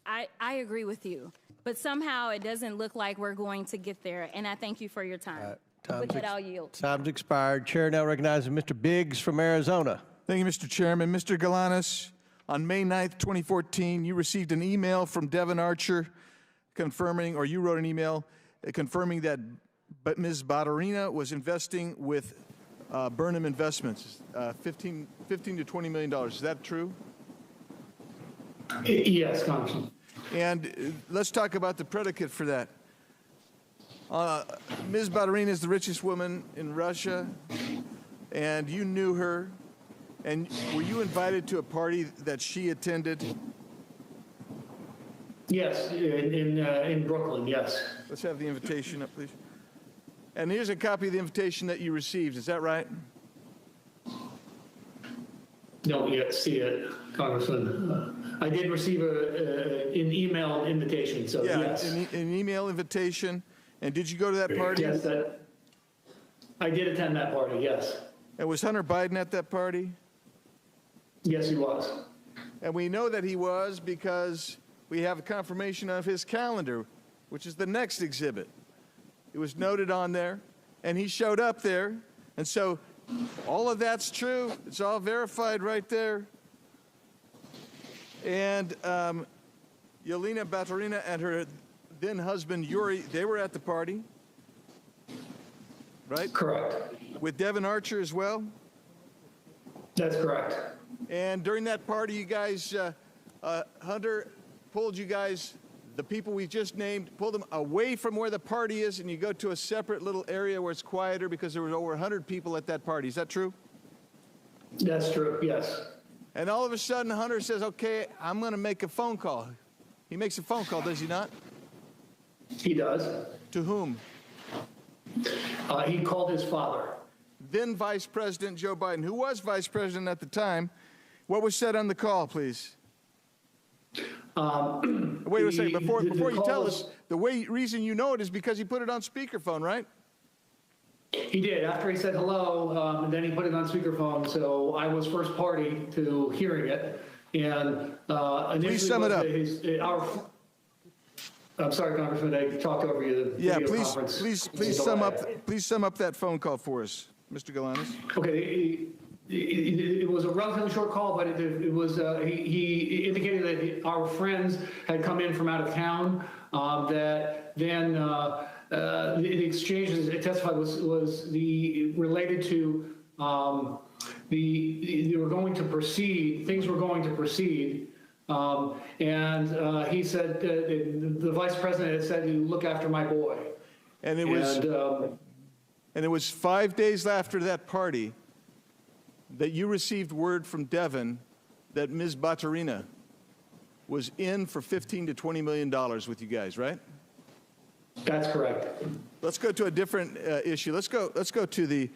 R: I agree with you, but somehow it doesn't look like we're going to get there, and I thank you for your time. With that, I'll yield.
S: Time's expired. Chair now recognizes Mr. Biggs from Arizona.
U: Thank you, Mr. Chairman. Mr. Galanis, on May 9th, 2014, you received an email from Devin Archer confirming, or you wrote an email confirming that Ms. Badarina was investing with Burnham Investments, $15 to $20 million. Is that true?
G: Yes, Congressman.
U: And let's talk about the predicate for that. Ms. Badarina is the richest woman in Russia, and you knew her. And were you invited to a party that she attended?
G: Yes, in Brooklyn, yes.
U: Let's have the invitation up, please. And here's a copy of the invitation that you received. Is that right?
G: Don't yet see it, Congressman. I did receive an email invitation, so yes.
U: An email invitation. And did you go to that party?
G: Yes, I did attend that party, yes.
U: And was Hunter Biden at that party?
G: Yes, he was.
U: And we know that he was because we have a confirmation of his calendar, which is the next exhibit. It was noted on there, and he showed up there. And so all of that's true. It's all verified right there. And Yelena Baturina and her then husband Yuri, they were at the party, right?
G: Correct.
U: With Devin Archer as well?
G: That's correct.
U: And during that party, you guys, Hunter pulled you guys, the people we just named, pulled them away from where the party is, and you go to a separate little area where it's quieter because there were over 100 people at that party. Is that true?
G: That's true, yes.
U: And all of a sudden, Hunter says, okay, I'm going to make a phone call. He makes a phone call, does he not?
G: He does.
U: To whom?
G: He called his father.
U: Then Vice President Joe Biden, who was Vice President at the time. What was said on the call, please? Wait a second. Before you tell us, the reason you know it is because he put it on speakerphone, right?
G: He did. After he said hello, and then he put it on speakerphone, so I was first party to hearing it. And initially,
U: please sum it up.
G: I'm sorry, Congressman, I talked over you. The
U: Yeah,
G: video
U: please,
G: conference.
U: please sum up. Please sum up that phone call for us, Mr. Galanis.
G: Okay, it was a relatively short call, but it was. He indicated that our friends had come in from out of town. That then the exchanges it testified was related to they were going to proceed. Things were going to proceed. And he said, the vice president had said, "You look after my boy."
U: And it was 5 days after that party that you received word from Devin that Ms. Baturina was in for $15 to $20 million with you guys, right?
G: That's correct.
U: Let's go to a different issue. Let's go to the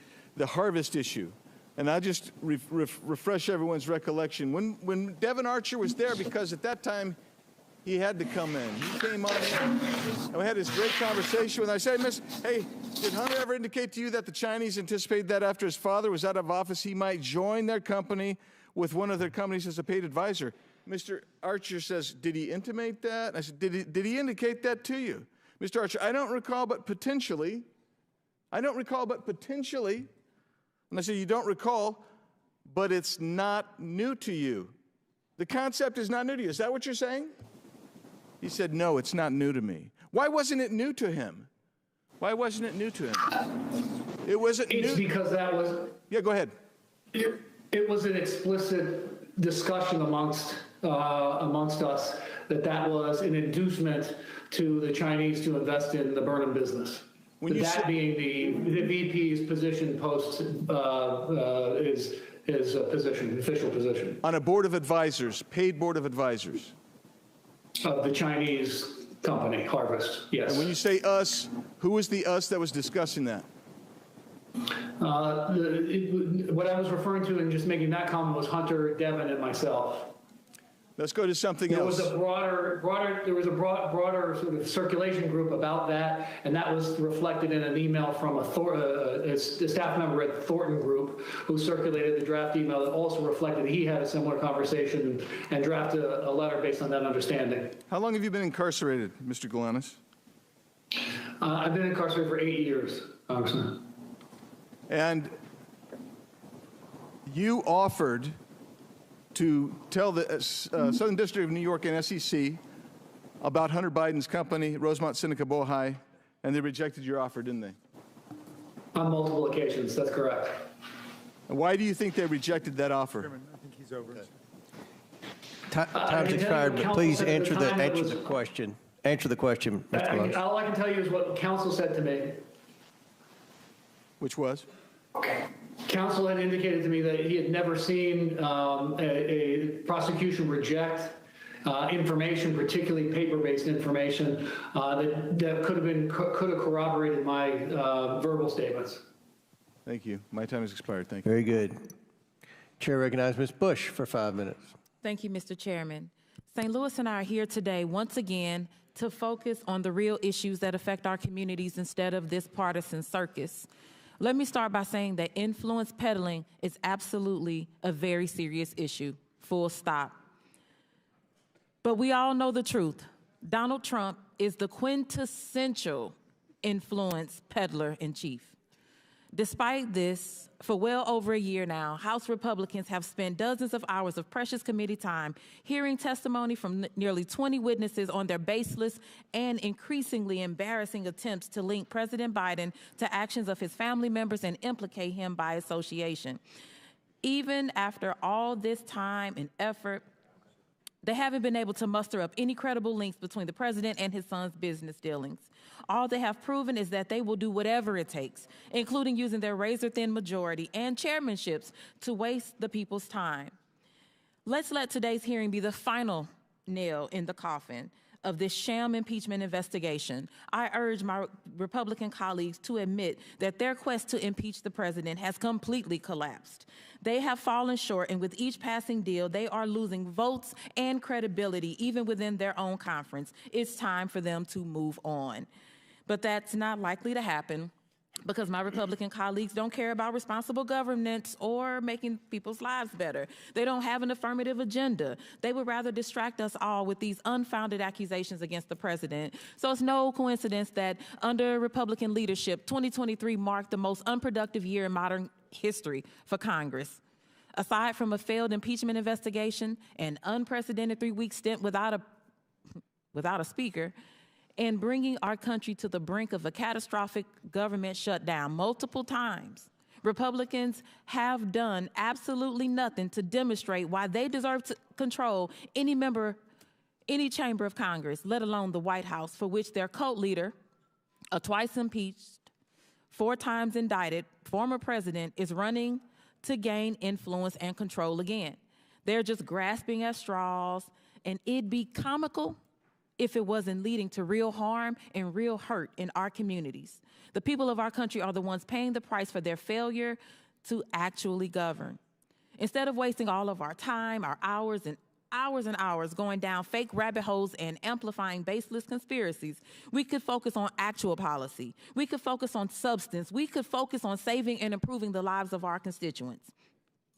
U: harvest issue. And I'll just refresh everyone's recollection. When Devin Archer was there, because at that time he had to come in. He came on in, and we had this great conversation. And I said, hey, did Hunter ever indicate to you that the Chinese anticipated that after his father was out of office, he might join their company with one of their companies as a paid advisor? Mr. Archer says, did he intimate that? I said, did he indicate that to you? Mr. Archer, I don't recall, but potentially. I don't recall, but potentially. And I said, you don't recall, but it's not new to you. The concept is not new to you. Is that what you're saying? He said, no, it's not new to me. Why wasn't it new to him? Why wasn't it new to him? It wasn't new.
G: It's because that was...
U: Yeah, go ahead.
G: It was an explicit discussion amongst us that was an inducement to the Chinese to invest in the Burnham business. That being the VP's position post his position, official position.
U: On a board of advisors, paid board of advisors.
G: Of the Chinese company, Harvest, yes.
U: And when you say us, who was the us that was discussing that?
G: What I was referring to and just making that comment was Hunter, Devin, and myself.
U: Let's go to something else.
G: There was a broader sort of circulation group about that, and that was reflected in an email from a staff member at Thornton Group who circulated the draft email that also reflected he had a similar conversation and drafted a letter based on that understanding.
U: How long have you been incarcerated, Mr. Galanis?
G: I've been incarcerated for 8 years, Congressman.
U: And you offered to tell the Southern District of New York and SEC about Hunter Biden's company, Rosemont Seneca Bohai, and they rejected your offer, didn't they?
G: On multiple occasions, that's correct.
U: And why do you think they rejected that offer?
F: Chairman, I think he's over.
C: Time's expired, but please answer the question. Answer the question, Mr. Galanis.
G: All I can tell you is what counsel said to me.
U: Which was?
G: Counsel had indicated to me that he had never seen a prosecution reject information, particularly paper-based information, that could have corroborated my verbal statements.
U: Thank you. My time has expired. Thank you.
C: Very good. Chair recognizes Ms. Bush for 5 minutes.
D: Thank you, Mr. Chairman. St. Louis and I are here today once again to focus on the real issues that affect our communities instead of this partisan circus. Let me start by saying that influence peddling is absolutely a very serious issue, full stop. But we all know the truth. Donald Trump is the quintessential influence peddler in chief. Despite this, for well over a year now, House Republicans have spent dozens of hours of precious committee time hearing testimony from nearly 20 witnesses on their baseless and increasingly embarrassing attempts to link President Biden to actions of his family members and implicate him by association. Even after all this time and effort, they haven't been able to muster up any credible links between the president and his son's business dealings. All they have proven is that they will do whatever it takes, including using their razor-thin majority and chairmanships to waste the people's time. Let's let today's hearing be the final nail in the coffin of this sham impeachment investigation. I urge my Republican colleagues to admit that their quest to impeach the president has completely collapsed. They have fallen short, and with each passing deal, they are losing votes and credibility, even within their own conference. It's time for them to move on. But that's not likely to happen because my Republican colleagues don't care about responsible governance or making people's lives better. They don't have an affirmative agenda. They would rather distract us all with these unfounded accusations against the president. So it's no coincidence that under Republican leadership, 2023 marked the most unproductive year in modern history for Congress. Aside from a failed impeachment investigation, an unprecedented 3-week stint without a speaker, and bringing our country to the brink of a catastrophic government shutdown multiple times, Republicans have done absolutely nothing to demonstrate why they deserve to control any chamber of Congress, let alone the White House, for which their cult leader, a twice impeached, 4 times indicted former president, is running to gain influence and control again. They're just grasping at straws, and it'd be comical if it wasn't leading to real harm and real hurt in our communities. The people of our country are the ones paying the price for their failure to actually govern. Instead of wasting all of our time, our hours and hours going down fake rabbit holes and amplifying baseless conspiracies, we could focus on actual policy. We could focus on substance. We could focus on saving and improving the lives of our constituents,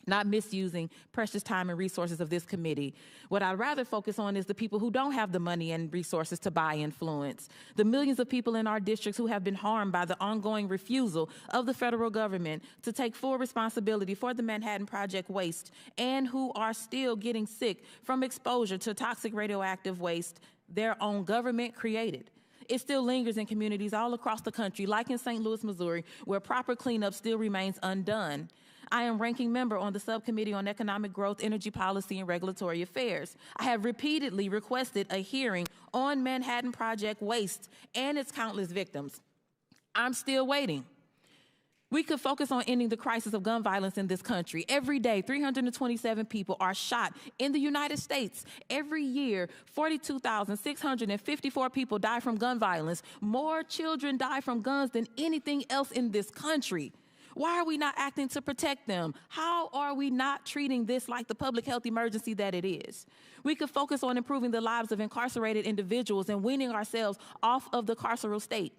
D: not misusing precious time and resources of this committee. What I'd rather focus on is the people who don't have the money and resources to buy influence, the millions of people in our districts who have been harmed by the ongoing refusal of the federal government to take full responsibility for the Manhattan Project waste, and who are still getting sick from exposure to toxic radioactive waste their own government created. It still lingers in communities all across the country, like in St. Louis, Missouri, where proper cleanup still remains undone. I am ranking member on the Subcommittee on Economic Growth, Energy Policy, and Regulatory Affairs. I have repeatedly requested a hearing on Manhattan Project waste and its countless victims. I'm still waiting. We could focus on ending the crisis of gun violence in this country. Every day, 327 people are shot in the United States. Every year, 42,654 people die from gun violence. More children die from guns than anything else in this country. Why are we not acting to protect them? How are we not treating this like the public health emergency that it is? We could focus on improving the lives of incarcerated individuals and weaning ourselves off of the carceral state.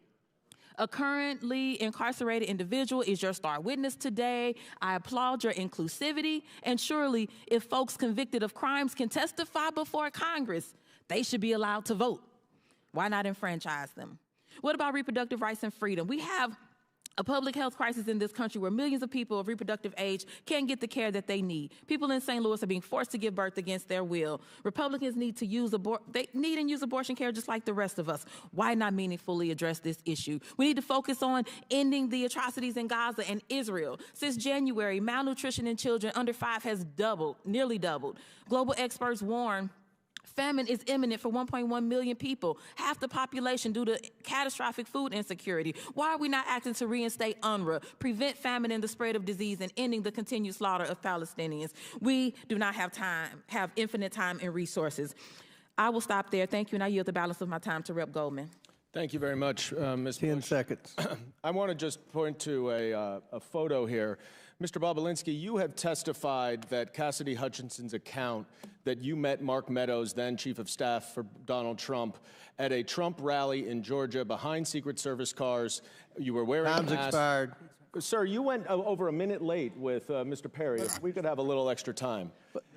D: A currently incarcerated individual is your star witness today. I applaud your inclusivity, and surely if folks convicted of crimes can testify before Congress, they should be allowed to vote. Why not enfranchise them? What about reproductive rights and freedom? We have a public health crisis in this country where millions of people of reproductive age can't get the care that they need. People in St. Louis are being forced to give birth against their will. Republicans need to use abortion care just like the rest of us. Why not meaningfully address this issue? We need to focus on ending the atrocities in Gaza and Israel. Since January, malnutrition in children under 5 has nearly doubled. Global experts warn famine is imminent for 1.1 million people, half the population, due to catastrophic food insecurity. Why are we not acting to reinstate UNRWA, prevent famine and the spread of disease, and ending the continued slaughter of Palestinians? We do not have infinite time and resources. I will stop there. Thank you, and I yield the balance of my time to Rep. Goldman.
E: Thank you very much, Ms.
C: 10 seconds.
E: I want to just point to a photo here. Mr. Bobulinski, you have testified that Cassidy Hutchinson's account that you met Mark Meadows, then Chief of Staff for Donald Trump, at a Trump rally in Georgia behind Secret Service cars. You were wearing a mask.
C: Time's expired.
E: Sir, you went over a minute late with Mr. Perry. If we could have a little extra time.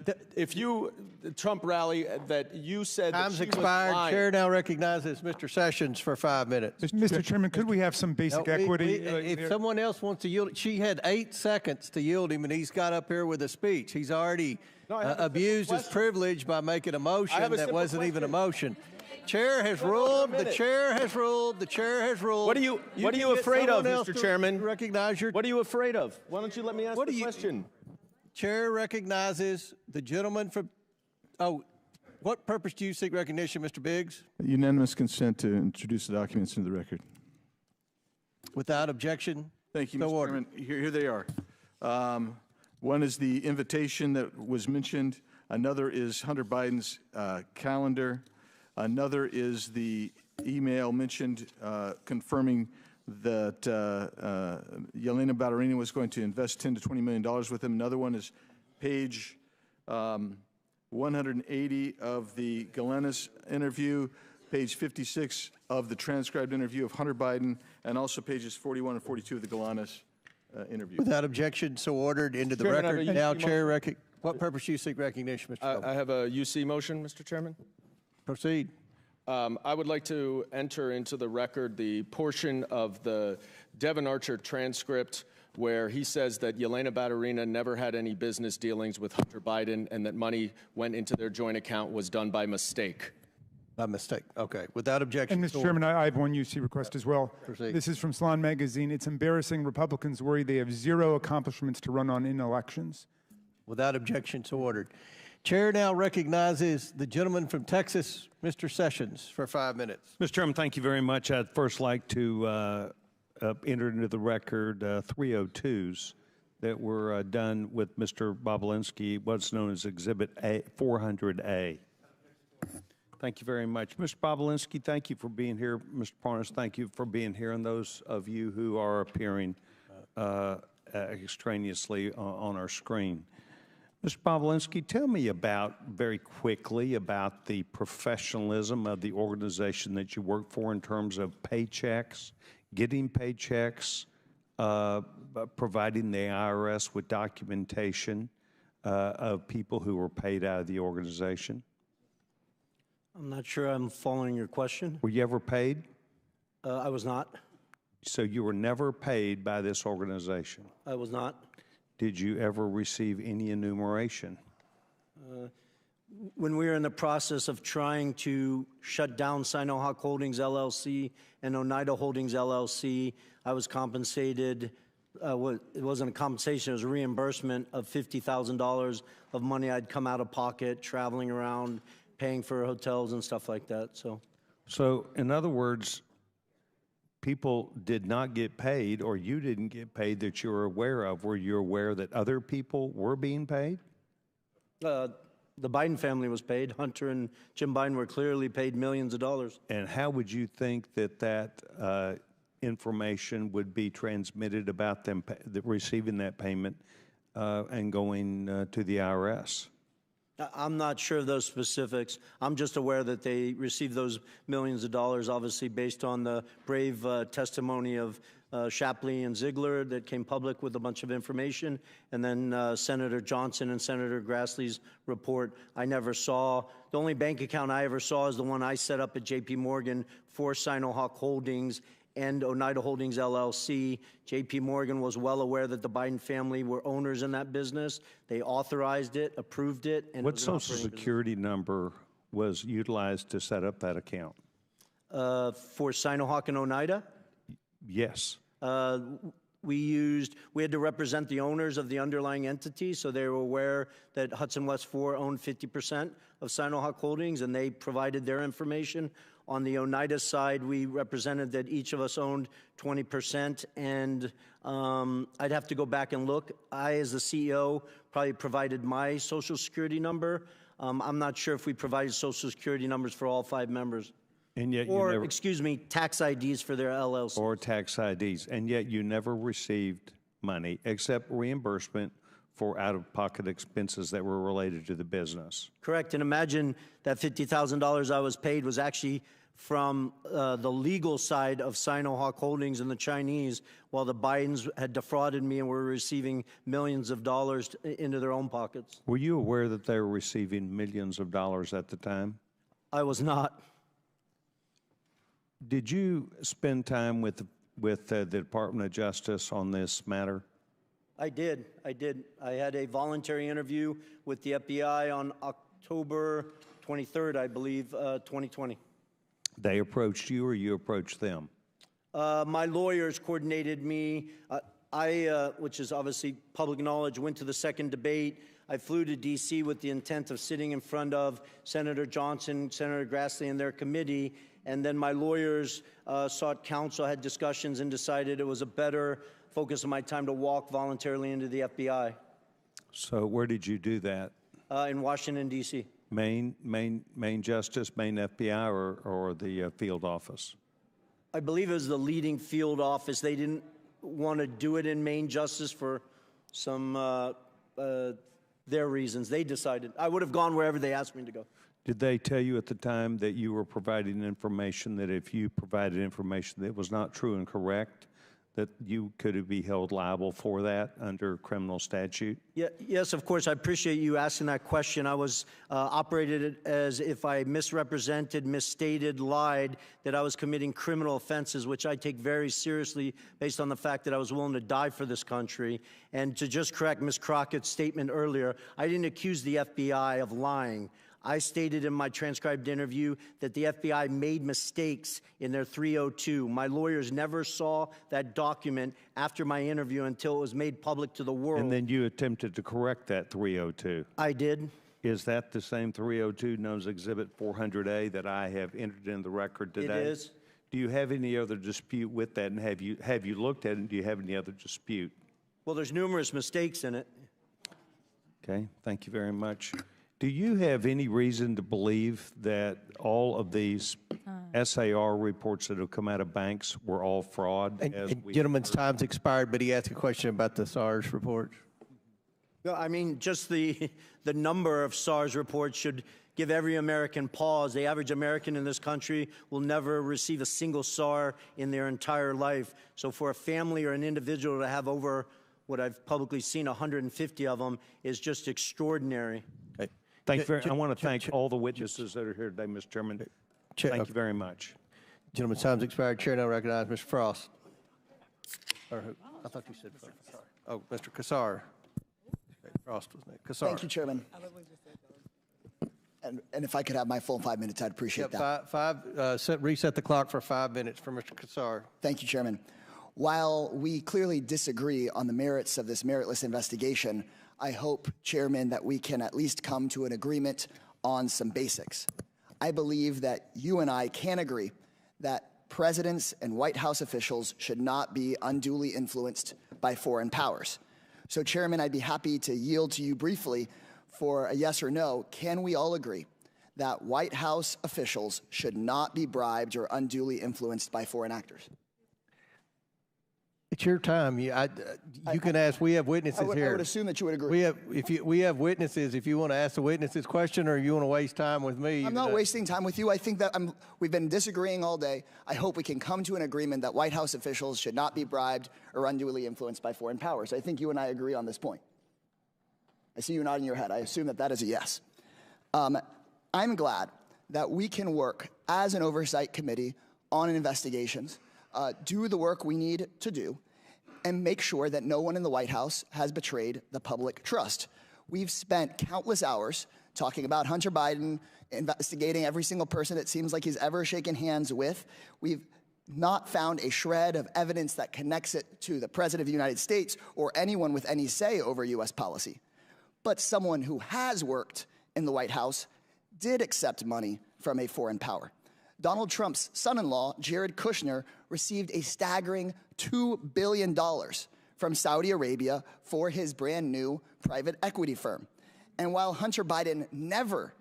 E: The Trump rally that you said
C: Time's
E: that she
C: expired.
E: was lying.
C: Chair now recognizes Mr. Sessions for 5 minutes.
F: Mr. Chairman, could we have some basic equity?
C: If someone else wants to yield, she had 8 seconds to yield him, and he's got up here with a speech. He's already abused his privilege by making a motion that wasn't even a motion. Chair has ruled. The chair has ruled. The chair has ruled.
E: What are you afraid of, Mr. Chairman?
C: Recognize your.
E: What are you afraid of? Why don't you let me ask the question?
C: Chair recognizes the gentleman from. Oh, what purpose do you seek recognition, Mr. Biggs?
U: Unanimous consent to introduce the documents into the record.
C: Without objection.
U: Thank you,
C: So
U: Mr.
C: ordered.
U: Chairman. Here they are. One is the invitation that was mentioned. Another is Hunter Biden's calendar. Another is the email mentioned confirming that Yelena Ballerina was going to invest $10 to $20 million with him. Another one is page 180 of the Galenis interview. page 56 of the transcribed interview of Hunter Biden, and also pages 41 and 42 of the Galanis interview.
C: Without objection, so ordered into the
E: Chairman, I have
C: record.
E: a
C: Now,
E: UC
C: Chair, what purpose do you seek recognition, Mr. Comer?
E: I have a UC motion, Mr. Chairman.
C: Proceed.
E: I would like to enter into the record the portion of the Devin Archer transcript where he says that Yelena Baturina never had any business dealings with Hunter Biden and that money went into their joint account was done by mistake.
C: By mistake. Okay. Without objection.
F: And Mr. Chairman, I have one UC request as well.
C: Proceed.
F: This is from Salon Magazine. It's embarrassing. Republicans worry they have zero accomplishments to run on in elections.
C: Without objection, so ordered. Chair now recognizes the gentleman from Texas, Mr. Sessions, for 5 minutes.
P: Mr. Chairman, thank you very much. I'd first like to enter into the record 302s that were done with Mr. Bobulinski, what's known as Exhibit 400A. Thank you very much. Mr. Bobulinski, thank you for being here. Mr. Parnas, thank you for being here. And those of you who are appearing extraneously on our screen. Mr. Bobulinski, tell me very quickly about the professionalism of the organization that you work for in terms of paychecks, getting paychecks, providing the IRS with documentation of people who were paid out of the organization.
B: I'm not sure I'm following your question.
P: Were you ever paid?
B: I was not.
P: So you were never paid by this organization?
B: I was not.
P: Did you ever receive any enumeration?
B: When we were in the process of trying to shut down Sinohawk Holdings LLC and Oneida Holdings LLC, I was compensated. It wasn't a compensation, it was a reimbursement of $50,000 of money I'd come out of pocket, traveling around, paying for hotels and stuff like that.
P: So in other words, people did not get paid, or you didn't get paid that you were aware of. Were you aware that other people were being paid?
B: The Biden family was paid. Hunter and Jim Biden were clearly paid millions of dollars.
P: And how would you think that information would be transmitted about them receiving that payment and going to the IRS?
B: I'm not sure of those specifics. I'm just aware that they received those millions of dollars, obviously based on the brave testimony of Shapley and Ziegler that came public with a bunch of information, and then Senator Johnson and Senator Grassley's report. I never saw. The only bank account I ever saw is the one I set up at J.P. Morgan for Sinohawk Holdings and Oneida Holdings LLC. J.P. Morgan was well aware that the Biden family were owners in that business. They authorized it, approved it. And
P: what Social Security number was utilized to set up that account?
B: For Sinohawk and Oneida?
P: Yes.
B: We had to represent the owners of the underlying entity, so they were aware that Hudson West 4 owned 50% of Sinohawk Holdings, and they provided their information. On the Oneida side, we represented that each of us owned 20%, and I'd have to go back and look. I, as the CEO, probably provided my Social Security number. I'm not sure if we provided Social Security numbers for all 5 members.
P: And yet
B: excuse me, tax IDs for their LLC.
P: Or tax IDs. And yet you never received money except reimbursement for out-of-pocket expenses that were related to the business.
B: Correct. And imagine that $50,000 I was paid was actually from the legal side of Sinohawk Holdings and the Chinese, while the Bidens had defrauded me and were receiving millions of dollars into their own pockets.
P: Were you aware that they were receiving millions of dollars at the time?
B: I was not.
P: Did you spend time with the Department of Justice on this matter?
B: I did. I had a voluntary interview with the FBI on October 23rd, I believe, 2020.
P: They approached you or you approached them?
B: My lawyers coordinated me. Which is obviously public knowledge, went to the second debate. I flew to D.C. with the intent of sitting in front of Senator Johnson, Senator Grassley, and their committee. And then my lawyers sought counsel, had discussions, and decided it was a better focus of my time to walk voluntarily into the FBI.
P: So where did you do that?
B: In Washington, D.C.
P: Main Justice, Main FBI, or the field office?
B: I believe it was the leading field office. They didn't want to do it in Main Justice for some their reasons. They decided. I would have gone wherever they asked me to go.
P: Did they tell you at the time that you were providing information that if you provided information that was not true and correct, that you could be held liable for that under criminal statute?
B: Yeah, yes, of course. I appreciate you asking that question. I was operated as if I misrepresented, misstated, lied, that I was committing criminal offenses, which I take very seriously based on the fact that I was willing to die for this country. And to just correct Ms. Crockett's statement earlier, I didn't accuse the FBI of lying. I stated in my transcribed interview that the FBI made mistakes in their 302. My lawyers never saw that document after my interview until it was made public to the world.
P: And then you attempted to correct that 302.
B: I did.
P: Is that the same 302 known as Exhibit 400A that I have entered in the record today?
B: It is.
P: Do you have any other dispute with that? And have you looked at it, and do you have any other dispute?
B: Well, there's numerous mistakes in it.
P: Okay, thank you very much. Do you have any reason to believe that all of these SAR reports that have come out of banks were all fraud?
C: And gentleman's time's expired, but he asked a question about the SARS report.
B: No, I mean, just the number of SARS reports should give every American pause. The average American in this country will never receive a single SAR in their entire life. So for a family or an individual to have over what I've publicly seen, 150 of them, is just extraordinary.
P: I want to thank all the witnesses that are here today, Mr. Chairman. Thank you very much.
C: Gentleman's time's expired. Chair now recognizes Mr. Frost. Or who? I thought you said Frost. Oh, Mr. Kassar. Okay, Frost was next. Kassar.
H: Thank you, Chairman. And if I could have my full 5 minutes, I'd appreciate that.
C: Reset the clock for 5 minutes for Mr. Kassar.
H: Thank you, Chairman. While we clearly disagree on the merits of this meritless investigation, I hope, Chairman, that we can at least come to an agreement on some basics. I believe that you and I can agree that presidents and White House officials should not be unduly influenced by foreign powers. So, Chairman, I'd be happy to yield to you briefly for a yes or no. Can we all agree that White House officials should not be bribed or unduly influenced by foreign actors?
C: It's your time. You can ask. We have witnesses here.
H: I would assume that you would agree.
C: We have witnesses. If you want to ask the witnesses question, or you want to waste time with me,
H: I'm not wasting time with you. I think that we've been disagreeing all day. I hope we can come to an agreement that White House officials should not be bribed or unduly influenced by foreign powers. I think you and I agree on this point. I see you nodding your head. I assume that that is a yes. I'm glad that we can work as an oversight committee on investigations, do the work we need to do, and make sure that no one in the White House has betrayed the public trust. We've spent countless hours talking about Hunter Biden, investigating every single person it seems like he's ever shaken hands with. We've not found a shred of evidence that connects it to the President of the United States or anyone with any say over U.S. policy. But someone who has worked in the White House did accept money from a foreign power. Donald Trump's son-in-law, Jared Kushner, received a staggering $2 billion from Saudi Arabia for his brand new private equity firm. And while Hunter Biden never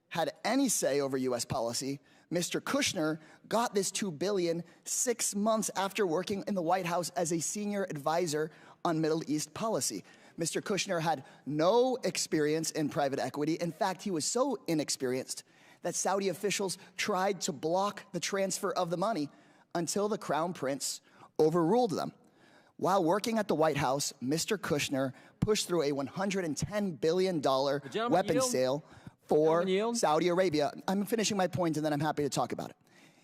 H: had any say over U.S. policy, Mr. Kushner got this $2 billion 6 months after working in the White House as a senior advisor on Middle East policy. Mr. Kushner had no experience in private equity. In fact, he was so inexperienced that Saudi officials tried to block the transfer of the money until the Crown Prince overruled them. While working at the White House, Mr. Kushner pushed through a $110 billion weapon sale for Saudi Arabia. I'm finishing my point, and then I'm happy to talk about it.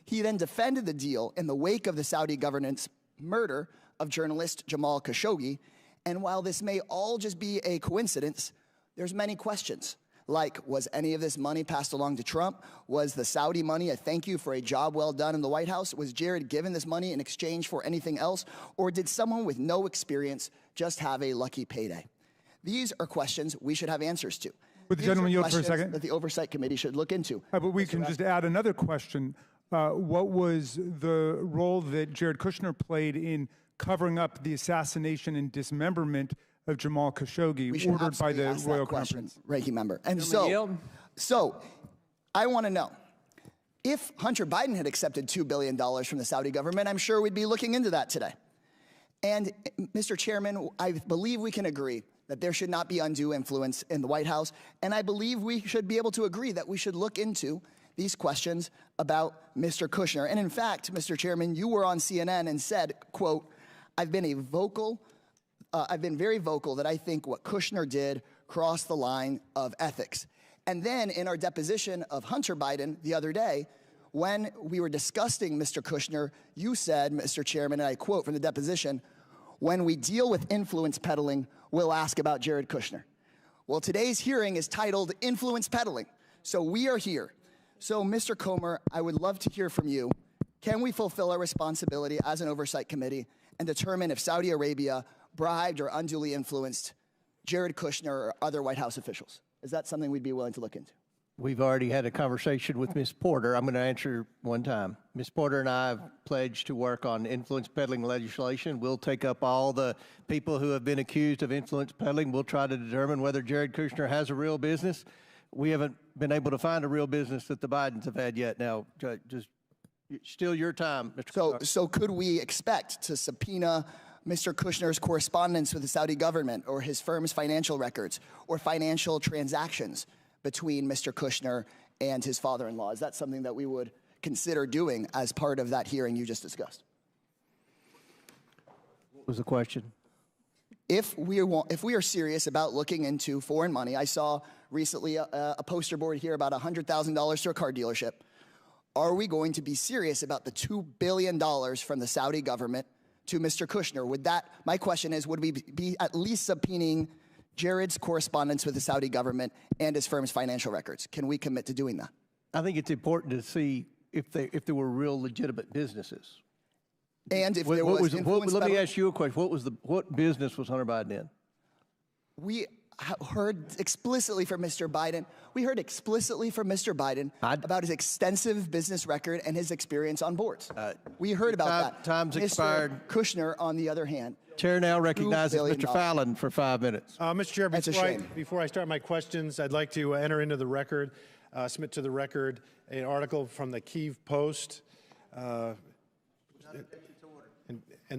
H: He then defended the deal in the wake of the Saudi government's murder of journalist Jamal Khashoggi. And while this may all just be a coincidence, there's many questions. Like, was any of this money passed along to Trump? Was the Saudi money a thank you for a job well done in the White House? Was Jared given this money in exchange for anything else? Or did someone with no experience just have a lucky payday? These are questions we should have answers to.
F: Would the gentleman yield for a second?
H: That the Oversight Committee should look into.
F: But we can just add another question. What was the role that Jared Kushner played in covering up the assassination and dismemberment of Jamal Khashoggi, ordered by the Royal Conference?
H: Ranking member. And so I want to know, if Hunter Biden had accepted $2 billion from the Saudi government, I'm sure we'd be looking into that today. And Mr. Chairman, I believe we can agree that there should not be undue influence in the White House. And I believe we should be able to agree that we should look into these questions about Mr. Kushner. And in fact, Mr. Chairman, you were on CNN and said, quote, I've been very vocal that I think what Kushner did crossed the line of ethics. And then in our deposition of Hunter Biden the other day, when we were discussing Mr. Kushner, you said, Mr. Chairman, and I quote from the deposition, when we deal with influence peddling, we'll ask about Jared Kushner. Well, today's hearing is titled Influence Peddling. So we are here. So, Mr. Comer, I would love to hear from you. Can we fulfill our responsibility as an oversight committee and determine if Saudi Arabia bribed or unduly influenced Jared Kushner or other White House officials? Is that something we'd be willing to look into?
S: We've already had a conversation with Ms. Porter. I'm going to answer one time. Ms. Porter and I have pledged to work on influence peddling legislation. We'll take up all the people who have been accused of influence peddling. We'll try to determine whether Jared Kushner has a real business. We haven't been able to find a real business that the Bidens have had yet. Now, just still your time, Mr.
H: So could we expect to subpoena Mr. Kushner's correspondence with the Saudi government or his firm's financial records or financial transactions between Mr. Kushner and his father-in-law? Is that something that we would consider doing as part of that hearing you just discussed?
S: What was the question?
H: If we are serious about looking into foreign money, I saw recently a poster board here about $100,000 to a car dealership. Are we going to be serious about the $2 billion from the Saudi government to Mr. Kushner? My question is, would we be at least subpoenaing Jared's correspondence with the Saudi government and his firm's financial records? Can we commit to doing that?
S: I think it's important to see if there were real legitimate businesses.
H: And if there was influence
S: let me
H: peddling?
S: ask you a question. What business was Hunter Biden in?
H: We heard explicitly from Mr. Biden. We heard explicitly from Mr. Biden about his extensive business record and his experience on boards. We heard about that.
S: Time's expired.
H: Mr. Kushner, on the other hand.
S: Chair now recognizes
H: $2 billion.
S: Mr. Fallon for 5 minutes.
J: Mr. Chair,
H: That's a shame.
J: before I start my questions, I'd like to enter into the record, submit to the record an article from the Kyiv Post, and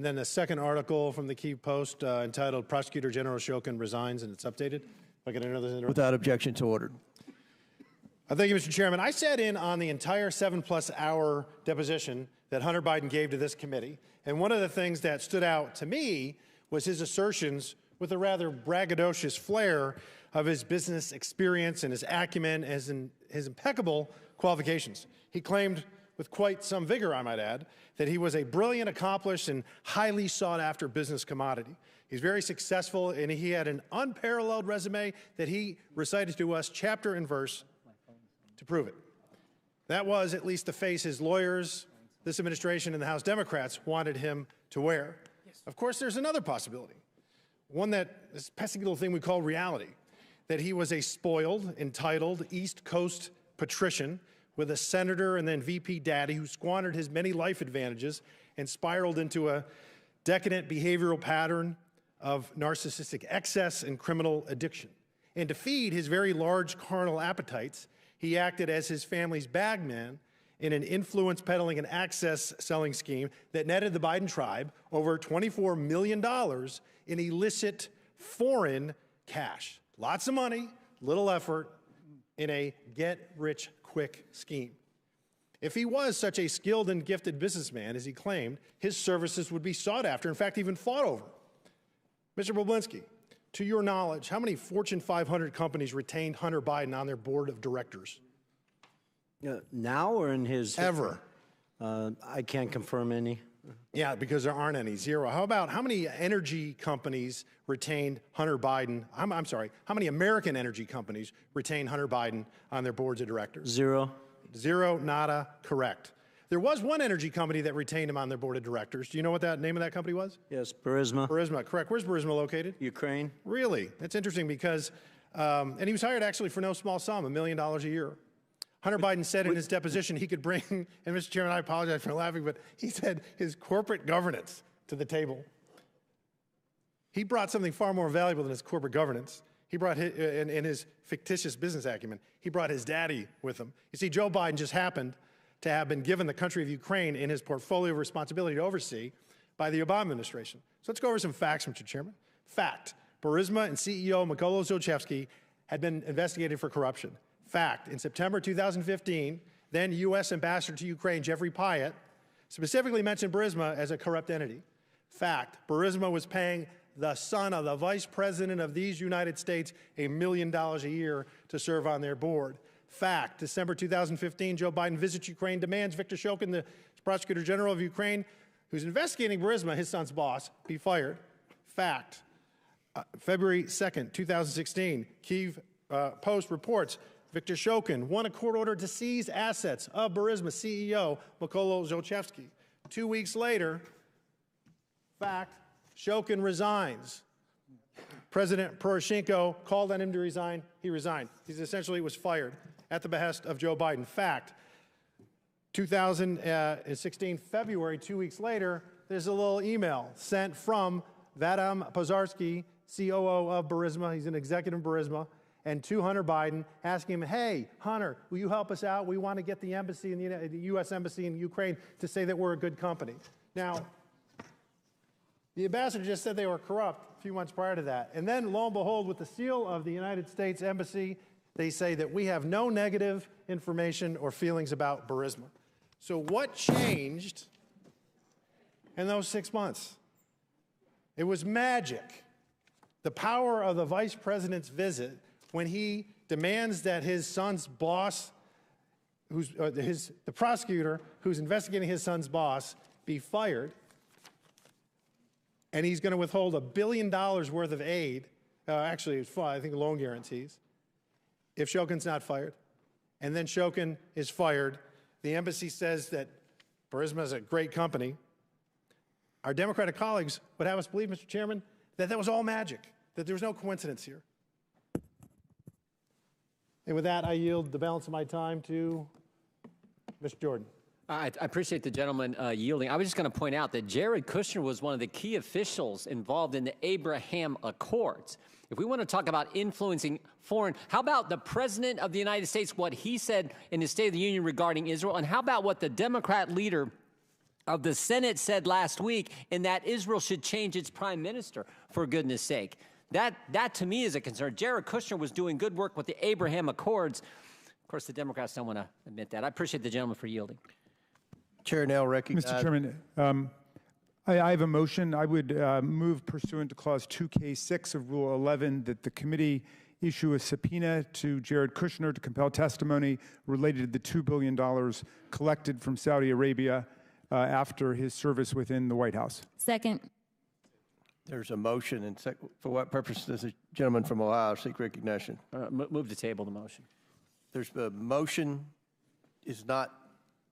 J: then a second article from the Kyiv Post entitled Prosecutor General Shokin Resigns, and it's updated. If I can enter this into
S: Without objection to order.
J: Thank you, Mr. Chairman. I sat in on the entire 7+ hour deposition that Hunter Biden gave to this committee, and one of the things that stood out to me was his assertions with a rather braggadocious flair of his business experience and his acumen and his impeccable qualifications. He claimed with quite some vigor, I might add, that he was a brilliant, accomplished, and highly sought-after business commodity. He's very successful, and he had an unparalleled resume that he recited to us chapter and verse to prove it. That was at least the face his lawyers, this administration, and the House Democrats wanted him to wear. Of course, there's another possibility, one that this pesky little thing we call reality, that he was a spoiled, entitled East Coast patrician with a senator and then VP daddy who squandered his many life advantages and spiraled into a decadent behavioral pattern of narcissistic excess and criminal addiction. And to feed his very large carnal appetites, he acted as his family's bagman in an influence peddling and access selling scheme that netted the Biden tribe over $24 million in illicit foreign cash. Lots of money, little effort, in a get-rich-quick scheme. If he was such a skilled and gifted businessman as he claimed, his services would be sought after, in fact, even fought over. Mr. Boblinski, to your knowledge, how many Fortune 500 companies retained Hunter Biden on their board of directors?
B: Now or in his...
J: Ever.
B: I can't confirm any.
J: Yeah, because there aren't any. Zero. How about how many energy companies retained Hunter Biden? I'm sorry, how many American energy companies retained Hunter Biden on their boards of directors?
B: Zero.
J: Zero, nada, correct. There was one energy company that retained him on their board of directors. Do you know what that name of that company was?
B: Yes, Burisma.
J: Burisma, correct. Where's Burisma located?
B: Ukraine.
J: Really? That's interesting because, and he was hired actually for no small sum, $1 million a year. Hunter Biden said in his deposition he could bring, and Mr. Chairman, I apologize for laughing, but he said his corporate governance to the table. He brought something far more valuable than his corporate governance. He brought his, and his fictitious business acumen. He brought his daddy with him. You see, Joe Biden just happened to have been given the country of Ukraine in his portfolio of responsibility to oversee by the Obama administration. So let's go over some facts, Mr. Chairman. Fact, Burisma and CEO Mykola Zlochevsky had been investigated for corruption. Fact, in September 2015, then U.S. Ambassador to Ukraine Jeffrey Pyatt specifically mentioned Burisma as a corrupt entity. Fact, Burisma was paying the son of the vice president of these United States $1 million a year to serve on their board. Fact, December 2015, Joe Biden visits Ukraine, demands Viktor Shokin, the prosecutor general of Ukraine, who's investigating Burisma, his son's boss, be fired. Fact, February 2nd, 2016, Kyiv Post reports Viktor Shokin won a court order to seize assets of Burisma CEO Mykola Zlochevsky. 2 weeks later, fact, Shokin resigns. President Poroshenko called on him to resign. He resigned. He essentially was fired at the behest of Joe Biden. Fact, 2016, February, 2 weeks later, there's a little email sent from Vadim Pozharsky, COO of Burisma. He's an executive of Burisma, and to Hunter Biden, asking him, hey, Hunter, will you help us out? We want to get the embassy, the U.S. Embassy in Ukraine to say that we're a good company. Now, the ambassador just said they were corrupt a few months prior to that. And then, lo and behold, with the seal of the United States Embassy, they say that we have no negative information or feelings about Burisma. So what changed in those 6 months? It was magic. The power of the vice president's visit when he demands that his son's boss, the prosecutor who's investigating his son's boss, be fired. And he's going to withhold $1 billion worth of aid, actually, I think loan guarantees, if Shokin's not fired. And then Shokin is fired. The embassy says that Burisma is a great company. Our Democratic colleagues would have us believe, Mr. Chairman, that that was all magic, that there was no coincidence here. And with that, I yield the balance of my time to Mr. Jordan.
M: I appreciate the gentleman yielding. I was just going to point out that Jared Kushner was one of the key officials involved in the Abraham Accords. If we want to talk about influencing foreign, how about the President of the United States, what he said in his State of the Union regarding Israel, and how about what the Democrat leader of the Senate said last week, in that Israel should change its prime minister, for goodness sake. That to me is a concern. Jared Kushner was doing good work with the Abraham Accords. Of course, the Democrats don't want to admit that. I appreciate the gentleman for yielding.
C: Chair now recognizes.
F: Mr. Chairman, I have a motion. I would move pursuant to Clause 2K6 of Rule 11 that the committee issue a subpoena to Jared Kushner to compel testimony related to the $2 billion collected from Saudi Arabia after his service within the White House.
L: Second.
C: There's a motion, and for what purpose does the gentleman from Ohio seek recognition?
M: Move to table the motion.
C: There's a motion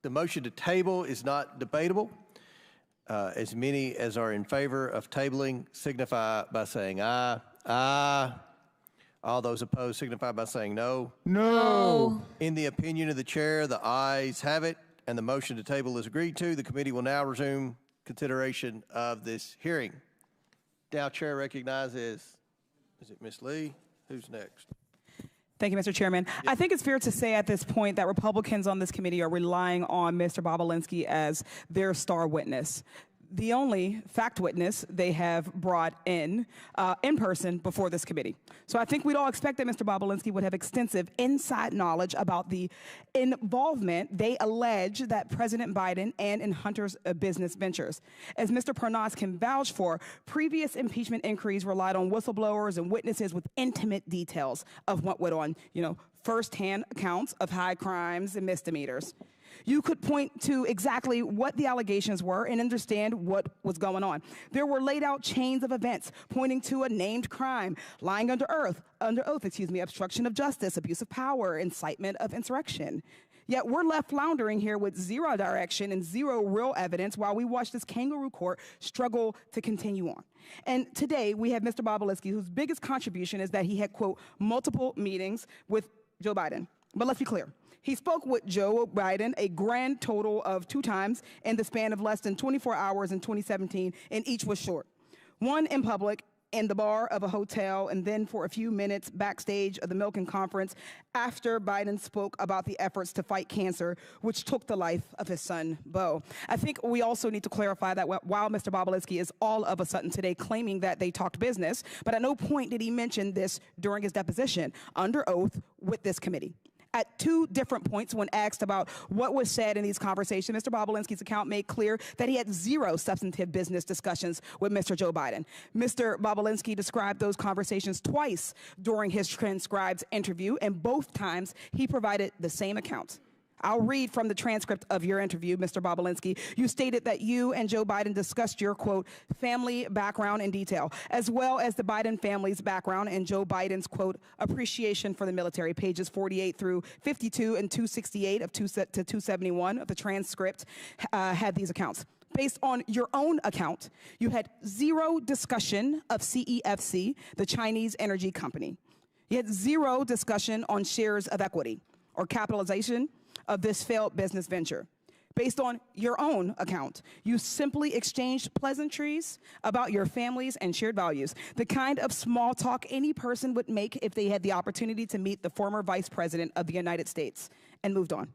C: the motion to table is not debatable. As many as are in favor of tabling signify by saying aye. Aye. All those opposed signify by saying no.
F: No.
C: In the opinion of the chair, the ayes have it, and the motion to table is agreed to. The committee will now resume consideration of this hearing. Now, chair recognizes, is it Ms. Lee? Who's next?
V: Thank you, Mr. Chairman. I think it's fair to say at this point that Republicans on this committee are relying on Mr. Bobulinski as their star witness, the only fact witness they have brought in person before this committee. So I think we'd all expect that Mr. Bobulinski would have extensive inside knowledge about the involvement they allege that President Biden and in Hunter's business ventures. As Mr. Pernas can vouch for, previous impeachment inquiries relied on whistleblowers and witnesses with intimate details of what went on, firsthand accounts of high crimes and misdemeanors. You could point to exactly what the allegations were and understand what was going on. There were laid out chains of events pointing to a named crime, lying under oath, obstruction of justice, abuse of power, incitement of insurrection. Yet we're left floundering here with zero direction and zero real evidence while we watch this kangaroo court struggle to continue on. And today we have Mr. Bobulinski, whose biggest contribution is that he had, quote, multiple meetings with Joe Biden. But let's be clear. He spoke with Joe Biden a grand total of 2 times in the span of less than 24 hours in 2017, and each was short. One in public in the bar of a hotel, and then for a few minutes backstage of the Milken Conference after Biden spoke about the efforts to fight cancer, which took the life of his son, Beau. I think we also need to clarify that while Mr. Bobulinski is all of a sudden today claiming that they talked business, but at no point did he mention this during his deposition under oath with this committee. At 2 different points, when asked about what was said in these conversations, Mr. Bobulinski's account made clear that he had 0 substantive business discussions with Mr. Joe Biden. Mr. Bobulinski described those conversations twice during his transcribed interview, and both times he provided the same account. I'll read from the transcript of your interview, Mr. Bobulinski. You stated that you and Joe Biden discussed your, quote, family background in detail, as well as the Biden family's background and Joe Biden's, quote, appreciation for the military. Pages 48 through 52 and 268 to 271 of the transcript had these accounts. Based on your own account, you had 0 discussion of CEFC, the Chinese energy company. You had 0 discussion on shares of equity or capitalization of this failed business venture. Based on your own account, you simply exchanged pleasantries about your families and shared values, the kind of small talk any person would make if they had the opportunity to meet the former Vice President of the United States, and moved on.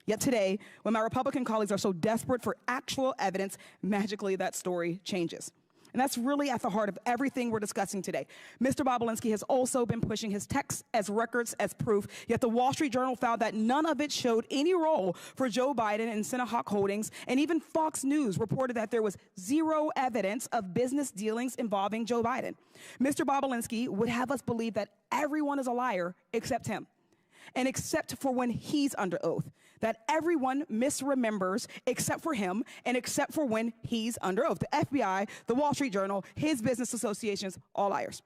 V: Yet today, when my Republican colleagues are so desperate for actual evidence, magically that story changes. And that's really at the heart of everything we're discussing today. Mr. Bobulinski has also been pushing his texts as records as proof, yet the Wall Street Journal found that none of it showed any role for Joe Biden and Sinahawk Holdings, and even Fox News reported that there was 0 evidence of business dealings involving Joe Biden. Mr. Bobulinski would have us believe that everyone is a liar except him, and except for when he's under oath, that everyone misremembers except for him and except for when he's under oath. The FBI, the Wall Street Journal, his business associations, all liars.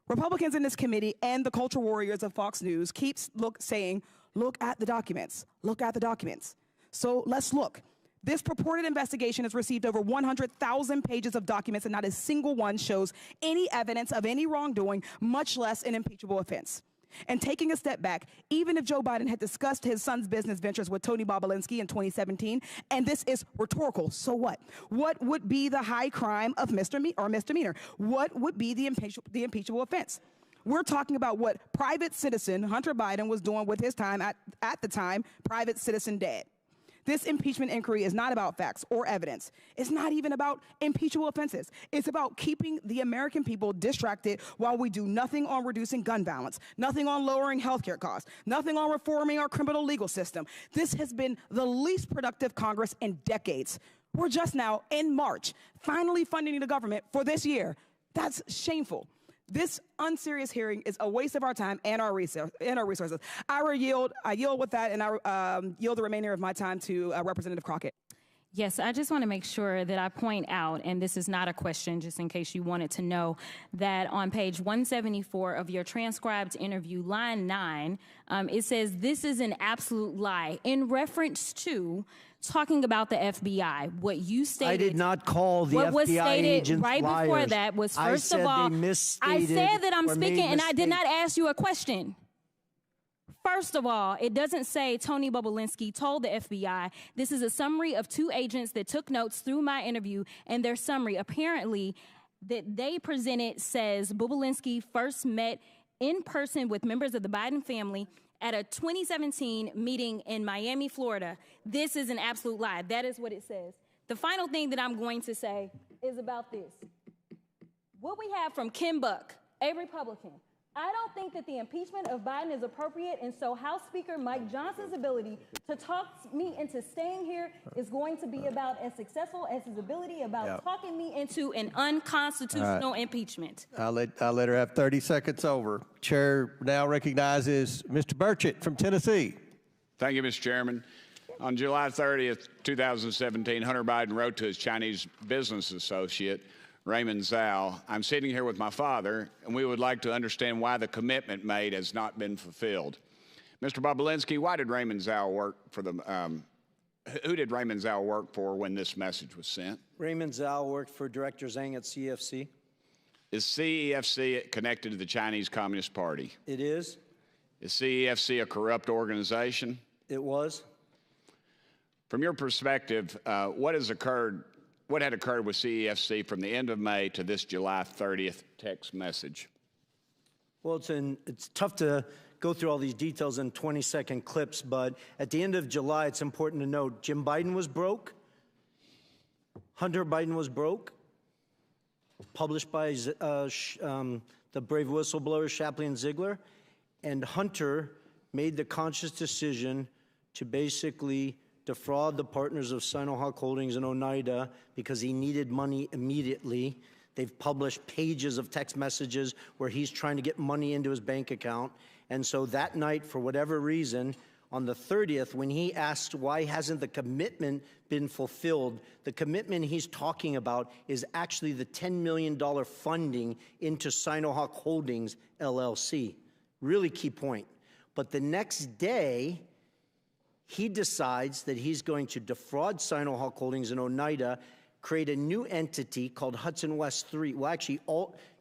V: Republicans in this committee and the culture warriors of Fox News keeps saying, look at the documents, look at the documents. So let's look. This purported investigation has received over 100,000 pages of documents, and not a single one shows any evidence of any wrongdoing, much less an impeachable offense. And taking a step back, even if Joe Biden had discussed his son's business ventures with Tony Bobulinski in 2017, and this is rhetorical, so what? What would be the high crime of misdemeanor? What would be the impeachable offense? We're talking about what private citizen Hunter Biden was doing with his time, at the time, private citizen dad. This impeachment inquiry is not about facts or evidence. It's not even about impeachable offenses. It's about keeping the American people distracted while we do nothing on reducing gun violence, nothing on lowering healthcare costs, nothing on reforming our criminal legal system. This has been the least productive Congress in decades. We're just now, in March, finally funding the government for this year. That's shameful. This unserious hearing is a waste of our time and our resources. I yield with that, and I yield the remainder of my time to Representative Crockett.
N: Yes, I just want to make sure that I point out, and this is not a question, just in case you wanted to know, that on page 174 of your transcribed interview, line 9, it says, "This is an absolute lie," in reference to talking about the FBI. What you stated—
B: I did not call the
N: what was
B: FBI
N: stated
B: agents
N: right
B: liars.
N: before that was,
B: I
N: first
B: said
N: of all,
B: they misstated
N: I said that I'm
B: or
N: speaking,
B: made
N: and I did not
B: mistakes.
N: ask you a question. First of all, it doesn't say Tony Bobulinski told the FBI. This is a summary of 2 agents that took notes through my interview, and their summary apparently that they presented says Bobulinski first met in person with members of the Biden family at a 2017 meeting in Miami, Florida. This is an absolute lie. That is what it says. The final thing that I'm going to say is about this. What we have from Kim Buck, a Republican, I don't think that the impeachment of Biden is appropriate, and so House Speaker Mike Johnson's ability to talk me into staying here is going to be about as successful as his ability about talking me into an unconstitutional impeachment.
S: I'll let her have 30 seconds over. Chair now recognizes Mr. Burchett from Tennessee.
Q: Thank you, Mr. Chairman. On July 30th, 2017, Hunter Biden wrote to his Chinese business associate, Raymond Zhao, "I'm sitting here with my father, and we would like to understand why the commitment made has not been fulfilled." Mr. Bobulinski, why did Raymond Zhao work for the, who did Raymond Zhao work for when this message was sent?
B: Raymond Zhao worked for Director Zhang at CFC.
Q: Is CEFC connected to the Chinese Communist Party?
B: It is.
Q: Is CEFC a corrupt organization?
B: It was.
Q: From your perspective, what has occurred what had occurred with CEFC from the end of May to this July 30th text message?
B: Well, it's tough to go through all these details in 20-second clips, but at the end of July, it's important to note Jim Biden was broke, Hunter Biden was broke, published by the brave whistleblower Shapley and Ziegler, and Hunter made the conscious decision to basically defraud the partners of Sinohawk Holdings and Oneida because he needed money immediately. They've published pages of text messages where he's trying to get money into his bank account. And so that night, for whatever reason, on the 30th, when he asked why hasn't the commitment been fulfilled, the commitment he's talking about is actually the $10 million funding into Sinohawk Holdings, LLC. Really key point. But the next day, he decides that he's going to defraud Sinohawk Holdings and Oneida, create a new entity called Hudson West 3. Well, actually,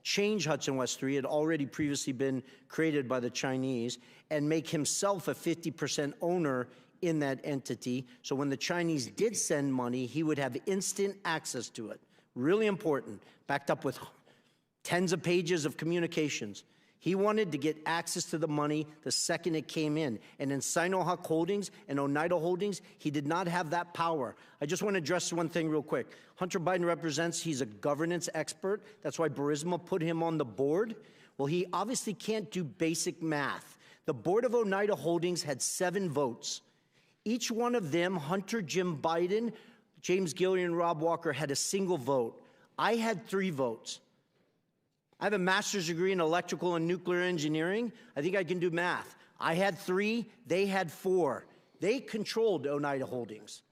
B: change Hudson West 3. It had already previously been created by the Chinese, and make himself a 50% owner in that entity. So when the Chinese did send money, he would have instant access to it. Really important, backed up with tens of pages of communications. He wanted to get access to the money the second it came in. And in Sinohawk Holdings and Oneida Holdings, he did not have that power. I just want to address one thing real quick. Hunter Biden represents, he's a governance expert. That's why Burisma put him on the board. Well, he obviously can't do basic math. The board of Oneida Holdings had 7 votes. Each one of them, Hunter, Jim Biden, James Gillian, and Rob Walker, had a single vote. I had 3 votes. I have a master's degree in electrical and nuclear engineering. I think I can do math. I had 3, they had 4. They controlled Oneida Holdings.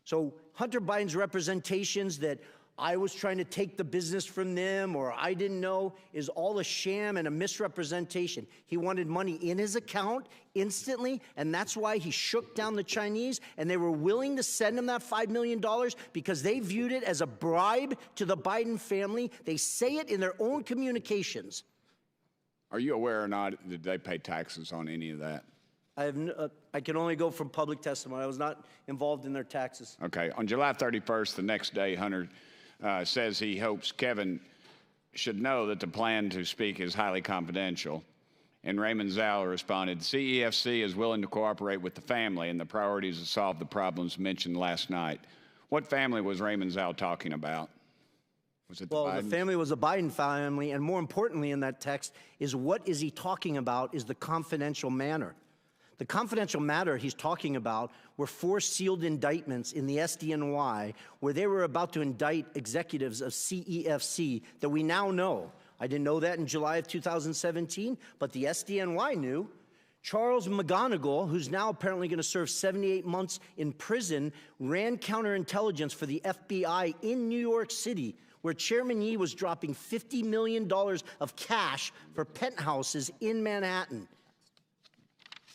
B: So Hunter Biden's representations that I was trying to take the business from them or I didn't know is all a sham and a misrepresentation. He wanted money in his account instantly, and that's why he shook down the Chinese, and they were willing to send him that $5 million because they viewed it as a bribe to the Biden family. They say it in their own communications.
Q: Are you aware or not that they pay taxes on any of that?
B: I can only go from public testimony. I was not involved in their taxes.
Q: Okay. On July 31st, the next day, Hunter says he hopes Kevin should know that the plan to speak is highly confidential. And Raymond Zhao responded, CEFC is willing to cooperate with the family and the priorities to solve the problems mentioned last night. What family was Raymond Zhao talking about? Was it
B: the family was a Biden family, and more importantly in that text is what is he talking about is the confidential matter. The confidential matter he's talking about were 4 sealed indictments in the SDNY where they were about to indict executives of CEFC that we now know. I didn't know that in July of 2017, but the SDNY knew. Charles McGonigal, who's now apparently going to serve 78 months in prison, ran counterintelligence for the FBI in New York City, where Chairman Yee was dropping $50 million of cash for penthouses in Manhattan.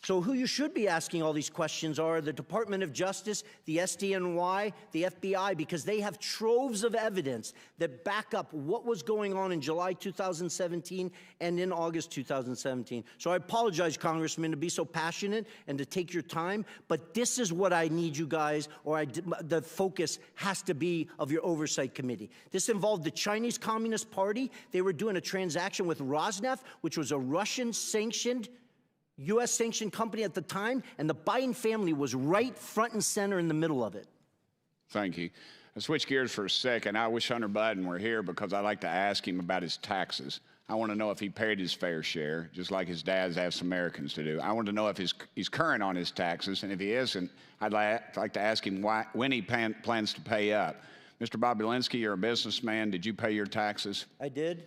B: So who you should be asking all these questions are the Department of Justice, the SDNY, the FBI, because they have troves of evidence that back up what was going on in July 2017 and in August 2017. So I apologize, Congressman, to be so passionate and to take your time, but this is what I need you guys, or the focus has to be of your Oversight Committee. This involved the Chinese Communist Party. They were doing a transaction with Rosneft, which was a Russian-sanctioned U.S.-sanctioned company at the time, and the Biden family was right front and center in the middle of it.
Q: Thank you. I'll switch gears for a second. I wish Hunter Biden were here because I'd like to ask him about his taxes. I want to know if he paid his fair share, just like his dad's asked Americans to do. I want to know if he's current on his taxes, and if he isn't, I'd like to ask him when he plans to pay up. Mr. Bobulinski, you're a businessman. Did you pay your taxes?
B: I did.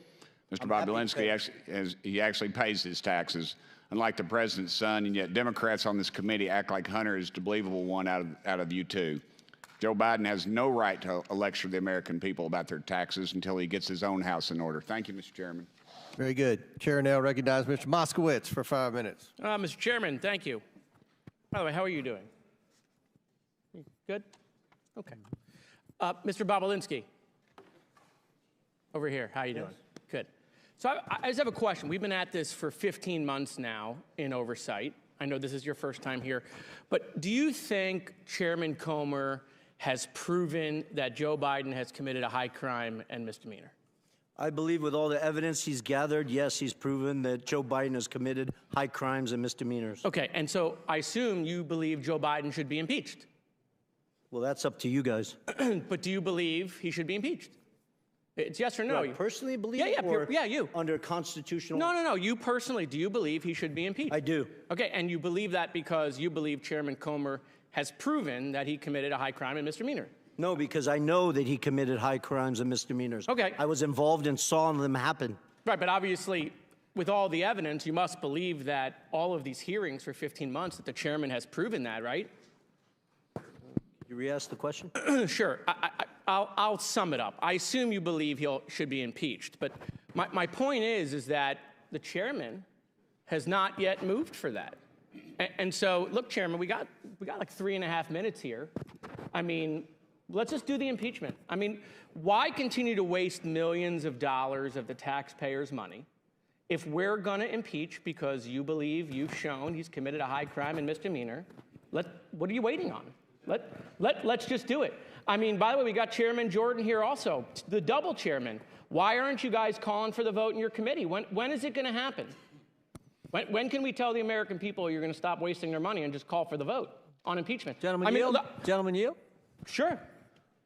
Q: Mr. Bobulinski actually pays his taxes, unlike the president's son, and yet Democrats on this committee act like Hunter is the believable one out of you two. Joe Biden has no right to lecture the American people about their taxes until he gets his own house in order. Thank you, Mr. Chairman.
C: Very good. Chair now recognizes Mr. Moskowitz for 5 minutes.
I: Mr. Chairman, thank you. By the way, how are you doing? Good? Okay. Mr. Bobulinski, over here, how are you doing? Good. So I just have a question. We've been at this for 15 months now in Oversight. I know this is your first time here, but do you think Chairman Comer has proven that Joe Biden has committed a high crime and misdemeanor?
B: I believe with all the evidence he's gathered, yes, he's proven that Joe Biden has committed high crimes and misdemeanors.
I: Okay, and so I assume you believe Joe Biden should be impeached.
B: Well, that's up to you guys.
I: But do you believe he should be impeached? It's yes or no.
B: Do I personally believe
I: Yeah,
B: or
I: you.
B: under constitutional...
I: No. You personally, do you believe he should be impeached?
B: I do.
I: Okay, and you believe that because you believe Chairman Comer has proven that he committed a high crime and misdemeanor?
B: No, because I know that he committed high crimes and misdemeanors.
I: Okay.
B: I was involved and saw them happen.
I: Right, but obviously, with all the evidence, you must believe that all of these hearings for 15 months, that the chairman has proven that, right?
B: You re-ask the question?
I: Sure. I'll sum it up. I assume you believe he should be impeached, but my point is that the chairman has not yet moved for that. And so, look, Chairman, we got like 3.5 minutes here. I mean, let's just do the impeachment. I mean, why continue to waste millions of dollars of the taxpayers' money if we're going to impeach because you believe you've shown he's committed a high crime and misdemeanor? What are you waiting on? Let's just do it. I mean, by the way, we got Chairman Jordan here also, the double chairman. Why aren't you guys calling for the vote in your committee? When is it going to happen? When can we tell the American people you're going to stop wasting their money and just call for the vote on impeachment?
M: Gentlemen, yield?
I: Sure.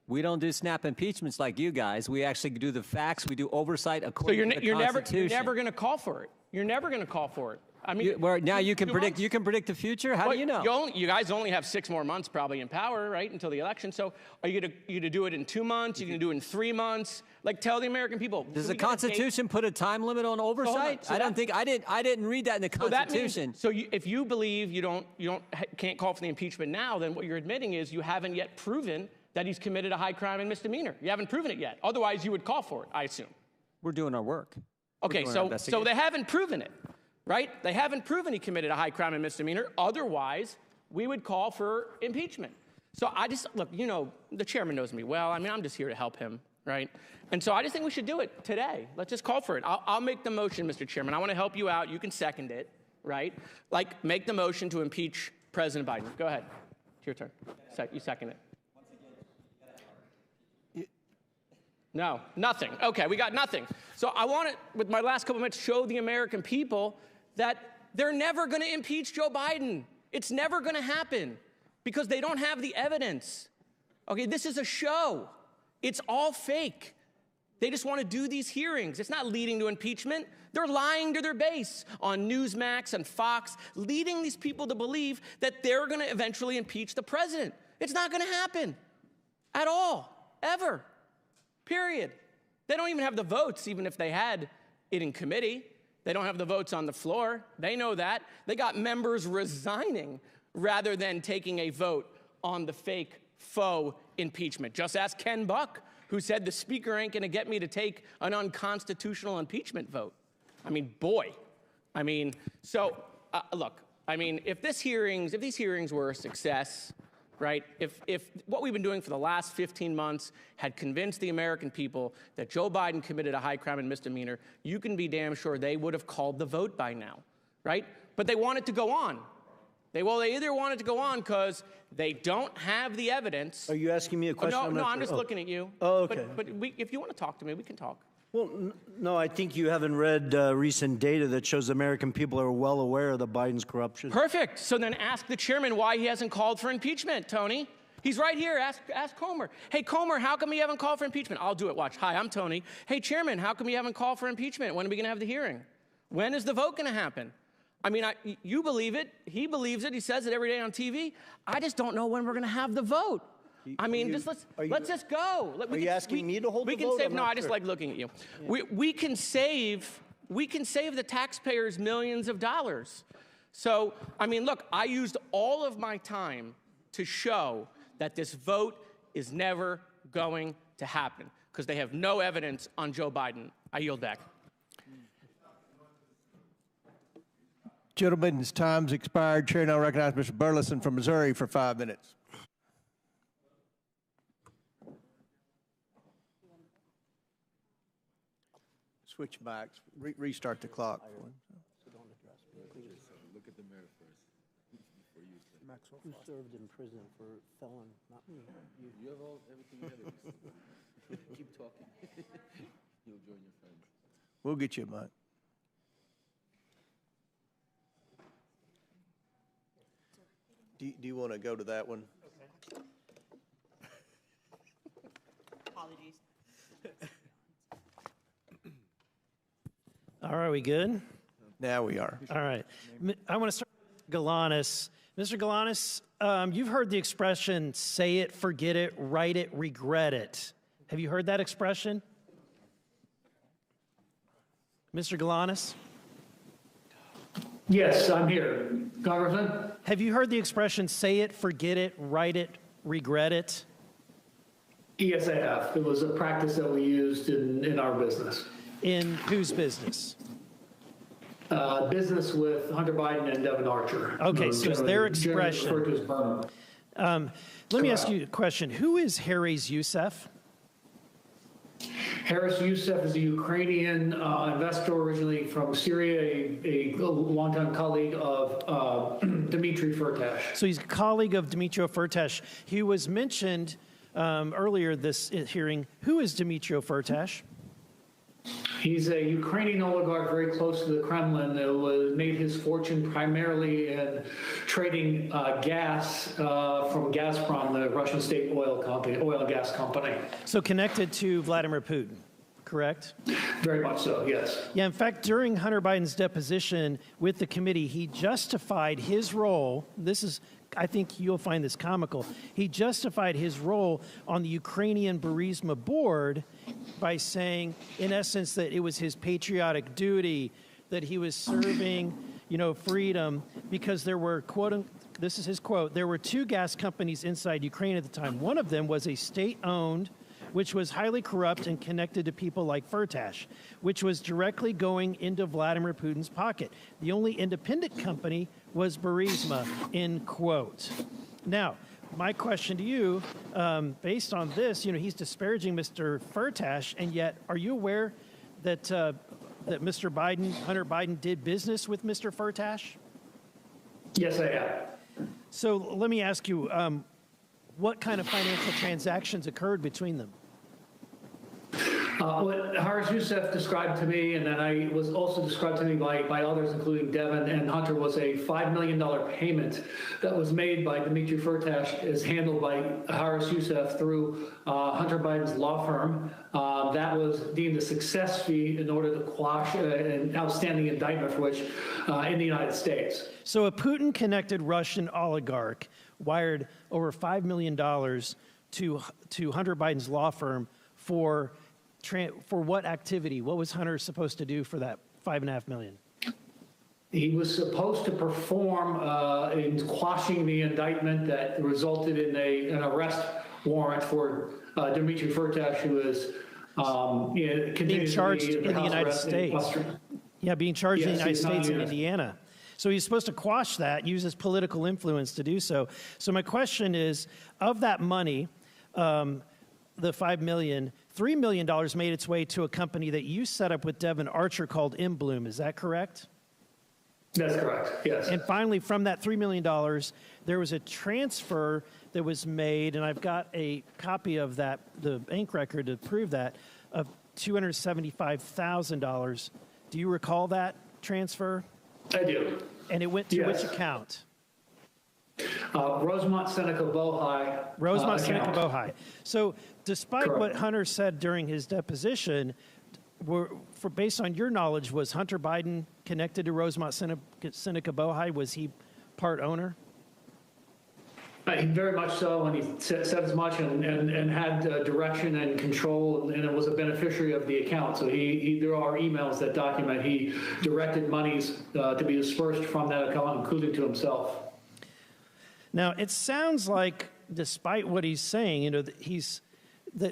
M: We don't do snap impeachments like you guys. We actually do the facts. We do oversight according to the Constitution.
I: You're never going to call for it. You're never going to call for it. I mean,
M: now you can predict. You can predict the future. How do you know?
I: You guys only have 6 more months probably in power, right, until the election. So are you going to do it in 2 months? You're going to do it in 3 months? Like, tell the American people.
M: Does the Constitution put a time limit on oversight?
I: So
M: I don't think I didn't read that in the Constitution.
I: If you believe you can't call for the impeachment now, then what you're admitting is you haven't yet proven that he's committed a high crime and misdemeanor. You haven't proven it yet. Otherwise, you would call for it, I assume.
M: We're doing our work.
I: Okay, so they haven't proven it. Right? They haven't proven he committed a high crime and misdemeanor. Otherwise, we would call for impeachment. So look, the chairman knows me well. I mean, I'm just here to help him, right? And so I just think we should do it today. Let's just call for it. I'll make the motion, Mr. Chairman. I want to help you out. You can second it, right? Like, make the motion to impeach President Biden. Go ahead. It's your turn. You second it. No, nothing. Okay, we got nothing. So I want to, with my last couple minutes, show the American people that they're never going to impeach Joe Biden. It's never going to happen because they don't have the evidence. Okay, this is a show. It's all fake. They just want to do these hearings. It's not leading to impeachment. They're lying to their base on Newsmax and Fox, leading these people to believe that they're going to eventually impeach the president. It's not going to happen at all, ever, period. They don't even have the votes, even if they had it in committee. They don't have the votes on the floor. They know that. They got members resigning rather than taking a vote on the fake faux impeachment. Just ask Ken Buck, who said the speaker ain't going to get me to take an unconstitutional impeachment vote. I mean, boy. I mean, so look, I mean, if these hearings were a success, right? If what we've been doing for the last 15 months had convinced the American people that Joe Biden committed a high crime and misdemeanor, you can be damn sure they would have called the vote by now, right? But they want it to go on. They either want it to go on because they don't have the evidence.
B: Are you asking me a question?
I: No, I'm just looking at you.
B: Oh, okay.
I: But if you want to talk to me, we can talk.
B: Well, no, I think you haven't read recent data that shows the American people are well aware of the Biden's corruption.
I: Perfect. So then ask the chairman why he hasn't called for impeachment, Tony. He's right here. Ask Comer. Hey, Comer, how come you haven't called for impeachment? I'll do it. Watch. Hi, I'm Tony. Hey, Chairman, how come you haven't called for impeachment? When are we going to have the hearing? When is the vote going to happen? I mean, you believe it. He believes it. He says it every day on TV. I just don't know when we're going to have the vote. I mean, let's just go.
B: Are you asking me to hold the vote?
I: We can save. No, I just like looking at you. Yeah. We can save the taxpayers millions of dollars. So, I mean, look, I used all of my time to show that this vote is never going to happen because they have no evidence on Joe Biden. I yield back.
S: Gentlemen's time's expired. Chair now recognizes Mr. Burleson from Missouri for 5 minutes. Switch backs. Restart the clock.
B: Who served in prison for felon? Not me.
K: You have everything you have. Keep talking. You'll join your friends.
C: We'll get you a mic. Do you want to go to that one?
O: Okay. Apologies.
T: All right, we good?
C: Now we are.
T: All right. I want to start with Galanis. Mr. Galanis, you've heard the expression, say it, forget it, write it, regret it. Have you heard that expression? Mr. Galanis?
G: Yes, I'm here. Congressman?
T: Have you heard the expression, say it, forget it, write it, regret it?
G: Yes, I have. It was a practice that we used in our business.
T: In whose business?
G: Business with Hunter Biden and Devin Archer.
T: Okay, so it's their expression.
G: Referred to as Burnham.
T: Let me ask you a question. Who is Haris Youssef?
G: Haris Youssef is a Ukrainian investor originally from Syria, a longtime colleague of Dmitry Firtash.
T: So he's a colleague of Dmitry Firtash. He was mentioned earlier this hearing. Who is Dmitry Firtash?
G: He's a Ukrainian oligarch very close to the Kremlin that made his fortune primarily in trading gas from Gazprom, the Russian state oil and gas company.
T: So connected to Vladimir Putin, correct?
G: Very much so, yes.
T: Yeah, in fact, during Hunter Biden's deposition with the committee, he justified his role. This is, I think you'll find this comical. He justified his role on the Ukrainian Burisma board by saying, in essence, that it was his patriotic duty, that he was serving, freedom, because there were, this is his quote, there were two gas companies inside Ukraine at the time. One of them was a state-owned, which was highly corrupt and connected to people like Firtash, which was directly going into Vladimir Putin's pocket. The only independent company was Burisma, end quote. Now, my question to you, based on this, he's disparaging Mr. Firtash, and yet, are you aware that that Mr. Biden, Hunter Biden, did business with Mr. Firtash?
G: Yes, I am.
T: So let me ask you, what kind of financial transactions occurred between them?
G: What Haris Youssef described to me, and then I was also described to me by others, including Devin and Hunter, was a $5 million payment that was made by Dmitry Firtash, is handled by Haris Youssef through Hunter Biden's law firm. That was deemed a success fee in order to quash an outstanding indictment for which in the United States.
T: So a Putin-connected Russian oligarch wired over $5 million to Hunter Biden's law firm for what activity? What was Hunter supposed to do for that $5.5 million?
G: He was supposed to perform in quashing the indictment that resulted in an arrest warrant for Dmitry Firtash, who is
T: being charged in the United States. Yeah, being charged in the United States in Indiana. So he's supposed to quash that, use his political influence to do so. So my question is, of that money, the $5 million, $3 million made its way to a company that you set up with Devin Archer called Bloom. Is that correct?
G: That's correct, yes.
T: And finally, from that $3 million, there was a transfer that was made, and I've got a copy of that, the bank record to prove that, of $275,000. Do you recall that transfer?
G: I do.
T: And it went to which account?
G: Rosemont Seneca Bohai.
T: Rosemont Seneca Bohai. So despite what Hunter said during his deposition, based on your knowledge, was Hunter Biden connected to Rosemont Seneca Bohai? Was he part owner?
G: Very much so, and he said as much and had direction and control, and it was a beneficiary of the account. So there are emails that document he directed monies to be dispersed from that account, including to himself.
T: Now, it sounds like, despite what he's saying,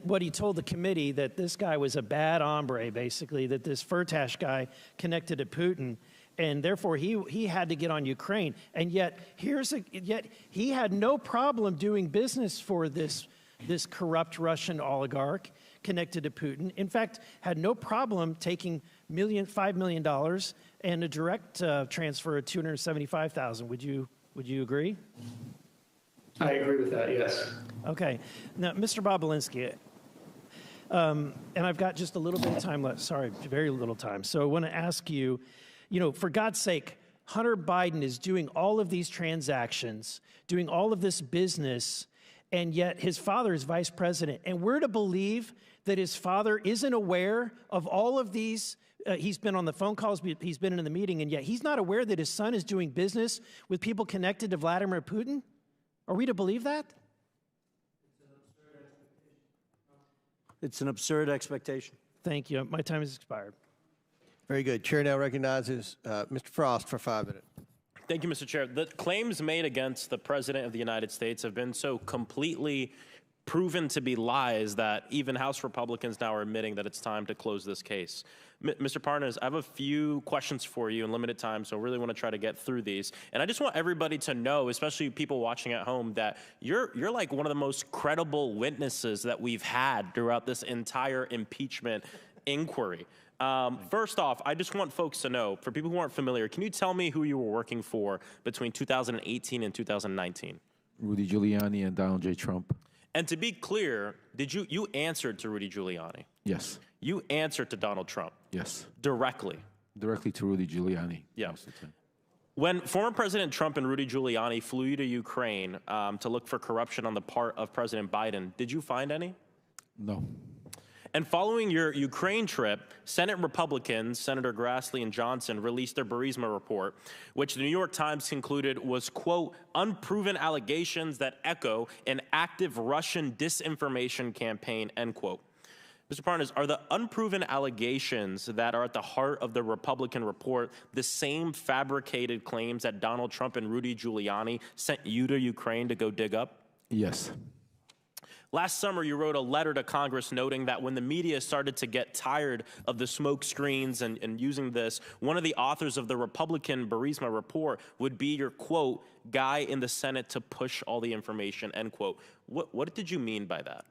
T: what he told the committee, that this guy was a bad hombre, basically, that this Firtash guy connected to Putin, and therefore he had to get on Ukraine. And yet he had no problem doing business for this corrupt Russian oligarch connected to Putin. In fact, had no problem taking $5 million and a direct transfer of $275,000. Would you Would you agree?
G: I agree with that, yes.
T: Okay. Now, Mr. Bobulinski, and I've got just a little bit of time left. Sorry, very little time. So I want to ask you, for God's sake, Hunter Biden is doing all of these transactions, doing all of this business, and yet his father is vice president. And we're to believe that his father isn't aware of all of these. He's been on the phone calls, he's been in the meeting, and yet he's not aware that his son is doing business with people connected to Vladimir Putin? Are we to believe that?
B: It's an absurd expectation.
T: Thank you. My time has expired.
S: Very good. Chair now recognizes Mr. Frost for 5 minutes.
A: Thank you, Mr. Chair. The claims made against the President of the United States have been so completely proven to be lies that even House Republicans now are admitting that it's time to close this case. Mr. Parnas, I have a few questions for you in limited time, so I really want to try to get through these. And I just want everybody to know, especially people watching at home, that you're like one of the most credible witnesses that we've had throughout this entire impeachment inquiry. First off, I just want folks to know, for people who aren't familiar, can you tell me who you were working for between 2018 and 2019?
K: Rudy Giuliani and Donald J. Trump.
A: And to be clear, you answered to Rudy Giuliani?
K: Yes.
A: You answered to Donald Trump?
K: Yes.
A: Directly?
K: Directly to Rudy Giuliani.
A: Yeah. When former President Trump and Rudy Giuliani flew you to Ukraine to look for corruption on the part of President Biden, did you find any?
K: No.
A: And following your Ukraine trip, Senate Republicans, Senator Grassley and Johnson, released their Burisma report, which the New York Times concluded was, quote, unproven allegations that echo an active Russian disinformation campaign, end quote. Mr. Parnas, are the unproven allegations that are at the heart of the Republican report the same fabricated claims that Donald Trump and Rudy Giuliani sent you to Ukraine to go dig up?
K: Yes.
A: Last summer, you wrote a letter to Congress noting that when the media started to get tired of the smoke screens and using this, one of the authors of the Republican Burisma report would be your, quote, guy in the Senate to push all the information, end quote. What did you mean by that?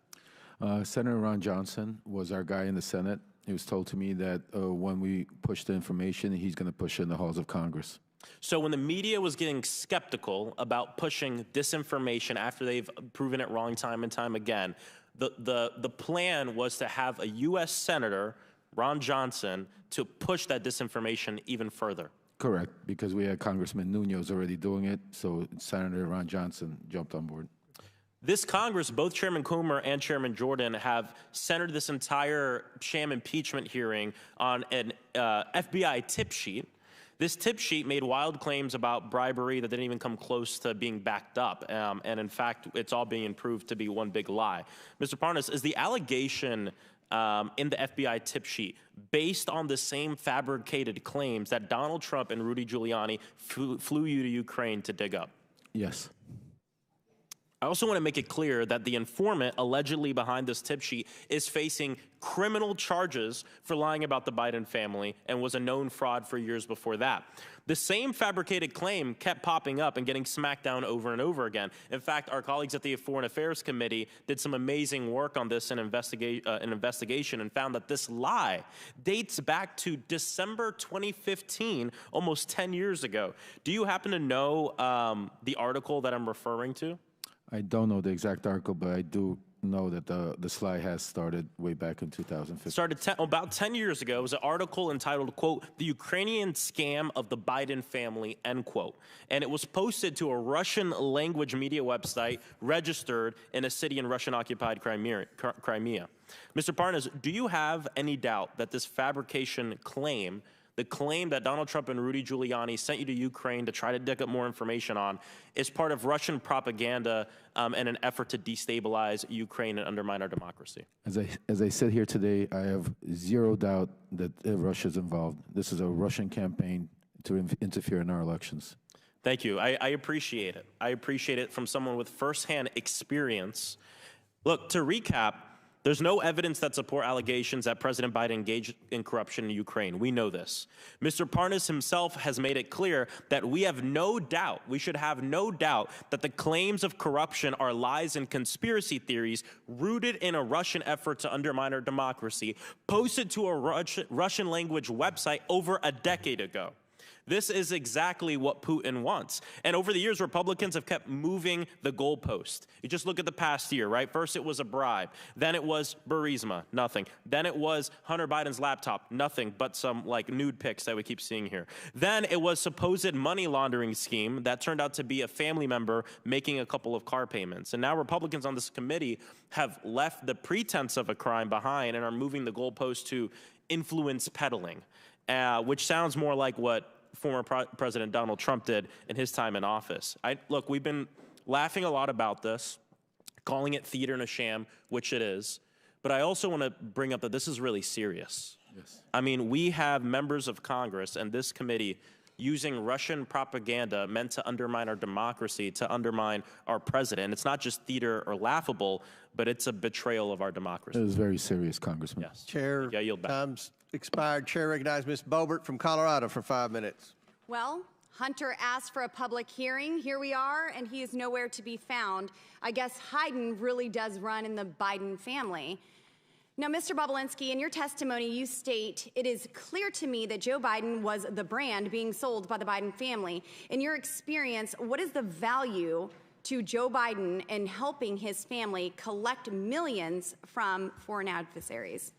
K: Senator Ron Johnson was our guy in the Senate. It was told to me that when we push the information, he's going to push it in the halls of Congress.
A: So when the media was getting skeptical about pushing disinformation after they've proven it wrong time and time again, the plan was to have a U.S. Senator, Ron Johnson, to push that disinformation even further.
K: Correct, because we had Congressman Nunes already doing it, so Senator Ron Johnson jumped on board.
A: This Congress, both Chairman Comer and Chairman Jordan, have centered this entire sham impeachment hearing on an FBI tip sheet. This tip sheet made wild claims about bribery that didn't even come close to being backed up. And in fact, it's all being proved to be one big lie. Mr. Parnas, is the allegation in the FBI tip sheet based on the same fabricated claims that Donald Trump and Rudy Giuliani flew you to Ukraine to dig up?
K: Yes.
A: I also want to make it clear that the informant allegedly behind this tip sheet is facing criminal charges for lying about the Biden family and was a known fraud for years before that. The same fabricated claim kept popping up and getting smacked down over and over again. In fact, our colleagues at the Foreign Affairs Committee did some amazing work on this investigation and found that this lie dates back to December 2015, almost 10 years ago. Do you happen to know the article that I'm referring to?
K: I don't know the exact article, but I do know that the slide has started way back in 2015.
A: Started about 10 years ago. It was an article entitled, quote, "The Ukrainian Scam of the Biden Family," end quote. And it was posted to a Russian language media website registered in a city in Russian-occupied Crimea. Mr. Parnas, do you have any doubt that this fabrication claim, the claim that Donald Trump and Rudy Giuliani sent you to Ukraine to try to dig up more information on, is part of Russian propaganda and an effort to destabilize Ukraine and undermine our democracy?
K: As I sit here today, I have zero doubt that Russia's involved. This is a Russian campaign to interfere in our elections.
A: Thank you. I appreciate it. I appreciate it from someone with firsthand experience. Look, to recap, there's no evidence that support allegations that President Biden engaged in corruption in Ukraine. We know this. Mr. Parnas himself has made it clear that we have no doubt, we should have no doubt, that the claims of corruption are lies and conspiracy theories rooted in a Russian effort to undermine our democracy, posted to a Russian language website over a decade ago. This is exactly what Putin wants. And over the years, Republicans have kept moving the goalpost. You just look at the past year, right? First, it was a bribe. Then it was Burisma, nothing. Then it was Hunter Biden's laptop, nothing but some like nude pics that we keep seeing here. Then it was supposed money laundering scheme that turned out to be a family member making a couple of car payments. And now Republicans on this committee have left the pretense of a crime behind and are moving the goalpost to influence peddling, which sounds more like what former President Donald Trump did in his time in office. Look, we've been laughing a lot about this, calling it theater and a sham, which it is. But I also want to bring up that this is really serious. Yes. I mean, we have members of Congress and this committee using Russian propaganda meant to undermine our democracy, to undermine our president. It's not just theater or laughable, but it's a betrayal of our democracy.
K: It is very serious, Congressman.
A: Yes.
C: Chair,
A: yeah, yield back.
C: Time's expired. Chair recognizes Ms. Boebert from Colorado for 5 minutes.
O: Well, Hunter asked for a public hearing. Here we are, and he is nowhere to be found. I guess Hayden really does run in the Biden family. Now, Mr. Bobulinski, in your testimony, you state, "It is clear to me that Joe Biden was the brand being sold by the Biden family." In your experience, what is the value to Joe Biden in helping his family collect millions from foreign adversaries?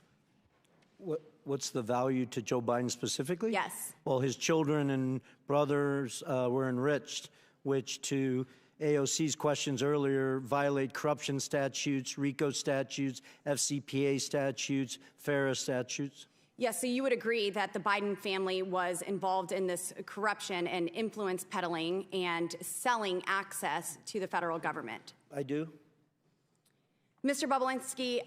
B: What's the value to Joe Biden specifically?
O: Yes.
B: Well, his children and brothers were enriched, which to AOC's questions earlier violate corruption statutes, RICO statutes, FCPA statutes, FARA statutes.
O: Yes, so you would agree that the Biden family was involved in this corruption and influence peddling and selling access to the federal government?
B: I do.
O: Mr. Bobulinski,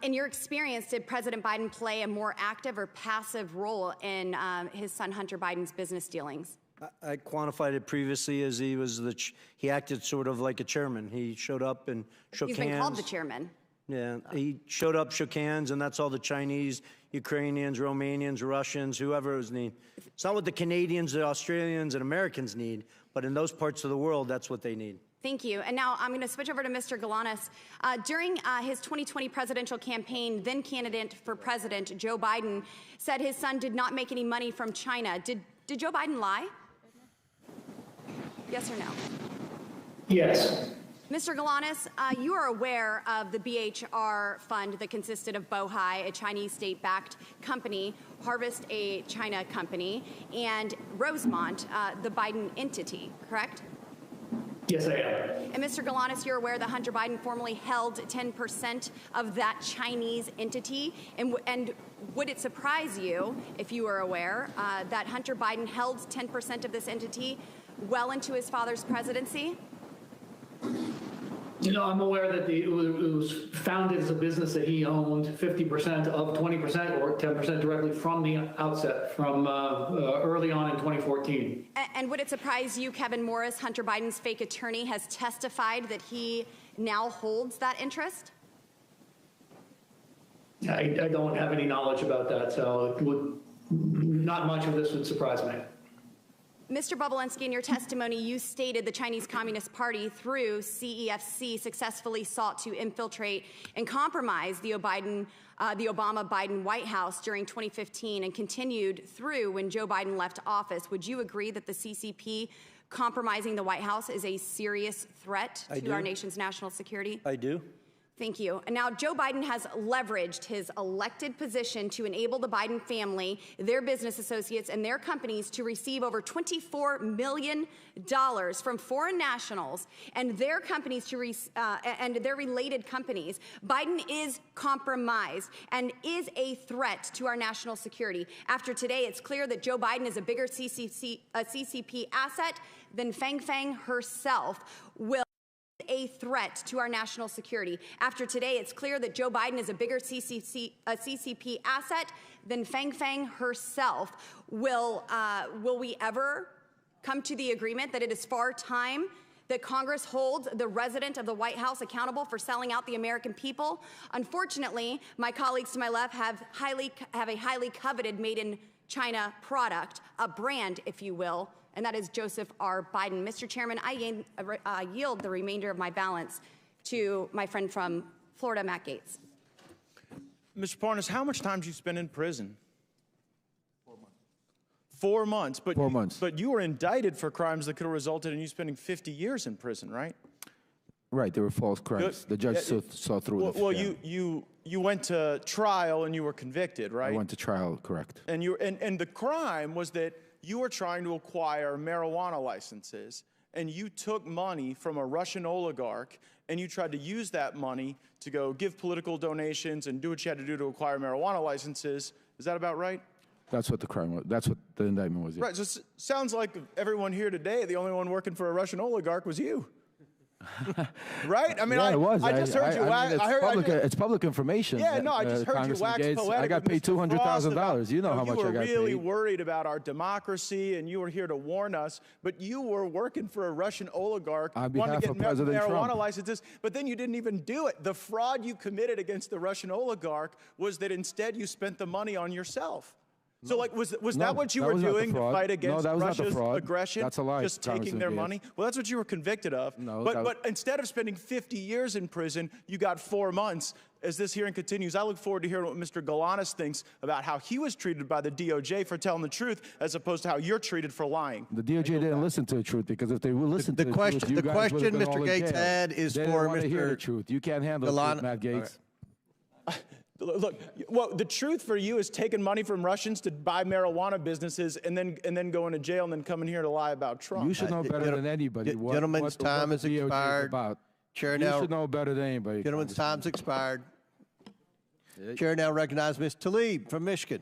O: in your experience, did President Biden play a more active or passive role in his son Hunter Biden's business dealings?
B: I quantified it previously as he acted sort of like a chairman. He showed up and shook hands.
O: He's been called the chairman.
B: Yeah, he showed up, shook hands, and that's all the Chinese, Ukrainians, Romanians, Russians, whoever was need. It's not what the Canadians, the Australians, and Americans need, but in those parts of the world, that's what they need.
O: Thank you. And now I'm going to switch over to Mr. Galanis. During his 2020 presidential campaign, then candidate for president Joe Biden said his son did not make any money from China. Did Joe Biden lie? Yes or no?
G: Yes.
O: Mr. Galanis, you are aware of the BHR fund that consisted of Bohai, a Chinese state-backed company, Harvest, a China company, and Rosemont, the Biden entity, correct?
G: Yes, I am.
O: And Mr. Galanis, you're aware that Hunter Biden formerly held 10% of that Chinese entity. And would it surprise you, if you were aware, that Hunter Biden held 10% of this entity well into his father's presidency?
G: You know, I'm aware that it was founded as a business that he owned 50% of 20% or 10% directly from the outset, from early on in 2014.
O: And would it surprise you, Kevin Morris, Hunter Biden's fake attorney, has testified that he now holds that interest?
G: I don't have any knowledge about that, so not much of this would surprise me.
O: Mr. Bobulinski, in your testimony, you stated the Chinese Communist Party, through CEFC, successfully sought to infiltrate and compromise the Obama-Biden White House during 2015 and continued through when Joe Biden left office. Would you agree that the CCP compromising the White House is a serious threat to our nation's national security?
B: I do.
O: Thank you. And now Joe Biden has leveraged his elected position to enable the Biden family, their business associates, and their companies to receive over $24 million from foreign nationals and their companies and their related companies. Biden is compromised and is a threat to our national security. After today, it's clear that Joe Biden is a bigger CCP asset than Fang Fang herself will. A threat to our national security. After today, it's clear that Joe Biden is a bigger CCP asset than Fang Fang herself. Will we ever come to the agreement that it is far time that Congress holds the resident of the White House accountable for selling out the American people? Unfortunately, my colleagues to my left have a highly coveted made in China product, a brand, if you will, and that is Joseph R. Biden. Mr. Chairman, I yield the remainder of my balance to my friend from Florida, Matt Gaetz.
R: Mr. Parnas, how much time did you spend in prison? 4 months.
D: 4 months. But
K: 4 months.
D: But you were indicted for crimes that could have resulted in you spending 50 years in prison, right?
K: Right, they were false crimes. The judge saw through
D: Well,
K: them.
D: well you went to trial and you were convicted, right?
K: I went to trial, correct.
D: And the crime was that you were trying to acquire marijuana licenses, and you took money from a Russian oligarch, and you tried to use that money to go give political donations and do what you had to do to acquire marijuana licenses. Is that about right?
K: That's what the crime was. That's what the indictment was. Yeah.
D: Right. So it sounds like everyone here today, the only one working for a Russian oligarch was you. Right? I mean,
K: yeah, it was.
D: I just heard you.
K: I mean, it's public information.
D: Yeah, no, I just heard you wax poetic.
K: I got paid $200,000. You know how much I got paid.
D: You were really worried about our democracy, and you were here to warn us. But you were working for a Russian oligarch, wanting to get marijuana licenses, but then you didn't even do it. The fraud you committed against the Russian oligarch was that instead you spent the money on yourself. So, like, was that what you were doing to fight against Russia's aggression?
K: That's a lie.
D: Just taking their money? Well, that's what you were convicted of.
K: No,
D: but instead of spending 50 years in prison, you got 4 months. As this hearing continues, I look forward to hearing what Mr. Galanis thinks about how he was treated by the DOJ for telling the truth, as opposed to how you're treated for lying.
K: The DOJ didn't listen to the truth, because if they would listen to the truth,
S: the question Mr. Gates had is
K: for
S: Mr.
K: Hear the truth. You can't handle the truth, Matt Gates.
D: Look, well, the truth for you is taking money from Russians to buy marijuana businesses and then going to jail and then coming here to lie about Trump.
K: You should know better than anybody.
S: Gentlemen's time has expired. Chair
K: you should know better than anybody.
S: Gentlemen's time's expired. Chair now recognizes Ms. Tlaib from Michigan.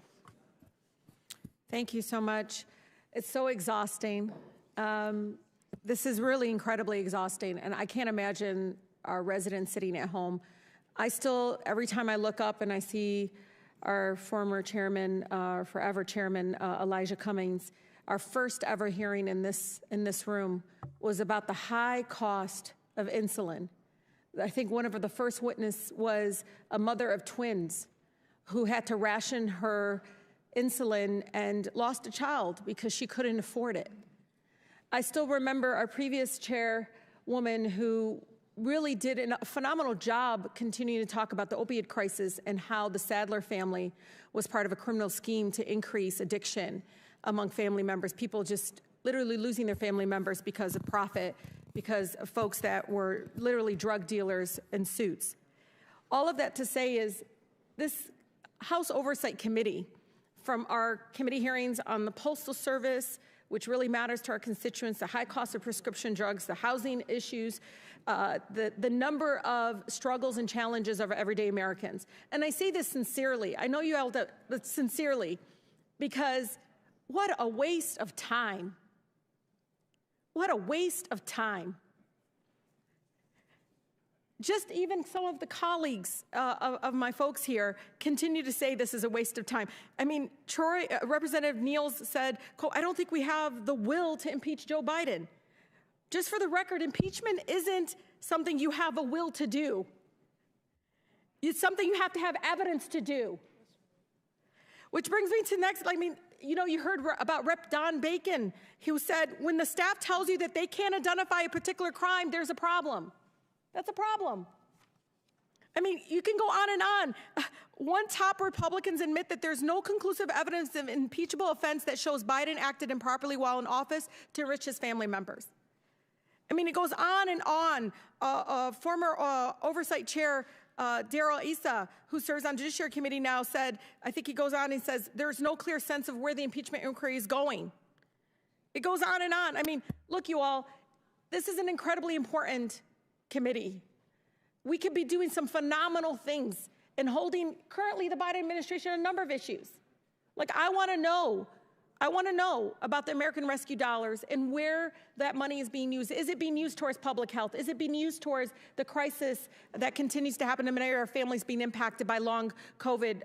R: Thank you so much. It's so exhausting. This is really incredibly exhausting, and I can't imagine our residents sitting at home. I still, every time I look up and I see our former chairman, forever chairman, Elijah Cummings, our first ever hearing in this room was about the high cost of insulin. I think one of the first witnesses was a mother of twins who had to ration her insulin and lost a child because she couldn't afford it. I still remember our previous chairwoman who really did a phenomenal job continuing to talk about the opioid crisis and how the Sadler family was part of a criminal scheme to increase addiction among family members, people just literally losing their family members because of profit, because of folks that were literally drug dealers in suits. All of that to say is this House Oversight Committee, from our committee hearings on the Postal Service, which really matters to our constituents, the high cost of prescription drugs, the housing issues, the number of struggles and challenges of everyday Americans. And I say this sincerely. I know you all do, but sincerely, because what a waste of time. What a waste of time. Just even some of the colleagues of my folks here continue to say this is a waste of time. I mean, Representative Niels said, quote, I don't think we have the will to impeach Joe Biden. Just for the record, impeachment isn't something you have a will to do. It's something you have to have evidence to do. Which brings me to next, I mean, you know, you heard about Rep. Don Bacon, who said, when the staff tells you that they can't identify a particular crime, there's a problem. That's a problem. I mean, you can go on and on. One top Republicans admit that there's no conclusive evidence of impeachable offense that shows Biden acted improperly while in office to enrich his family members. I mean, it goes on and on. Former Oversight Chair Darrell Issa, who serves on Judiciary Committee now, said, I think he goes on and says, there's no clear sense of where the impeachment inquiry is going. It goes on and on. I mean, look, you all, this is an incredibly important committee. We could be doing some phenomenal things and holding currently the Biden administration a number of issues. Like, I want to know about the American Rescue dollars and where that money is being used. Is it being used towards public health? Is it being used towards the crisis that continues to happen in many of our families being impacted by long COVID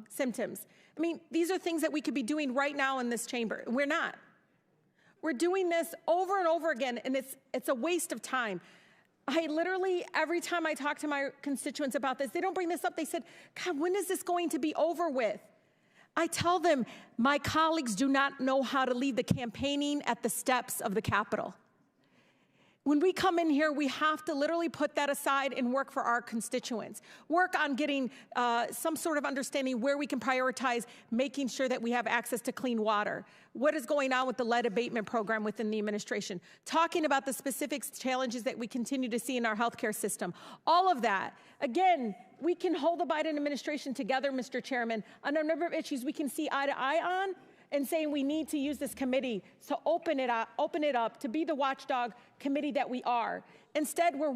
R: symptoms? I mean, these are things that we could be doing right now in this chamber. We're not. We're doing this over and over again, and it's a waste of time. I literally, every time I talk to my constituents about this, they don't bring this up. They said, God, when is this going to be over with? I tell them, my colleagues do not know how to lead the campaigning at the steps of the Capitol. When we come in here, we have to literally put that aside and work for our constituents. Work on getting some sort of understanding where we can prioritize making sure that we have access to clean water. What is going on with the lead abatement program within the administration? Talking about the specific challenges that we continue to see in our healthcare system. All of that. Again, we can hold the Biden administration together, Mr. Chairman, on a number of issues we can see eye to eye on, and saying we need to use this committee to open it up to be the watchdog committee that we are. Instead, we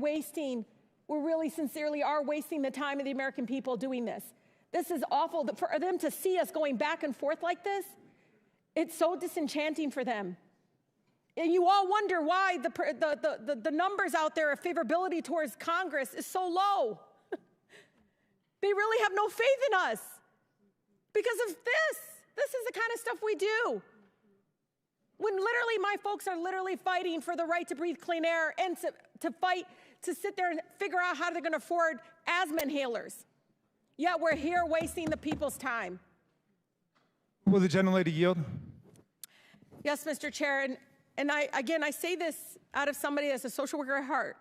R: really sincerely are wasting the time of the American people doing this. This is awful. For them to see us going back and forth like this, it's so disenchanting for them. And you all wonder why the numbers out there of favorability towards Congress is so low. They really have no faith in us because of this. This is the kind of stuff we do. When literally my folks are literally fighting for the right to breathe clean air and to fight to sit there and figure out how they're going to afford asthma inhalers. Yet we're here wasting the people's time.
F: Will the gentlelady yield?
R: Yes, Mr. Chair. And I say this out of somebody that's a social worker at heart.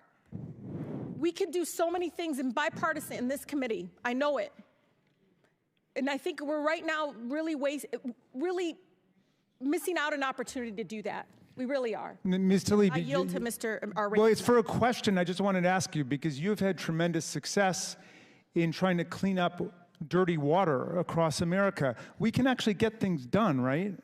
R: We can do so many things in bipartisan in this committee. I know it. And I think we're right now really missing out an opportunity to do that. We really are.
F: Ms. Tlaib,
R: I yield to Mr.
F: Well, it's for a question I just wanted to ask you, because you've had tremendous success in trying to clean up dirty water across America. We can actually get things done, right?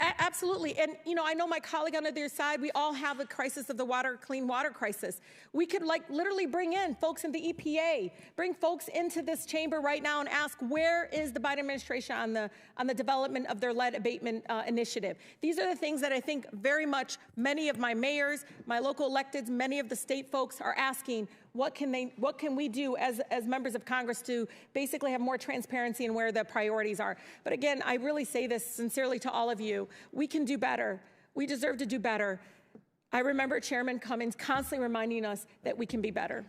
R: Absolutely. And, I know my colleague on the other side, we all have a crisis of the clean water crisis. We could literally bring in folks in the EPA, bring folks into this chamber right now and ask, where is the Biden administration on the development of their lead abatement initiative? These are the things that I think very much many of my mayors, my local electeds, many of the state folks are asking, what can we do as members of Congress to basically have more transparency in where the priorities are? But again, I really say this sincerely to all of you. We can do better. We deserve to do better. I remember Chairman Cummings constantly reminding us that we can be better.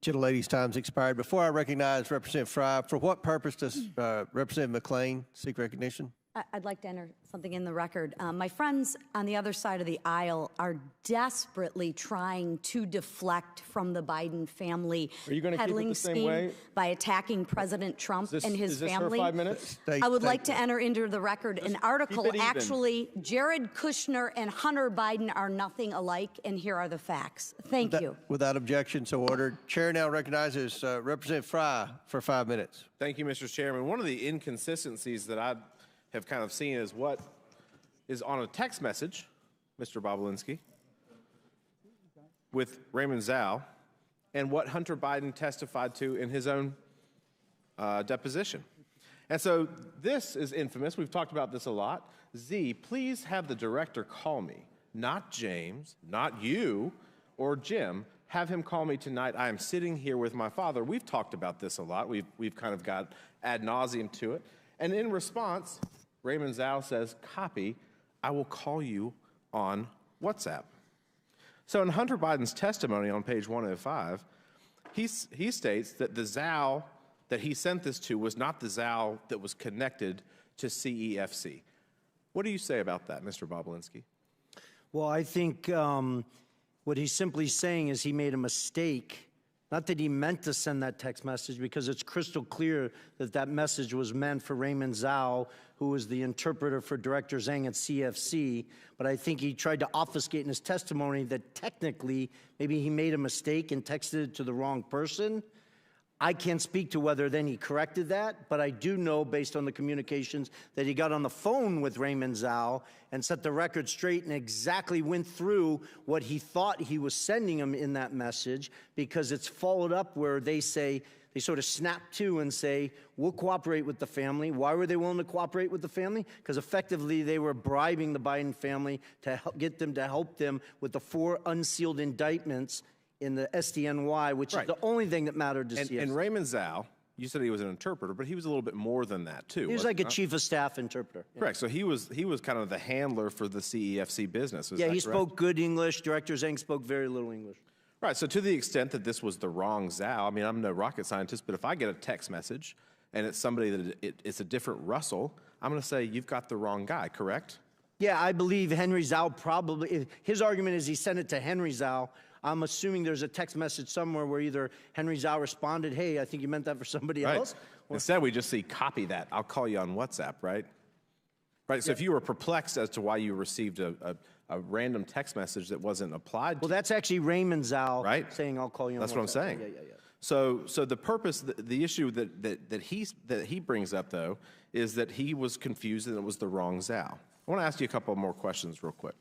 S: Gentlelady's time's expired. Before I recognize Representative Fry, for what purpose does Representative McClain seek recognition?
L: I'd like to enter something in the record. My friends on the other side of the aisle are desperately trying to deflect from the Biden family peddling scheme by attacking President Trump and his family.
A: Her 5 minutes?
L: I would like to enter into the record an article. Actually, Jared Kushner and Hunter Biden are nothing alike, and here are the facts. Thank you.
S: Without objection, so ordered. Chair now recognizes Representative Fry for 5 minutes.
E: Thank you, Mr. Chairman. One of the inconsistencies that I have kind of seen is what is on a text message, Mr. Bobulinski, with Raymond Zhao, and what Hunter Biden testified to in his own deposition. And so this is infamous. We've talked about this a lot. Z, please have the director call me, not James, not you or Jim. Have him call me tonight. I am sitting here with my father. We've talked about this a lot. We've kind of got ad nauseum to it. And in response, Raymond Zhao says, copy, I will call you on WhatsApp. So in Hunter Biden's testimony on page 105, he states that the Zhao that he sent this to was not the Zhao that was connected to CEFC. What do you say about that, Mr. Bobulinski?
B: Well, I think what he's simply saying is he made a mistake. Not that he meant to send that text message, because it's crystal clear that that message was meant for Raymond Zhao, who was the interpreter for Director Zhang at CFC. But I think he tried to obfuscate in his testimony that technically maybe he made a mistake and texted it to the wrong person. I can't speak to whether then he corrected that, but I do know, based on the communications, that he got on the phone with Raymond Zhao and set the record straight and exactly went through what he thought he was sending him in that message, because it's followed up where they say, they sort of snap to and say, we'll cooperate with the family. Why were they willing to cooperate with the family? Because effectively they were bribing the Biden family to get them to help them with the 4 unsealed indictments in the SDNY, which is the only thing that mattered to CFC.
E: And Raymond Zhao, you said he was an interpreter, but he was a little bit more than that, too.
B: He was like a chief of staff interpreter.
E: Correct. So he was kind of the handler for the CEFC business.
B: Yeah, he spoke good English. Director Zhang spoke very little English.
E: Right. So to the extent that this was the wrong Zhao, I mean, I'm no rocket scientist, but if I get a text message and it's somebody that it's a different Russell, I'm going to say, you've got the wrong guy, correct?
B: Yeah, I believe Henry Zhao probably, his argument is he sent it to Henry Zhao. I'm assuming there's a text message somewhere where either Henry Zhao responded, hey, I think you meant that for somebody else.
E: Instead, we just see copy that. I'll call you on WhatsApp, right? Right. So if you were perplexed as to why you received a random text message that wasn't applied to.
B: Well, that's actually Raymond Zhao saying, I'll call you on WhatsApp.
E: That's what I'm saying.
B: Yeah.
E: So the purpose, the issue that he brings up, though, is that he was confused and it was the wrong Zhao. I want to ask you a couple more questions real quick.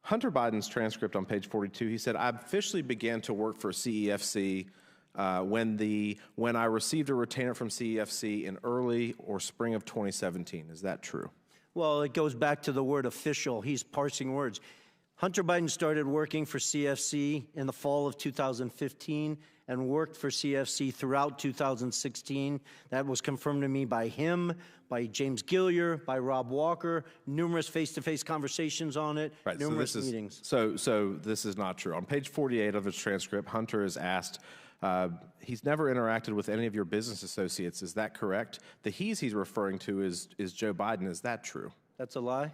E: Hunter Biden's transcript on page 42, he said, I officially began to work for CEFC when I received a retainer from CEFC in early or spring of 2017. Is that true?
B: Well, it goes back to the word official. He's parsing words. Hunter Biden started working for CFC in the fall of 2015 and worked for CFC throughout 2016. That was confirmed to me by him, by James Gilliar, by Rob Walker, numerous face-to-face conversations on it, numerous meetings.
E: So this is not true. On page 48 of his transcript, Hunter is asked, he's never interacted with any of your business associates. Is that correct? The he's referring to is Joe Biden. Is that true?
B: That's a lie.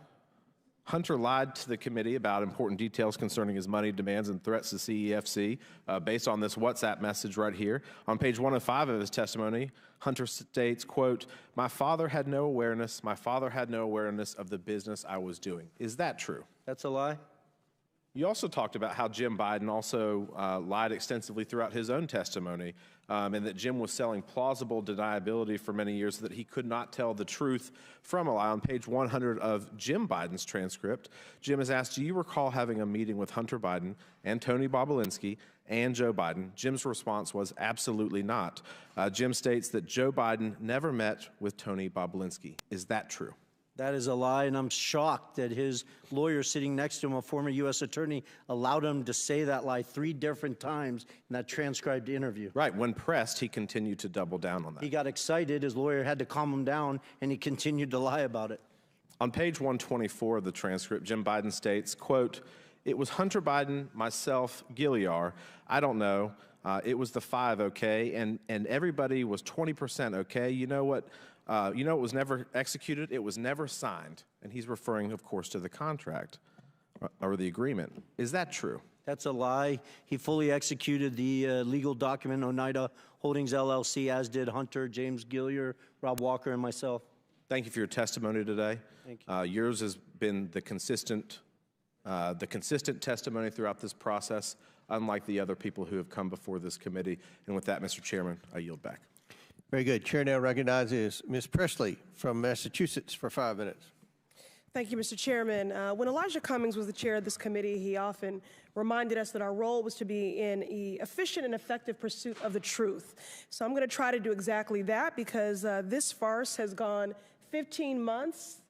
E: Hunter lied to the committee about important details concerning his money demands and threats to CEFC based on this WhatsApp message right here. On page 105 of his testimony, Hunter states, quote, my father had no awareness of the business I was doing. Is that true?
B: That's a lie.
E: You also talked about how Jim Biden also lied extensively throughout his own testimony, and that Jim was selling plausible deniability for many years so that he could not tell the truth from a lie. On page 100 of Jim Biden's transcript, Jim is asked, do you recall having a meeting with Hunter Biden and Tony Bobulinski and Joe Biden? Jim's response was absolutely not. Jim states that Joe Biden never met with Tony Bobulinski. Is that true?
B: That is a lie, and I'm shocked that his lawyer sitting next to him, a former U.S. attorney, allowed him to say that lie 3 different times in that transcribed interview.
E: Right. When pressed, he continued to double down on that.
B: He got excited. His lawyer had to calm him down, and he continued to lie about it.
E: On page 124 of the transcript, Jim Biden states, quote, it was Hunter Biden, myself, Gilliar. I don't know. It was the 5, okay? And everybody was 20% okay. You know what? It was never executed. It was never signed. And he's referring, of course, to the contract or the agreement. Is that true?
B: That's a lie. He fully executed the legal document, Oneida Holdings, LLC, as did Hunter, James Gilliar, Rob Walker, and myself.
E: Thank you for your testimony today.
B: Thank you.
E: Yours has been the consistent testimony throughout this process, unlike the other people who have come before this committee. And with that, Mr. Chairman, I yield back.
S: Very good. Chair now recognizes Ms. Presley from Massachusetts for 5 minutes.
R: Thank you, Mr. Chairman. When Elijah Cummings was the chair of this committee, he often reminded us that our role was to be in an efficient and effective pursuit of the truth. So I'm going to try to do exactly that because this farce has gone 15 months,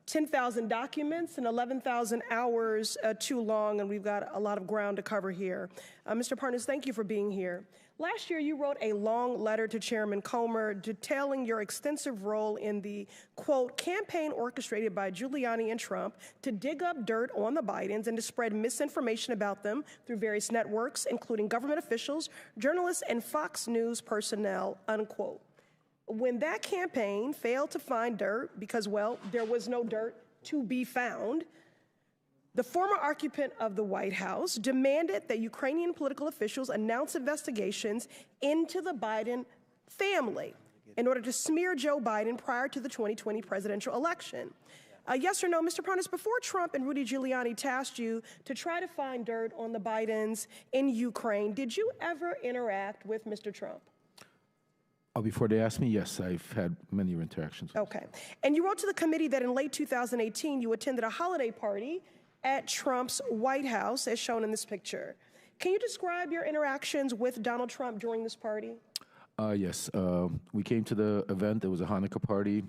R: 10,000 documents, and 11,000 hours too long, and we've got a lot of ground to cover here. Mr. Parnas, thank you for being here. Last year, you wrote a long letter to Chairman Comer detailing your extensive role in the, quote, campaign orchestrated by Giuliani and Trump to dig up dirt on the Bidens and to spread misinformation about them through various networks, including government officials, journalists, and Fox News personnel, unquote. When that campaign failed to find dirt because, well, there was no dirt to be found, the former occupant of the White House demanded that Ukrainian political officials announce investigations into the Biden family in order to smear Joe Biden prior to the 2020 presidential election. Yes or no, Mr. Parnas, before Trump and Rudy Giuliani tasked you to try to find dirt on the Bidens in Ukraine, did you ever interact with Mr. Trump?
K: Before they asked me, yes, I've had many interactions.
R: Okay. And you wrote to the committee that in late 2018, you attended a holiday party at Trump's White House, as shown in this picture. Can you describe your interactions with Donald Trump during this party?
K: Yes. We came to the event. It was a Hanukkah party.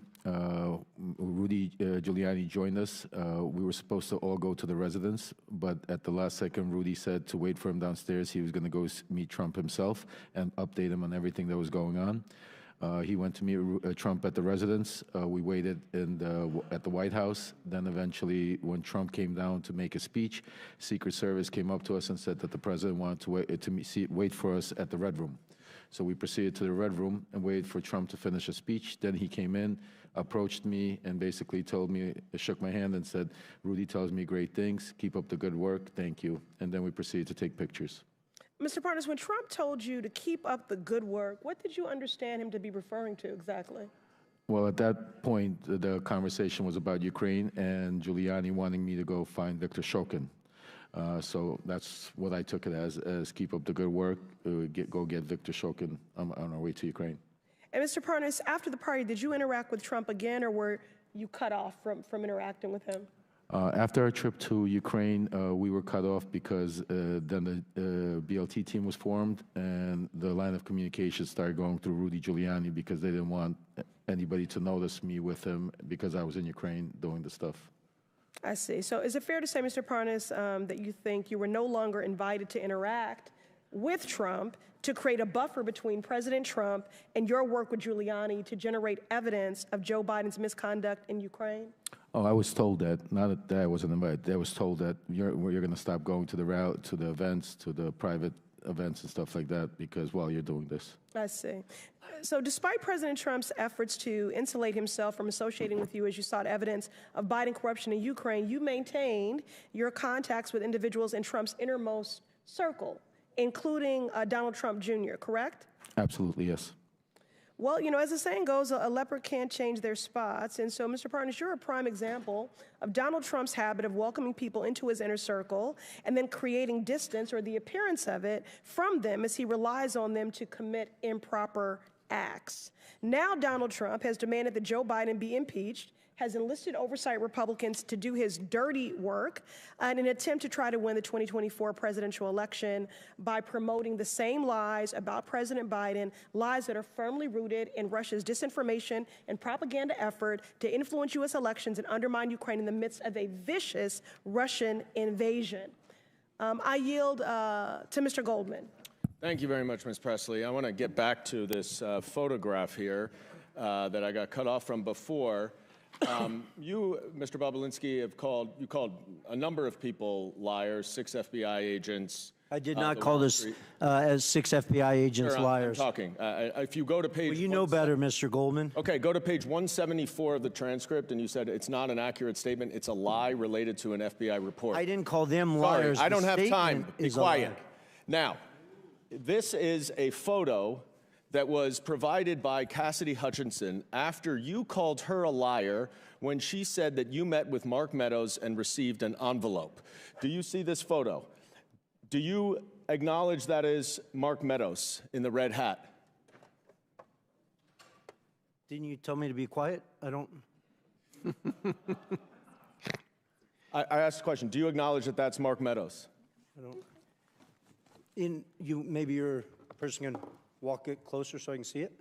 K: Rudy Giuliani joined us. We were supposed to all go to the residence, but at the last second, Rudy said to wait for him downstairs. He was going to go meet Trump himself and update him on everything that was going on. He went to meet Trump at the residence. We waited at the White House. Then eventually, when Trump came down to make a speech, Secret Service came up to us and said that the president wanted to wait for us at the Red Room. So we proceeded to the Red Room and waited for Trump to finish his speech. Then he came in, approached me, and basically told me, shook my hand and said, Rudy tells me great things. Keep up the good work. Thank you. And then we proceeded to take pictures.
R: Mr. Parnas, when Trump told you to keep up the good work, what did you understand him to be referring to exactly?
K: Well, at that point, the conversation was about Ukraine and Giuliani wanting me to go find Viktor Shokin. So that's what I took it as keep up the good work, go get Viktor Shokin on our way to Ukraine.
R: And Mr. Parnas, after the party, did you interact with Trump again, or were you cut off from interacting with him?
K: After our trip to Ukraine, we were cut off because then the BLT team was formed and the line of communication started going through Rudy Giuliani because they didn't want anybody to notice me with him because I was in Ukraine doing the stuff.
R: I see. So is it fair to say, Mr. Parnas, that you think you were no longer invited to interact with Trump to create a buffer between President Trump and your work with Giuliani to generate evidence of Joe Biden's misconduct in Ukraine?
K: Oh, I was told that. Not that I wasn't invited. I was told that you're going to stop going to the events, to the private events and stuff like that because while you're doing this.
R: I see. So despite President Trump's efforts to insulate himself from associating with you as you sought evidence of Biden corruption in Ukraine, you maintained your contacts with individuals in Trump's innermost circle, including Donald Trump Jr., correct?
K: Absolutely, yes.
R: Well, you know, as the saying goes, a leopard can't change their spots. And so, Mr. Parnas, you're a prime example of Donald Trump's habit of welcoming people into his inner circle and then creating distance or the appearance of it from them as he relies on them to commit improper acts. Now Donald Trump has demanded that Joe Biden be impeached, has enlisted Oversight Republicans to do his dirty work in an attempt to try to win the 2024 presidential election by promoting the same lies about President Biden, lies that are firmly rooted in Russia's disinformation and propaganda effort to influence U.S. elections and undermine Ukraine in the midst of a vicious Russian invasion. I yield to Mr. Goldman.
P: Thank you very much, Ms. Presley. I want to get back to this photograph here that I got cut off from before. You, Mr. Bobulinski, called a number of people liars, 6 FBI agents.
B: I did not call this as 6 FBI agents liars.
P: I'm talking. If you go to page...
B: Well, you know better, Mr. Goldman.
P: Okay, go to page 174 of the transcript, and you said it's not an accurate statement. It's a lie related to an FBI report.
B: I didn't call them liars.
P: Sorry, I don't have time. Be quiet.
B: lie.
P: Now, this is a photo that was provided by Cassidy Hutchinson after you called her a liar when she said that you met with Mark Meadows and received an envelope. Do you see this photo? Do you acknowledge that is Mark Meadows in the red hat?
B: Didn't you tell me to be quiet? I don't...
P: I asked the question, do you acknowledge that that's Mark Meadows?
B: I don't... Maybe your person can walk it closer so I can see it?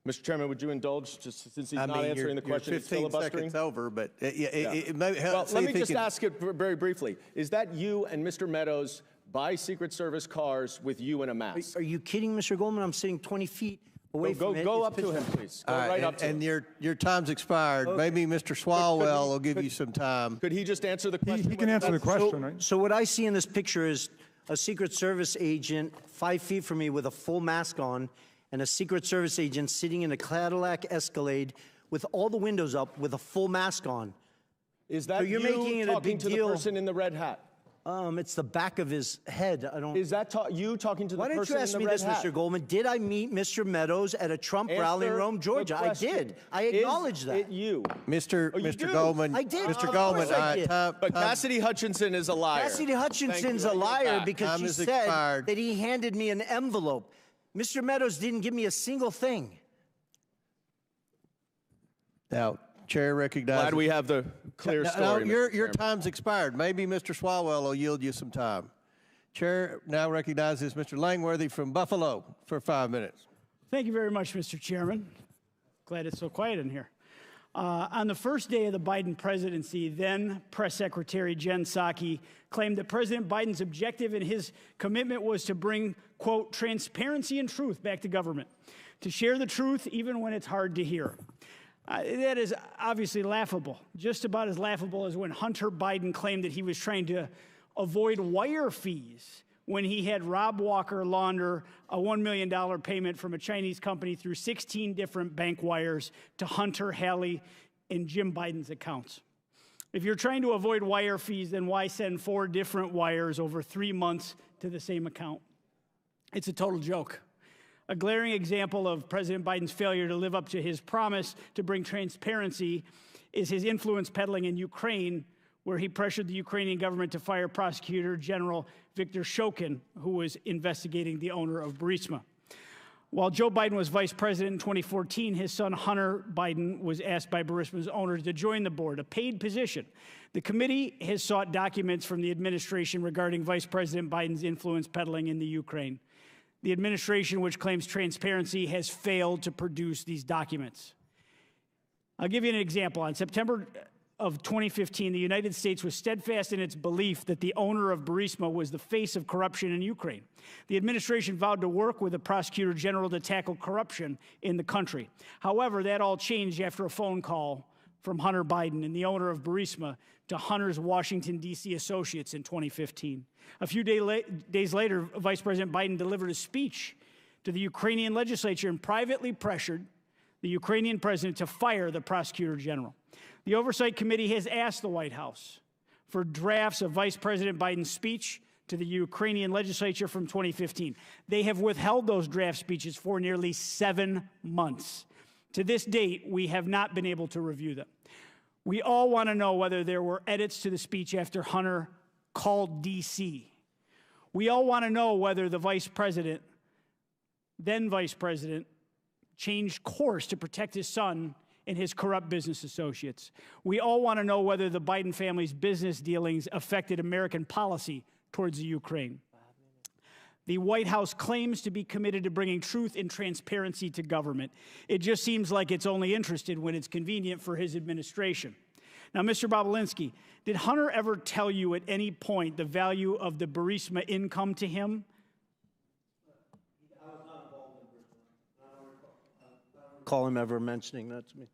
P: Mr. Chairman, would you indulge, just since he's not answering the question,
C: you're 15 seconds over, but it may help.
P: Well, let me just ask it very briefly. Is that you and Mr. Meadows buy Secret Service cars with you in a mask?
B: Are you kidding, Mr. Goldman? I'm sitting 20 feet away from it.
P: Go up to him, please. Go right up to him.
C: And your time's expired. Okay. Maybe Mr. Swalwell will give you some time.
P: Could he just answer the question?
F: He can answer the question, right?
B: So what I see in this picture is a Secret Service agent 5 feet from me with a full mask on, and a Secret Service agent sitting in a Cadillac Escalade with all the windows up with a full mask on.
P: Is that
B: so you're making it a big
P: to
B: deal.
P: The person in the red hat?
B: It's the back of his head. I don't.
P: Is that you talking to the person in the red hat?
B: Why don't you ask me this, Mr. Goldman? Did I meet Mr. Meadows at a Trump rally in Rome, Georgia? I did. I acknowledge that.
P: Is it you?
C: Mr. Goldman.
B: I did.
C: Mr. Goldman.
P: But Cassidy Hutchinson is a liar.
B: Cassidy Hutchinson's a liar because she said that he handed me an envelope. Mr. Meadows didn't give me a single thing.
C: Now, Chair recognizes...
P: Glad we have the clear story.
C: No, your time's expired. Maybe Mr. Swalwell will yield you some time. Chair now recognizes Mr. Langworthy from Buffalo for 5 minutes.
U: Thank you very much, Mr. Chairman. Glad it's so quiet in here. On the first day of the Biden presidency, then Press Secretary Jen Psaki claimed that President Biden's objective and his commitment was to bring, quote, transparency and truth back to government, to share the truth even when it's hard to hear. That is obviously laughable, just about as laughable as when Hunter Biden claimed that he was trying to avoid wire fees when he had Rob Walker launder a $1 million payment from a Chinese company through 16 different bank wires to Hunter, Hallie, and Jim Biden's accounts. If you're trying to avoid wire fees, then why send 4 different wires over 3 months to the same account? It's a total joke. A glaring example of President Biden's failure to live up to his promise to bring transparency is his influence peddling in Ukraine, where he pressured the Ukrainian government to fire Prosecutor General Viktor Shokin, who was investigating the owner of Burisma. While Joe Biden was vice president in 2014, his son Hunter Biden was asked by Burisma's owners to join the board, a paid position. The committee has sought documents from the administration regarding Vice President Biden's influence peddling in the Ukraine. The administration, which claims transparency, has failed to produce these documents. I'll give you an example. On September of 2015, the United States was steadfast in its belief that the owner of Burisma was the face of corruption in Ukraine. The administration vowed to work with the Prosecutor General to tackle corruption in the country. However, that all changed after a phone call from Hunter Biden and the owner of Burisma to Hunter's Washington, D.C. associates in 2015. A few days later, Vice President Biden delivered a speech to the Ukrainian legislature and privately pressured the Ukrainian president to fire the Prosecutor General. The Oversight Committee has asked the White House for drafts of Vice President Biden's speech to the Ukrainian legislature from 2015. They have withheld those draft speeches for nearly 7 months. To this date, we have not been able to review them. We all want to know whether there were edits to the speech after Hunter called D.C. We all want to know whether the vice president, then vice president, changed course to protect his son and his corrupt business associates. We all want to know whether the Biden family's business dealings affected American policy towards the Ukraine. The White House claims to be committed to bringing truth and transparency to government. It just seems like it's only interested when it's convenient for his administration. Now, Mr. Bobulinski, did Hunter ever tell you at any point the value of the Burisma income to him?
B: Call him ever mentioning that to me.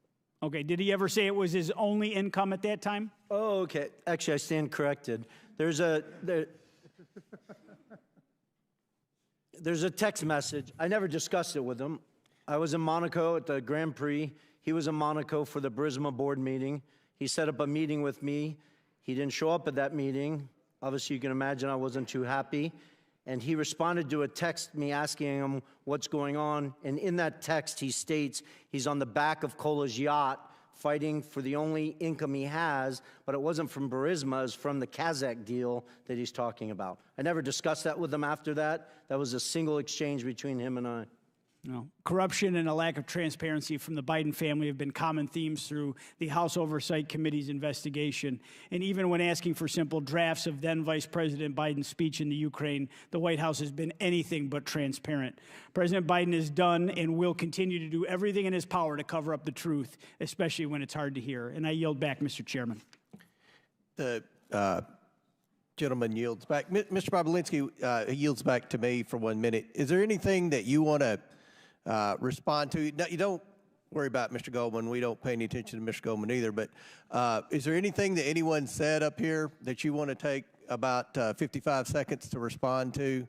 U: Okay, did he ever say it was his only income at that time?
B: Oh, okay. Actually, I stand corrected. There's a text message. I never discussed it with him. I was in Monaco at the Grand Prix. He was in Monaco for the Burisma board meeting. He set up a meeting with me. He didn't show up at that meeting. Obviously, you can imagine I wasn't too happy. And he responded to a text me asking him what's going on. And in that text, he states he's on the back of Kola's yacht fighting for the only income he has, but it wasn't from Burisma, it's from the Kazakh deal that he's talking about. I never discussed that with him after that. That was a single exchange between him and I.
U: No. Corruption and a lack of transparency from the Biden family have been common themes through the House Oversight Committee's investigation. And even when asking for simple drafts of then Vice President Biden's speech in the Ukraine, the White House has been anything but transparent. President Biden has done and will continue to do everything in his power to cover up the truth, especially when it's hard to hear. And I yield back, Mr. Chairman.
S: The gentleman yields back. Mr. Bobulinski yields back to me for 1 minute. Is there anything that you want to respond to? No, you don't worry about Mr. Goldman. We don't pay any attention to Mr. Goldman either. But is there anything that anyone said up here that you want to take about 55 seconds to respond to?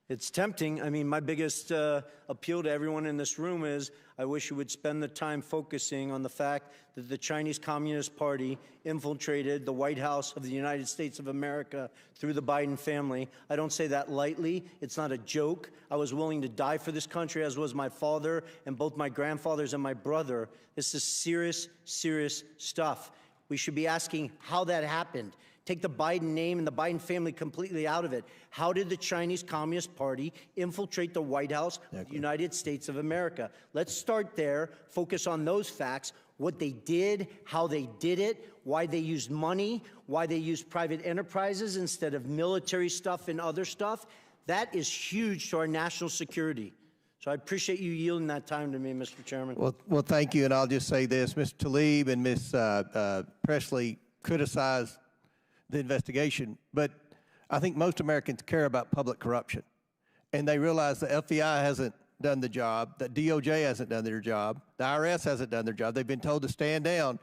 B: It's tempting. I mean, my biggest appeal to everyone in this room is I wish you would spend the time focusing on the fact that the Chinese Communist Party infiltrated the White House of the United States of America through the Biden family. I don't say that lightly. It's not a joke. I was willing to die for this country, as was my father and both my grandfathers and my brother. This is serious, serious stuff. We should be asking how that happened. Take the Biden name and the Biden family completely out of it. How did the Chinese Communist Party infiltrate the White House of the United States of America? Let's start there, focus on those facts, what they did, how they did it, why they used money, why they used private enterprises instead of military stuff and other stuff. That is huge to our national security. So I appreciate you yielding that time to me, Mr. Chairman.
S: Well, thank you, and I'll just say this. Mr. Tlaib and Ms. Presley criticized the investigation, but I think most Americans care about public corruption, and they realize the FBI hasn't done the job, the DOJ hasn't done their job, the IRS hasn't done their job. They've been told to stand down.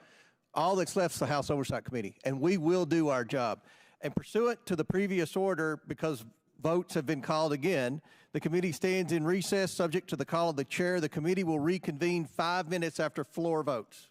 S: All that's left is the House Oversight Committee, and we will do our job.
C: And pursuant to the previous order, because votes have been called again, the committee stands in recess subject to the call of the chair. The committee will reconvene 5 minutes after floor votes.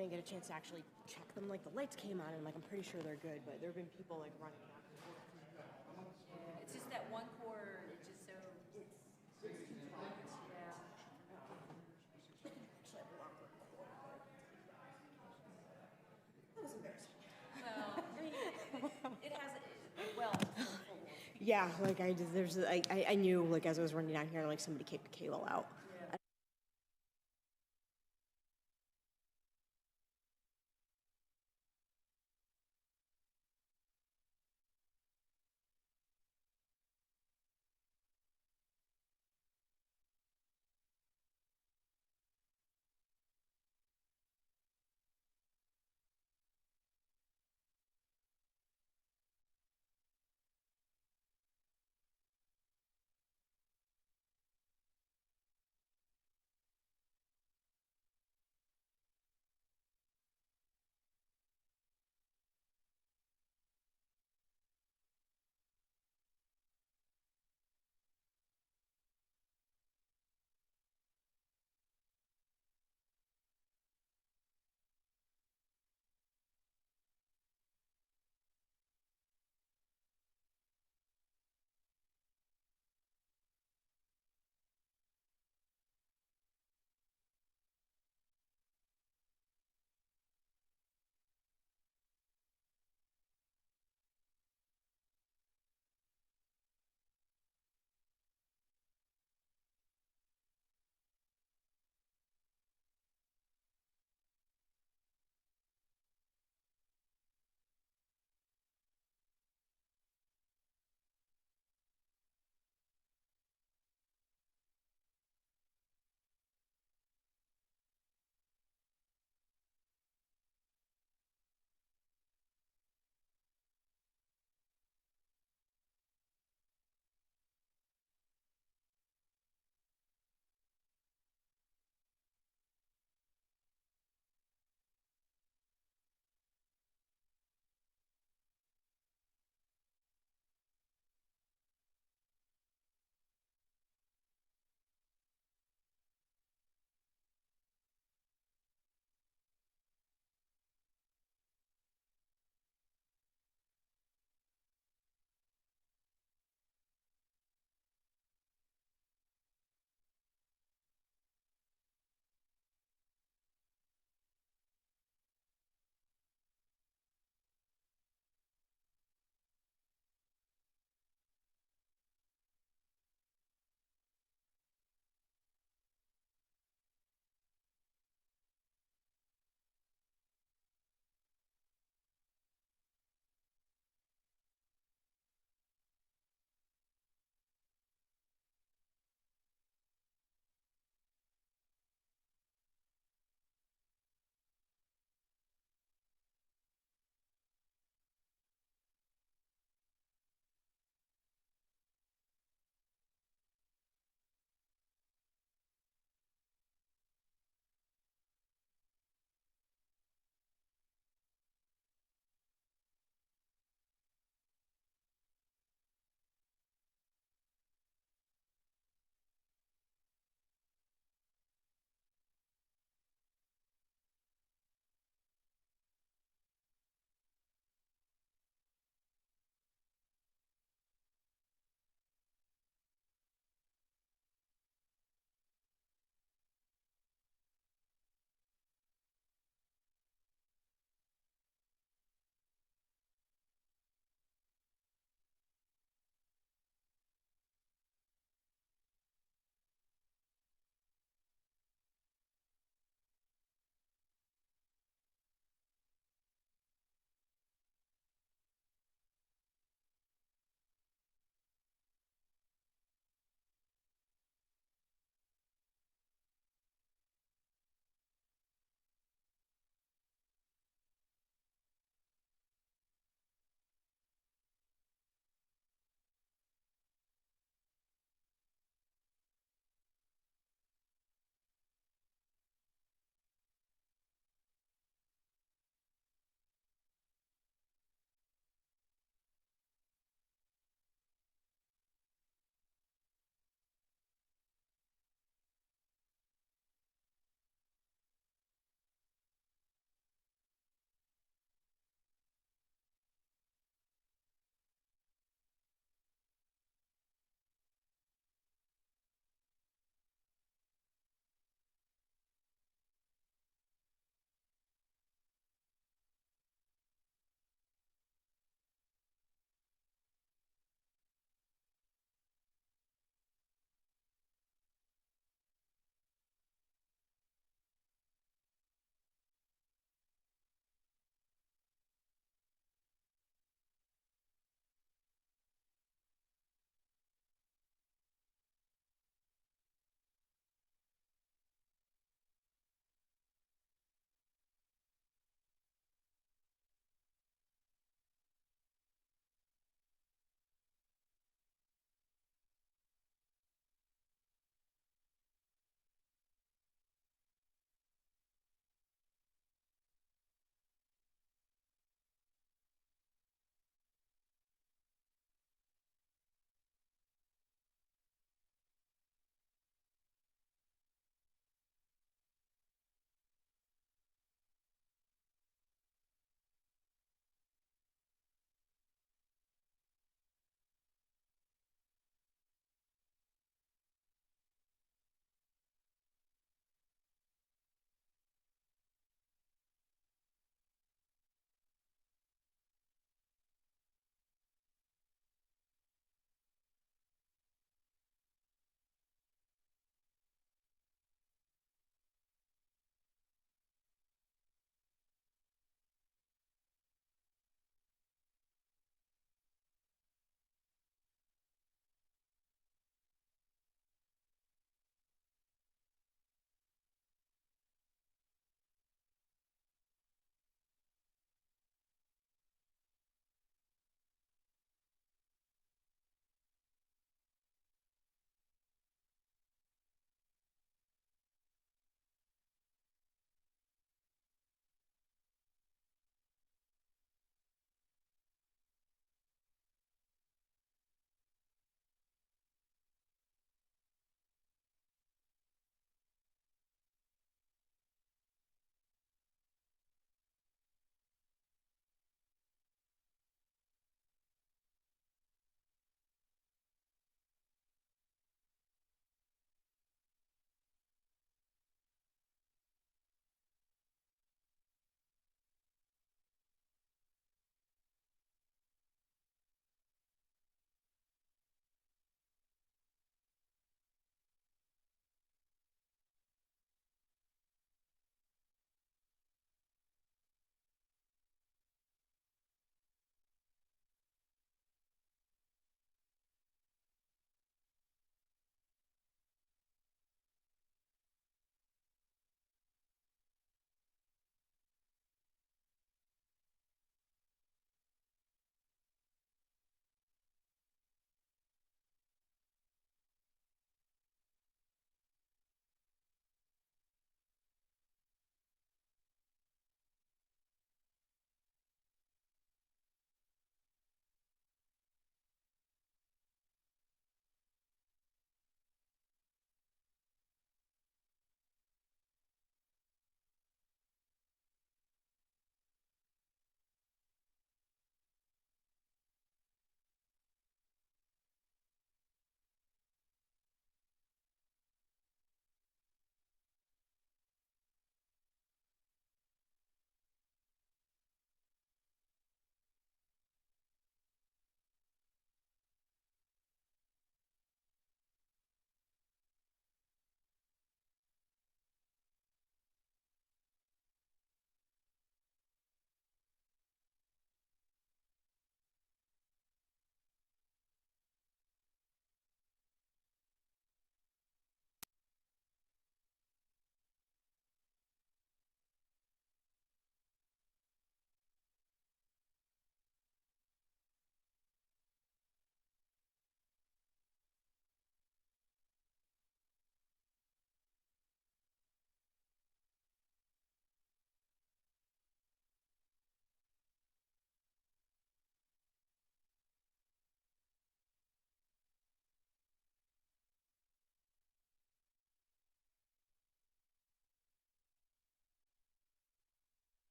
H: I didn't get a chance to actually check them. Like the lights came on, and like I'm pretty sure they're good, but there have been people like running back and forth.
J: It's just that one core. It's just so. Yeah.
H: That was embarrassing.
J: Well, I mean, it has. Well.
H: Yeah, like I knew like as I was running down here, like somebody kicked the cable out.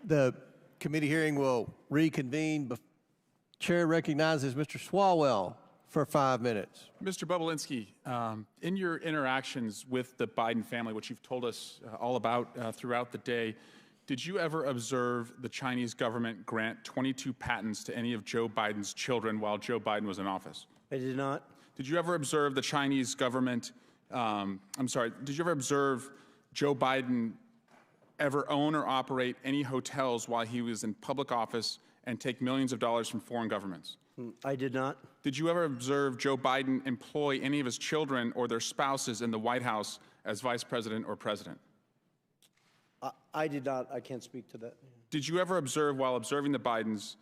S: The committee hearing will reconvene. Chair recognizes Mr. Swalwell for 5 minutes.
N: Mr. Bobulinski, in your interactions with the Biden family, which you've told us all about throughout the day, did you ever observe the Chinese government grant 22 patents to any of Joe Biden's children while Joe Biden was in office?
B: I did not.
N: Did you ever observe the Chinese government, did you ever observe Joe Biden ever own or operate any hotels while he was in public office and take millions of dollars from foreign governments?
B: I did not.
N: Did you ever observe Joe Biden employ any of his children or their spouses in the White House as vice president or president?
B: I did not. I can't speak to that.
N: Did you ever observe, while observing the Bidens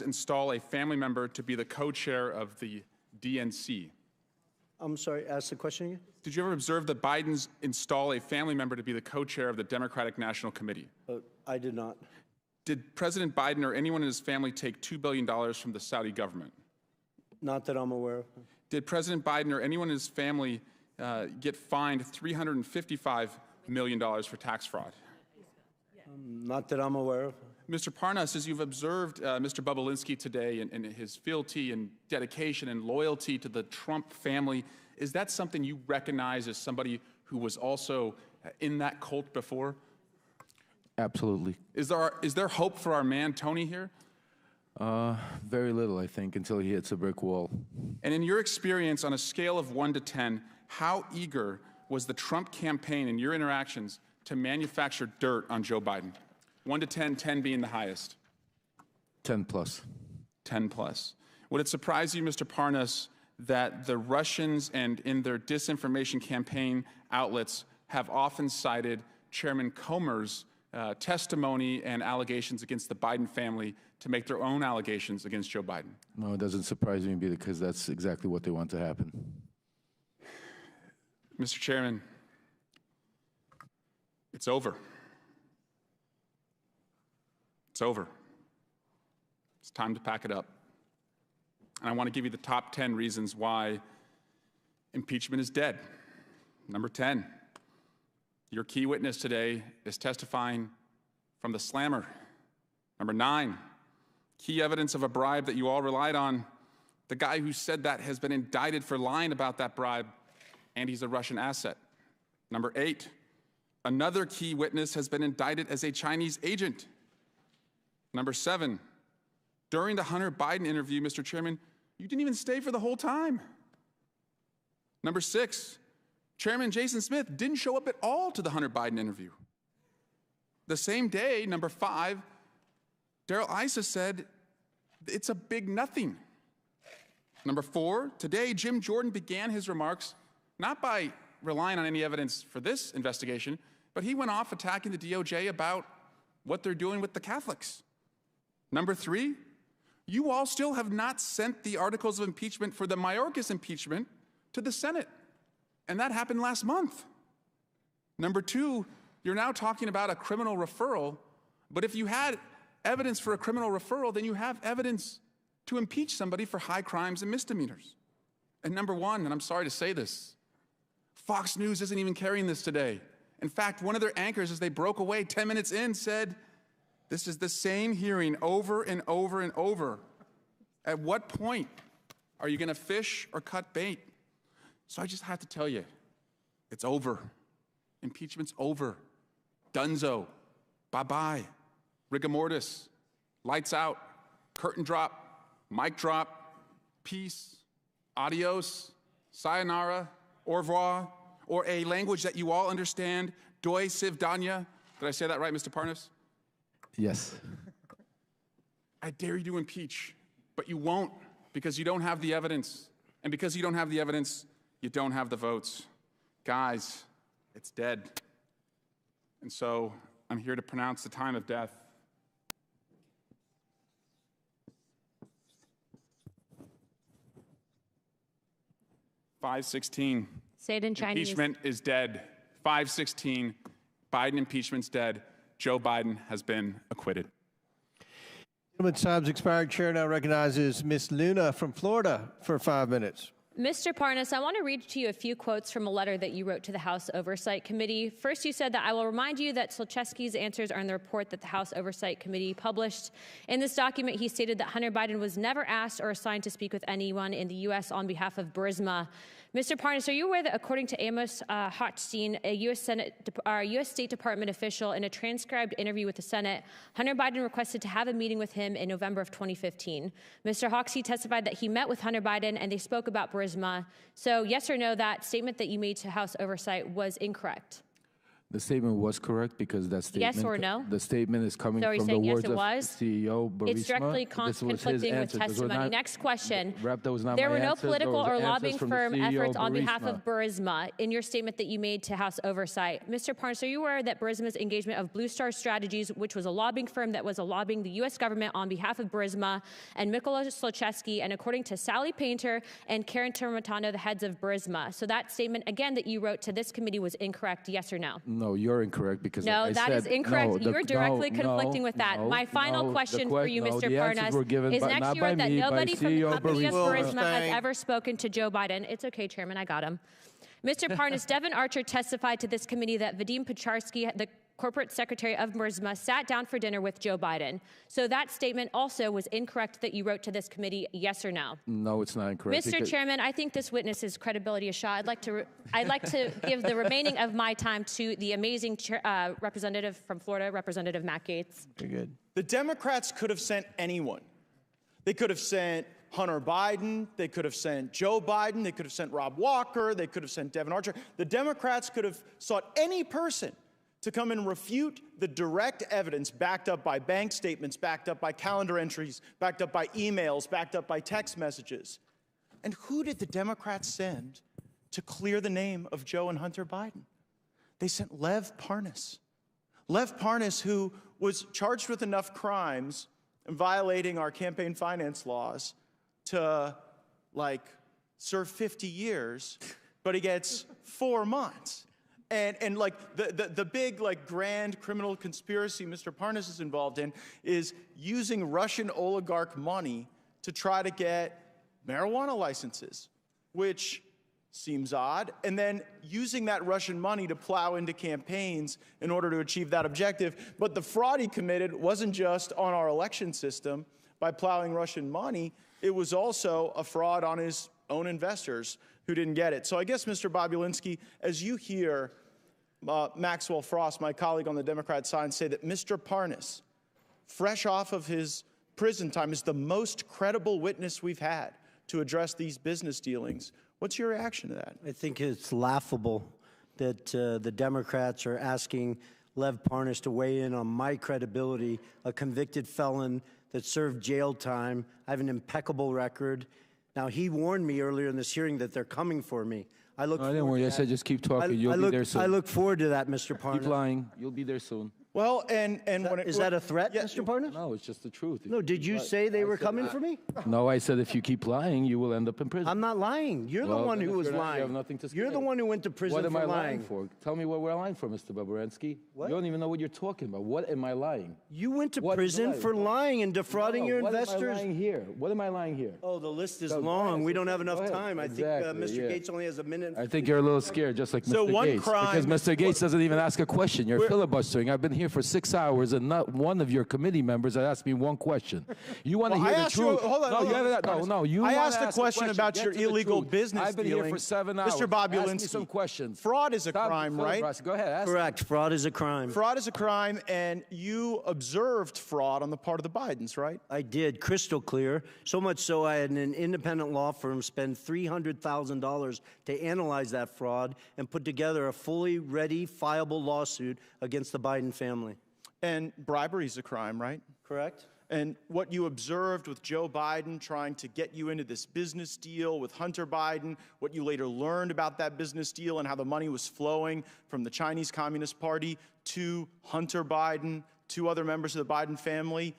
N: install a family member to be the co-chair of the DNC?
B: I'm sorry, ask the question again?
N: Did you ever observe the Bidens install a family member to be the co-chair of the Democratic National Committee?
B: I did not.
N: Did President Biden or anyone in his family take $2 billion from the Saudi government?
B: Not that I'm aware of.
N: Did President Biden or anyone in his family get fined $355 million for tax fraud?
B: Not that I'm aware of.
N: Mr. Parnas, as you've observed Mr. Bobulinski today and his fealty and dedication and loyalty to the Trump family, is that something you recognize as somebody who was also in that cult before?
K: Absolutely.
N: Is there hope for our man Tony here?
K: Very little, I think, until he hits a brick wall.
N: And in your experience, on a scale of 1 to 10, how eager was the Trump campaign in your interactions to manufacture dirt on Joe Biden? 1 to 10, 10 being the highest.
K: 10 plus.
N: 10 plus. Would it surprise you, Mr. Parnas, that the Russians and in their disinformation campaign outlets have often cited Chairman Comer's testimony and allegations against the Biden family to make their own allegations against Joe Biden?
K: No, it doesn't surprise me because that's exactly what they want to happen.
N: Mr. Chairman, it's over. It's over. It's time to pack it up. And I want to give you the top 10 reasons why impeachment is dead. Number 10, your key witness today is testifying from the slammer. Number 9, key evidence of a bribe that you all relied on. The guy who said that has been indicted for lying about that bribe, and he's a Russian asset. Number 8, another key witness has been indicted as a Chinese agent. Number 7, during the Hunter Biden interview, Mr. Chairman, you didn't even stay for the whole time. Number 6, Chairman Jason Smith didn't show up at all to the Hunter Biden interview. The same day, number 5, Darrell Issa said it's a big nothing. Number 4, today Jim Jordan began his remarks not by relying on any evidence for this investigation, but he went off attacking the DOJ about what they're doing with the Catholics. Number 3, you all still have not sent the articles of impeachment for the Mayorkas impeachment to the Senate, and that happened last month. Number 2, you're now talking about a criminal referral, but if you had evidence for a criminal referral, then you have evidence to impeach somebody for high crimes and misdemeanors. And number 1, and I'm sorry to say this, Fox News isn't even carrying this today. In fact, one of their anchors, as they broke away 10 minutes in, said, this is the same hearing over and over and over. At what point are you going to fish or cut bait? So I just have to tell you, it's over. Impeachment's over. Dunzo. Bye-bye. Rigor mortis. Lights out. Curtain drop. Mic drop. Peace. Adios. Sayonara. Au revoir. Or a language that you all understand, Doi Sivdanya. Did I say that right, Mr. Parnas?
K: Yes.
N: I dare you to impeach, but you won't because you don't have the evidence. And because you don't have the evidence, you don't have the votes. Guys, it's dead. And so I'm here to pronounce the time of death. .516.
V: Say it in Chinese.
N: Impeachment is dead. 516. Biden impeachment's dead. Joe Biden has been acquitted.
S: Gentleman's time's expired. Chair now recognizes Ms. Luna from Florida for 5 minutes.
Q: Mr. Parnas, I want to read to you a few quotes from a letter that you wrote to the House Oversight Committee. First, you said that I will remind you that Solchesky's answers are in the report that the House Oversight Committee published. In this document, he stated that Hunter Biden was never asked or assigned to speak with anyone in the U.S. on behalf of Burisma. Mr. Parnas, are you aware that according to Amos Hochstein, a U.S. State Department official, in a transcribed interview with the Senate, Hunter Biden requested to have a meeting with him in November of 2015. Mr. Hochstein testified that he met with Hunter Biden and they spoke about Burisma. So yes or no, that statement that you made to House Oversight was incorrect?
K: The statement was correct because that statement.
Q: Yes or no?
K: The statement is coming
Q: So are you
K: from the
Q: saying yes,
K: words
Q: it
K: of
Q: was?
K: CEO Burisma.
Q: It's directly
K: This was his
Q: conflicting with
K: answer. Those were
Q: testimony.
K: not-
Q: Next question.
K: That was not
Q: There
K: my
Q: were no
K: answers.
Q: political
K: Those were
Q: or
K: answers
Q: lobbying
K: from the
Q: firm
K: CEO
Q: efforts on behalf
K: Burisma.
Q: of Burisma in your statement that you made to House Oversight. Mr. Parnas, are you aware that Burisma's engagement of Blue Star Strategies, which was a lobbying firm that was lobbying the U.S. government on behalf of Burisma, and Mykola Solchesky, and according to Sally Painter and Karen Termitano, the heads of Burisma. So that statement, again, that you wrote to this committee was incorrect, yes or no?
K: No, you're incorrect because
Q: No,
K: I
Q: that
K: said,
Q: is incorrect.
K: No,
Q: You're directly conflicting with that. My final question for you, Mr.
K: the answers were
Q: Parnas,
K: given
Q: is
K: by,
Q: next
K: not
Q: you
K: by
Q: wrote that
K: me,
Q: nobody
K: by
Q: from the
K: CEO
Q: company of
K: Burisma.
Q: Burisma has ever spoken to Joe Biden. It's okay, Chairman, I got him. Mr. Parnas, Devin Archer testified to this committee that Vadim Picharsky, the corporate secretary of Burisma, sat down for dinner with Joe Biden. So that statement also was incorrect that you wrote to this committee, yes or no?
K: No, it's not incorrect.
Q: Mr. Chairman, I think this witness's credibility is shot. I'd like to give the remaining of my time to the amazing representative from Florida, Representative Matt Gaetz.
S: Very good.
D: The Democrats could have sent anyone. They could have sent Hunter Biden. They could have sent Joe Biden. They could have sent Rob Walker. They could have sent Devin Archer. The Democrats could have sought any person to come and refute the direct evidence backed up by bank statements, backed up by calendar entries, backed up by emails, backed up by text messages. And who did the Democrats send to clear the name of Joe and Hunter Biden? They sent Lev Parnas. Lev Parnas, who was charged with enough crimes and violating our campaign finance laws to, serve 50 years, but he gets 4 months. And the big, grand criminal conspiracy Mr. Parnas is involved in is using Russian oligarch money to try to get marijuana licenses, which seems odd, and then using that Russian money to plow into campaigns in order to achieve that objective. But the fraud he committed wasn't just on our election system by plowing Russian money, it was also a fraud on his own investors who didn't get it. So I guess, Mr. Bobulinski, as you hear Maxwell Frost, my colleague on the Democrat side, say that Mr. Parnas, fresh off of his prison time, is the most credible witness we've had to address these business dealings, what's your reaction to that?
B: I think it's laughable that the Democrats are asking Lev Parnas to weigh in on my credibility, a convicted felon that served jail time. I have an impeccable record. Now, he warned me earlier in this hearing that they're coming for me. I didn't
K: worry. I said just keep talking. You'll be there soon.
B: I look forward to that, Mr. Parnas.
K: Keep lying. You'll be there soon.
D: Well, and
B: is that a threat, Mr. Parnas?
K: No, it's just the truth.
B: No, did you say they were coming for me?
K: No, I said if you keep lying, you will end up in prison.
B: I'm not lying. You're the one who was lying.
K: You have nothing to say.
B: You're the one who went to prison for lying.
K: What am I lying for? Tell me what we're lying for, Mr. Bobulinski.
B: What?
K: You don't even know what you're talking about. What am I lying?
B: You went to prison for lying and defrauding your investors.
K: What am I lying here? What am I lying here?
B: Oh, the list is long. We don't have enough time. I think Mr. Gates only has a minute.
K: I think you're a little scared, just like
D: So
K: Mr.
D: one
K: Gates.
D: crime-
K: Because Mr. Gates doesn't even ask a question. You're filibustering. I've been here for 6 hours, and not one of your committee members has asked me one question. You want to hear the truth?
D: I asked a question about your illegal business
K: I've been here for 7 hours.
D: Mr. Bobulinski,
K: Ask me some questions.
D: Fraud is a crime, right?
K: Go ahead. Ask
B: Correct. Fraud is a crime.
D: Fraud is a crime, and you observed fraud on the part of the Bidens, right?
B: I did, crystal clear. So much so I had an independent law firm spend $300,000 to analyze that fraud and put together a fully ready, fileable lawsuit against the Biden family.
D: And bribery is a crime, right?
B: Correct.
D: And what you observed with Joe Biden trying to get you into this business deal with Hunter Biden, what you later learned about that business deal and how the money was flowing from the Chinese Communist Party to Hunter Biden, to other members of the Biden family,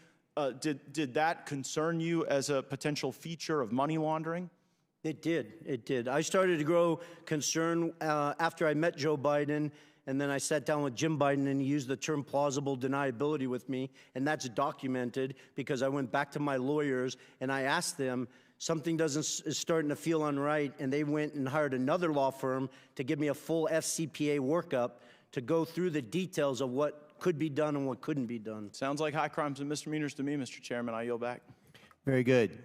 D: did that concern you as a potential feature of money laundering?
B: It did. It did. I started to grow concern after I met Joe Biden, and then I sat down with Jim Biden, and he used the term plausible deniability with me, and that's documented because I went back to my lawyers, and I asked them, something is starting to feel unright, and they went and hired another law firm to give me a full FCPA workup to go through the details of what could be done and what couldn't be done.
D: Sounds like high crimes and misdemeanors to me, Mr. Chairman. I yield back.
S: Very good.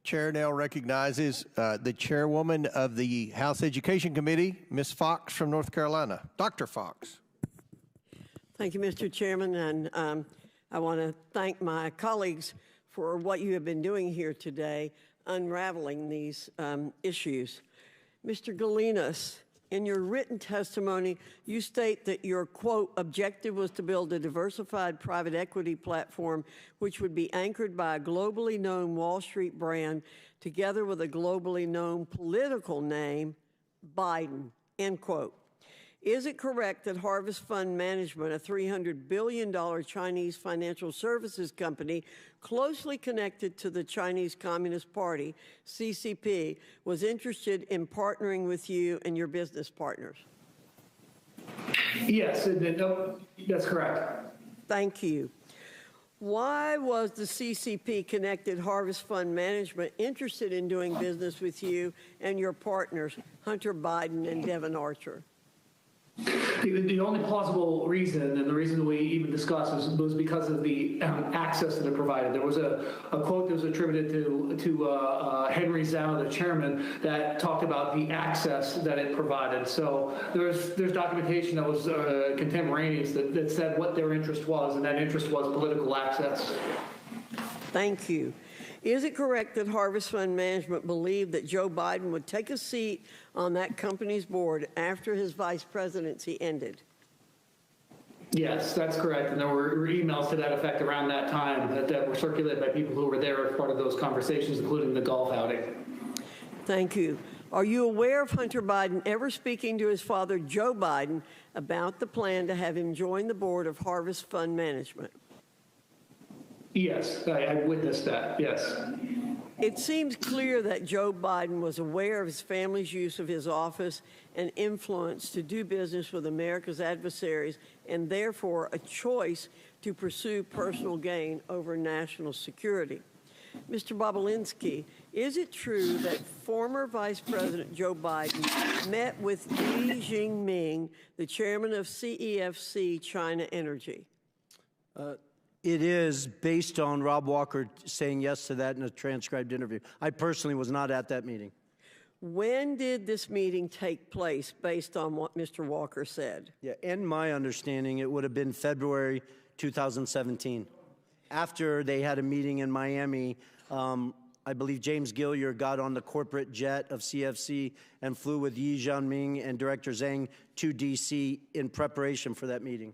S: Chair now recognizes the chairwoman of the House Education Committee, Ms. Fox from North Carolina. Dr. Fox.
M: Thank you, Mr. Chairman, and I want to thank my colleagues for what you have been doing here today, unraveling these issues. Mr. Galinas, in your written testimony, you state that your, quote, objective was to build a diversified private equity platform which would be anchored by a globally known Wall Street brand together with a globally known political name, Biden, end quote. Is it correct that Harvest Fund Management, a $300 billion Chinese financial services company closely connected to the Chinese Communist Party, CCP, was interested in partnering with you and your business partners?
G: Yes, that's correct.
M: Thank you. Why was the CCP-connected Harvest Fund Management interested in doing business with you and your partners, Hunter Biden and Devon Archer?
G: The only plausible reason, and the reason we even discussed, was because of the access that it provided. There was a quote that was attributed to Henry Zhao, the chairman, that talked about the access that it provided. So there's documentation that was contemporaneous that said what their interest was, and that interest was political access.
M: Thank you. Is it correct that Harvest Fund Management believed that Joe Biden would take a seat on that company's board after his vice presidency ended?
G: Yes, that's correct. And there were emails to that effect around that time that were circulated by people who were there as part of those conversations, including the golf outing.
M: Thank you. Are you aware of Hunter Biden ever speaking to his father, Joe Biden, about the plan to have him join the board of Harvest Fund Management?
G: Yes, I witnessed that, yes.
M: It seems clear that Joe Biden was aware of his family's use of his office and influence to do business with America's adversaries, and therefore a choice to pursue personal gain over national security. Mr. Bobulinski, is it true that former Vice President Joe Biden met with Li Jinping, the chairman of CEFC China Energy?
B: It is based on Rob Walker saying yes to that in a transcribed interview. I personally was not at that meeting.
M: When did this meeting take place based on what Mr. Walker said?
B: Yeah, in my understanding, it would have been February 2017. After they had a meeting in Miami, I believe James Gillier got on the corporate jet of CFC and flew with Yi Jianming and Director Zhang to D.C. in preparation for that meeting.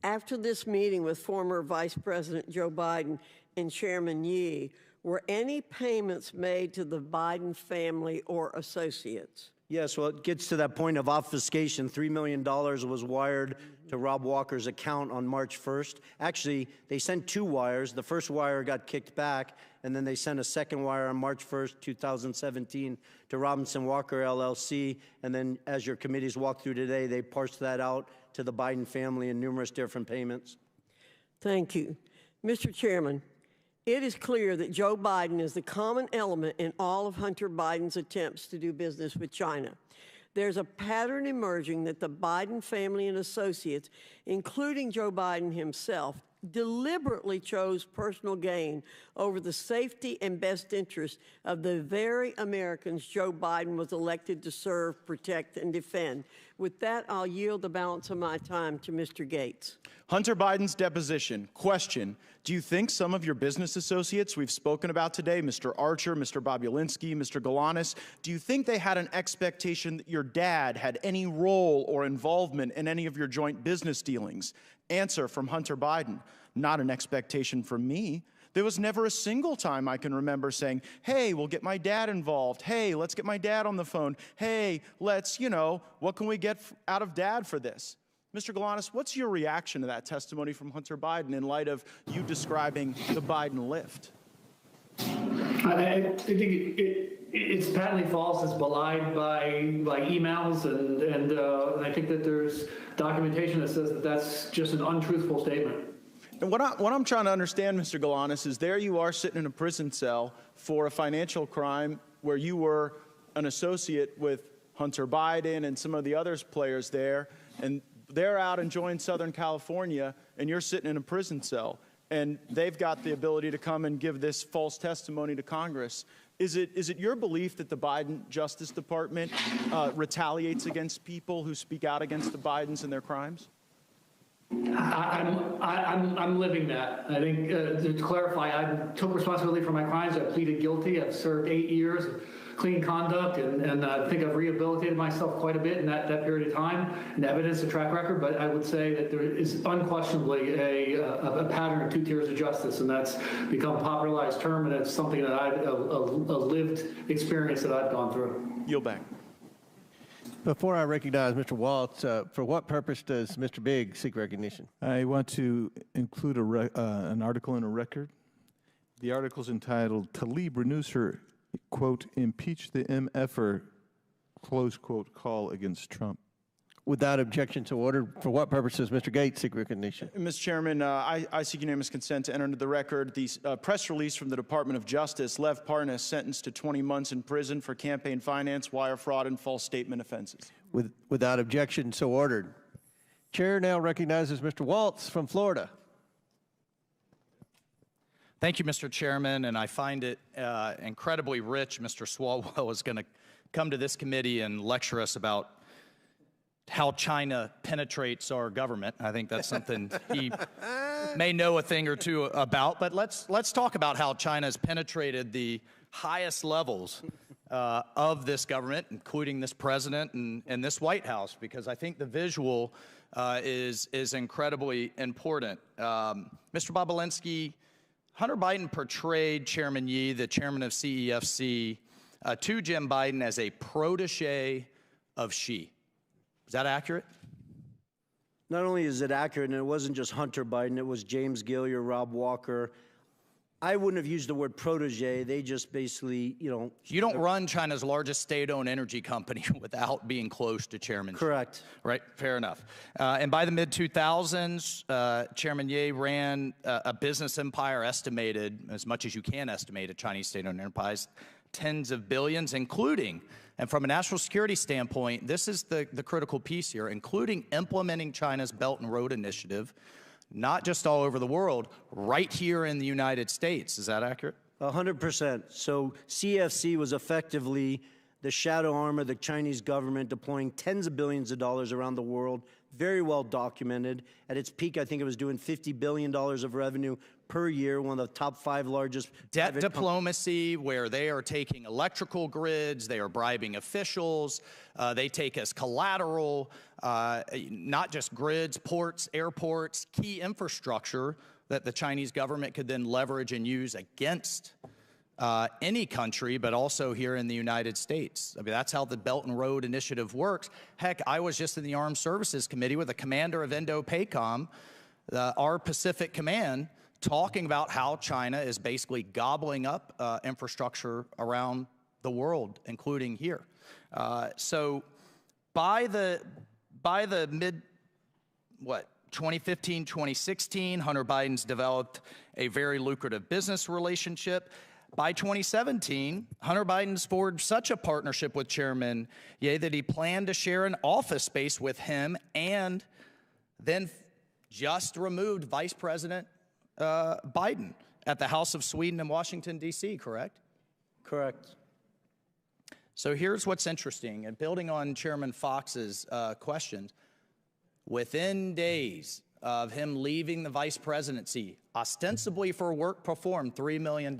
M: After this meeting with former Vice President Joe Biden and Chairman Yi, were any payments made to the Biden family or associates?
B: Yes, well, it gets to that point of obfuscation. $3 million was wired to Rob Walker's account on March 1st. Actually, they sent two wires. The first wire got kicked back, and then they sent a second wire on March 1st, 2017 to Robinson Walker, LLC. And then, as your committees walked through today, they parsed that out to the Biden family in numerous different payments.
M: Thank you. Mr. Chairman, it is clear that Joe Biden is the common element in all of Hunter Biden's attempts to do business with China. There's a pattern emerging that the Biden family and associates, including Joe Biden himself, deliberately chose personal gain over the safety and best interest of the very Americans Joe Biden was elected to serve, protect, and defend. With that, I'll yield the balance of my time to Mr. Gates.
D: Hunter Biden's deposition. Question: do you think some of your business associates we've spoken about today, Mr. Archer, Mr. Bobulinski, Mr. Galanis, do you think they had an expectation that your dad had any role or involvement in any of your joint business dealings? Answer from Hunter Biden: not an expectation from me. There was never a single time I can remember saying, hey, we'll get my dad involved. Hey, let's get my dad on the phone. Hey, let's, what can we get out of dad for this? Mr. Galanis, what's your reaction to that testimony from Hunter Biden in light of you describing the Biden lift?
G: I think it's patently false. It's belied by emails, and I think that there's documentation that says that that's just an untruthful statement.
D: And what I'm trying to understand, Mr. Galanis, is there you are sitting in a prison cell for a financial crime where you were an associate with Hunter Biden and some of the other players there, and they're out enjoying Southern California, and you're sitting in a prison cell, and they've got the ability to come and give this false testimony to Congress. Is it your belief that the Biden Justice Department retaliates against people who speak out against the Bidens and their crimes?
G: I'm living that. I think to clarify, I took responsibility for my crimes. I pleaded guilty. I've served 8 years of clean conduct, and I think I've rehabilitated myself quite a bit in that period of time, and evidence a track record. But I would say that there is unquestionably a pattern of 2 tiers of justice, and that's become a popularized term, and it's something that a lived experience that I've gone through.
D: Yield back.
S: Before I recognize Mr. Waltz, for what purpose does Mr. Bigg seek recognition?
I: I want to include an article in a record. The article is entitled, "Tlaib renews her, quote, impeach the MFer, close quote, call against Trump."
S: Without objection to order, for what purpose does Mr. Gates seek recognition?
D: Mr. Chairman, I seek unanimous consent to enter into the record the press release from the Department of Justice. Lev Parnas sentenced to 20 months in prison for campaign finance, wire fraud, and false statement offenses.
S: Without objection, so ordered. Chair now recognizes Mr. Waltz from Florida.
V: Thank you, Mr. Chairman, and I find it incredibly rich. Mr. Swalwell is going to come to this committee and lecture us about how China penetrates our government. I think that's something he may know a thing or two about, but let's talk about how China has penetrated the highest levels of this government, including this president and this White House, because I think the visual is incredibly important. Mr. Bobulinski, Hunter Biden portrayed Chairman Yi, the chairman of CEFC, to Jim Biden as a protege of Xi. Is that accurate?
B: Not only is it accurate, and it wasn't just Hunter Biden, it was James Gilliar, Rob Walker. I wouldn't have used the word protege. They just basically, You
V: don't run China's largest state-owned energy company without being close to Chairman Xi.
B: Correct.
V: Right, fair enough. And by the mid-2000s, Chairman Ye ran a business empire estimated, as much as you can estimate a Chinese state-owned enterprise, tens of billions, including, and from a national security standpoint, this is the critical piece here, including implementing China's Belt and Road Initiative, not just all over the world, right here in the United States. Is that accurate?
B: 100%. So CFC was effectively the shadow arm of the Chinese government, deploying tens of billions of dollars around the world, very well documented. At its peak, I think it was doing $50 billion of revenue per year, one of the top 5 largest.
V: Debt diplomacy, where they are taking electrical grids, they are bribing officials, they take as collateral, not just grids, ports, airports, key infrastructure that the Chinese government could then leverage and use against any country, but also here in the United States. I mean, that's how the Belt and Road Initiative works. Heck, I was just in the Armed Services Committee with the commander of Indo-PACOM, our Pacific Command, talking about how China is basically gobbling up infrastructure around the world, including here. So by the mid, 2015, 2016, Hunter Biden's developed a very lucrative business relationship. By 2017, Hunter Biden's forged such a partnership with Chairman Ye that he planned to share an office space with him, and then just removed Vice President Biden at the House of Sweden in Washington, D.C., correct?
B: Correct.
V: So here's what's interesting, and building on Chairman Fox's questions, within days of him leaving the vice presidency, ostensibly for work performed, $3 million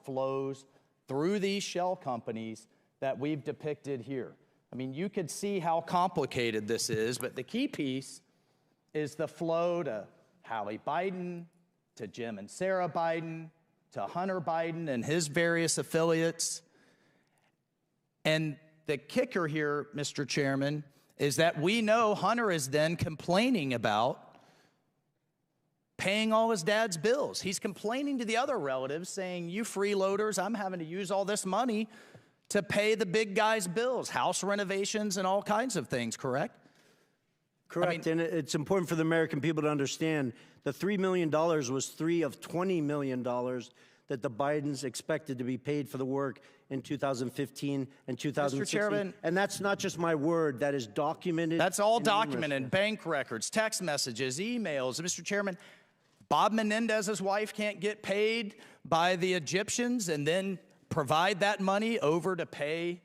V: flows through these shell companies that we've depicted here. I mean, you could see how complicated this is, but the key piece is the flow to Hallie Biden, to Jim and Sarah Biden, to Hunter Biden and his various affiliates. And the kicker here, Mr. Chairman, is that we know Hunter is then complaining about paying all his dad's bills. He's complaining to the other relatives, saying, you freeloaders, I'm having to use all this money to pay the big guy's bills, house renovations and all kinds of things, correct?
B: Correct, and it's important for the American people to understand The $3 million was 3 of $20 million that the Bidens expected to be paid for the work in 2015 and 2016.
V: Mr. Chairman,
B: and that's not just my word, that is documented.
V: That's all documented, bank records, text messages, emails. Mr. Chairman, Bob Menendez's wife can't get paid by the Egyptians and then provide that money over to pay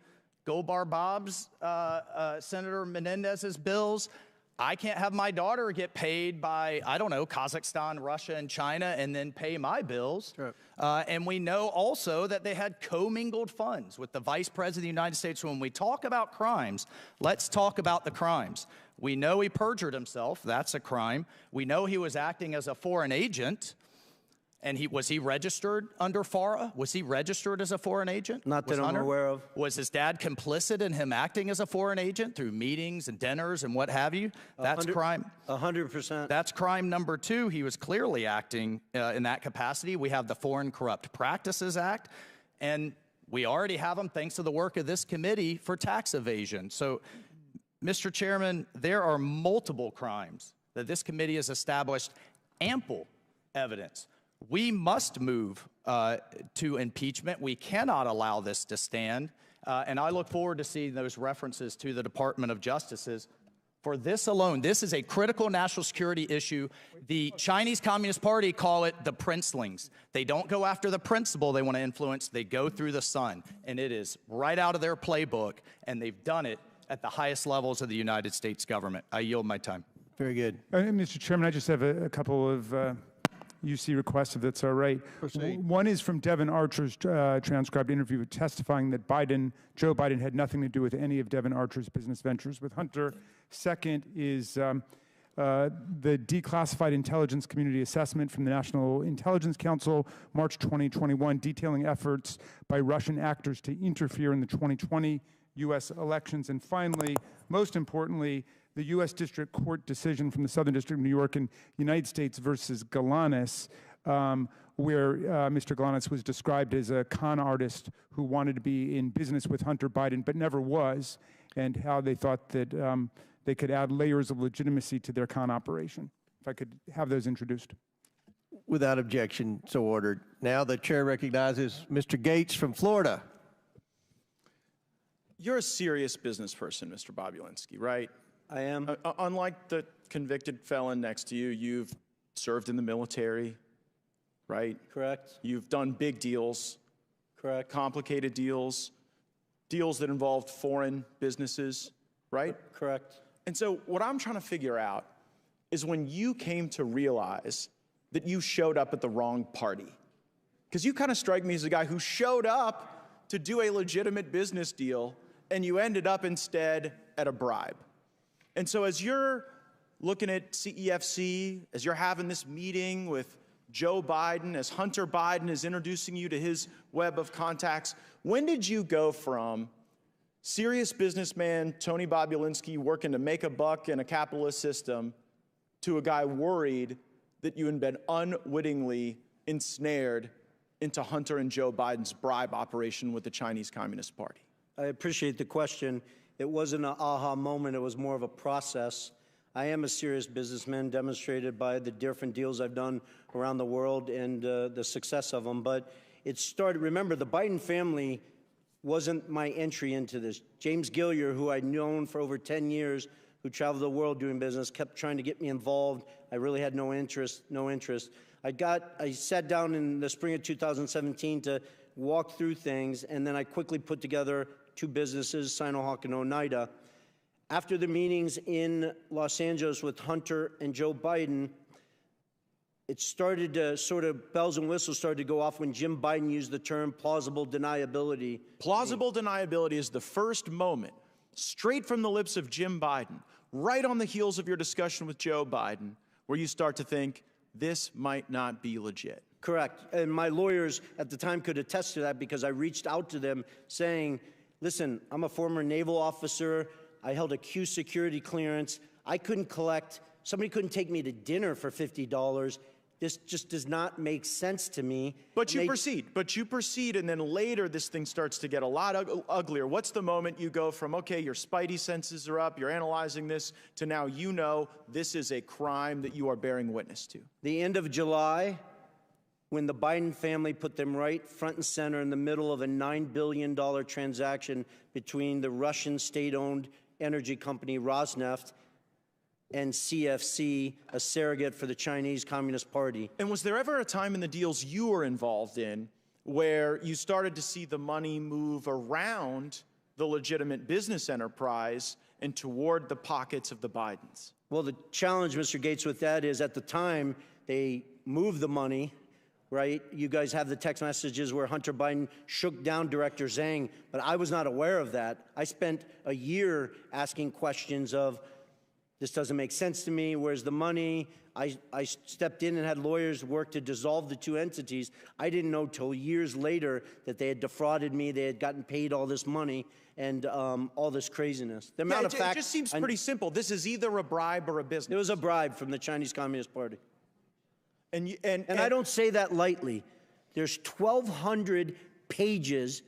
V: Goldbar Bob's, Senator Menendez's bills. I can't have my daughter get paid by, I don't know, Kazakhstan, Russia, and China, and then pay my bills. Sure. And we know also that they had commingled funds with the Vice President of the United States. When we talk about crimes, let's talk about the crimes. We know he perjured himself. That's a crime. We know he was acting as a foreign agent. And was he registered under FARA? Was he registered as a foreign agent?
B: Not that I'm aware of.
V: Was his dad complicit in him acting as a foreign agent through meetings and dinners and what have you? That's crime.
B: 100%.
V: That's crime number 2. He was clearly acting in that capacity. We have the Foreign Corrupt Practices Act, and we already have them thanks to the work of this committee for tax evasion. So, Mr. Chairman, there are multiple crimes that this committee has established ample evidence. We must move to impeachment. We cannot allow this to stand. And I look forward to seeing those references to the Department of Justice's. For this alone, this is a critical national security issue. The Chinese Communist Party call it the princelings. They don't go after the principle they want to influence. They go through the sun. And it is right out of their playbook. And they've done it at the highest levels of the United States government. I yield my time.
B: Very good.
F: Mr. Chairman, I just have a couple of UC requests, if that's all right.
B: Proceed.
F: One is from Devin Archer's transcribed interview testifying that Joe Biden had nothing to do with any of Devin Archer's business ventures with Hunter. Second is the declassified intelligence community assessment from the National Intelligence Council, March 2021, detailing efforts by Russian actors to interfere in the 2020 U.S. elections. And finally, most importantly, the U.S. District Court decision from the Southern District of New York in United States versus Galanis, where Mr. Galanis was described as a con artist who wanted to be in business with Hunter Biden but never was, and how they thought that they could add layers of legitimacy to their con operation. If I could have those introduced.
S: Without objection, so ordered. Now the chair recognizes Mr. Gates from Florida.
D: You're a serious business person, Mr. Bobulinski, right?
B: I am.
D: Unlike the convicted felon next to you, you've served in the military, right?
B: Correct.
D: You've done big deals.
B: Correct.
D: Complicated deals, deals that involved foreign businesses, right?
B: Correct.
D: And so what I'm trying to figure out is when you came to realize that you showed up at the wrong party. Because you kind of strike me as a guy who showed up to do a legitimate business deal, and you ended up instead at a bribe. And so as you're looking at CEFC, as you're having this meeting with Joe Biden, as Hunter Biden is introducing you to his web of contacts, when did you go from serious businessman Tony Bobulinski working to make a buck in a capitalist system to a guy worried that you had been unwittingly ensnared into Hunter and Joe Biden's bribe operation with the Chinese Communist Party?
B: I appreciate the question. It wasn't an aha moment. It was more of a process. I am a serious businessman, demonstrated by the different deals I've done around the world and the success of them. But it started, remember, the Biden family wasn't my entry into this. James Gillier, who I'd known for over 10 years, who traveled the world doing business, kept trying to get me involved. I really had no interest. I sat down in the spring of 2017 to walk through things, and then I quickly put together 2 businesses, Sinohawk and Oneida. After the meetings in Los Angeles with Hunter and Joe Biden, it started to sort of, bells and whistles started to go off when Jim Biden used the term plausible deniability.
D: Plausible deniability is the first moment, straight from the lips of Jim Biden, right on the heels of your discussion with Joe Biden, where you start to think, this might not be legit.
B: Correct. And my lawyers at the time could attest to that because I reached out to them saying, listen, I'm a former naval officer. I held a Q security clearance. I couldn't collect. Somebody couldn't take me to dinner for $50. This just does not make sense to me.
D: But you proceed, and then later this thing starts to get a lot uglier. What's the moment you go from, okay, your spidey senses are up, you're analyzing this, to now you know this is a crime that you are bearing witness to?
B: The end of July, when the Biden family put them right front and center in the middle of a $9 billion transaction between the Russian state-owned energy company Rosneft and CFC, a surrogate for the Chinese Communist Party.
D: And was there ever a time in the deals you were involved in where you started to see the money move around the legitimate business enterprise and toward the pockets of the Bidens?
B: Well, the challenge, Mr. Gates, with that is at the time they moved the money, right? You guys have the text messages where Hunter Biden shook down Director Zhang, but I was not aware of that. I spent a year asking questions of, this doesn't make sense to me. Where's the money? I stepped in and had lawyers work to dissolve the two entities. I didn't know till years later that they had defrauded me. They had gotten paid all this money and all this craziness. The amount of facts.
D: It just seems pretty simple. This is either a bribe or a business.
B: It was a bribe from the Chinese Communist Party. And I don't say that lightly. There's 1,200 pages,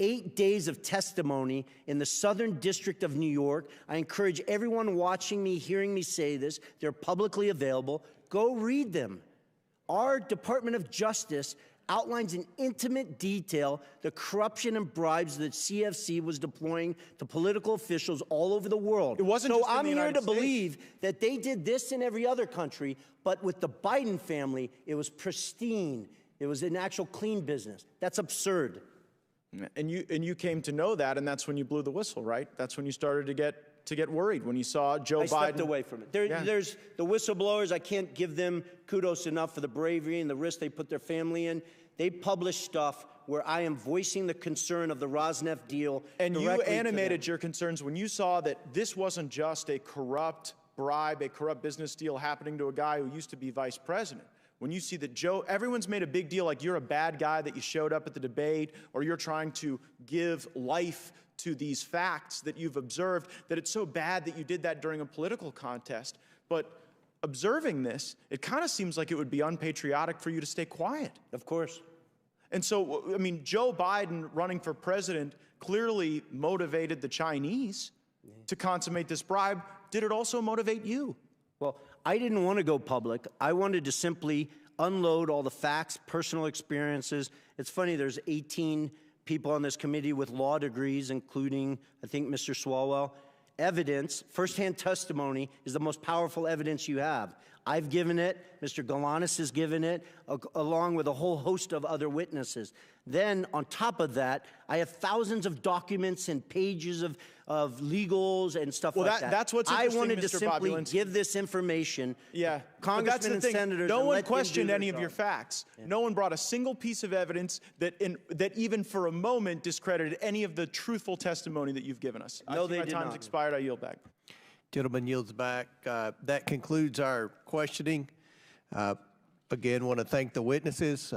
B: 8 days of testimony in the Southern District of New York. I encourage everyone watching me, hearing me say this, they're publicly available. Go read them. Our Department of Justice outlines in intimate detail the corruption and bribes that CFC was deploying to political officials all over the world.
D: It wasn't just in the United States.
B: I'm here to believe that they did this in every other country, but with the Biden family, it was pristine. It was an actual clean business. That's absurd.
D: And you came to know that, and that's when you blew the whistle, right? That's when you started to get worried, when you saw Joe Biden.
B: I stepped away from it. There's the whistleblowers. I can't give them kudos enough for the bravery and the risk they put their family in. They publish stuff where I am voicing the concern of the Rosneft deal.
D: And you animated your concerns when you saw that this wasn't just a corrupt bribe, a corrupt business deal happening to a guy who used to be vice president. When you see that everyone's made a big deal like you're a bad guy, that you showed up at the debate, or you're trying to give life to these facts that you've observed, that it's so bad that you did that during a political contest. But observing this, it kind of seems like it would be unpatriotic for you to stay quiet.
B: Of course.
D: And so, I mean, Joe Biden running for president clearly motivated the Chinese to consummate this bribe. Did it also motivate you?
B: Well, I didn't want to go public. I wanted to simply unload all the facts, personal experiences. It's funny, there's 18 people on this committee with law degrees, including, I think, Mr. Swalwell. Evidence, firsthand testimony, is the most powerful evidence you have. I've given it, Mr. Galanis has given it, along with a whole host of other witnesses. Then, on top of that, I have thousands of documents and pages of legals and stuff like that.
D: That's what's interesting,
B: I wanted
D: Mr.
B: to simply
D: Bobulinski.
B: give this information.
D: Yeah,
B: Congressmen and senators.
D: No one questioned any of your facts.
B: Yeah.
D: No one brought a single piece of evidence that even for a moment discredited any of the truthful testimony that you've given us.
B: No, they
D: my
B: did
D: time's
B: not.
D: expired. I yield back.
S: Gentleman yields back. That concludes our questioning. Again, want to thank the witnesses.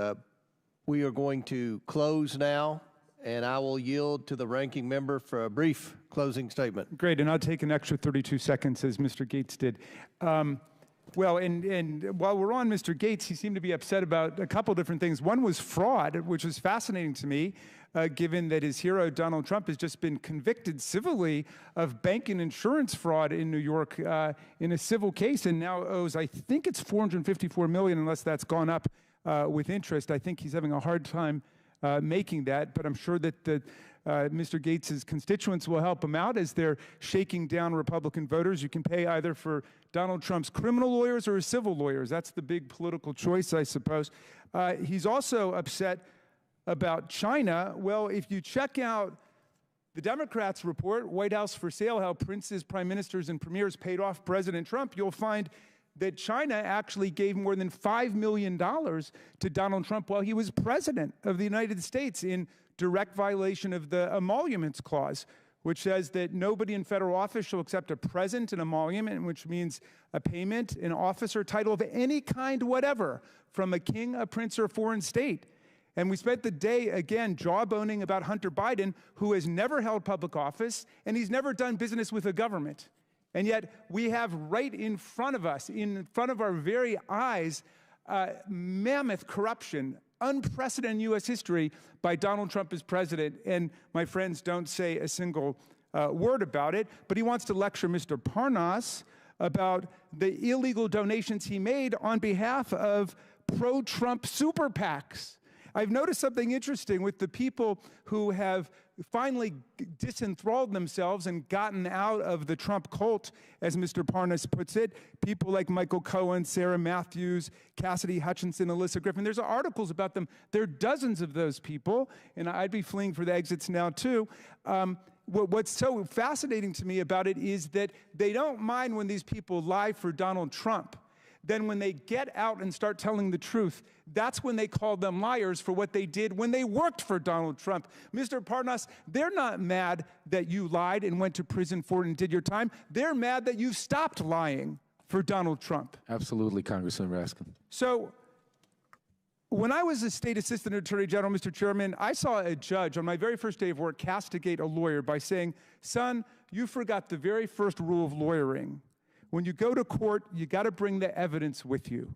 S: We are going to close now, and I will yield to the ranking member for a brief closing statement.
F: Great, and I'll take an extra 32 seconds, as Mr. Gates did. Well, and while we're on Mr. Gates, he seemed to be upset about a couple different things. One was fraud, which was fascinating to me, given that his hero, Donald Trump, has just been convicted civilly of bank and insurance fraud in New York in a civil case, and now owes, I think it's $454 million, unless that's gone up with interest. I think he's having a hard time making that, but I'm sure that Mr. Gates' constituents will help him out as they're shaking down Republican voters. You can pay either for Donald Trump's criminal lawyers or his civil lawyers. That's the big political choice, I suppose. He's also upset about China. Well, if you check out the Democrats' report, White House for Sale, how princes, prime ministers, and premiers paid off President Trump, you'll find that China actually gave more than $5 million to Donald Trump while he was president of the United States, in direct violation of the Emoluments Clause, which says that nobody in federal office shall accept a present, an emolument, which means a payment, an office or title of any kind whatever from a king, a prince, or a foreign state. And we spent the day, again, jawboning about Hunter Biden, who has never held public office, and he's never done business with a government. And yet we have right in front of us, in front of our very eyes, mammoth corruption, unprecedented in U.S. history by Donald Trump as president, and my friends don't say a single word about it, but he wants to lecture Mr. Parnas about the illegal donations he made on behalf of pro-Trump super PACs. I've noticed something interesting with the people who have finally disenthralled themselves and gotten out of the Trump cult, as Mr. Parnas puts it. People like Michael Cohen, Sarah Matthews, Cassidy Hutchinson, Alyssa Griffin. There's articles about them. There are dozens of those people, and I'd be fleeing for the exits now too. What's so fascinating to me about it is that they don't mind when these people lie for Donald Trump. Then when they get out and start telling the truth, that's when they call them liars for what they did when they worked for Donald Trump. Mr. Parnas, they're not mad that you lied and went to prison for it and did your time. They're mad that you stopped lying for Donald Trump.
K: Absolutely, Congressman Raskin.
F: So when I was a state assistant attorney general, Mr. Chairman, I saw a judge on my very first day of work castigate a lawyer by saying, son, you forgot the very first rule of lawyering. When you go to court, you got to bring the evidence with you.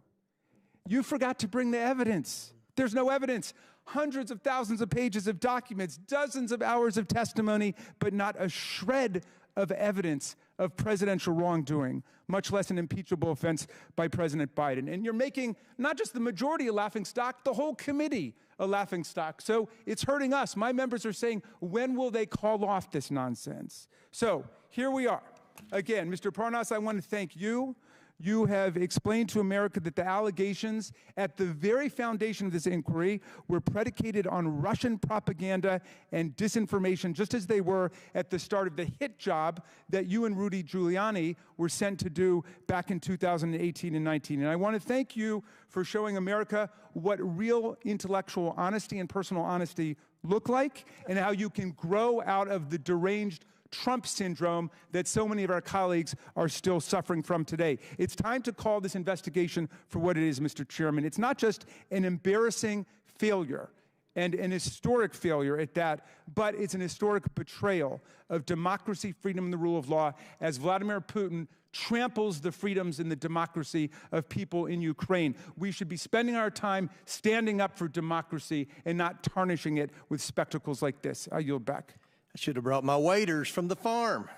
F: You forgot to bring the evidence. There's no evidence. Hundreds of thousands of pages of documents, dozens of hours of testimony, but not a shred of evidence of presidential wrongdoing, much less an impeachable offense by President Biden. And you're making not just the majority a laughingstock, the whole committee a laughingstock. So it's hurting us. My members are saying, when will they call off this nonsense? So here we are. Again, Mr. Parnas, I want to thank you. You have explained to America that the allegations at the very foundation of this inquiry were predicated on Russian propaganda and disinformation, just as they were at the start of the hit job that you and Rudy Giuliani were sent to do back in 2018 and 19. And I want to thank you for showing America what real intellectual honesty and personal honesty look like, and how you can grow out of the deranged Trump syndrome that so many of our colleagues are still suffering from today. It's time to call this investigation for what it is, Mr. Chairman. It's not just an embarrassing failure and an historic failure at that, but it's an historic betrayal of democracy, freedom, and the rule of law as Vladimir Putin tramples the freedoms and the democracy of people in Ukraine. We should be spending our time standing up for democracy and not tarnishing it with spectacles like this. I yield back.
S: I should have brought my waiters from the farm.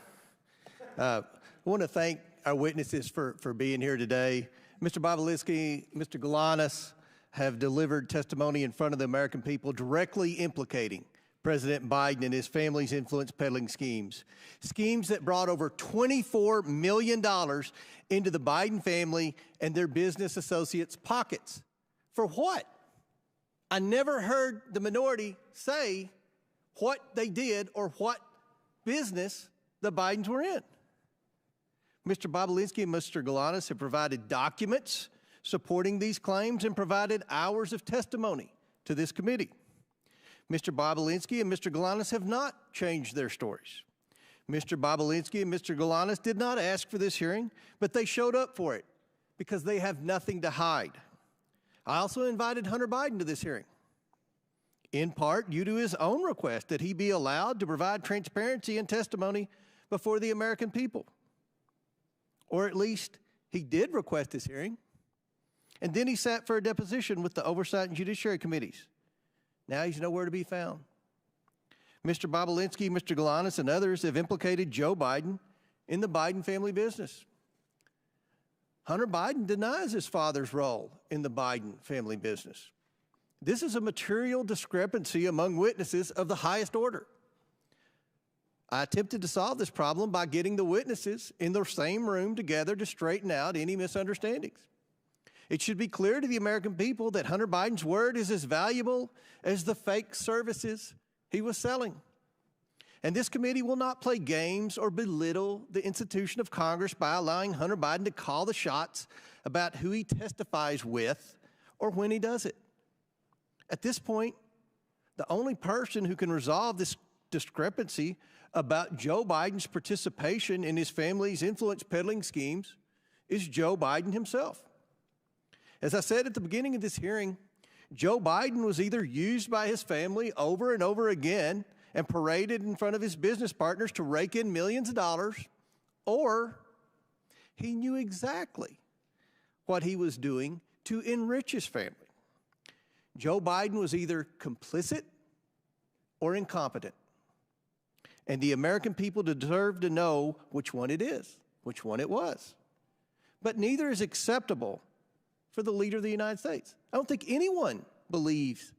S: I want to thank our witnesses for being here today. Mr. Bobulinski, Mr. Galanis have delivered testimony in front of the American people directly implicating President Biden and his family's influence peddling schemes. Schemes that brought over $24 million into the Biden family and their business associates' pockets. For what? I never heard the minority say what they did or what business the Bidens were in. Mr. Bobulinski and Mr. Galanis have provided documents supporting these claims and provided hours of testimony to this committee. Mr. Bobulinski and Mr. Galanis have not changed their stories. Mr. Bobulinski and Mr. Galanis did not ask for this hearing, but they showed up for it because they have nothing to hide. I also invited Hunter Biden to this hearing, in part due to his own request that he be allowed to provide transparency and testimony before the American people. Or at least he did request this hearing, and then he sat for a deposition with the Oversight and Judiciary Committees. Now he's nowhere to be found. Mr. Bobulinski, Mr. Galanis, and others have implicated Joe Biden in the Biden family business. Hunter Biden denies his father's role in the Biden family business. This is a material discrepancy among witnesses of the highest order. I attempted to solve this problem by getting the witnesses in the same room together to straighten out any misunderstandings. It should be clear to the American people that Hunter Biden's word is as valuable as the fake services he was selling. And this committee will not play games or belittle the institution of Congress by allowing Hunter Biden to call the shots about who he testifies with or when he does it. At this point, the only person who can resolve this discrepancy about Joe Biden's participation in his family's influence peddling schemes is Joe Biden himself. As I said at the beginning of this hearing, Joe Biden was either used by his family over and over again and paraded in front of his business partners to rake in millions of dollars, or he knew exactly what he was doing
C: to enrich his family. Joe Biden was either complicit or incompetent. And the American people deserve to know which one it is, which one it was. But neither is acceptable for the leader of the United States. I don't think anyone believes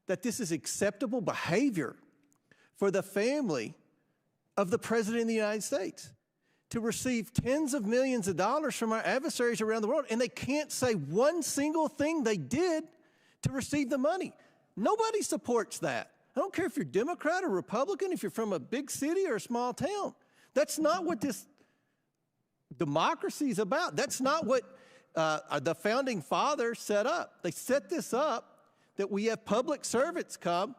C: that this is acceptable behavior for the family of the President of the United States to receive tens of millions of dollars from our adversaries around the world, and they can't say one single thing they did to receive the money. Nobody supports that. I don't care if you're Democrat or Republican, if you're from a big city or a small town. That's not what this democracy is about. That's not what the founding fathers set up. They set this up that we have public servants come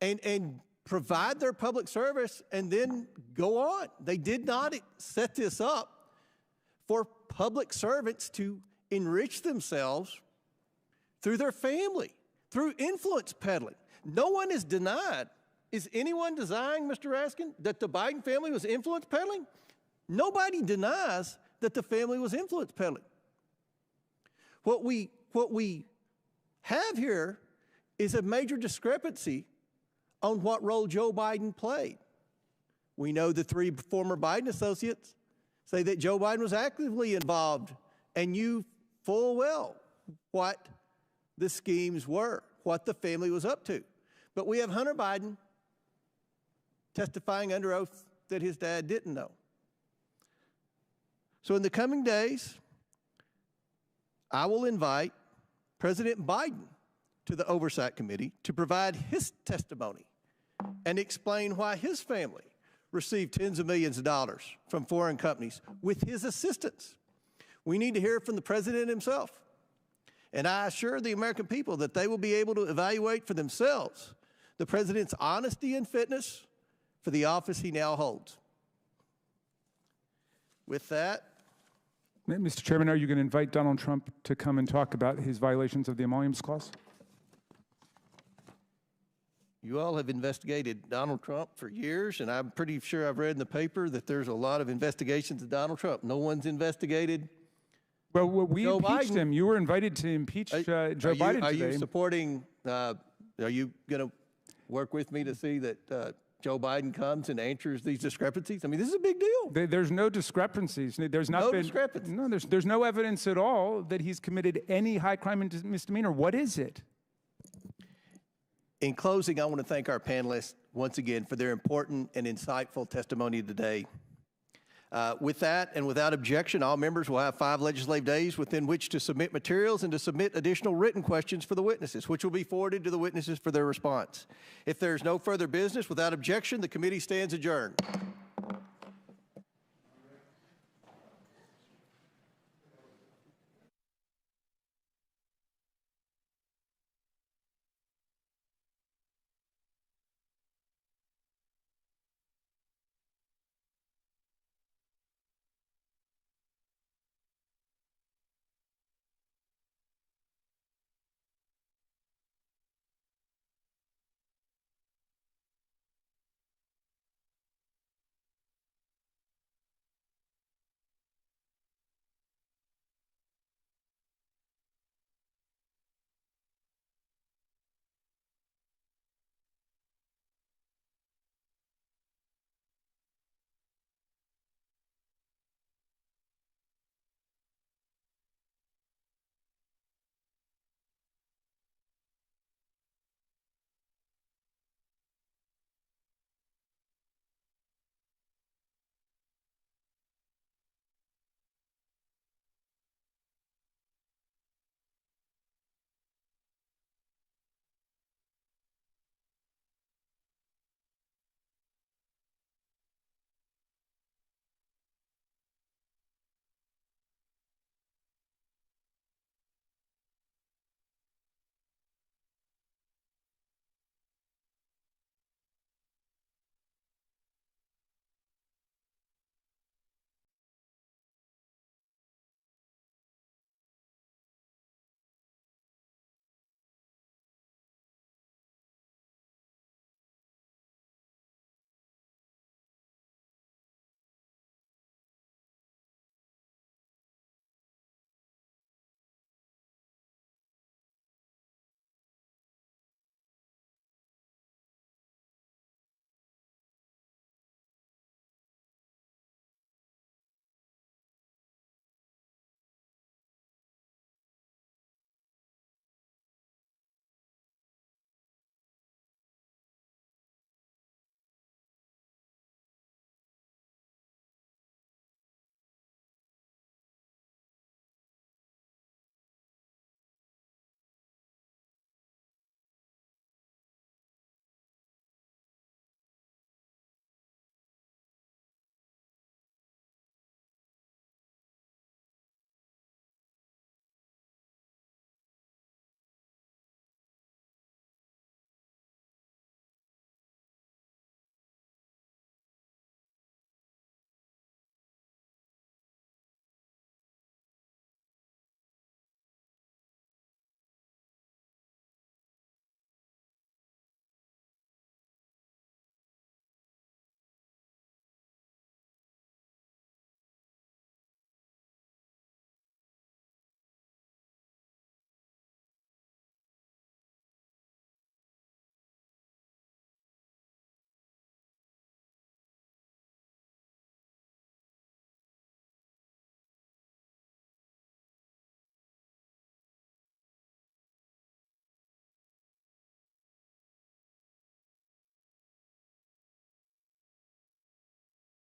C: and provide their public service and then go on. They did not set this up for public servants to enrich themselves through their family, through influence peddling. No one is denied. Is anyone denying, Mr. Raskin, that the Biden family was influence peddling? Nobody denies that the family was influence peddling. What we have here is a major discrepancy on what role Joe Biden played. We know the three former Biden associates say that Joe Biden was actively involved and knew full well what the schemes were, what the family was up to. But we have Hunter Biden testifying under oath that his dad didn't know. So in the coming days, I will invite President Biden to the Oversight Committee to provide his testimony and explain why his family received tens of millions of dollars from foreign companies with his assistance. We need to hear from the President himself. And I assure the American people that they will be able to evaluate for themselves the President's honesty and fitness for the office he now holds. With that,
F: Mr. Chairman, are you going to invite Donald Trump to come and talk about his violations of the Emoluments Clause?
C: you all have investigated Donald Trump for years, and I'm pretty sure I've read in the paper that there's a lot of investigations of Donald Trump. No one's investigated
F: Well, we
C: Joe
F: impeached
C: Biden.
F: him. You were invited to impeach Joe Biden
C: Are
F: today.
C: you supporting, are you going to work with me to see that Joe Biden comes and answers these discrepancies? I mean, this is a big deal.
F: There's no discrepancies. There's not
C: No
F: been,
C: discrepancies.
F: No, there's no evidence at all that he's committed any high crime and misdemeanor. What is it?
C: In closing, I want to thank our panelists once again for their important and insightful testimony today. With that and without objection, all members will have 5 legislative days within which to submit materials and to submit additional written questions for the witnesses, which will be forwarded to the witnesses for their response. If there is no further business, without objection, the committee stands adjourned.